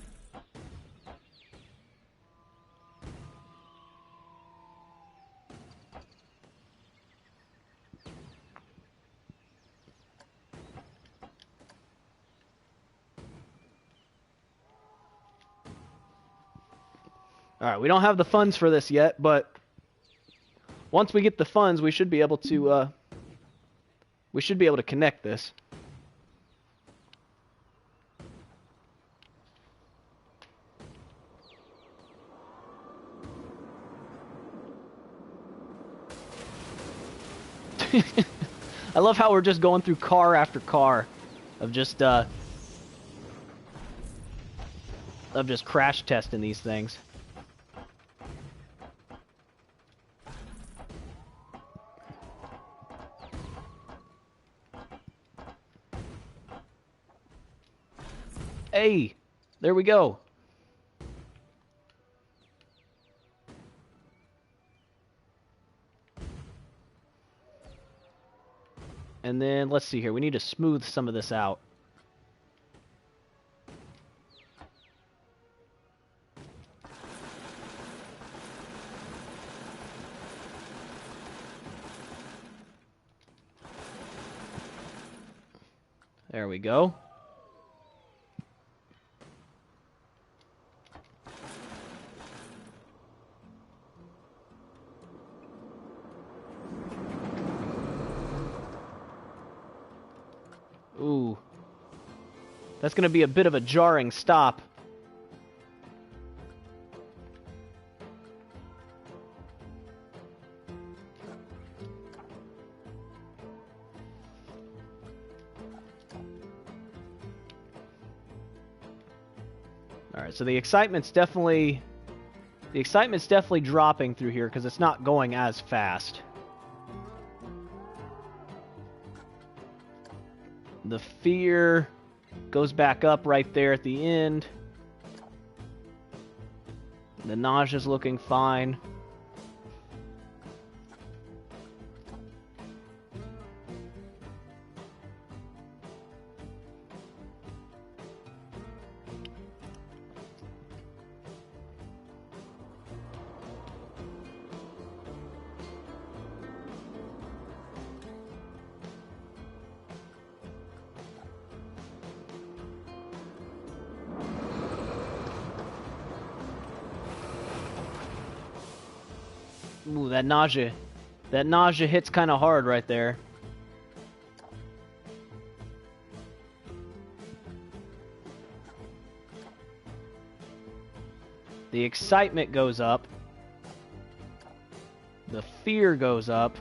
Alright, we don't have the funds for this yet, but once we get the funds, we should be able to connect this. I love how we're just going through car after car of just crash testing these things. Hey, there we go. And then, let's see here. We need to smooth some of this out. There we go. Ooh. That's going to be a bit of a jarring stop. Alright, so the excitement's definitely dropping through here because it's not going as fast. The fear goes back up right there at the end. The nausea's looking fine. Ooh, that nausea hits kind of hard right there. The excitement goes up. The fear goes up.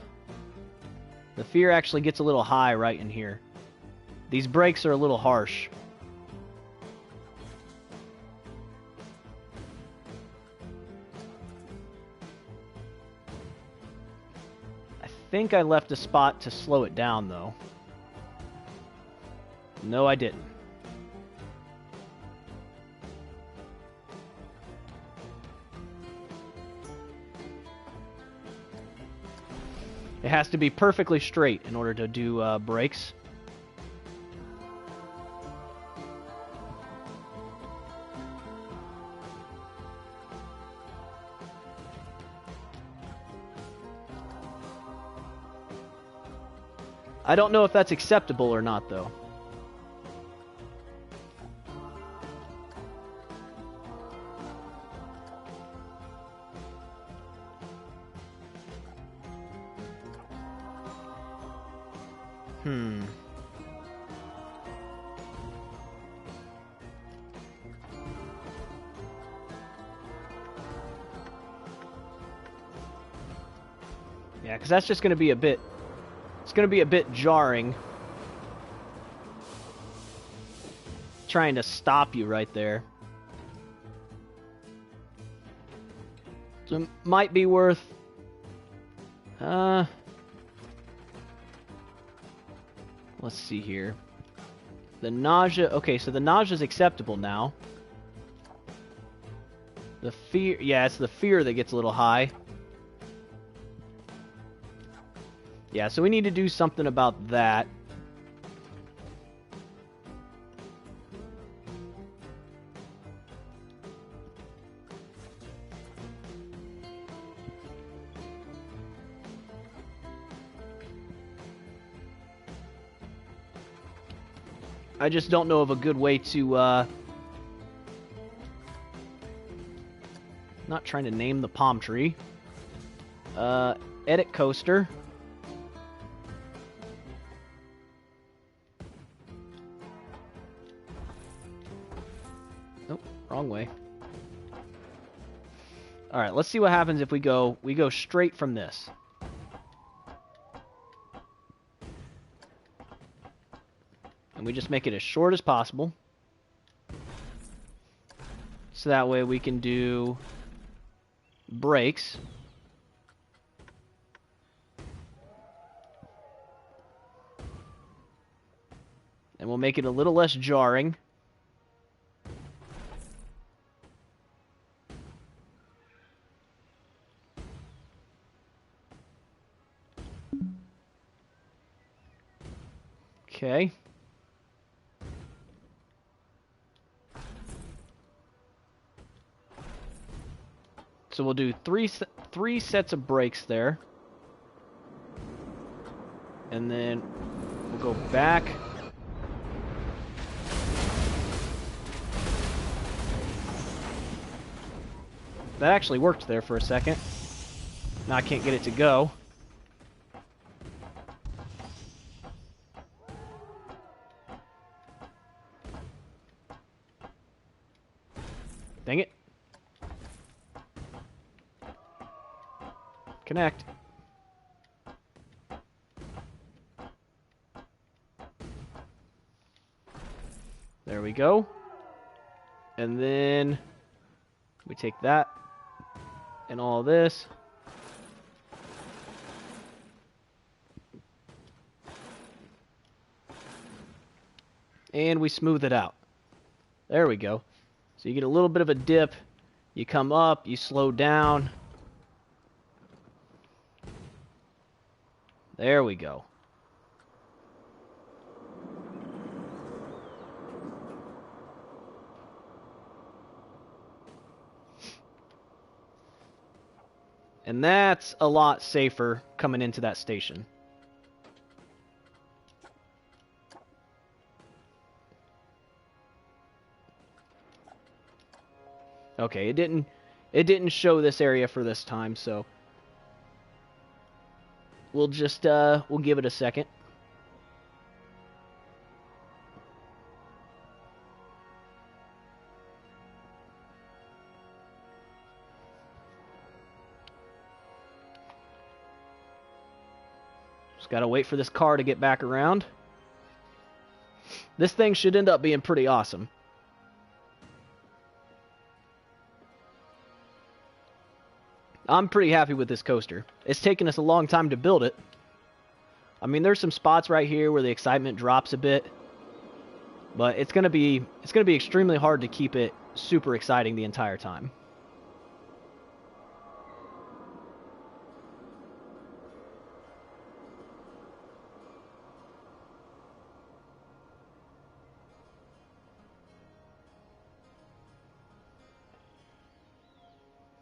The fear actually gets a little high right in here. These brakes are a little harsh. I think I left a spot to slow it down, though. No, I didn't. It has to be perfectly straight in order to do brakes. I don't know if that's acceptable or not, though. Yeah, because that's just going to be a bit... It's going to be a bit jarring. Trying to stop you right there. So it might be worth... Let's see here. The nausea... Okay, so the nausea is acceptable now. The fear... Yeah, it's the fear that gets a little high. Yeah, so we need to do something about that. I just don't know of a good way to, not trying to name the palm tree. Edit coaster. Nope, wrong way. Alright, let's see what happens if we go straight from this. And we just make it as short as possible. So that way we can do brakes. And we'll make it a little less jarring. Okay. So we'll do three sets of brakes there. And then we'll go back. That actually worked there for a second. Now I can't get it to go. Dang it. Connect. There we go. And then we take that and all this. And we smooth it out. There we go. So you get a little bit of a dip. You come up, you slow down. There we go. And that's a lot safer coming into that station. Okay, it didn't show this area for this time, so we'll just we'll give it a second. Just gotta wait for this car to get back around. This thing should end up being pretty awesome. I'm pretty happy with this coaster. It's taken us a long time to build it. I mean, there's some spots right here where the excitement drops a bit, but it's gonna be extremely hard to keep it super exciting the entire time.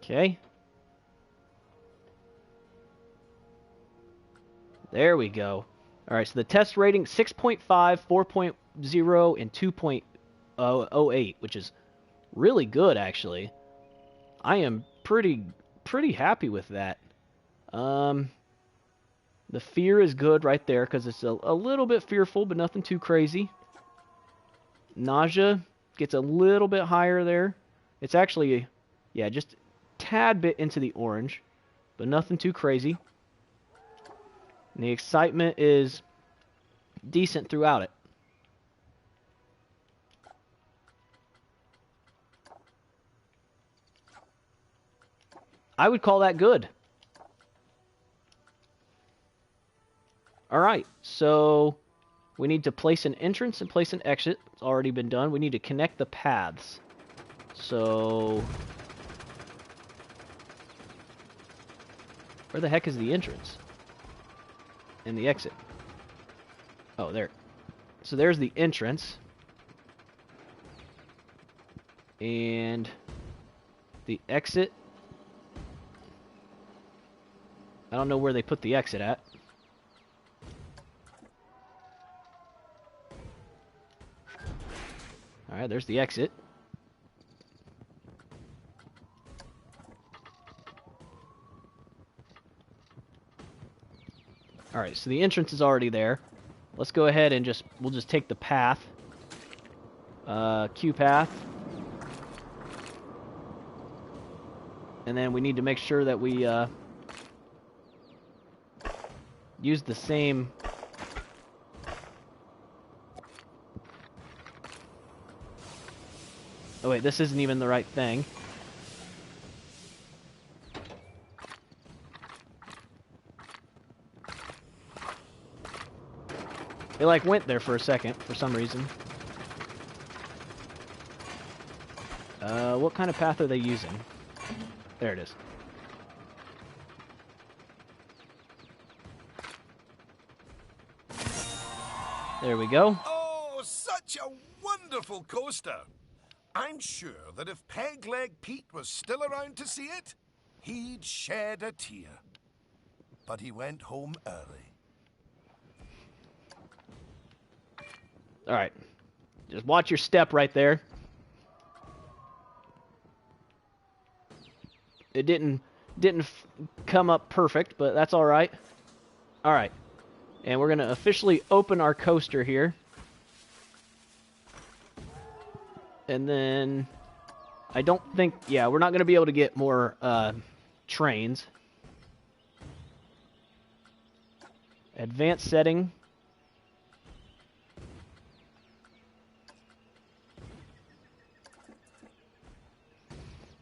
Okay. There we go. Alright, so the test rating, 6.5, 4.0, and 2.08, which is really good, actually. I am pretty happy with that. The fear is good right there, because it's a little bit fearful, but nothing too crazy. Nausea gets a little bit higher there. It's actually, yeah, just a tad bit into the orange, but nothing too crazy. And the excitement is decent throughout it. I would call that good. Alright, so we need to place an entrance and place an exit. It's already been done. We need to connect the paths. So where the heck is the entrance? And the exit. Oh, there. So there's the entrance. And the exit. I don't know where they put the exit at. Alright, there's the exit. Alright, so the entrance is already there. Let's go ahead and we'll just take the path. Q path. And then we need to make sure that we use the same... Oh wait, this isn't even the right thing. It like went there for a second, for some reason. What kind of path are they using? There it is. There we go. Oh, such a wonderful coaster. I'm sure that if Pegleg Pete was still around to see it, he'd shed a tear. But he went home early. Alright. Just watch your step right there. It didn't come up perfect, but that's alright. Alright. And we're going to officially open our coaster here. And then I don't think, yeah, we're not going to be able to get more trains. Advanced setting.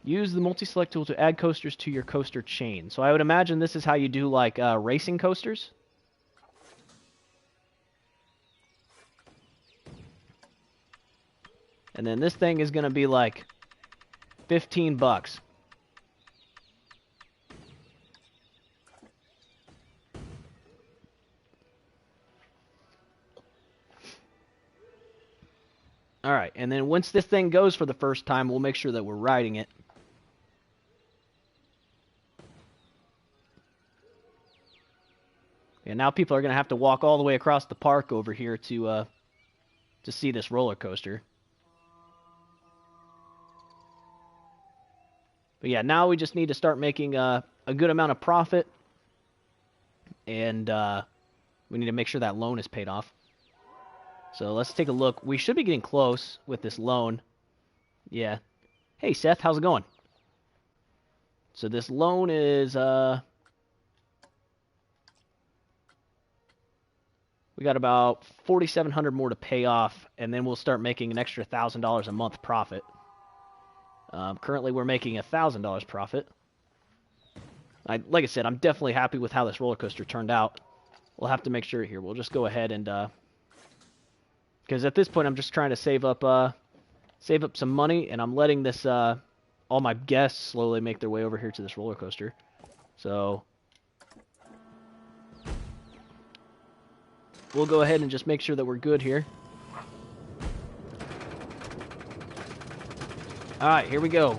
Use the multi-select tool to add coasters to your coaster chain. So I would imagine this is how you do, like, racing coasters. And then this thing is going to be like $15. All right, and then once this thing goes for the first time, we'll make sure that we're riding it. And now people are going to have to walk all the way across the park over here to see this roller coaster. But yeah, now we just need to start making a good amount of profit. And we need to make sure that loan is paid off. So let's take a look. We should be getting close with this loan. Yeah. Hey, Seth, how's it going? So this loan is... we got about $4,700 more to pay off, and then we'll start making an extra $1,000 a month profit. Currently, we're making $1,000 profit. Like I said, I'm definitely happy with how this roller coaster turned out. We'll have to make sure here. We'll just go ahead and, because at this point, I'm just trying to save up some money, and I'm letting this all my guests slowly make their way over here to this roller coaster. So we'll go ahead and just make sure that we're good here. All right, here we go.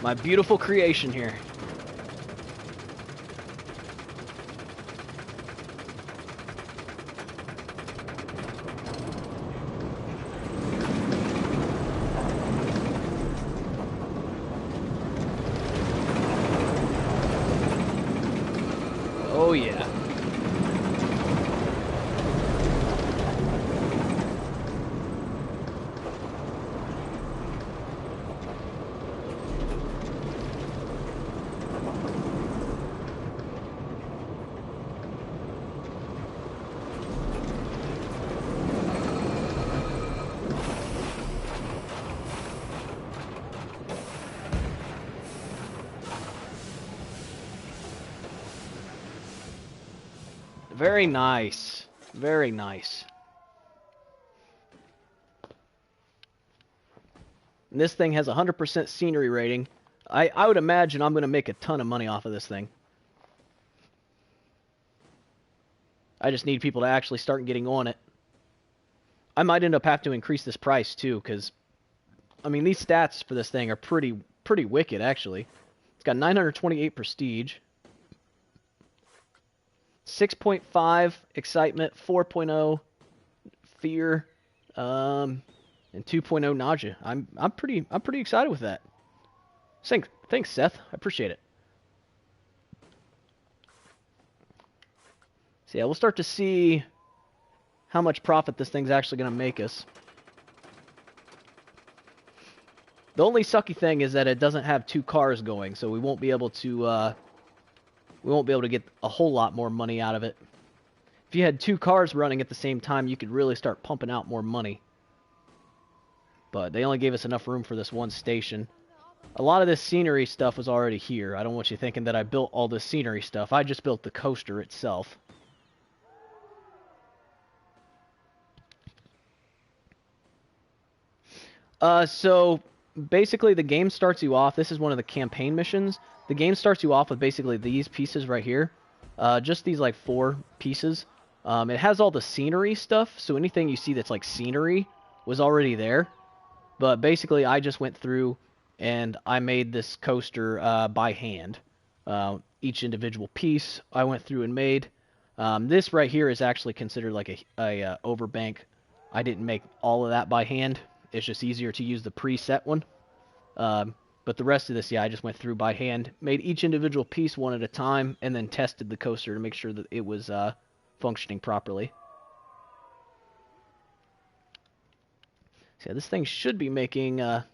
My beautiful creation here. Oh yeah. Very nice. Very nice. And this thing has 100% scenery rating. I would imagine I'm going to make a ton of money off of this thing. I just need people to actually start getting on it. I might end up having to increase this price too, because, I mean, these stats for this thing are pretty wicked, actually. It's got 928 prestige. 6.5 excitement, 4.0 fear, and 2.0 nausea. I'm pretty excited with that. Thanks, Seth. I appreciate it. So yeah, we'll start to see how much profit this thing's actually going to make us. The only sucky thing is that it doesn't have two cars going, so we won't be able to get a whole lot more money out of it. If you had two cars running at the same time, you could really start pumping out more money. But they only gave us enough room for this one station. A lot of this scenery stuff was already here. I don't want you thinking that I built all this scenery stuff. I just built the coaster itself. So basically the game starts you off. This is one of the campaign missions. The game starts you off with basically these pieces right here. Just these like 4 pieces. It has all the scenery stuff, so anything you see that's like scenery was already there. But basically I just went through and I made this coaster by hand. Each individual piece I went through and made. This right here is actually considered like a overbank. I didn't make all of that by hand. It's just easier to use the preset one. But the rest of this, yeah, I just went through by hand, made each individual piece one at a time, and then tested the coaster to make sure that it was functioning properly. So yeah, this thing should be making some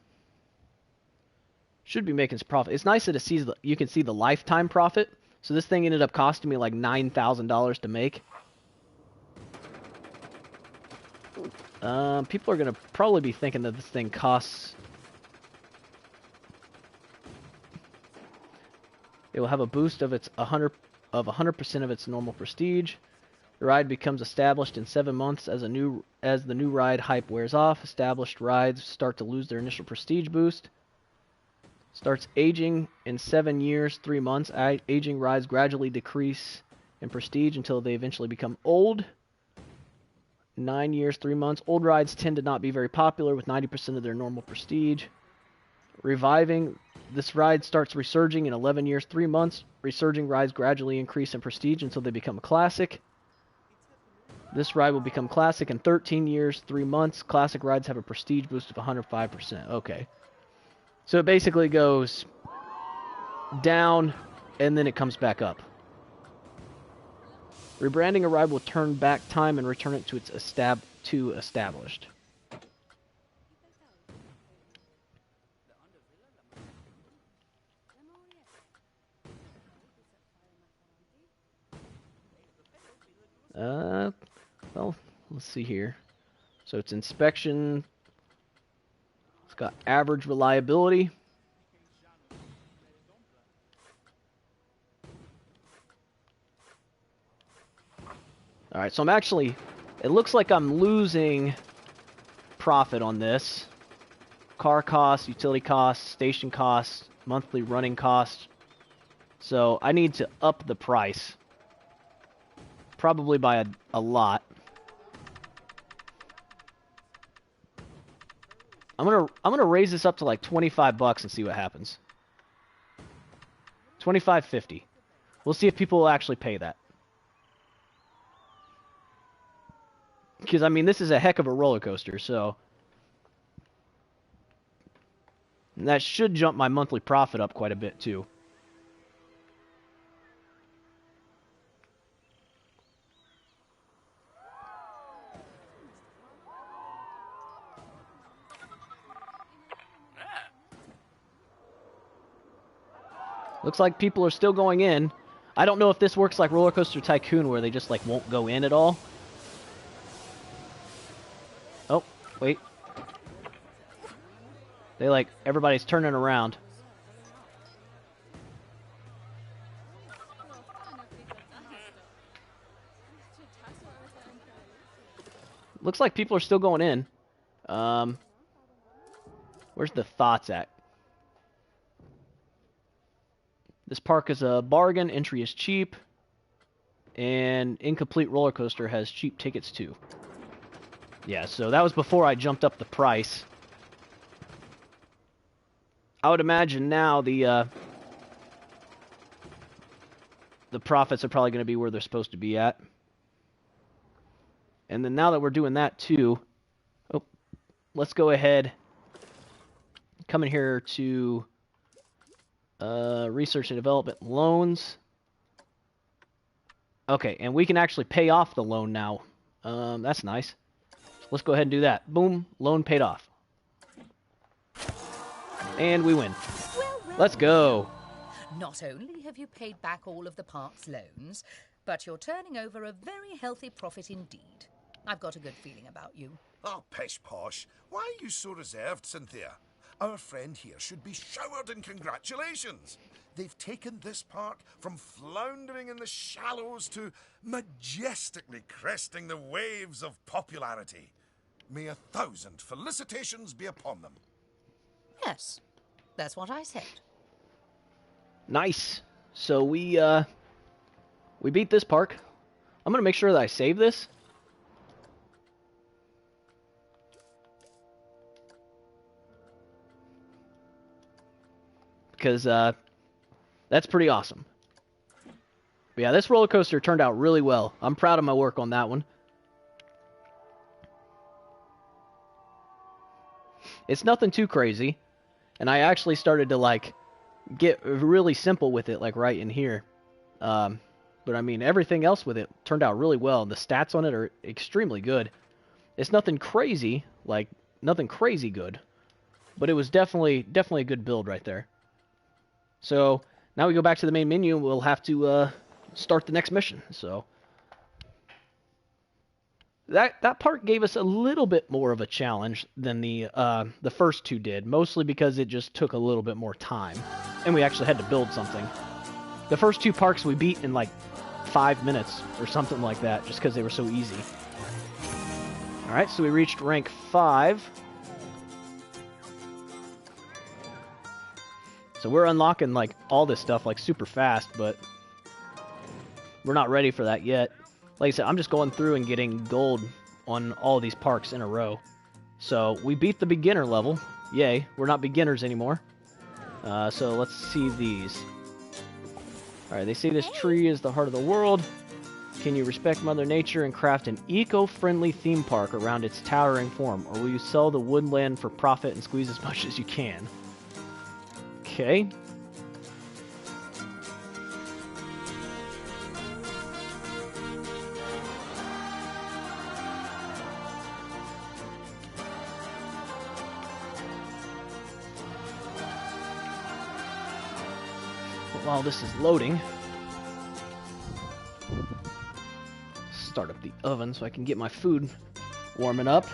profit. It's nice that you can see the lifetime profit. So this thing ended up costing me like $9,000 to make. People are going to probably be thinking that this thing costs... It will have a boost of its 100% of its normal prestige. The ride becomes established in 7 months as the new ride hype wears off. Established rides start to lose their initial prestige boost. Starts aging in 7 years, 3 months. Aging rides gradually decrease in prestige until they eventually become old. 9 years, 3 months. Old rides tend to not be very popular with 90% of their normal prestige. Reviving. This ride starts resurging in 11 years, 3 months. Resurging rides gradually increase in prestige until they become a classic. This ride will become classic in 13 years, 3 months. Classic rides have a prestige boost of 105%. Okay. So it basically goes down, and then it comes back up. Rebranding a ride will turn back time and return it to its established. Well, let's see here. So it's inspection. It's got average reliability. Alright, so I'm actually... It looks like I'm losing profit on this. Car costs, utility costs, station costs, monthly running costs. So I need to up the price. Probably by a lot. I'm gonna raise this up to like $25 and see what happens. $25.50. We'll see if people will actually pay that. Because I mean, this is a heck of a roller coaster, so and that should jump my monthly profit up quite a bit too. Looks like people are still going in. I don't know if this works like Roller Coaster Tycoon where they just like won't go in at all. Oh, wait. They like, everybody's turning around. Looks like people are still going in. Where's the thoughts at? This park is a bargain, entry is cheap, and Incomplete Roller Coaster has cheap tickets too. Yeah, so that was before I jumped up the price. I would imagine now the profits are probably going to be where they're supposed to be at. And then now that we're doing that too, oh, let's go ahead, come in here to research and development loans. Okay, and we can actually pay off the loan now. That's nice. Let's go ahead and do that. Boom, loan paid off. And we win. Let's go. Not only have you paid back all of the park's loans, but you're turning over a very healthy profit indeed. I've got a good feeling about you. Oh, pish posh. Why are you so reserved, Cynthia? Our friend here should be showered in congratulations. They've taken this park from floundering in the shallows to majestically cresting the waves of popularity. May 1,000 felicitations be upon them. Yes, that's what I said. Nice. So we beat this park. I'm gonna make sure that I save this. Because that's pretty awesome. But yeah, this roller coaster turned out really well. I'm proud of my work on that one. It's nothing too crazy, and I actually started to like get really simple with it, like right in here. But I mean, everything else with it turned out really well. The stats on it are extremely good. It's nothing crazy, like nothing crazy good, but it was definitely a good build right there. So now we go back to the main menu and we'll have to start the next mission. So that part gave us a little bit more of a challenge than the first two did, mostly because it just took a little bit more time, and we actually had to build something. The first two parks we beat in like 5 minutes or something like that, just because they were so easy. All right, so we reached rank 5. So we're unlocking like all this stuff like super fast, but we're not ready for that yet. Like I said, I'm just going through and getting gold on all these parks in a row. So we beat the beginner level. Yay, we're not beginners anymore. So let's see these. Alright, they say this tree is the heart of the world. Can you respect Mother Nature and craft an eco-friendly theme park around its towering form? Or will you sell the woodland for profit and squeeze as much as you can? Okay. While this is loading, start up the oven so I can get my food warming up.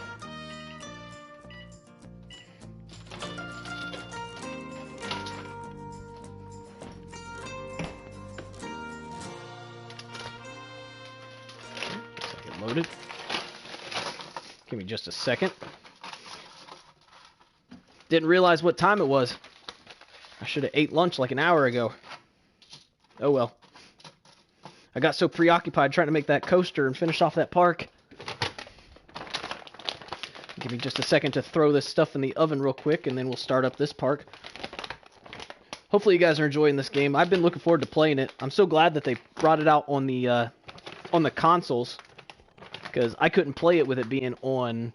Get loaded. Give me just a second. Didn't realize what time it was. I should have ate lunch like an hour ago. Oh well. I got so preoccupied trying to make that coaster and finish off that park. Give me just a second to throw this stuff in the oven real quick, and then we'll start up this park. Hopefully you guys are enjoying this game. I've been looking forward to playing it. I'm so glad that they brought it out on the consoles, because I couldn't play it with it being on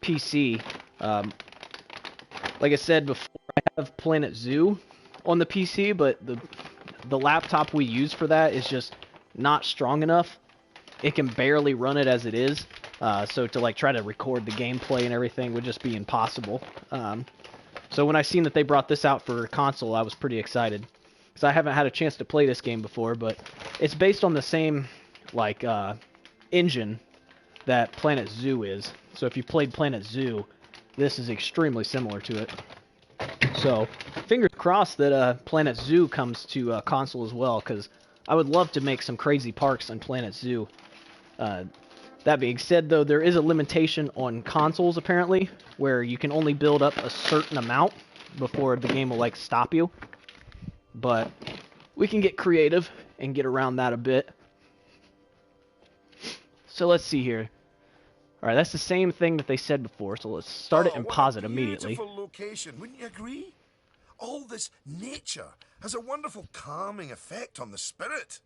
PC. Like I said before, I have Planet Zoo on the PC, but the laptop we use for that is just not strong enough. It can barely run it as it is, so to like try to record the gameplay and everything would just be impossible. So when I seen that they brought this out for console, I was pretty excited, because I haven't had a chance to play this game before, but it's based on the same like engine that Planet Zoo is. So if you played Planet Zoo, this is extremely similar to it. So, fingers crossed that Planet Zoo comes to console as well, because I would love to make some crazy parks on Planet Zoo. That being said, though, there is a limitation on consoles, apparently, where you can only build up a certain amount before the game will, like, stop you. But we can get creative and get around that a bit. So let's see here. Alright, that's the same thing that they said before, so let's start it and pause it immediately. Beautiful location, wouldn't you agree? All this nature has a wonderful calming effect on the spirit.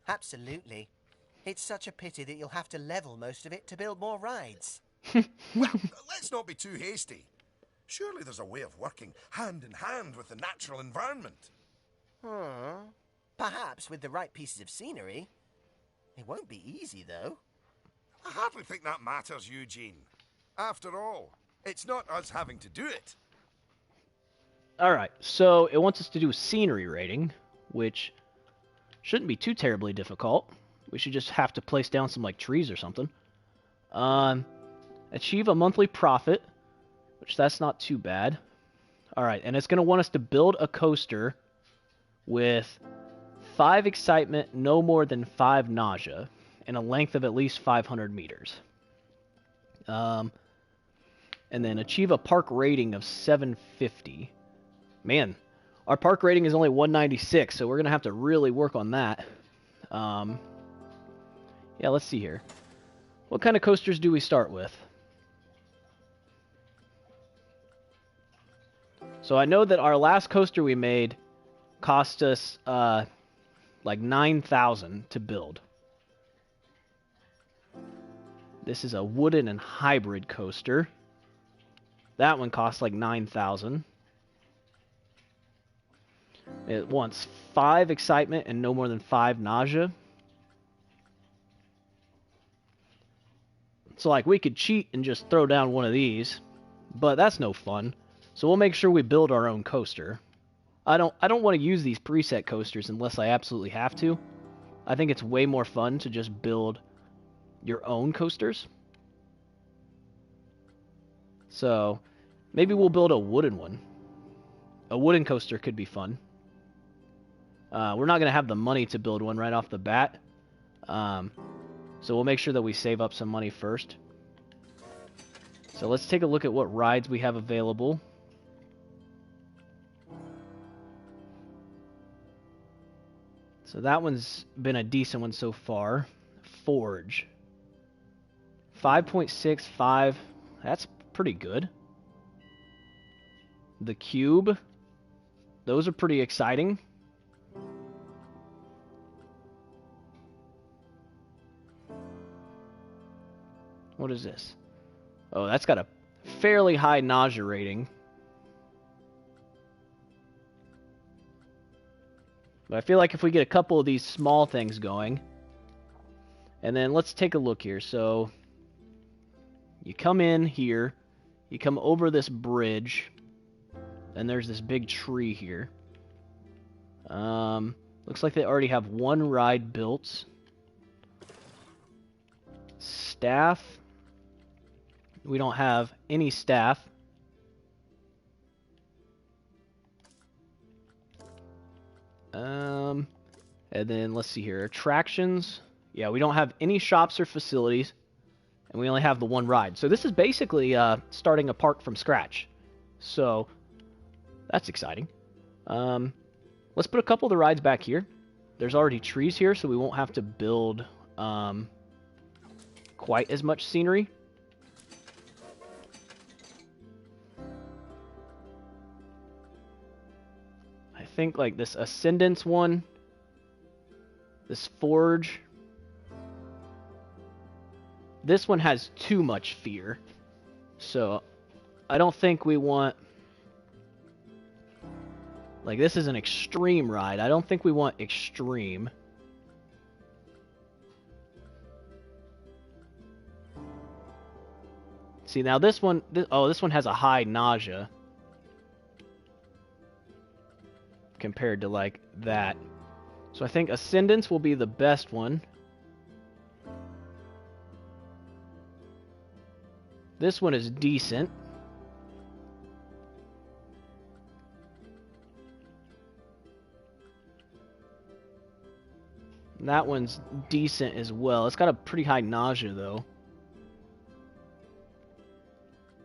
Absolutely. It's such a pity that you'll have to level most of it to build more rides. Well, let's not be too hasty. Surely there's a way of working hand in hand with the natural environment. Perhaps with the right pieces of scenery. It won't be easy, though. I hardly think that matters, Eugene. After all, it's not us having to do it. Alright, so it wants us to do a scenery rating, which shouldn't be too terribly difficult. We should just have to place down some, like, trees or something. Achieve a monthly profit, which that's not too bad. Alright, and it's going to want us to build a coaster with 5 excitement, no more than 5 nausea, and a length of at least 500 meters. And then achieve a park rating of 750. Man, our park rating is only 196, so we're going to have to really work on that. Yeah, let's see here. What kind of coasters do we start with? So I know that our last coaster we made cost us like 9,000 to build. This is a wooden and hybrid coaster. That one costs like 9,000. It wants 5 excitement and no more than 5 nausea. So like we could cheat and just throw down one of these, but that's no fun. So we'll make sure we build our own coaster. I don't want to use these preset coasters unless I absolutely have to. I think it's way more fun to just build your own coasters. So maybe we'll build a wooden one. A wooden coaster could be fun. We're not going to have the money to build one right off the bat. So we'll make sure that we save up some money first. So let's take a look at what rides we have available. So that one's been a decent one so far. Forge. 5.65. That's pretty good. The Cube. Those are pretty exciting. What is this? Oh, that's got a fairly high nausea rating. But I feel like if we get a couple of these small things going, and then let's take a look here. So you come in here, you come over this bridge, and there's this big tree here. Looks like they already have one ride built. Staff. We don't have any staff. And then let's see here. Attractions. Yeah, we don't have any shops or facilities. And we only have the one ride. So this is basically starting a park from scratch. So that's exciting. Let's put a couple of the rides back here. There's already trees here, so we won't have to build quite as much scenery. I think like this Ascendance one, this Forge, this one has too much fear, so I don't think we want, like this is an extreme ride, I don't think we want extreme. See, now this one, this one has a high nausea compared to like that. So I think Ascendance will be the best one. This one is decent. And that one's decent as well. It's got a pretty high nausea though.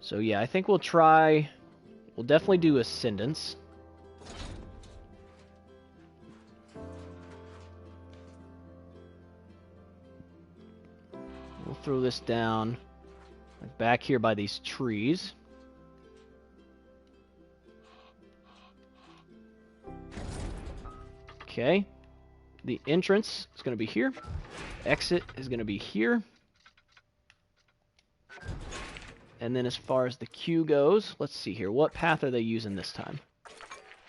So yeah, I think we'll definitely do Ascendance. We'll throw this down like back here by these trees. Okay. The entrance is going to be here. Exit is going to be here. And then as far as the queue goes, let's see here. What path are they using this time?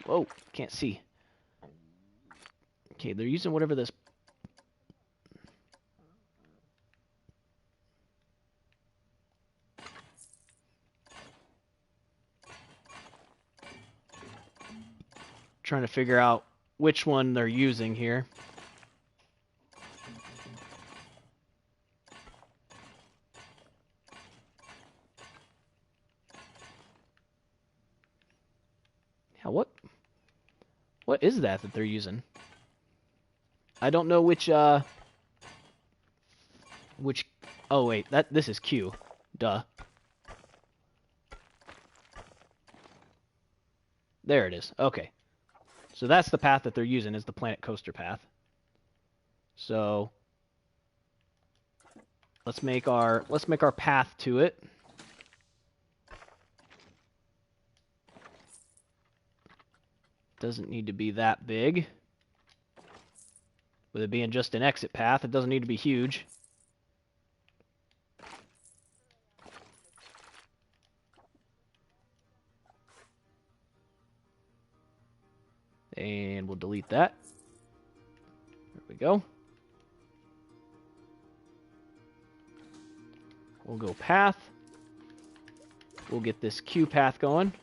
Whoa, can't see. Okay, they're using whatever this... Trying to figure out which one they're using here. Yeah, what is that they're using? I don't know which oh wait, this is Q. Duh. There it is. Okay. So that's the path that they're using, is the Planet Coaster path. So let's make our path to it. Doesn't need to be that big. With it being just an exit path, it doesn't need to be huge. And we'll delete that. There we go. We'll go path. We'll get this Q path going.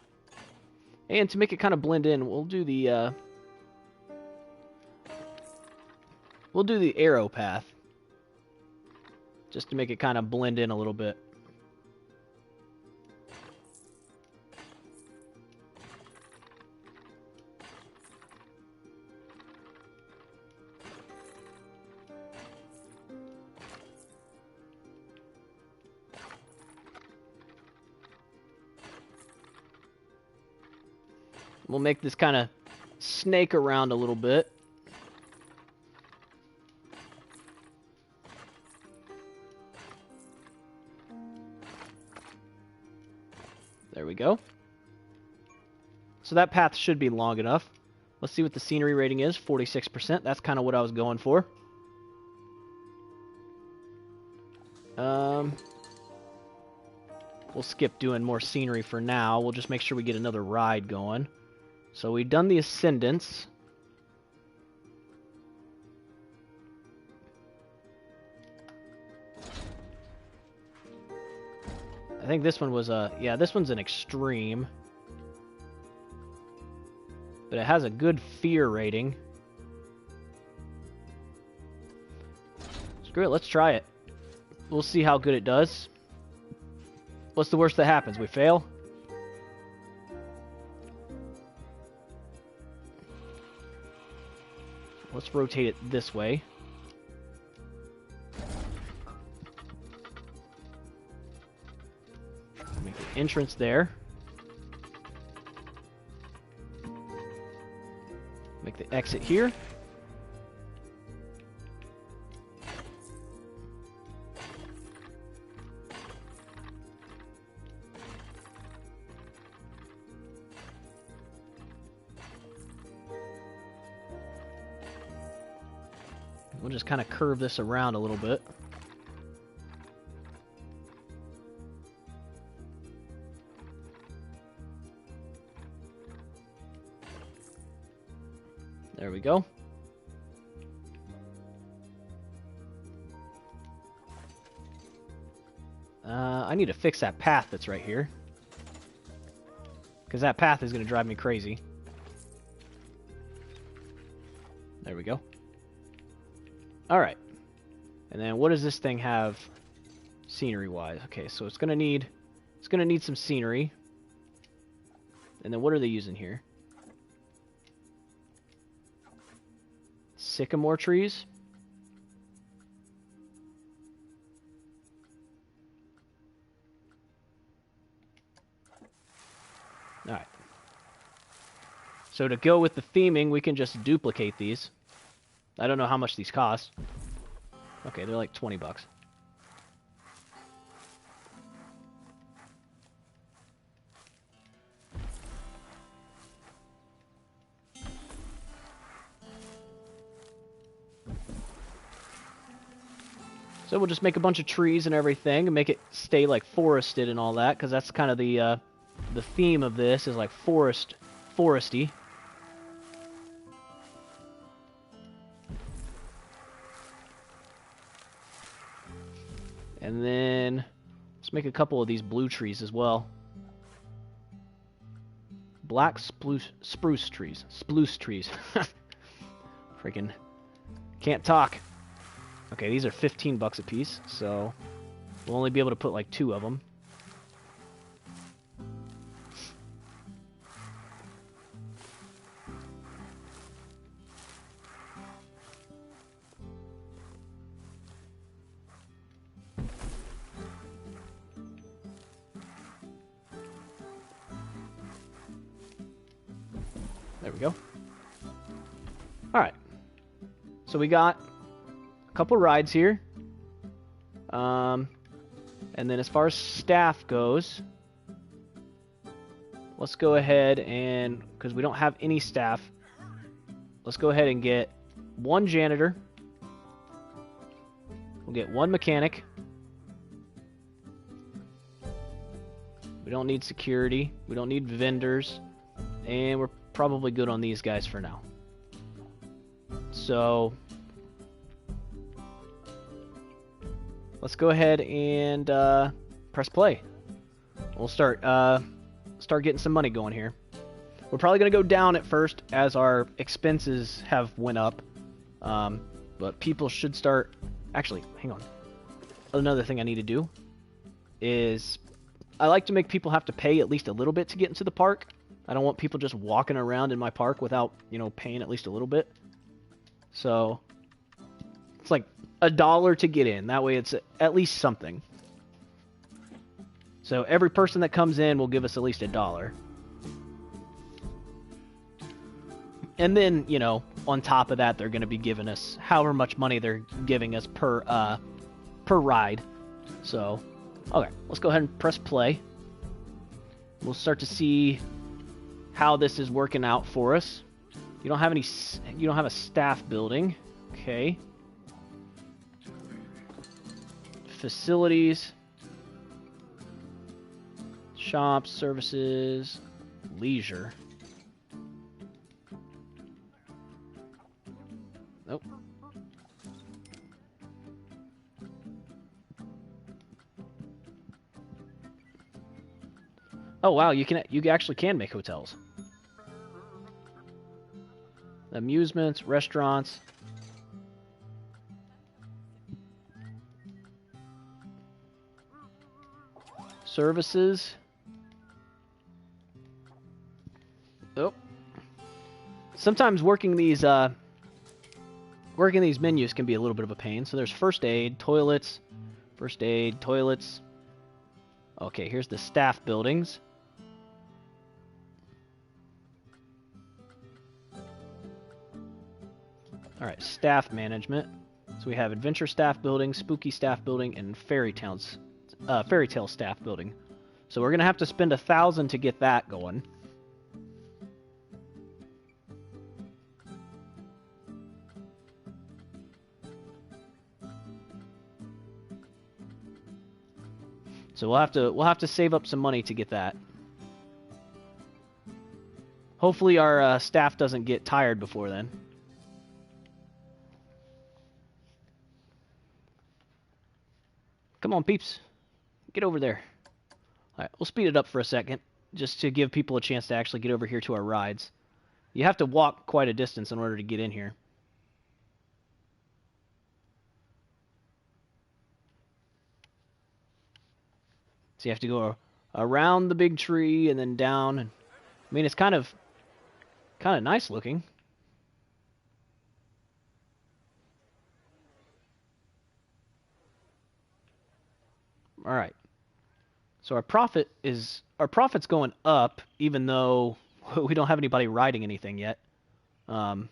And to make it kind of blend in, we'll do the arrow path. just to make it kind of blend in a little bit. We'll make this kind of snake around a little bit. There we go. So that path should be long enough. Let's see what the scenery rating is. 46%. That's kind of what I was going for. We'll skip doing more scenery for now. We'll just make sure we get another ride going. So we've done the Ascendants. I think this one was yeah, this one's an Extreme. But it has a good fear rating. Screw it, let's try it. We'll see how good it does. What's the worst that happens? We fail? Let's rotate it this way. Make the entrance there. Make the exit here. We'll just kind of curve this around a little bit. There we go. I need to fix that path that's right here, because that path is going to drive me crazy. There we go. Alright. And then what does this thing have scenery-wise? Okay, so it's gonna need some scenery. And then what are they using here? Sycamore trees? Alright. So to go with the theming, we can just duplicate these. I don't know how much these cost. Okay, they're like 20 bucks. So we'll just make a bunch of trees and everything and make it stay like forested and all that, because that's kind of the theme of this is like foresty. And then let's make a couple of these blue trees as well. Black spruce trees. Spruce trees. Freaking can't talk. Okay, these are 15 bucks a piece, so we'll only be able to put like 2 of them. There we go. Alright. So we got a couple rides here. And then as far as staff goes, let's go ahead and, because we don't have any staff, let's go ahead and get 1 janitor. We'll get 1 mechanic. We don't need security. We don't need vendors. And we're probably good on these guys for now. So let's go ahead and press play. We'll start getting some money going here. We're probably going to go down at first as our expenses have went up. But people should start... Actually, hang on. another thing I need to do is I like to make people have to pay at least a little bit to get into the park. I don't want people just walking around in my park without, you know, paying at least a little bit. So it's like $1 to get in. That way it's at least something. So every person that comes in will give us at least $1. And then, you know, on top of that, they're going to be giving us however much money they're giving us per ride. So, okay, let's go ahead and press play. We'll start to see how this is working out for us. You don't have a staff building. Okay. Facilities. Shops, services, leisure. Nope. Oh wow, you actually can make hotels. Amusements, restaurants. Services. Oh. Sometimes working these menus can be a little bit of a pain. So there's first aid, toilets. Okay, here's the staff buildings. Alright, staff management. So we have adventure staff building, spooky staff building, and fairy tale staff building. So we're gonna have to spend 1,000 to get that going. So we'll have to save up some money to get that. Hopefully our staff doesn't get tired before then. Come on, peeps. Get over there. Alright, we'll speed it up for a second, just to give people a chance to actually get over here to our rides. You have to walk quite a distance in order to get in here. So you have to go around the big tree and then down. And I mean, it's kind of nice looking. All right. So our profit's going up, even though we don't have anybody riding anything yet. So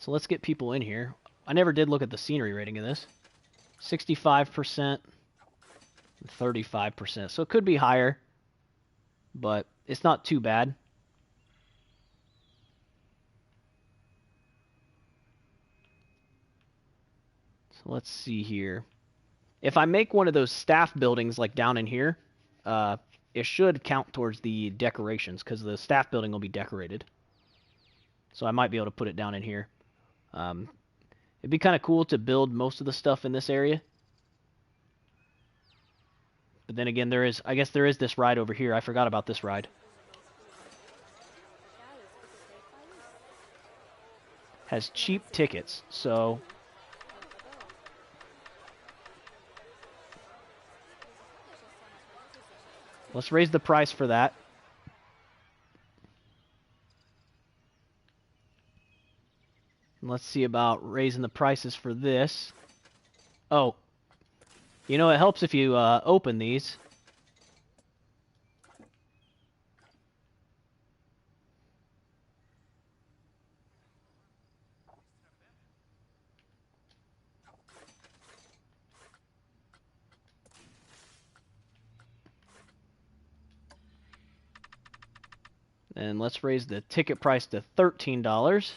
let's get people in here. I never did look at the scenery rating of this. 65%. 35%. So it could be higher, but it's not too bad. So let's see here. If I make one of those staff buildings like down in here, it should count towards the decorations because the staff building will be decorated. So I might be able to put it down in here. It'd be kind of cool to build most of the stuff in this area. But then again, I guess there is this ride over here. I forgot about this ride. Has cheap tickets, so let's raise the price for that. And let's see about raising the prices for this. Oh. You know, it helps if you open these. And let's raise the ticket price to $13.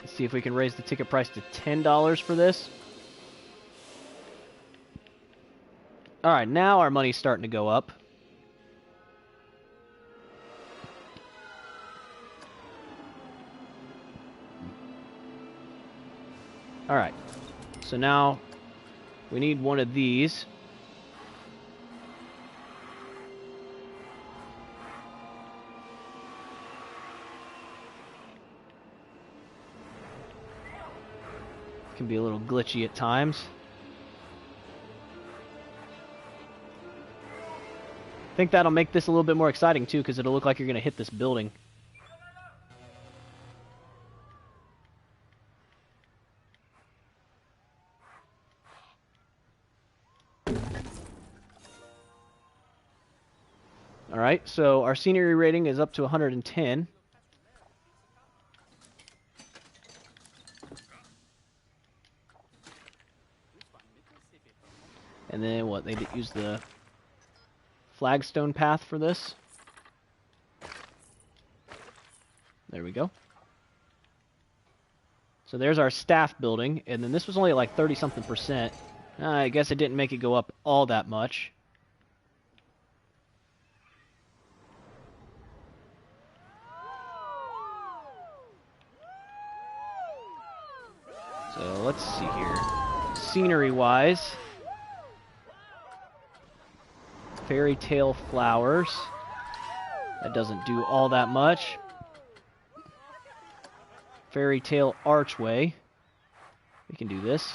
Let's see if we can raise the ticket price to $10 for this. Alright, now our money's starting to go up. Alright, so now we need one of these. Can be a little glitchy at times. I think that'll make this a little bit more exciting too, because it'll look like you're going to hit this building. Alright, so our scenery rating is up to 110. And then what? They use the flagstone path for this. There we go. So there's our staff building, and then this was only like 30-something%. I guess it didn't make it go up all that much. So let's see here. Scenery-wise, fairy tale flowers. That doesn't do all that much. Fairy tale archway. We can do this.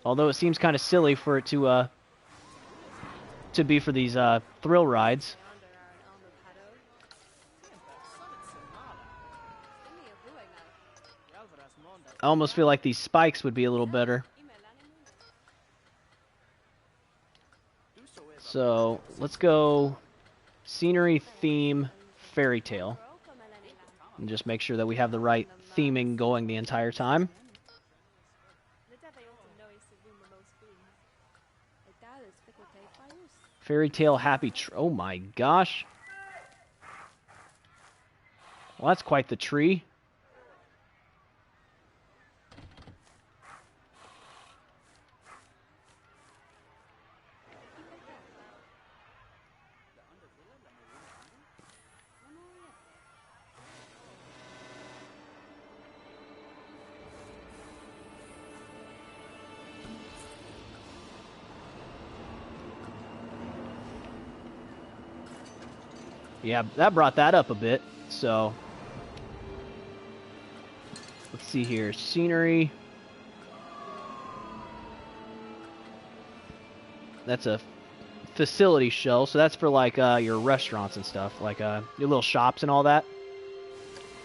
Although it seems kind of silly for it to be for these thrill rides. I almost feel like these spikes would be a little better. So let's go scenery, theme, fairy tale. And just make sure that we have the right theming going the entire time. Fairy tale happy oh my gosh. Well, that's quite the tree. Yeah, that brought that up a bit, so let's see here. Scenery. That's a facility shell, so that's for like your restaurants and stuff, like your little shops and all that.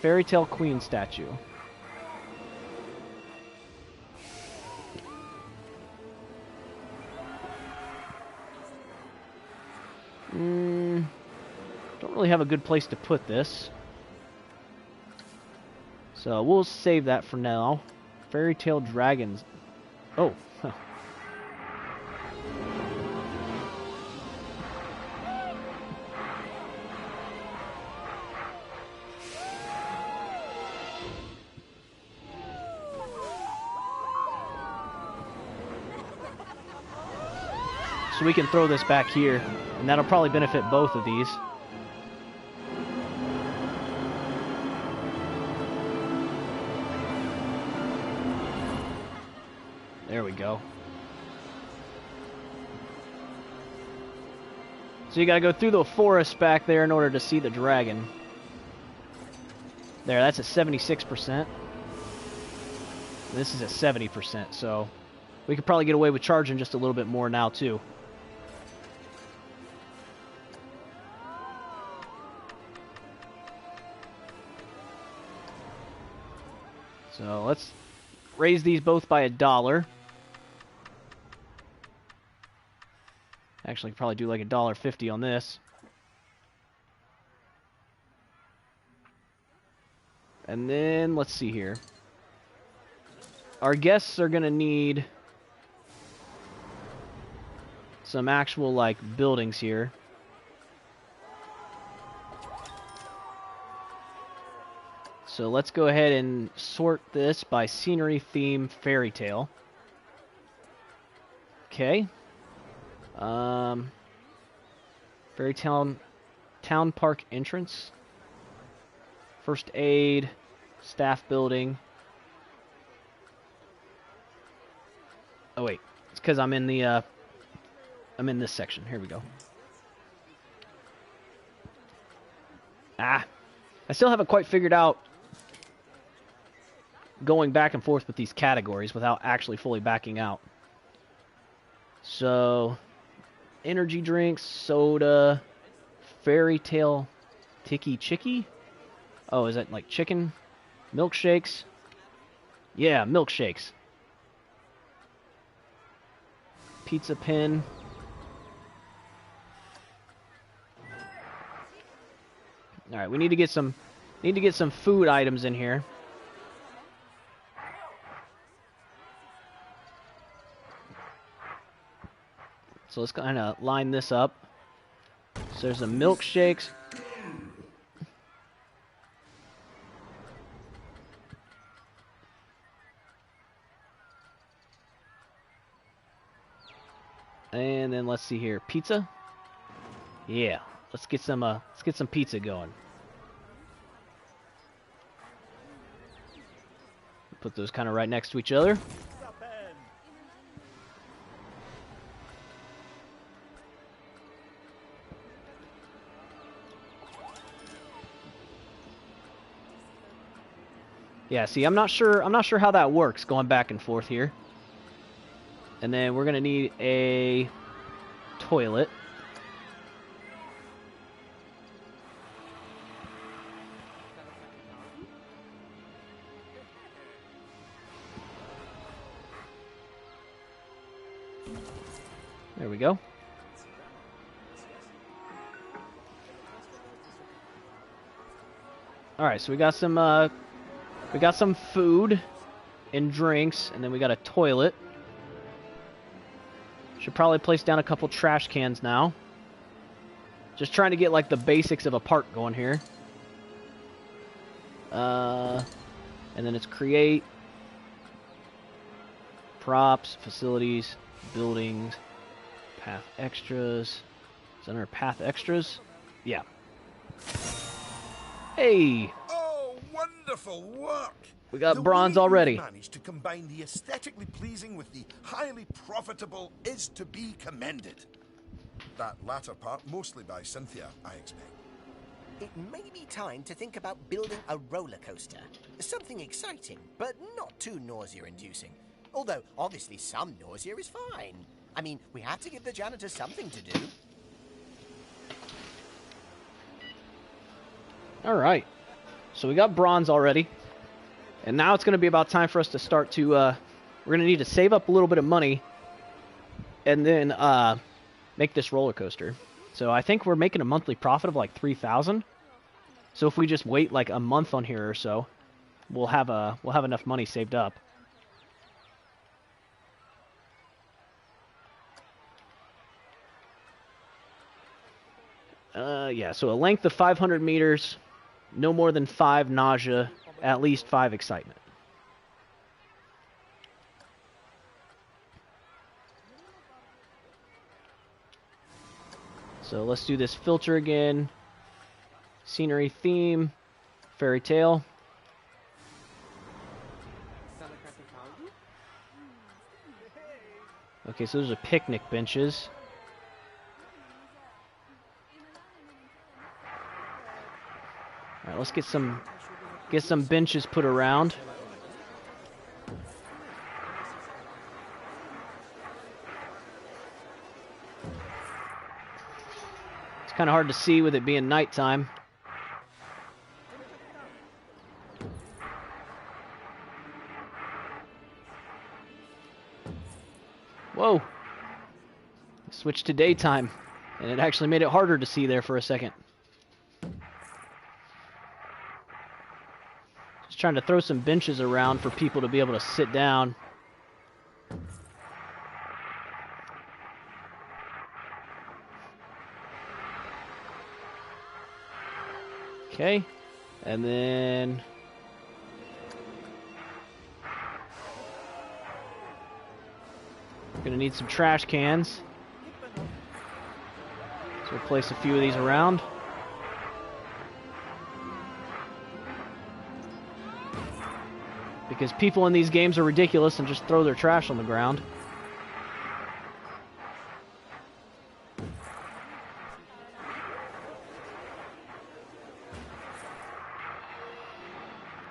Fairy Tale Queen statue. Don't really have a good place to put this. So we'll save that for now. Fairy Tale Dragons. Oh. Huh. So we can throw this back here, and that'll probably benefit both of these. There we go. So you gotta go through the forest back there in order to see the dragon. There, that's at 76%. This is at 70%, so we could probably get away with charging just a little bit more now, too. So let's raise these both by $1. Actually, probably do like $1.50 on this. And then, let's see here. Our guests are going to need some actual, like, buildings here. So let's go ahead and sort this by scenery, theme, fairy tale. Okay. Fairy Town Park entrance. First aid, staff building. Oh wait, it's because I'm in the I'm in this section. Here we go. I still haven't quite figured out going back and forth with these categories without actually fully backing out. So, energy drinks, soda, fairy tale tiki chicky. Oh, is that like chicken? Milkshakes. Yeah, milkshakes. Pizza pin. All right, we need to get some food items in here. So let's kind of line this up. So there's some milkshakes. And then let's see here, pizza. Yeah, let's get some pizza going. Put those kind of right next to each other. Yeah, see, I'm not sure how that works going back and forth here. And then we're gonna need a toilet. There we go. All right, so we got some food and drinks, and then we got a toilet. Should probably place down a couple trash cans now. Just trying to get like the basics of a park going here. And then it's create, props, facilities, buildings, path extras. Is that under path extras? Yeah. Hey! Oh, wonderful work! We got The bronze way already. you've managed to combine the aesthetically pleasing with the highly profitable is to be commended. That latter part mostly by Cynthia, I expect. It may be time to think about building a roller coaster. Something exciting, but not too nausea-inducing. Although, obviously, some nausea is fine. I mean, we have to give the janitors something to do. All right. So we got bronze already. And now it's going to be about time for us to start to, we're going to need to save up a little bit of money and then make this roller coaster. So I think we're making a monthly profit of like 3,000. So if we just wait like a month on here or so, we'll have enough money saved up. Yeah, so a length of 500 meters, no more than 5 nausea, at least 5 excitement. So let's do this filter again. Scenery theme, fairy tale. Okay, so those are picnic benches. All right, let's get some benches put around. It's kind of hard to see with it being nighttime. Whoa! Switched to daytime, and it actually made it harder to see there for a second. Just trying to throw some benches around for people to be able to sit down. Okay, and then we're gonna need some trash cans. So we'll place a few of these around. Because people in these games are ridiculous and just throw their trash on the ground.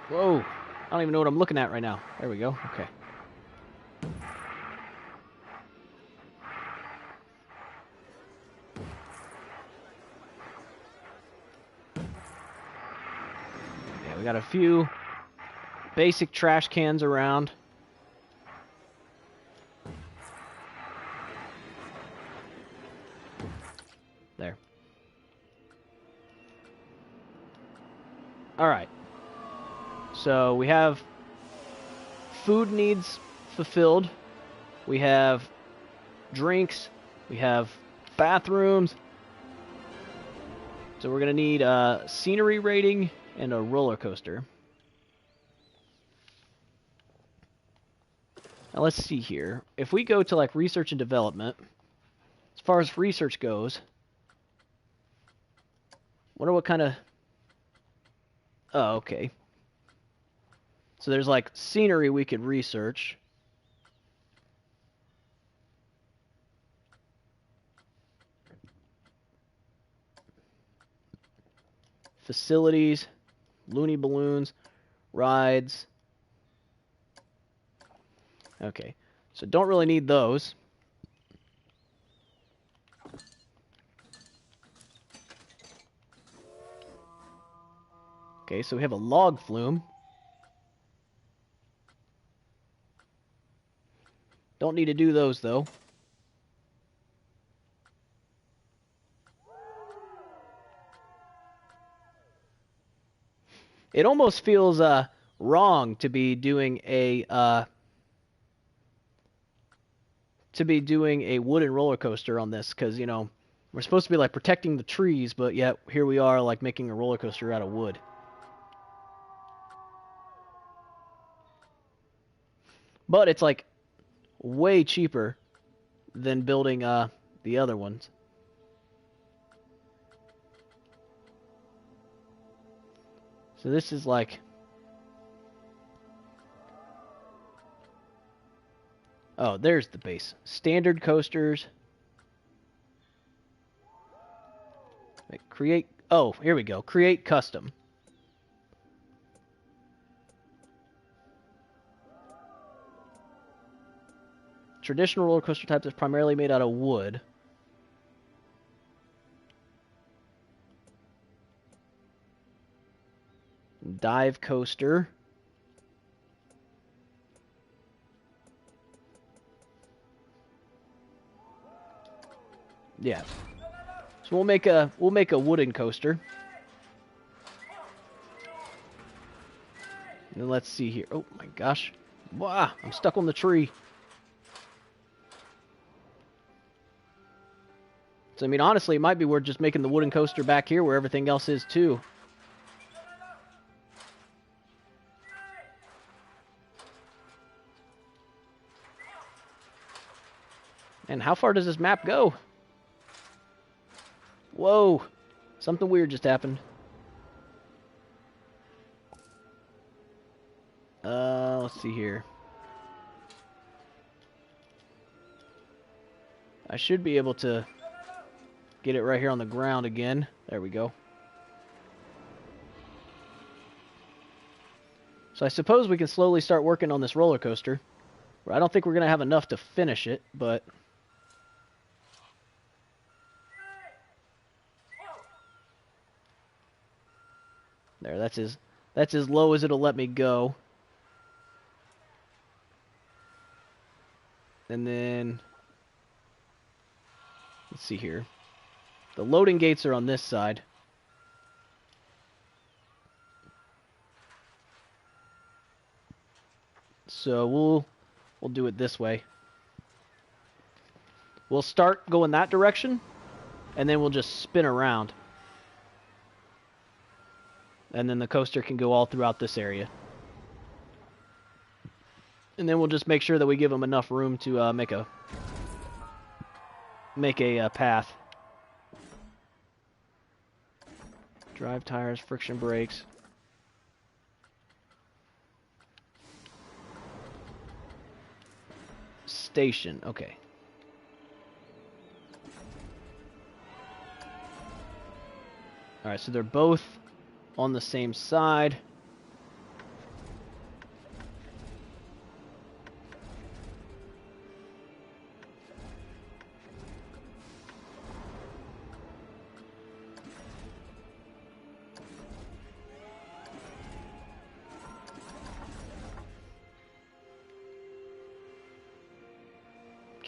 Whoa. I don't even know what I'm looking at right now. There we go. Okay. Yeah, we got a few basic trash cans around. There. Alright. So we have food needs fulfilled. We have drinks. We have bathrooms. So we're going to need a scenery rating and a roller coaster. Now let's see here. If we go to like research and development, as far as research goes, wonder what kind of... Oh, okay. So there's like scenery we could research. Facilities, loony balloons, rides. Okay, so don't really need those. Okay, so we have a log flume. Don't need to do those, though. It almost feels wrong to be doing a wooden roller coaster on this, because you know we're supposed to be like protecting the trees, but yet here we are like making a roller coaster out of wood. But it's like way cheaper than building the other ones. So this is like... Oh, there's the base. Standard coasters. Like create... Oh, here we go. Create custom. Traditional roller coaster type is primarily made out of wood. Dive coaster. Yeah. So we'll make a wooden coaster. And then let's see here. Oh my gosh. Wow, I'm stuck on the tree. So I mean honestly it might be worth just making the wooden coaster back here where everything else is too. And how far does this map go? Whoa! Something weird just happened. Let's see here. I should be able to get it right here on the ground again. There we go. So I suppose we can slowly start working on this roller coaster. I don't think we're going to have enough to finish it, but... There, that's as low as it'll let me go. And then let's see here. The loading gates are on this side. So we'll do it this way. We'll start going that direction, and then we'll just spin around. And then the coaster can go all throughout this area. And then we'll just make sure that we give them enough room to make a path. Drive tires, friction brakes. Station, okay. Alright, so they're both on the same side.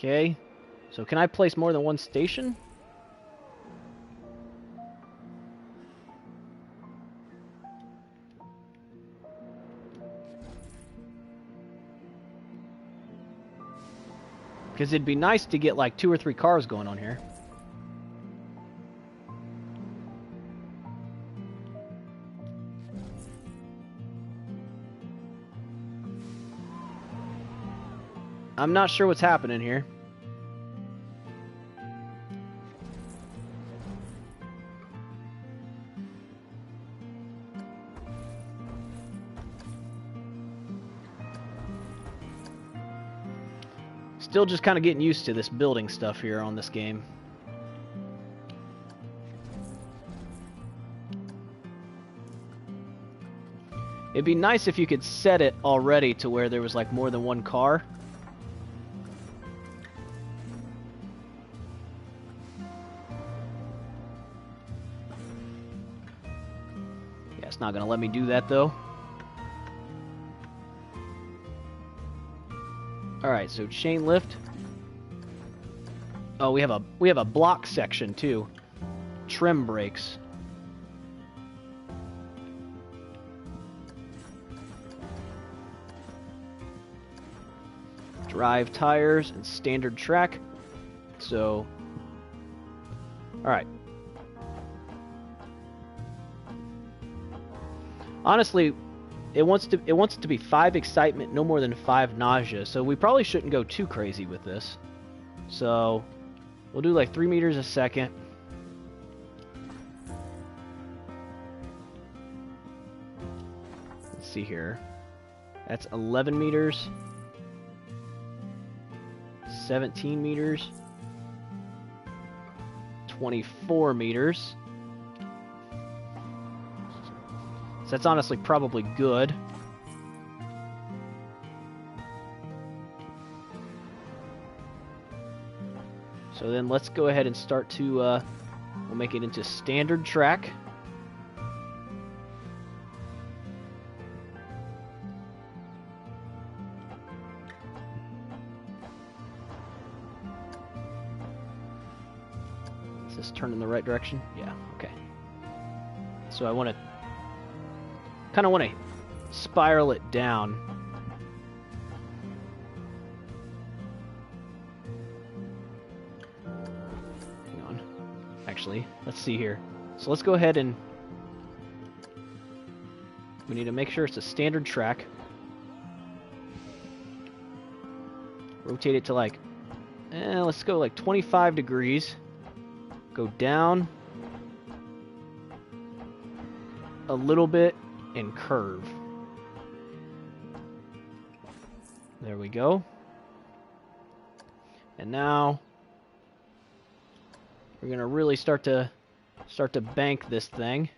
Okay. So can I place more than one station? Because it'd be nice to get like 2 or 3 cars going on here. I'm not sure what's happening here. Still just kind of getting used to this building stuff here on this game. It'd be nice if you could set it already to where there was like more than one car. Yeah, it's not gonna let me do that though. Alright, so chain lift. Oh, we have a block section too. Trim brakes. Drive tires and standard track. So alright. Honestly, it wants it to be 5 excitement, no more than 5 nausea. So we probably shouldn't go too crazy with this. So we'll do like 3 meters a second. Let's see here. That's 11 meters. 17 meters. 24 meters. That's honestly probably good. So then let's go ahead and start to, we'll make it into standard track. Is this turn in the right direction? Yeah, okay. So I want to kind of want to spiral it down. Hang on. Actually, let's see here. So let's go ahead and we need to make sure it's a standard track. Rotate it to like, let's go like 25 degrees. Go down a little bit. And curve. There we go. And now we're gonna really start to bank this thing.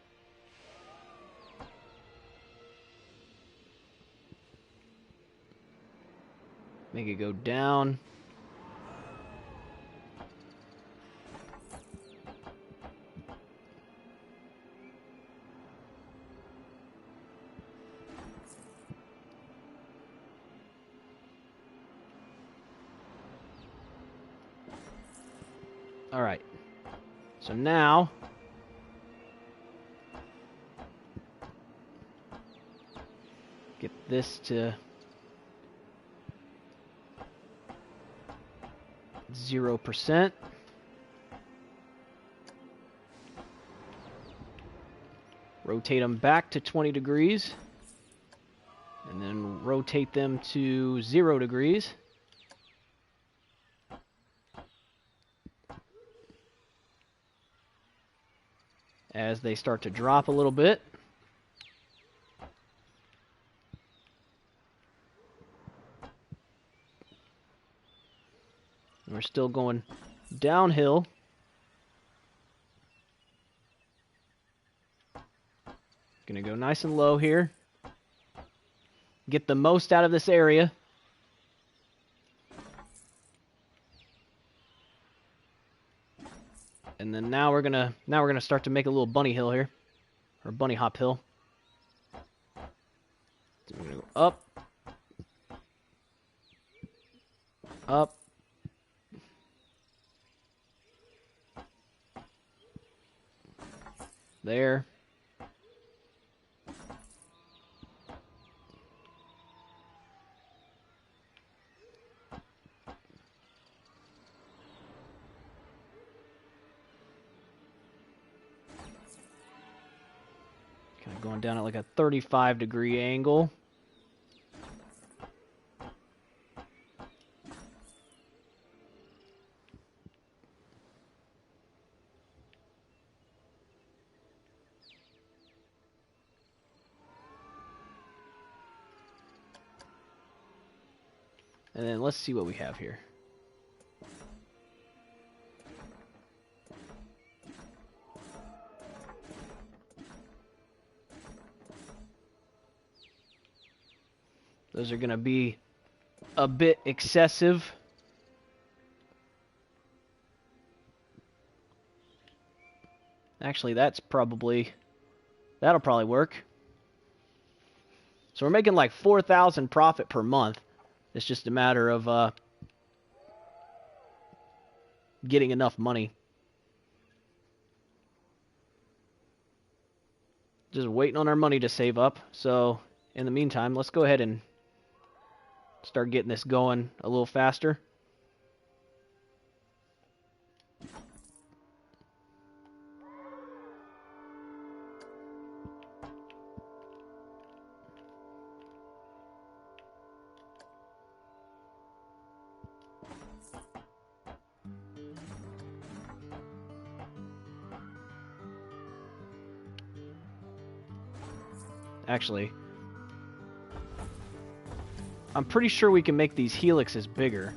Make it go down. Alright, so now get this to 0%. Rotate them back to 20 degrees and then rotate them to 0 degrees. As they start to drop a little bit. We're still going downhill. Gonna go nice and low here. Get the most out of this area. And then now we're gonna start to make a little bunny hill here, or bunny hop hill. So we're gonna go up, up, there. Kind of going down at like a 35-degree angle. And then let's see what we have here. Those are going to be a bit excessive. Actually, that'll probably work. So we're making like 4,000 profit per month. It's just a matter of getting enough money. Just waiting on our money to save up. So in the meantime, let's go ahead and start getting this going a little faster. Actually, I'm pretty sure we can make these helixes bigger.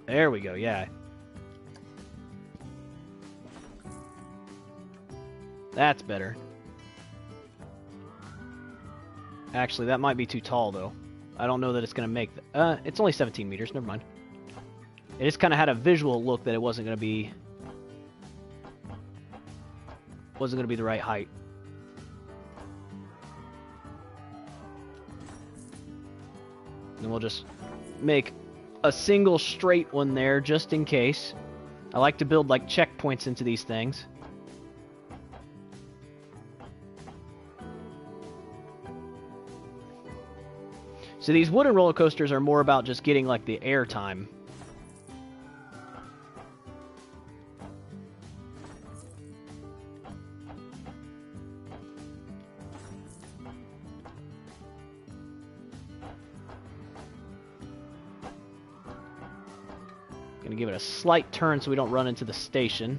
There we go, yeah. That's better. Actually, that might be too tall, though. I don't know that it's going to make... it's only 17 meters, never mind. It just kind of had a visual look that it wasn't going to be... the right height. And we'll just make a single straight one there just in case. I like to build like checkpoints into these things. So these wooden roller coasters are more about just getting like the air time. Gonna give it a slight turn so we don't run into the station.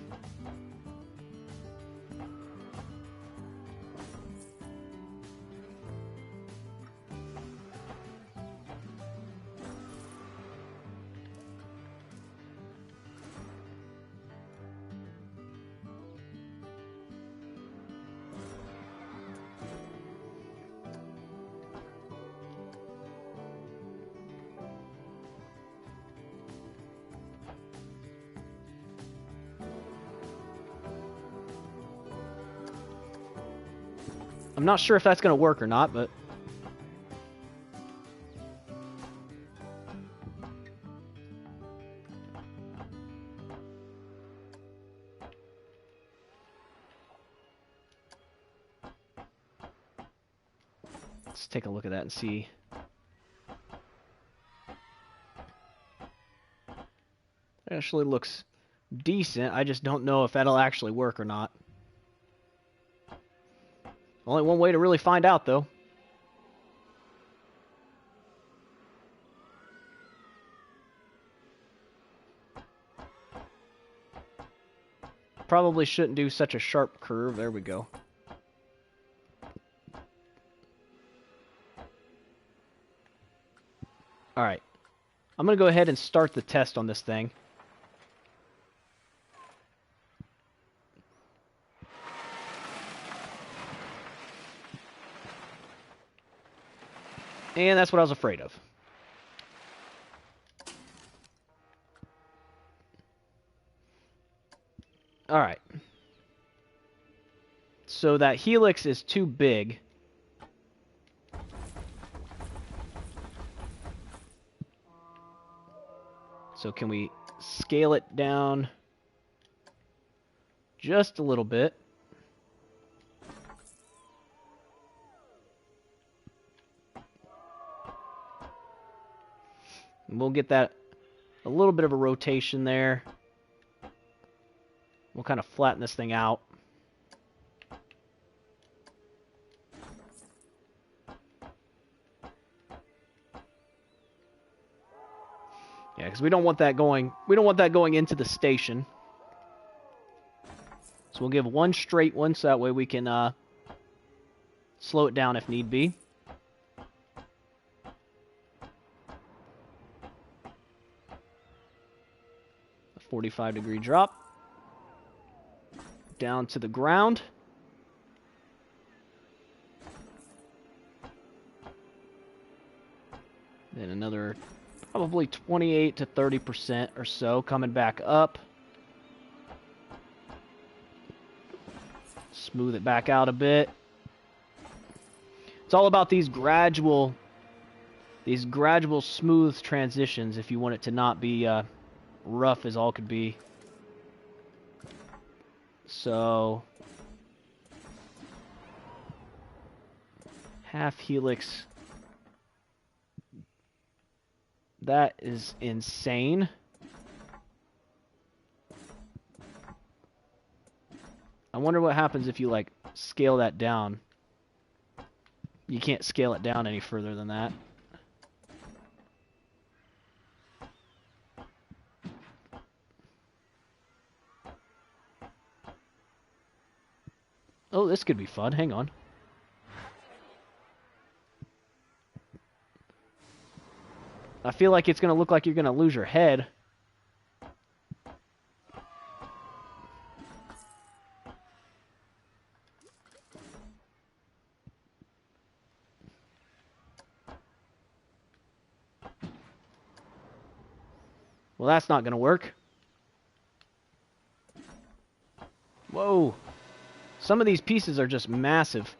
I'm not sure if that's going to work or not, but... let's take a look at that and see. It actually looks decent. I just don't know if that'll actually work or not. Only one way to really find out, though. Probably shouldn't do such a sharp curve. There we go. Alright. I'm going to go ahead and start the test on this thing. And that's what I was afraid of. Alright. So that helix is too big. So can we scale it down? just a little bit. And we'll get that a little bit of a rotation there. We'll kind of flatten this thing out. Yeah, because we don't want that going into the station. So we'll give one straight one so that way we can slow it down if need be. A 45-degree drop. Down to the ground. Then another probably 28 to 30% or so coming back up. Smooth it back out a bit. It's all about these gradual smooth transitions if you want it to not be rough as all could be. So half helix. That is insane. I wonder what happens if you, like, scale that down. You can't scale it down any further than that. Oh, this could be fun. Hang on. I feel like it's going to look like you're going to lose your head. Well, that's not going to work. Whoa. Some of these pieces are just massive.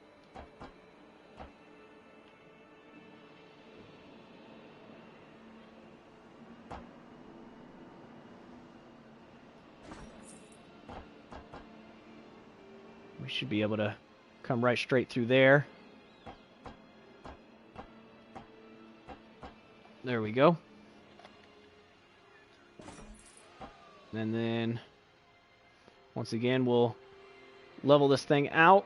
We should be able to come right straight through there. There we go. And then, once again, we'll level this thing out.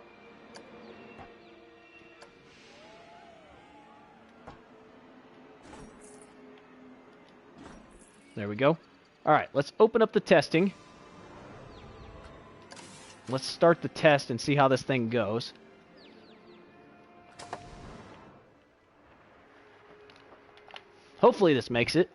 There we go. All right, let's open up the testing. Let's start the test and see how this thing goes. Hopefully this makes it.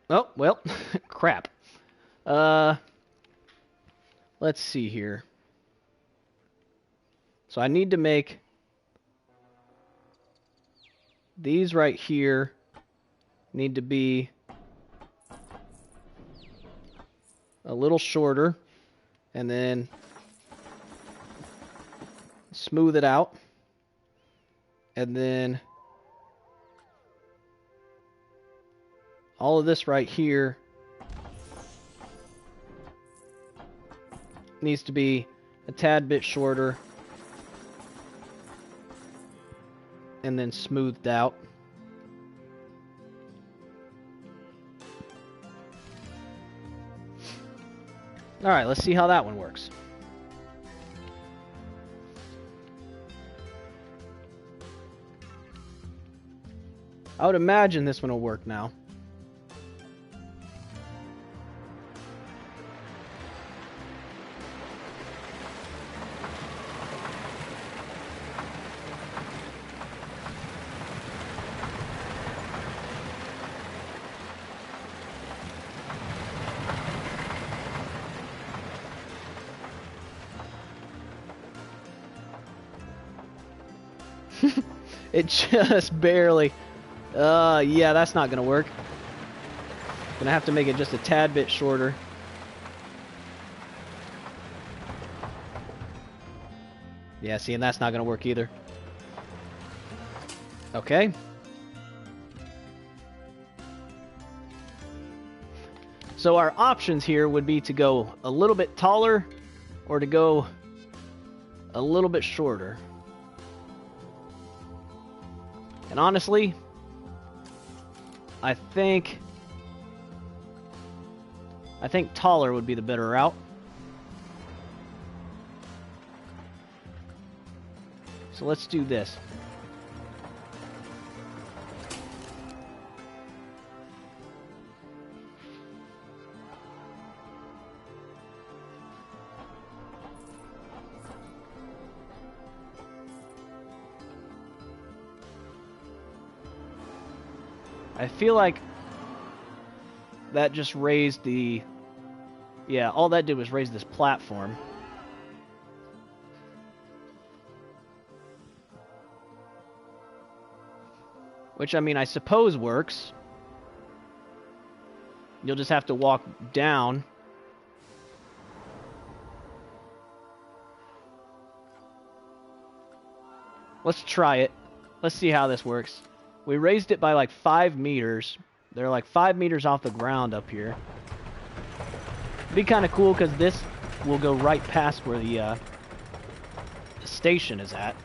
Oh, well, crap. Let's see here. So I need to make these right here need to be a little shorter, and then smooth it out, and then all of this right here needs to be a tad bit shorter and then smoothed out. All right, let's see how that one works. I would imagine this one will work now. It just barely. Yeah, that's not gonna work. Gonna have to make it just a tad bit shorter. Yeah, see, and that's not gonna work either. Okay. So our options here would be to go a little bit taller or to go a little bit shorter. And honestly, I think taller would be the better route. So let's do this. I feel like that just raised the... Yeah, all that did was raise this platform. Which, I mean, I suppose works. You'll just have to walk down. Let's try it. Let's see how this works. We raised it by like 5 meters. They're like 5 meters off the ground up here. Be kind of cool because this will go right past where the station is at.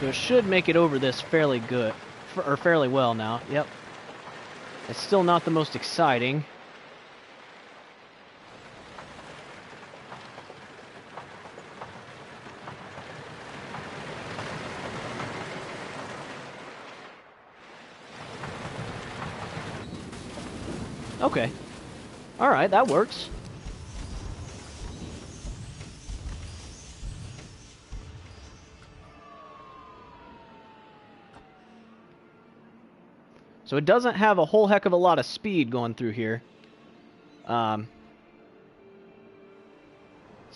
So it should make it over this fairly good, or fairly well now. Yep. It's still not the most exciting. Okay. Alright, that works. So it doesn't have a whole heck of a lot of speed going through here. So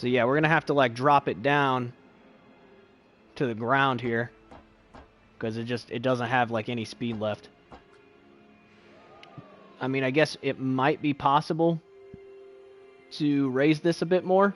yeah, we're gonna have to like drop it down to the ground here, because it doesn't have like any speed left. I mean, I guess it might be possible to raise this a bit more.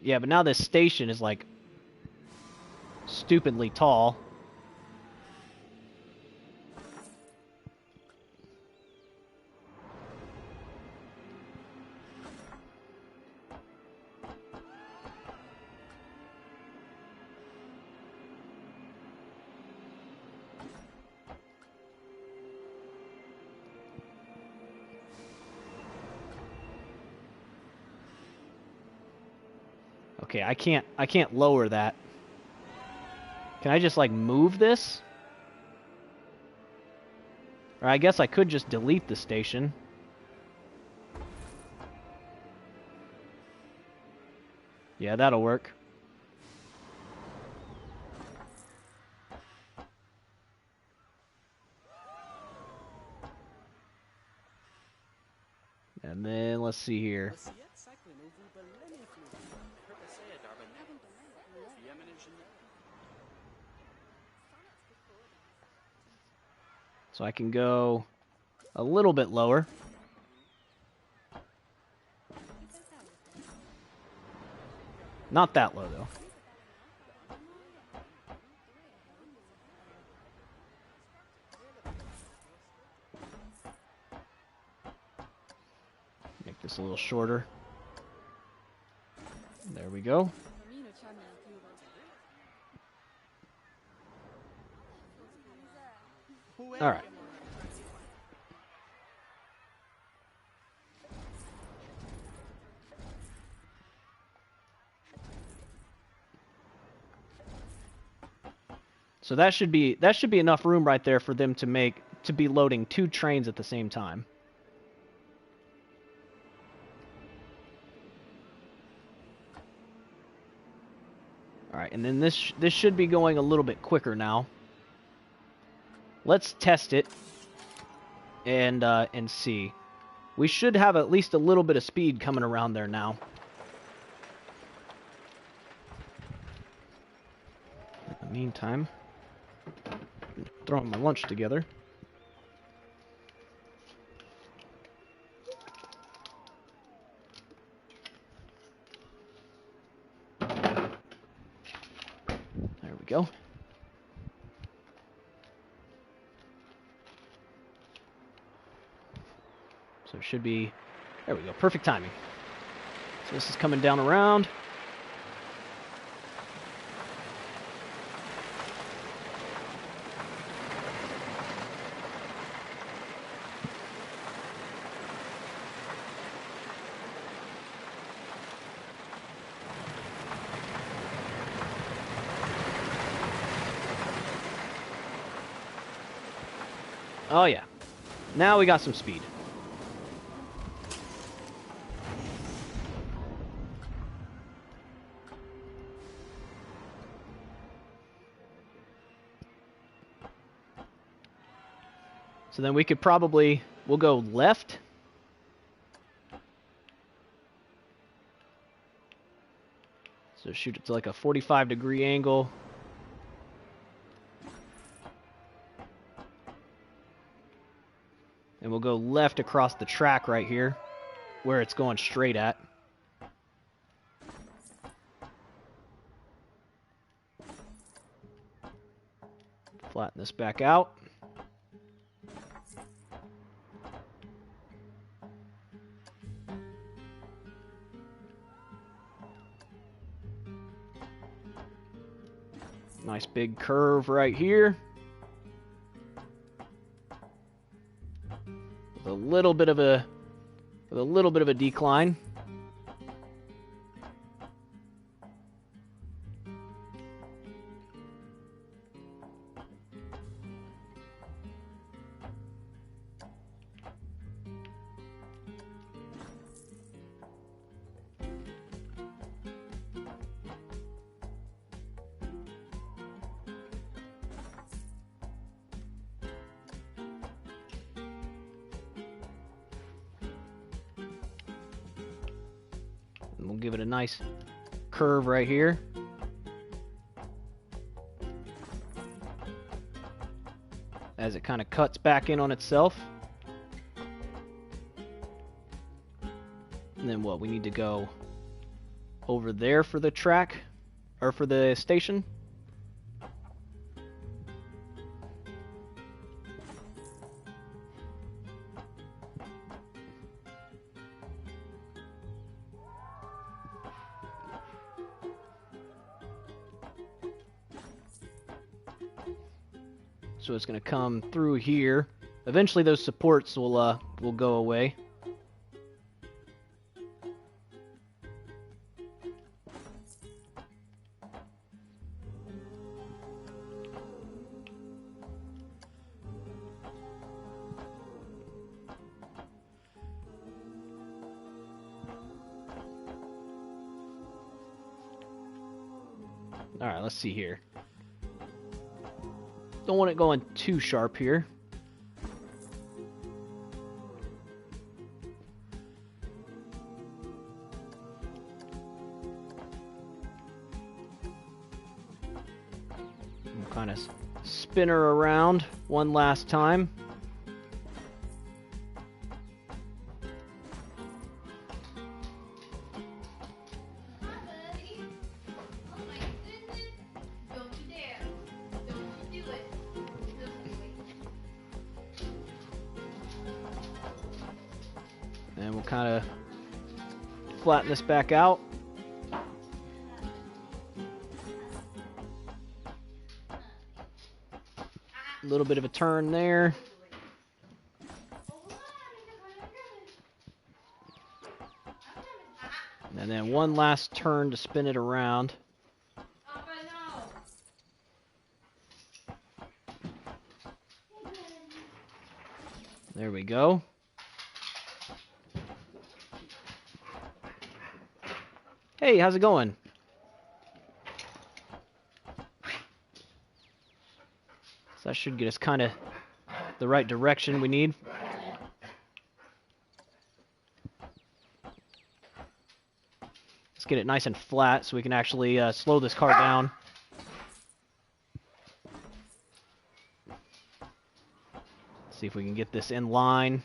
Yeah, but now this station is, like, stupidly tall. Okay, I can't lower that. Can I just like move this? Or I guess I could just delete the station. Yeah, that'll work. And then let's see here. So I can go a little bit lower. Not that low, though. Just a little shorter. There we go. All right. So that should be enough room right there for them to be loading 2 trains at the same time. All right, and then this should be going a little bit quicker now. Let's test it and see. We should have at least a little bit of speed coming around there now. In the meantime, I'm throwing my lunch together. There we go. So it should be, there we go, perfect timing. So this is coming down around. Oh yeah, now we got some speed. So then we could probably, we'll go left. So shoot it to like a 45-degree angle. And we'll go left across the track right here, where it's going straight at. Flatten this back out. Nice big curve right here. With a little bit of a decline. And we'll give it a nice curve right here. As it kind of cuts back in on itself. And then what? We need to go over there for the track, or for the station. So it's going to come through here. Eventually those supports will go away. All right, let's see here. Don't want it going too sharp here. We'll kind of spin her around one last time. And we'll kind of flatten this back out. A little bit of a turn there. And then one last turn to spin it around. There we go. Hey, how's it going? So that should get us kind of the right direction we need. Let's get it nice and flat so we can actually slow this car down. See if we can get this in line.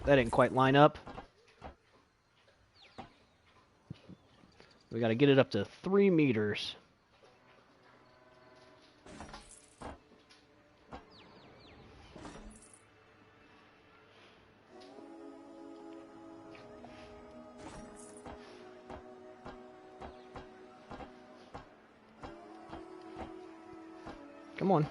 That didn't quite line up. We got to get it up to 3 meters. Come on.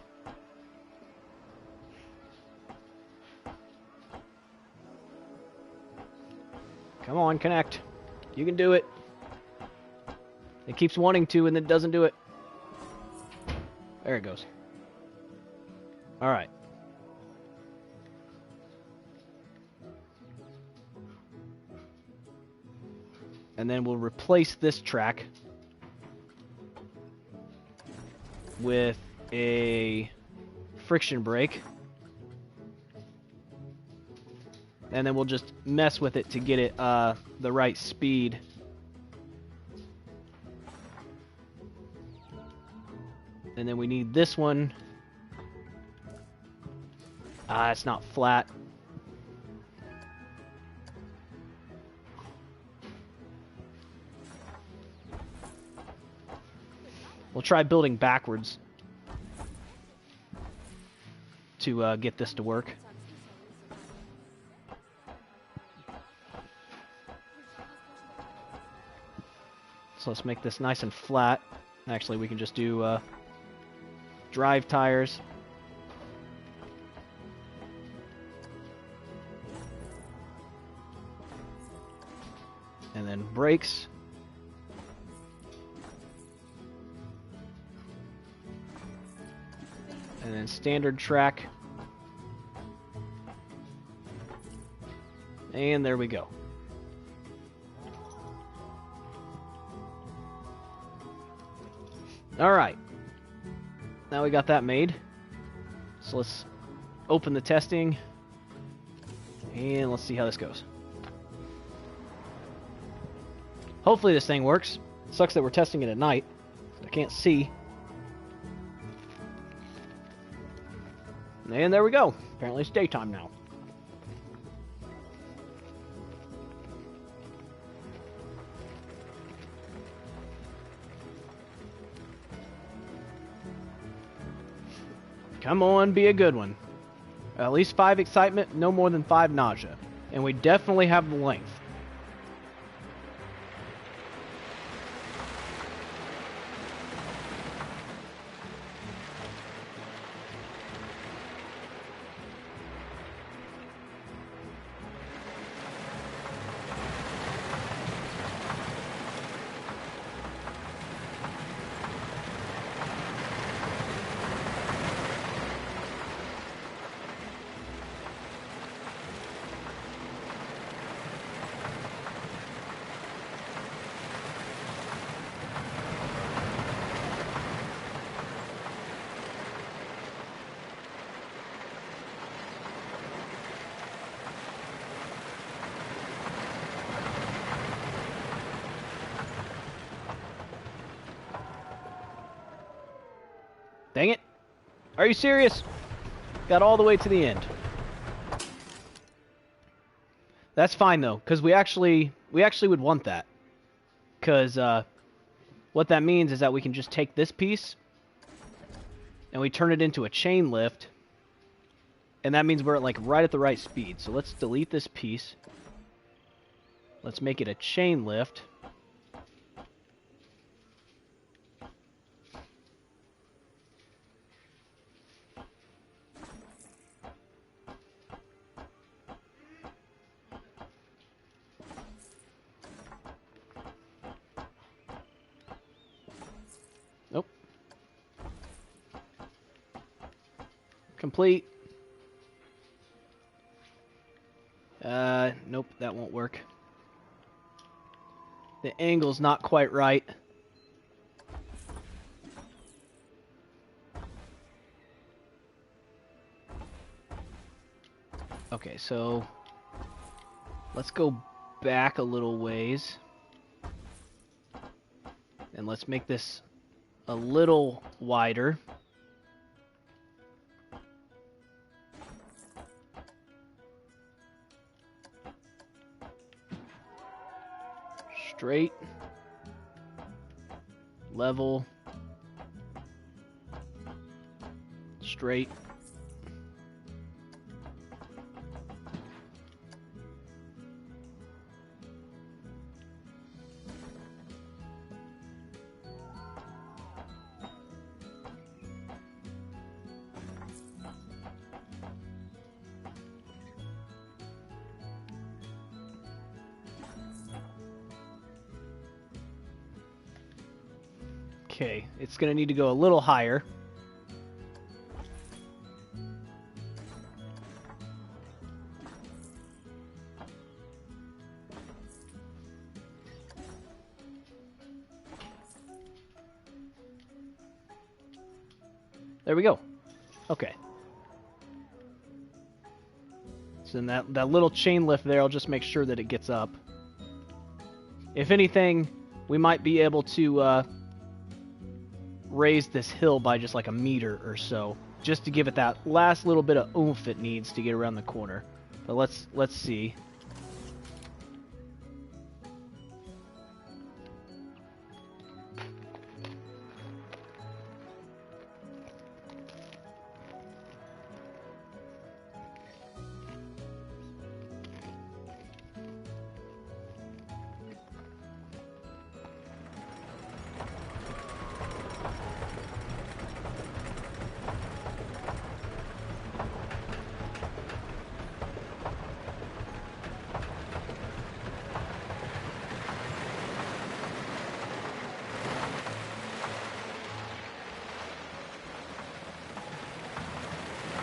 Come on, connect. You can do it. It keeps wanting to and then doesn't do it. There it goes. All right. And then we'll replace this track with a friction brake. And then we'll just mess with it to get it the right speed. And then we need this one. It's not flat. We'll try building backwards to get this to work. So let's make this nice and flat. Actually, we can just do drive tires. And then brakes. And then standard track. And there we go. All right. Now we got that made. So let's open the testing. And let's see how this goes. Hopefully this thing works. It sucks that we're testing it at night. I can't see. And there we go. Apparently it's daytime now. Come on, be a good one. At least 5 excitement, no more than 5 nausea. And we definitely have the length. Dang it. Are you serious? Got all the way to the end. That's fine though, because we actually would want that. Because what that means is that we can just take this piece and we turn it into a chain lift, and that means we're like right at the right speed. So let's delete this piece. Let's make it a chain lift. Nope. Complete. Nope, that won't work. The angle's not quite right. Okay, so let's go back a little ways. And let's make this a little wider. Straight, level, straight. Okay, it's going to need to go a little higher. There we go. Okay. So then that little chain lift there, I'll just make sure that it gets up. If anything, we might be able to raise this hill by just like a meter or so, just to give it that last little bit of oomph it needs to get around the corner. But let's see.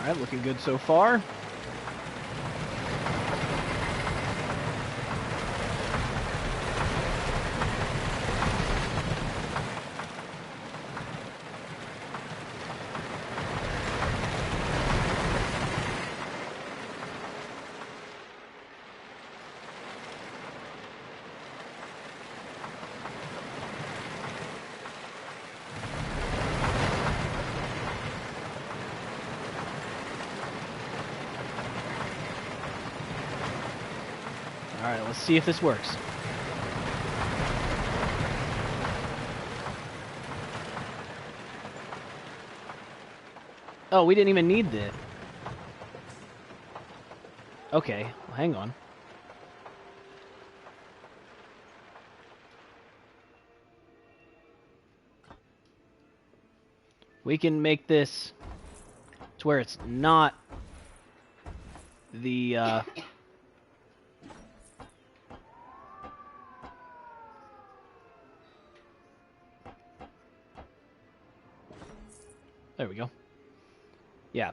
Alright, looking good so far. Alright, let's see if this works. Oh, we didn't even need the... Okay, well, hang on. We can make this to where it's not the... There we go. Yeah.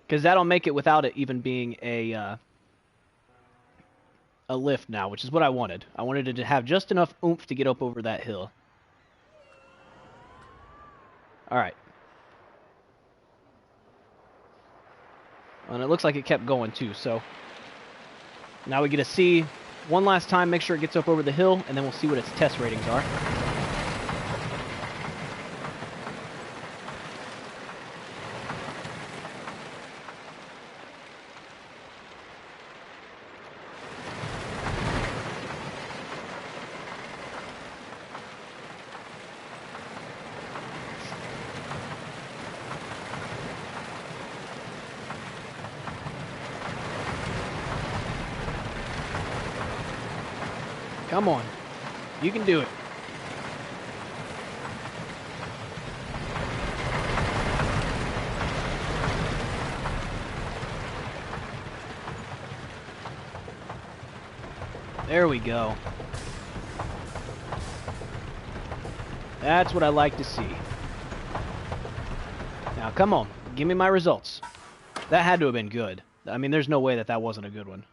Because that'll make it without it even being a lift now, which is what I wanted. I wanted it to have just enough oomph to get up over that hill. Alright. And it looks like it kept going too, so... Now we get to see one last time, make sure it gets up over the hill, and then we'll see what its test ratings are. Come on. You can do it. There we go. That's what I like to see. Now, come on. Give me my results. That had to have been good. I mean, there's no way that that wasn't a good one.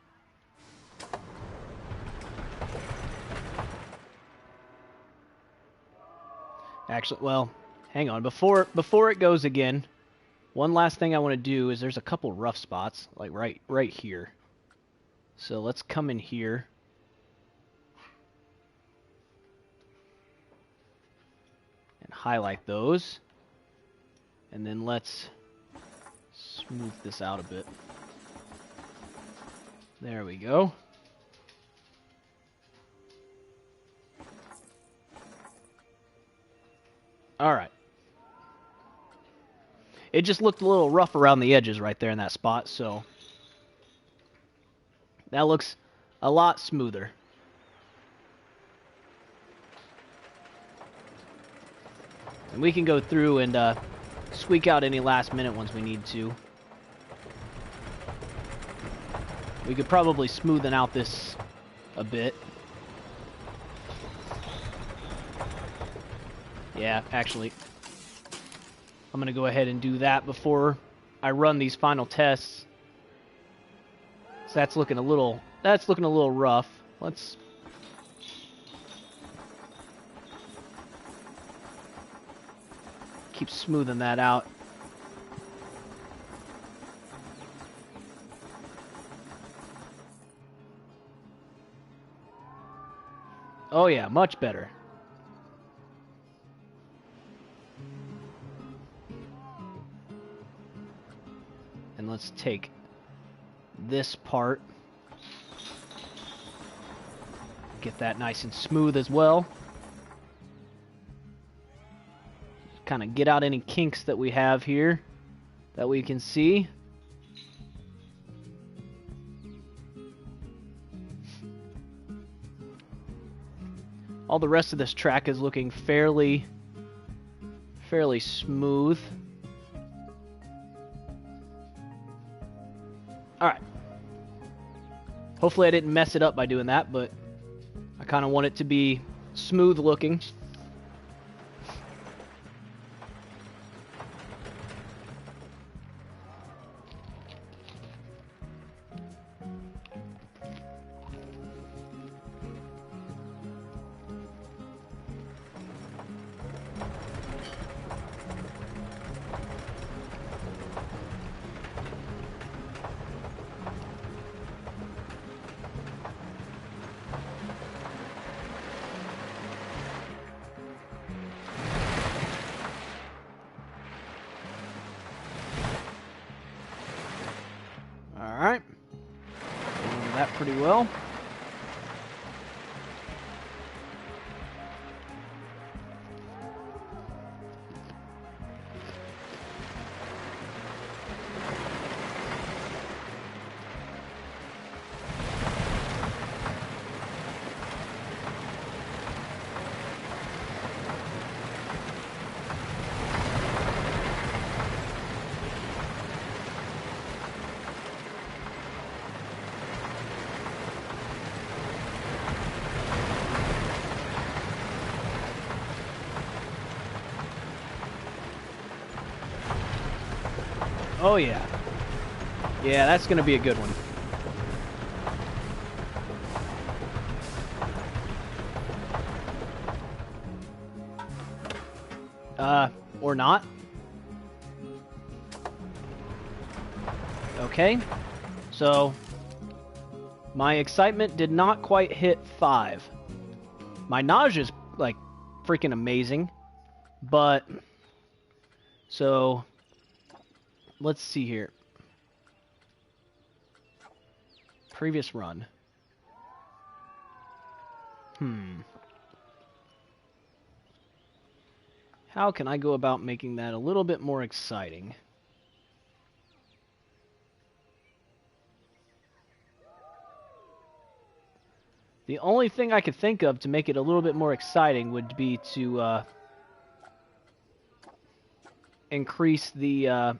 Actually, well, hang on. Before it goes again, one last thing I want to do is there's a couple rough spots, like right here. So let's come in here. And highlight those. And then let's smooth this out a bit. There we go. Alright. It just looked a little rough around the edges right there in that spot, so that looks a lot smoother. And we can go through and squeak out any last minute ones we need to. We could probably smoothen out this a bit. Yeah, actually, I'm going to go ahead and do that before I run these final tests. So that's looking a little rough. Let's keep smoothing that out. Oh yeah, much better. And let's take this part, get that nice and smooth as well. Kind of get out any kinks that we have here that we can see. All the rest of this track is looking fairly smooth. Alright. Hopefully I didn't mess it up by doing that, but I kind of want it to be smooth looking. Alright. Doing that pretty well. Oh yeah. Yeah, that's gonna be a good one. Or not. Okay. So, my excitement did not quite hit 5. My nausea's, like, freaking amazing. But, so, let's see here. Previous run. How can I go about making that a little bit more exciting? The only thing I could think of to make it a little bit more exciting would be to increase the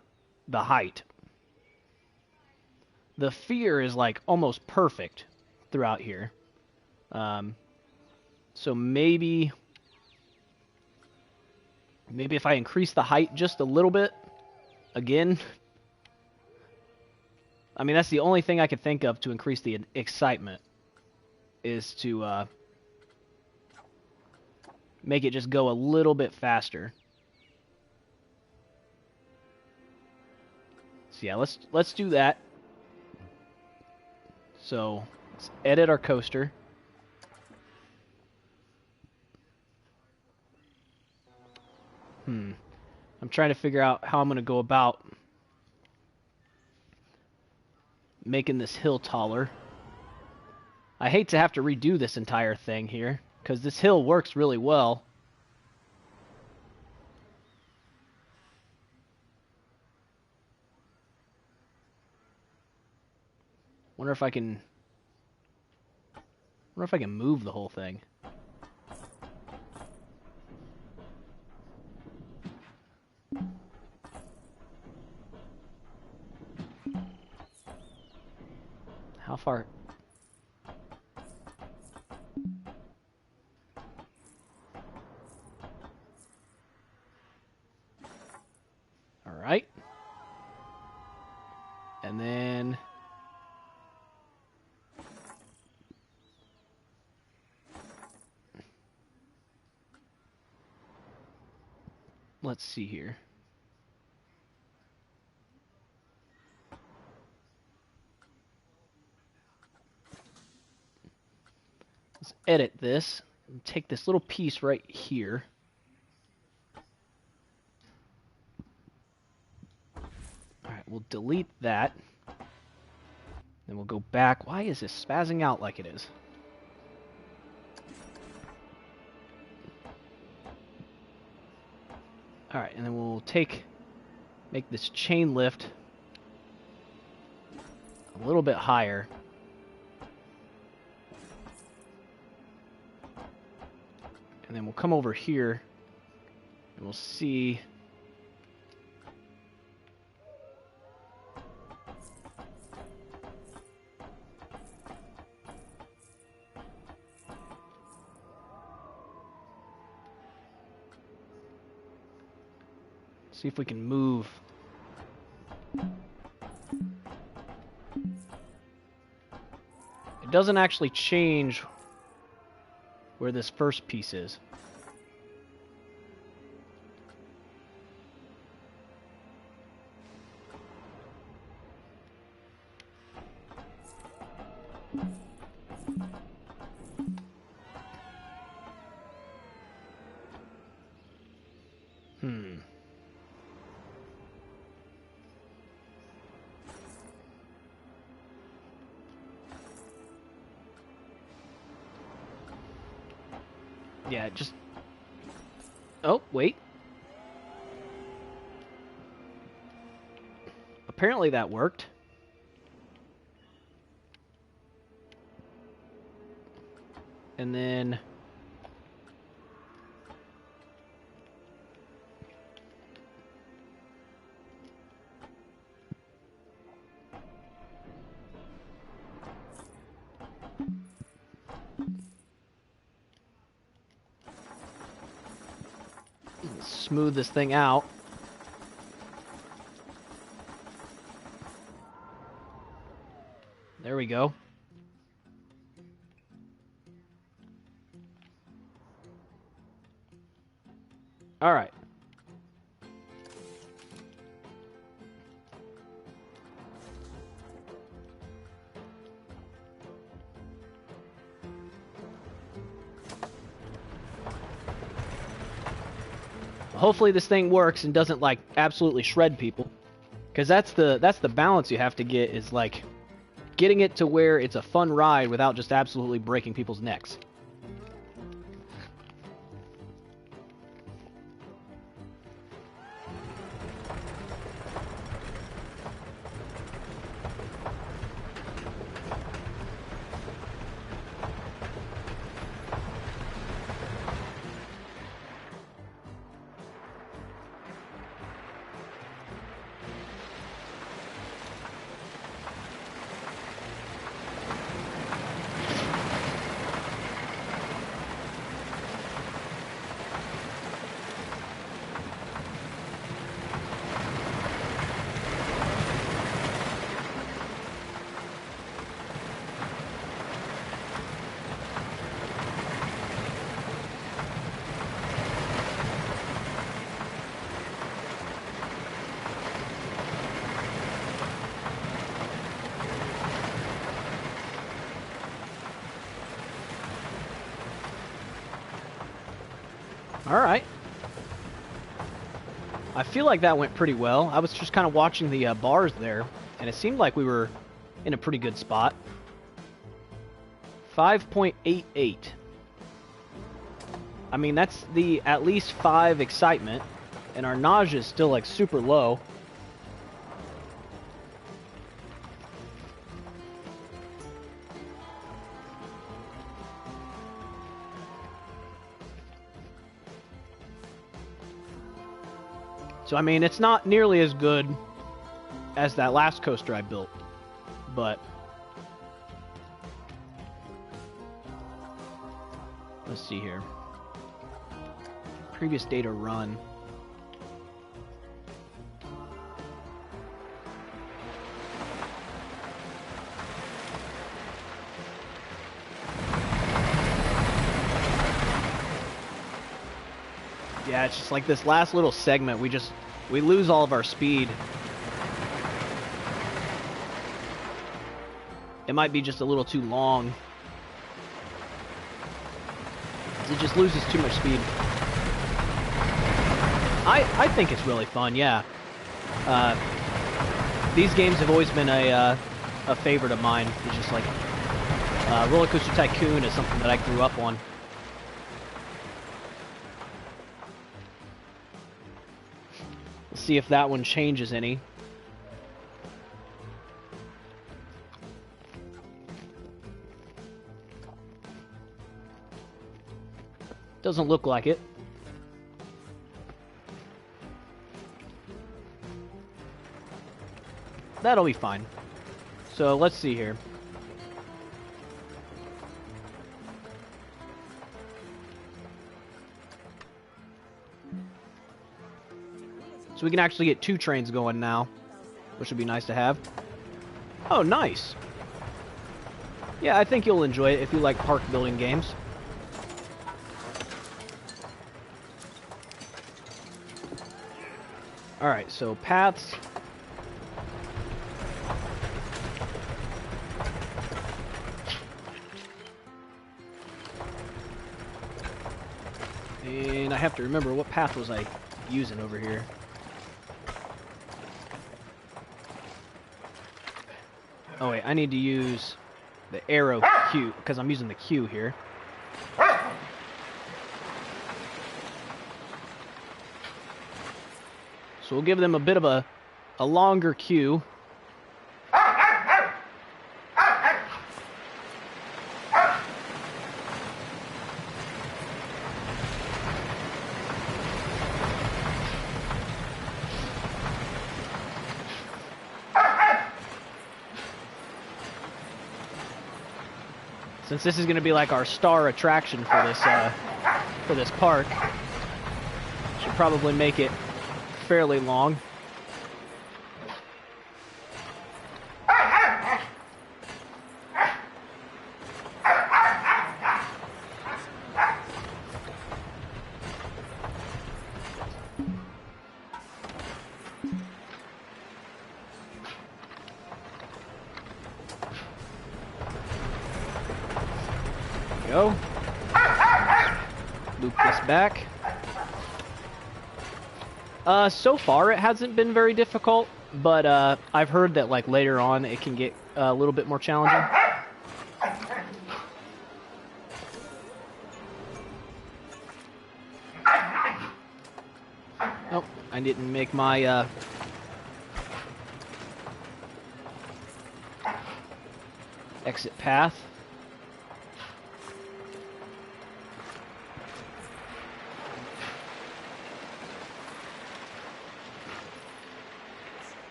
height. The fear is like almost perfect throughout here. So maybe if I increase the height just a little bit, again, I mean, that's the only thing I could think of to increase the excitement, is to make it just go a little bit faster. So yeah, let's do that. So let's edit our coaster. I'm trying to figure out how I'm going to go about making this hill taller. I hate to have to redo this entire thing here, because this hill works really well. Wonder if I can move the whole thing. How far? All right. And then let's see here. Let's edit this and take this little piece right here. Alright, we'll delete that. Then we'll go back. Why is this spazzing out like it is? Alright, and then we'll make this chain lift a little bit higher. And then we'll come over here and we'll see. See if we can move. It doesn't actually change where this first piece is. Yeah, just... Oh, wait. Apparently that worked. And then... smooth this thing out. There we go. All right. Hopefully this thing works and doesn't like absolutely shred people, because that's the balance you have to get, is like getting it to where it's a fun ride without just absolutely breaking people's necks. Alright. I feel like that went pretty well. I was just kind of watching the bars there, and it seemed like we were in a pretty good spot. 5.88. I mean, that's the at least 5 excitement, and our nausea is still like super low. So, I mean, it's not nearly as good as that last coaster I built, but let's see here. Previous data run. Yeah, it's just like this last little segment, we lose all of our speed. It might be just a little too long. It just loses too much speed. I think it's really fun, yeah. These games have always been a favorite of mine. It's just like Roller Coaster Tycoon is something that I grew up on. Let's see if that one changes any. Doesn't look like it. That'll be fine. So let's see here. So we can actually get 2 trains going now, which would be nice to have. Oh, nice. Yeah, I think you'll enjoy it if you like park building games. Alright, so paths. And I have to remember what path was I using over here. Oh wait, I need to use the arrow Q, because I'm using the Q here. So we'll give them a bit of a longer queue. Since this is going to be like our star attraction for this park, should probably make it fairly long. Go. Loop this back. So far it hasn't been very difficult, but I've heard that like later on it can get a little bit more challenging. Oh, I didn't make my exit path.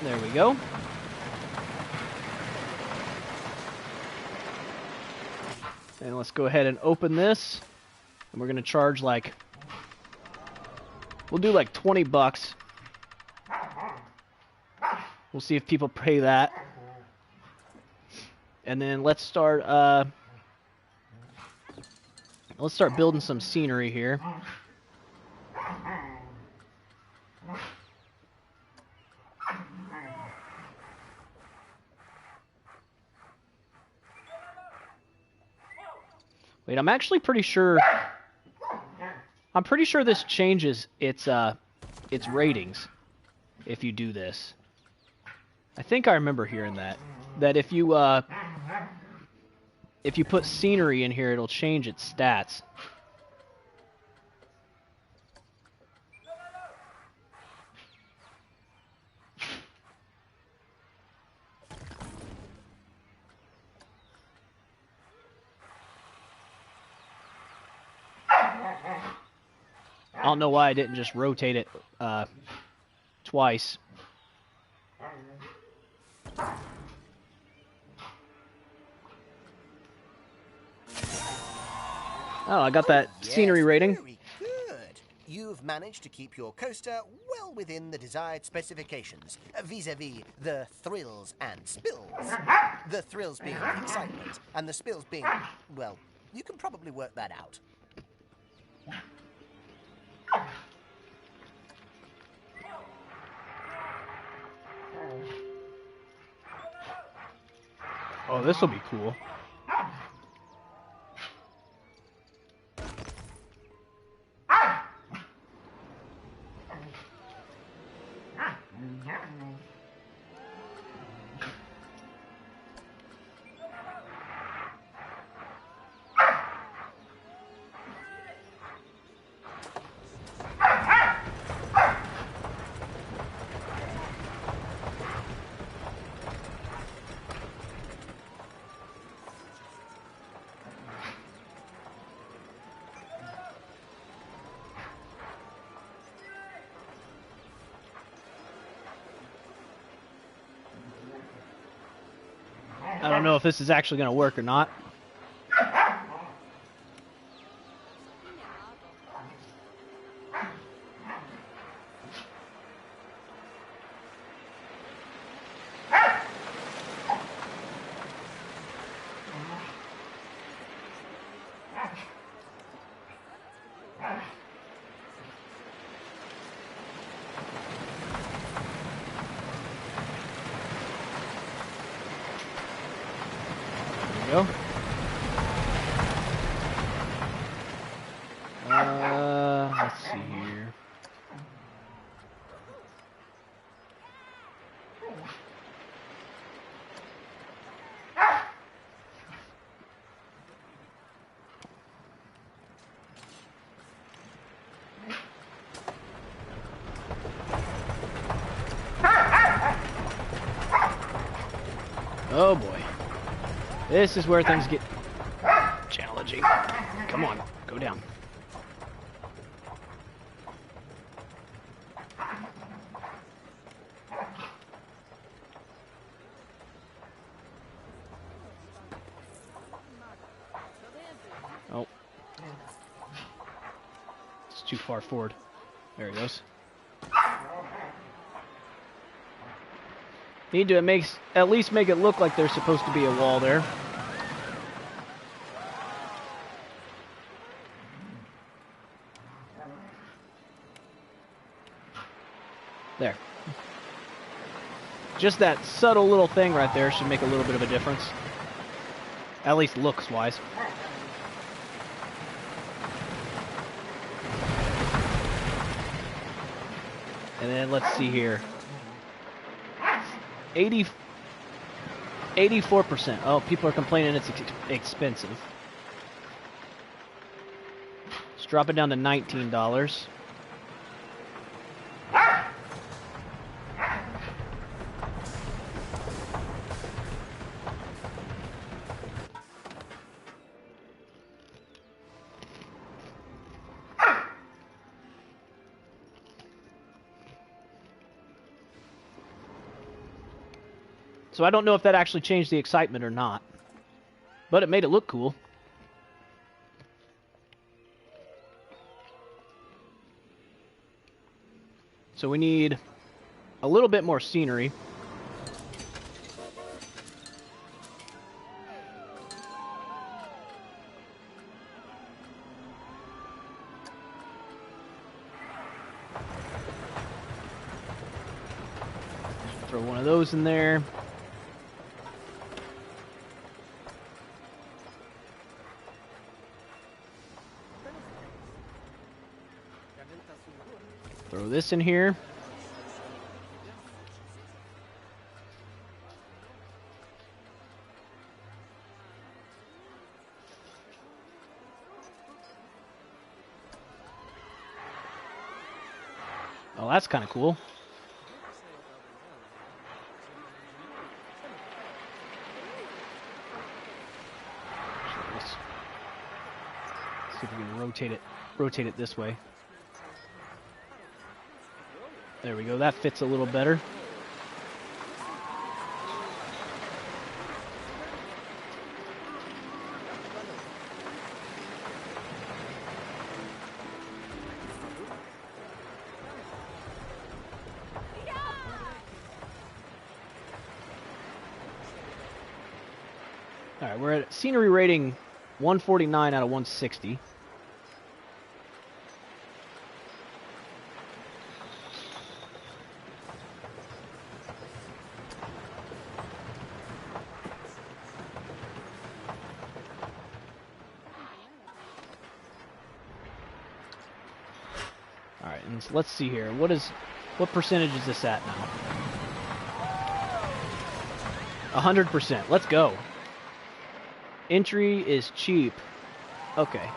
There we go. And let's go ahead and open this. And we're going to charge like... We'll do like 20 bucks. We'll see if people pay that. And then let's start building some scenery here. Wait, I'm actually pretty sure... I'm pretty sure this changes its ratings if you do this. I think I remember hearing that. That if you put scenery in here, it'll change its stats. I don't know why I didn't just rotate it twice. Oh, I got that scenery rating. Very good. You've managed to keep your coaster well within the desired specifications, vis-a-vis the thrills and spills. The thrills being the excitement, and the spills being, well, you can probably work that out. Oh, this will be cool. I don't know if this is actually going to work or not. Go. Let's see here. Oh boy. This is where things get challenging. Come on, go down. Oh. It's too far forward. There he goes. Need to at least make it look like there's supposed to be a wall there. There. Just that subtle little thing right there should make a little bit of a difference. At least looks-wise. And then let's see here. 84%. Oh, people are complaining it's expensive. Let's drop it down to $19. So I don't know if that actually changed the excitement or not. But it made it look cool. So we need a little bit more scenery. Throw one of those in there. Throw this in here. Oh, that's kind of cool. Let's see if we can rotate it this way. There we go. That fits a little better. All right, we're at scenery rating 149 out of 160. All right, and let's see here. What percentage is this at now? 100%. Let's go. Entry is cheap. Okay.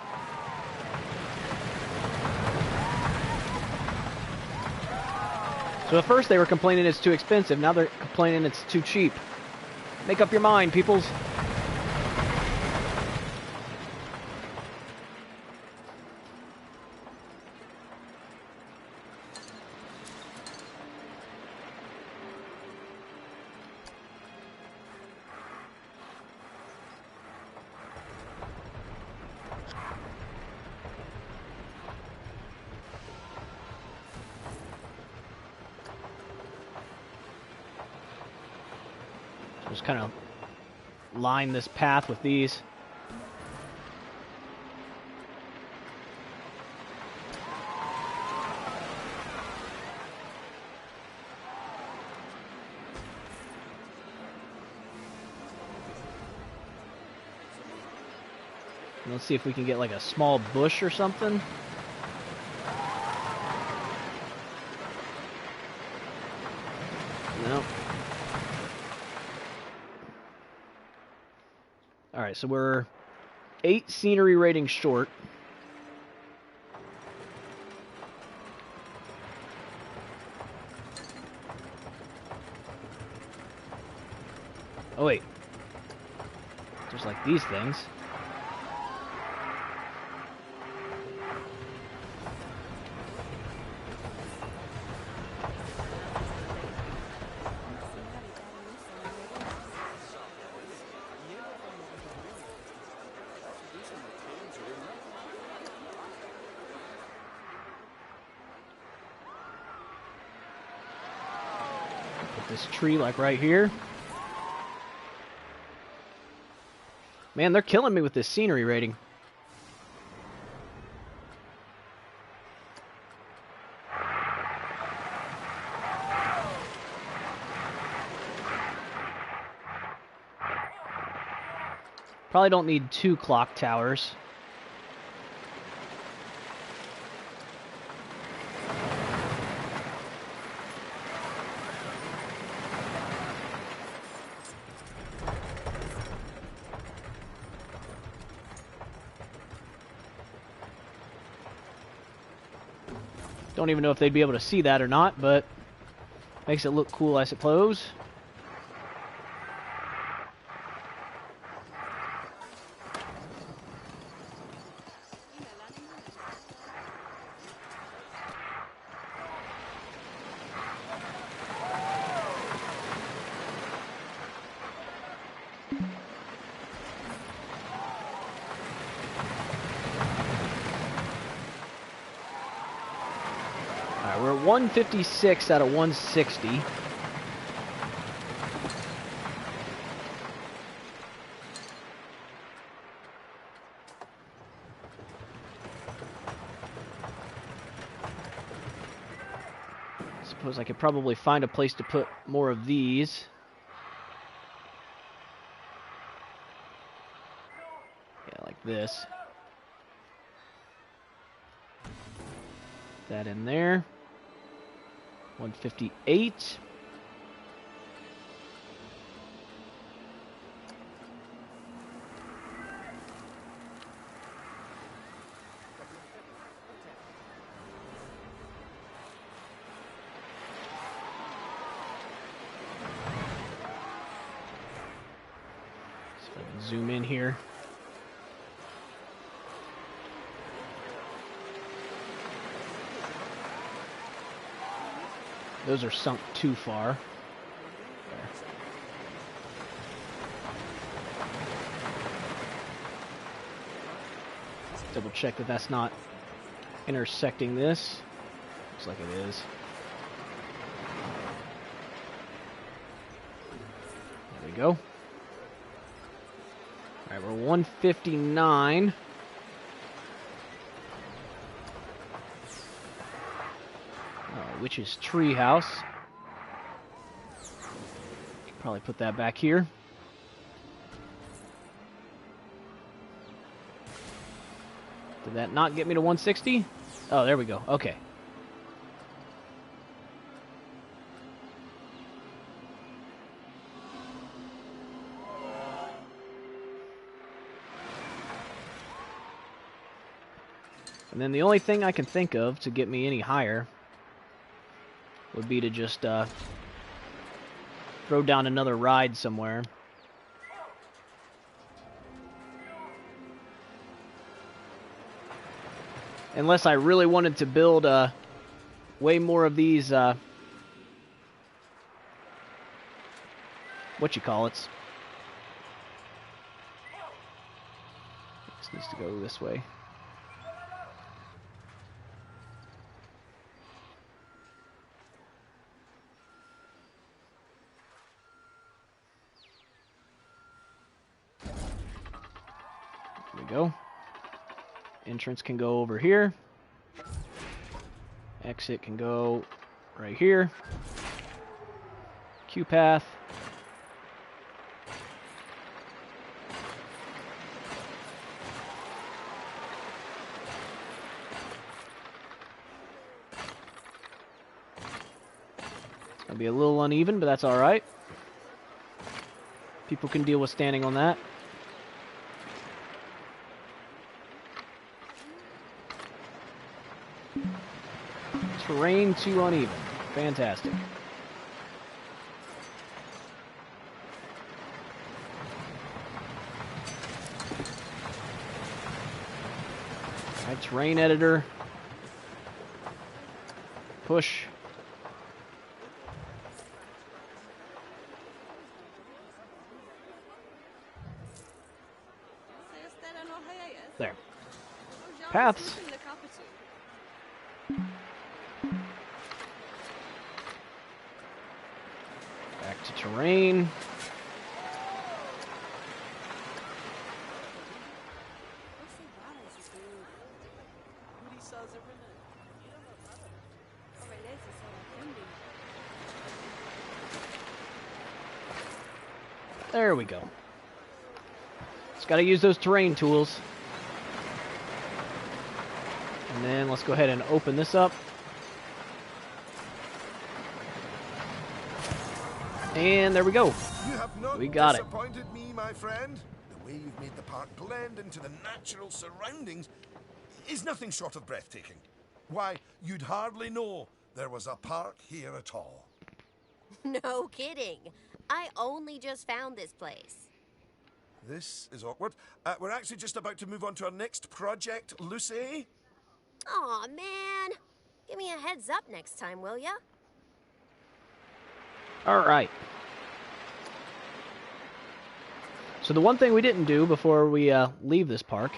So at first they were complaining it's too expensive. Now they're complaining it's too cheap. Make up your mind, peoples. Just kind of line this path with these. And let's see if we can get like a small bush or something. No. Alright, so we're 8 scenery ratings short. Oh wait. Just like these things. This tree like right here. Man, they're killing me with this scenery rating. Probably don't need 2 clock towers. Don't even know if they'd be able to see that or not, but makes it look cool, I suppose. We're at 156 out of 160. Suppose I could probably find a place to put more of these. Yeah, like this. That in there. 158. See if I can zoom in here. Those are sunk too far. There. Let's double check that that's not intersecting this. Looks like it is. There we go. Alright, we're 159. Witch's Treehouse. Probably put that back here. Did that not get me to 160? Oh, there we go. Okay. And then the only thing I can think of to get me any higher would be to just throw down another ride somewhere. Unless I really wanted to build way more of these, whatchamacallits. This needs to go this way. Go. Entrance can go over here. Exit can go right here. Queue path. It's gonna be a little uneven, but that's all right. People can deal with standing on that. Terrain too uneven. Fantastic. Alright, terrain editor. Push. There. Paths. Back to terrain. There we go. Just got to use those terrain tools. And then let's go ahead and open this up. And there we go. You have not We got it. disappointed me, my friend. The way you've made the park blend into the natural surroundings is nothing short of breathtaking. Why, you'd hardly know there was a park here at all. No kidding. I only just found this place. This is awkward. We're actually just about to move on to our next project, Lucy. Aw, man. Give me a heads up next time, will ya? All right. So the one thing we didn't do before we leave this park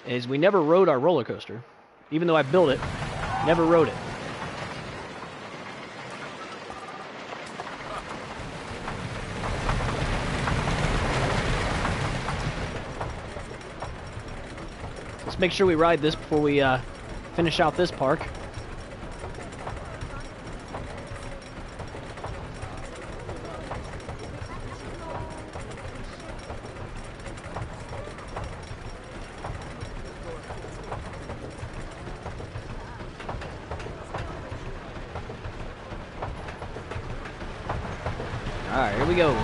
is we never rode our roller coaster. Even though I built it, never rode it. Let's make sure we ride this before we finish out this park. Alright, here we go.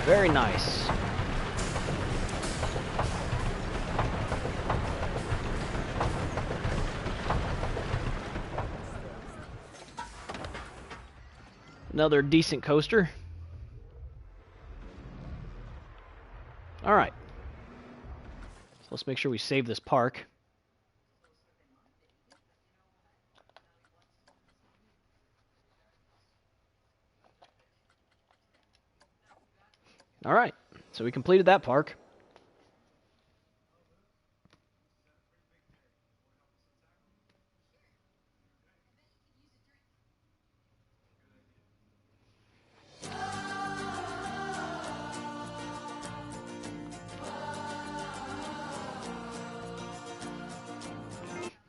Very nice. Another decent coaster. All right. So let's make sure we save this park. All right, so we completed that park.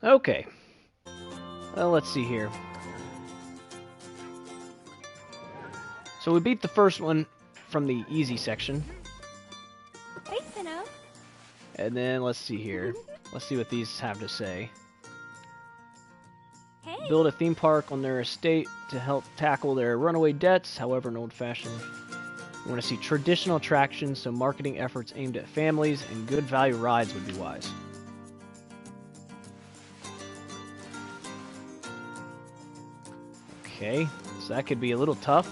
Okay. Well, let's see here. So we beat the first one from the easy section. Hey, Finno. And then let's see here. Let's see what these have to say. Hey. Build a theme park on their estate to help tackle their runaway debts, however, an old-fashioned. We want to see traditional attractions, so marketing efforts aimed at families and good value rides would be wise. Okay, so that could be a little tough.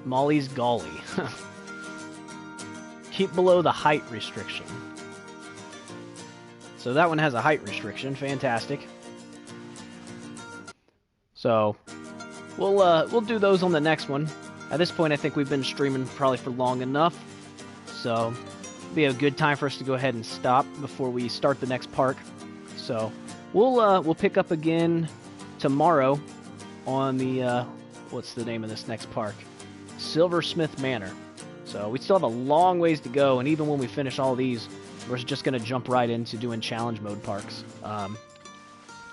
Molly's Golly. Keep below the height restriction. So that one has a height restriction. Fantastic. So we'll do those on the next one. At this point, I think we've been streaming probably for long enough. So it'll be a good time for us to go ahead and stop before we start the next park. So we'll pick up again tomorrow on the what's the name of this next park? Silversmith Manor. So we still have a long ways to go, and even when we finish all these, we're just going to jump right into doing challenge mode parks. So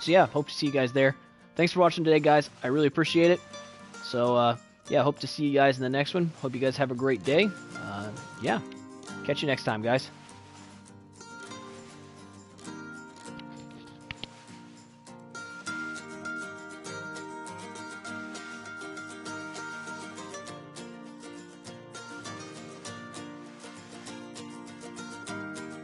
yeah, hope to see you guys there. Thanks for watching today, guys. I really appreciate it. So yeah, hope to see you guys in the next one. Hope you guys have a great day. Yeah, catch you next time, guys.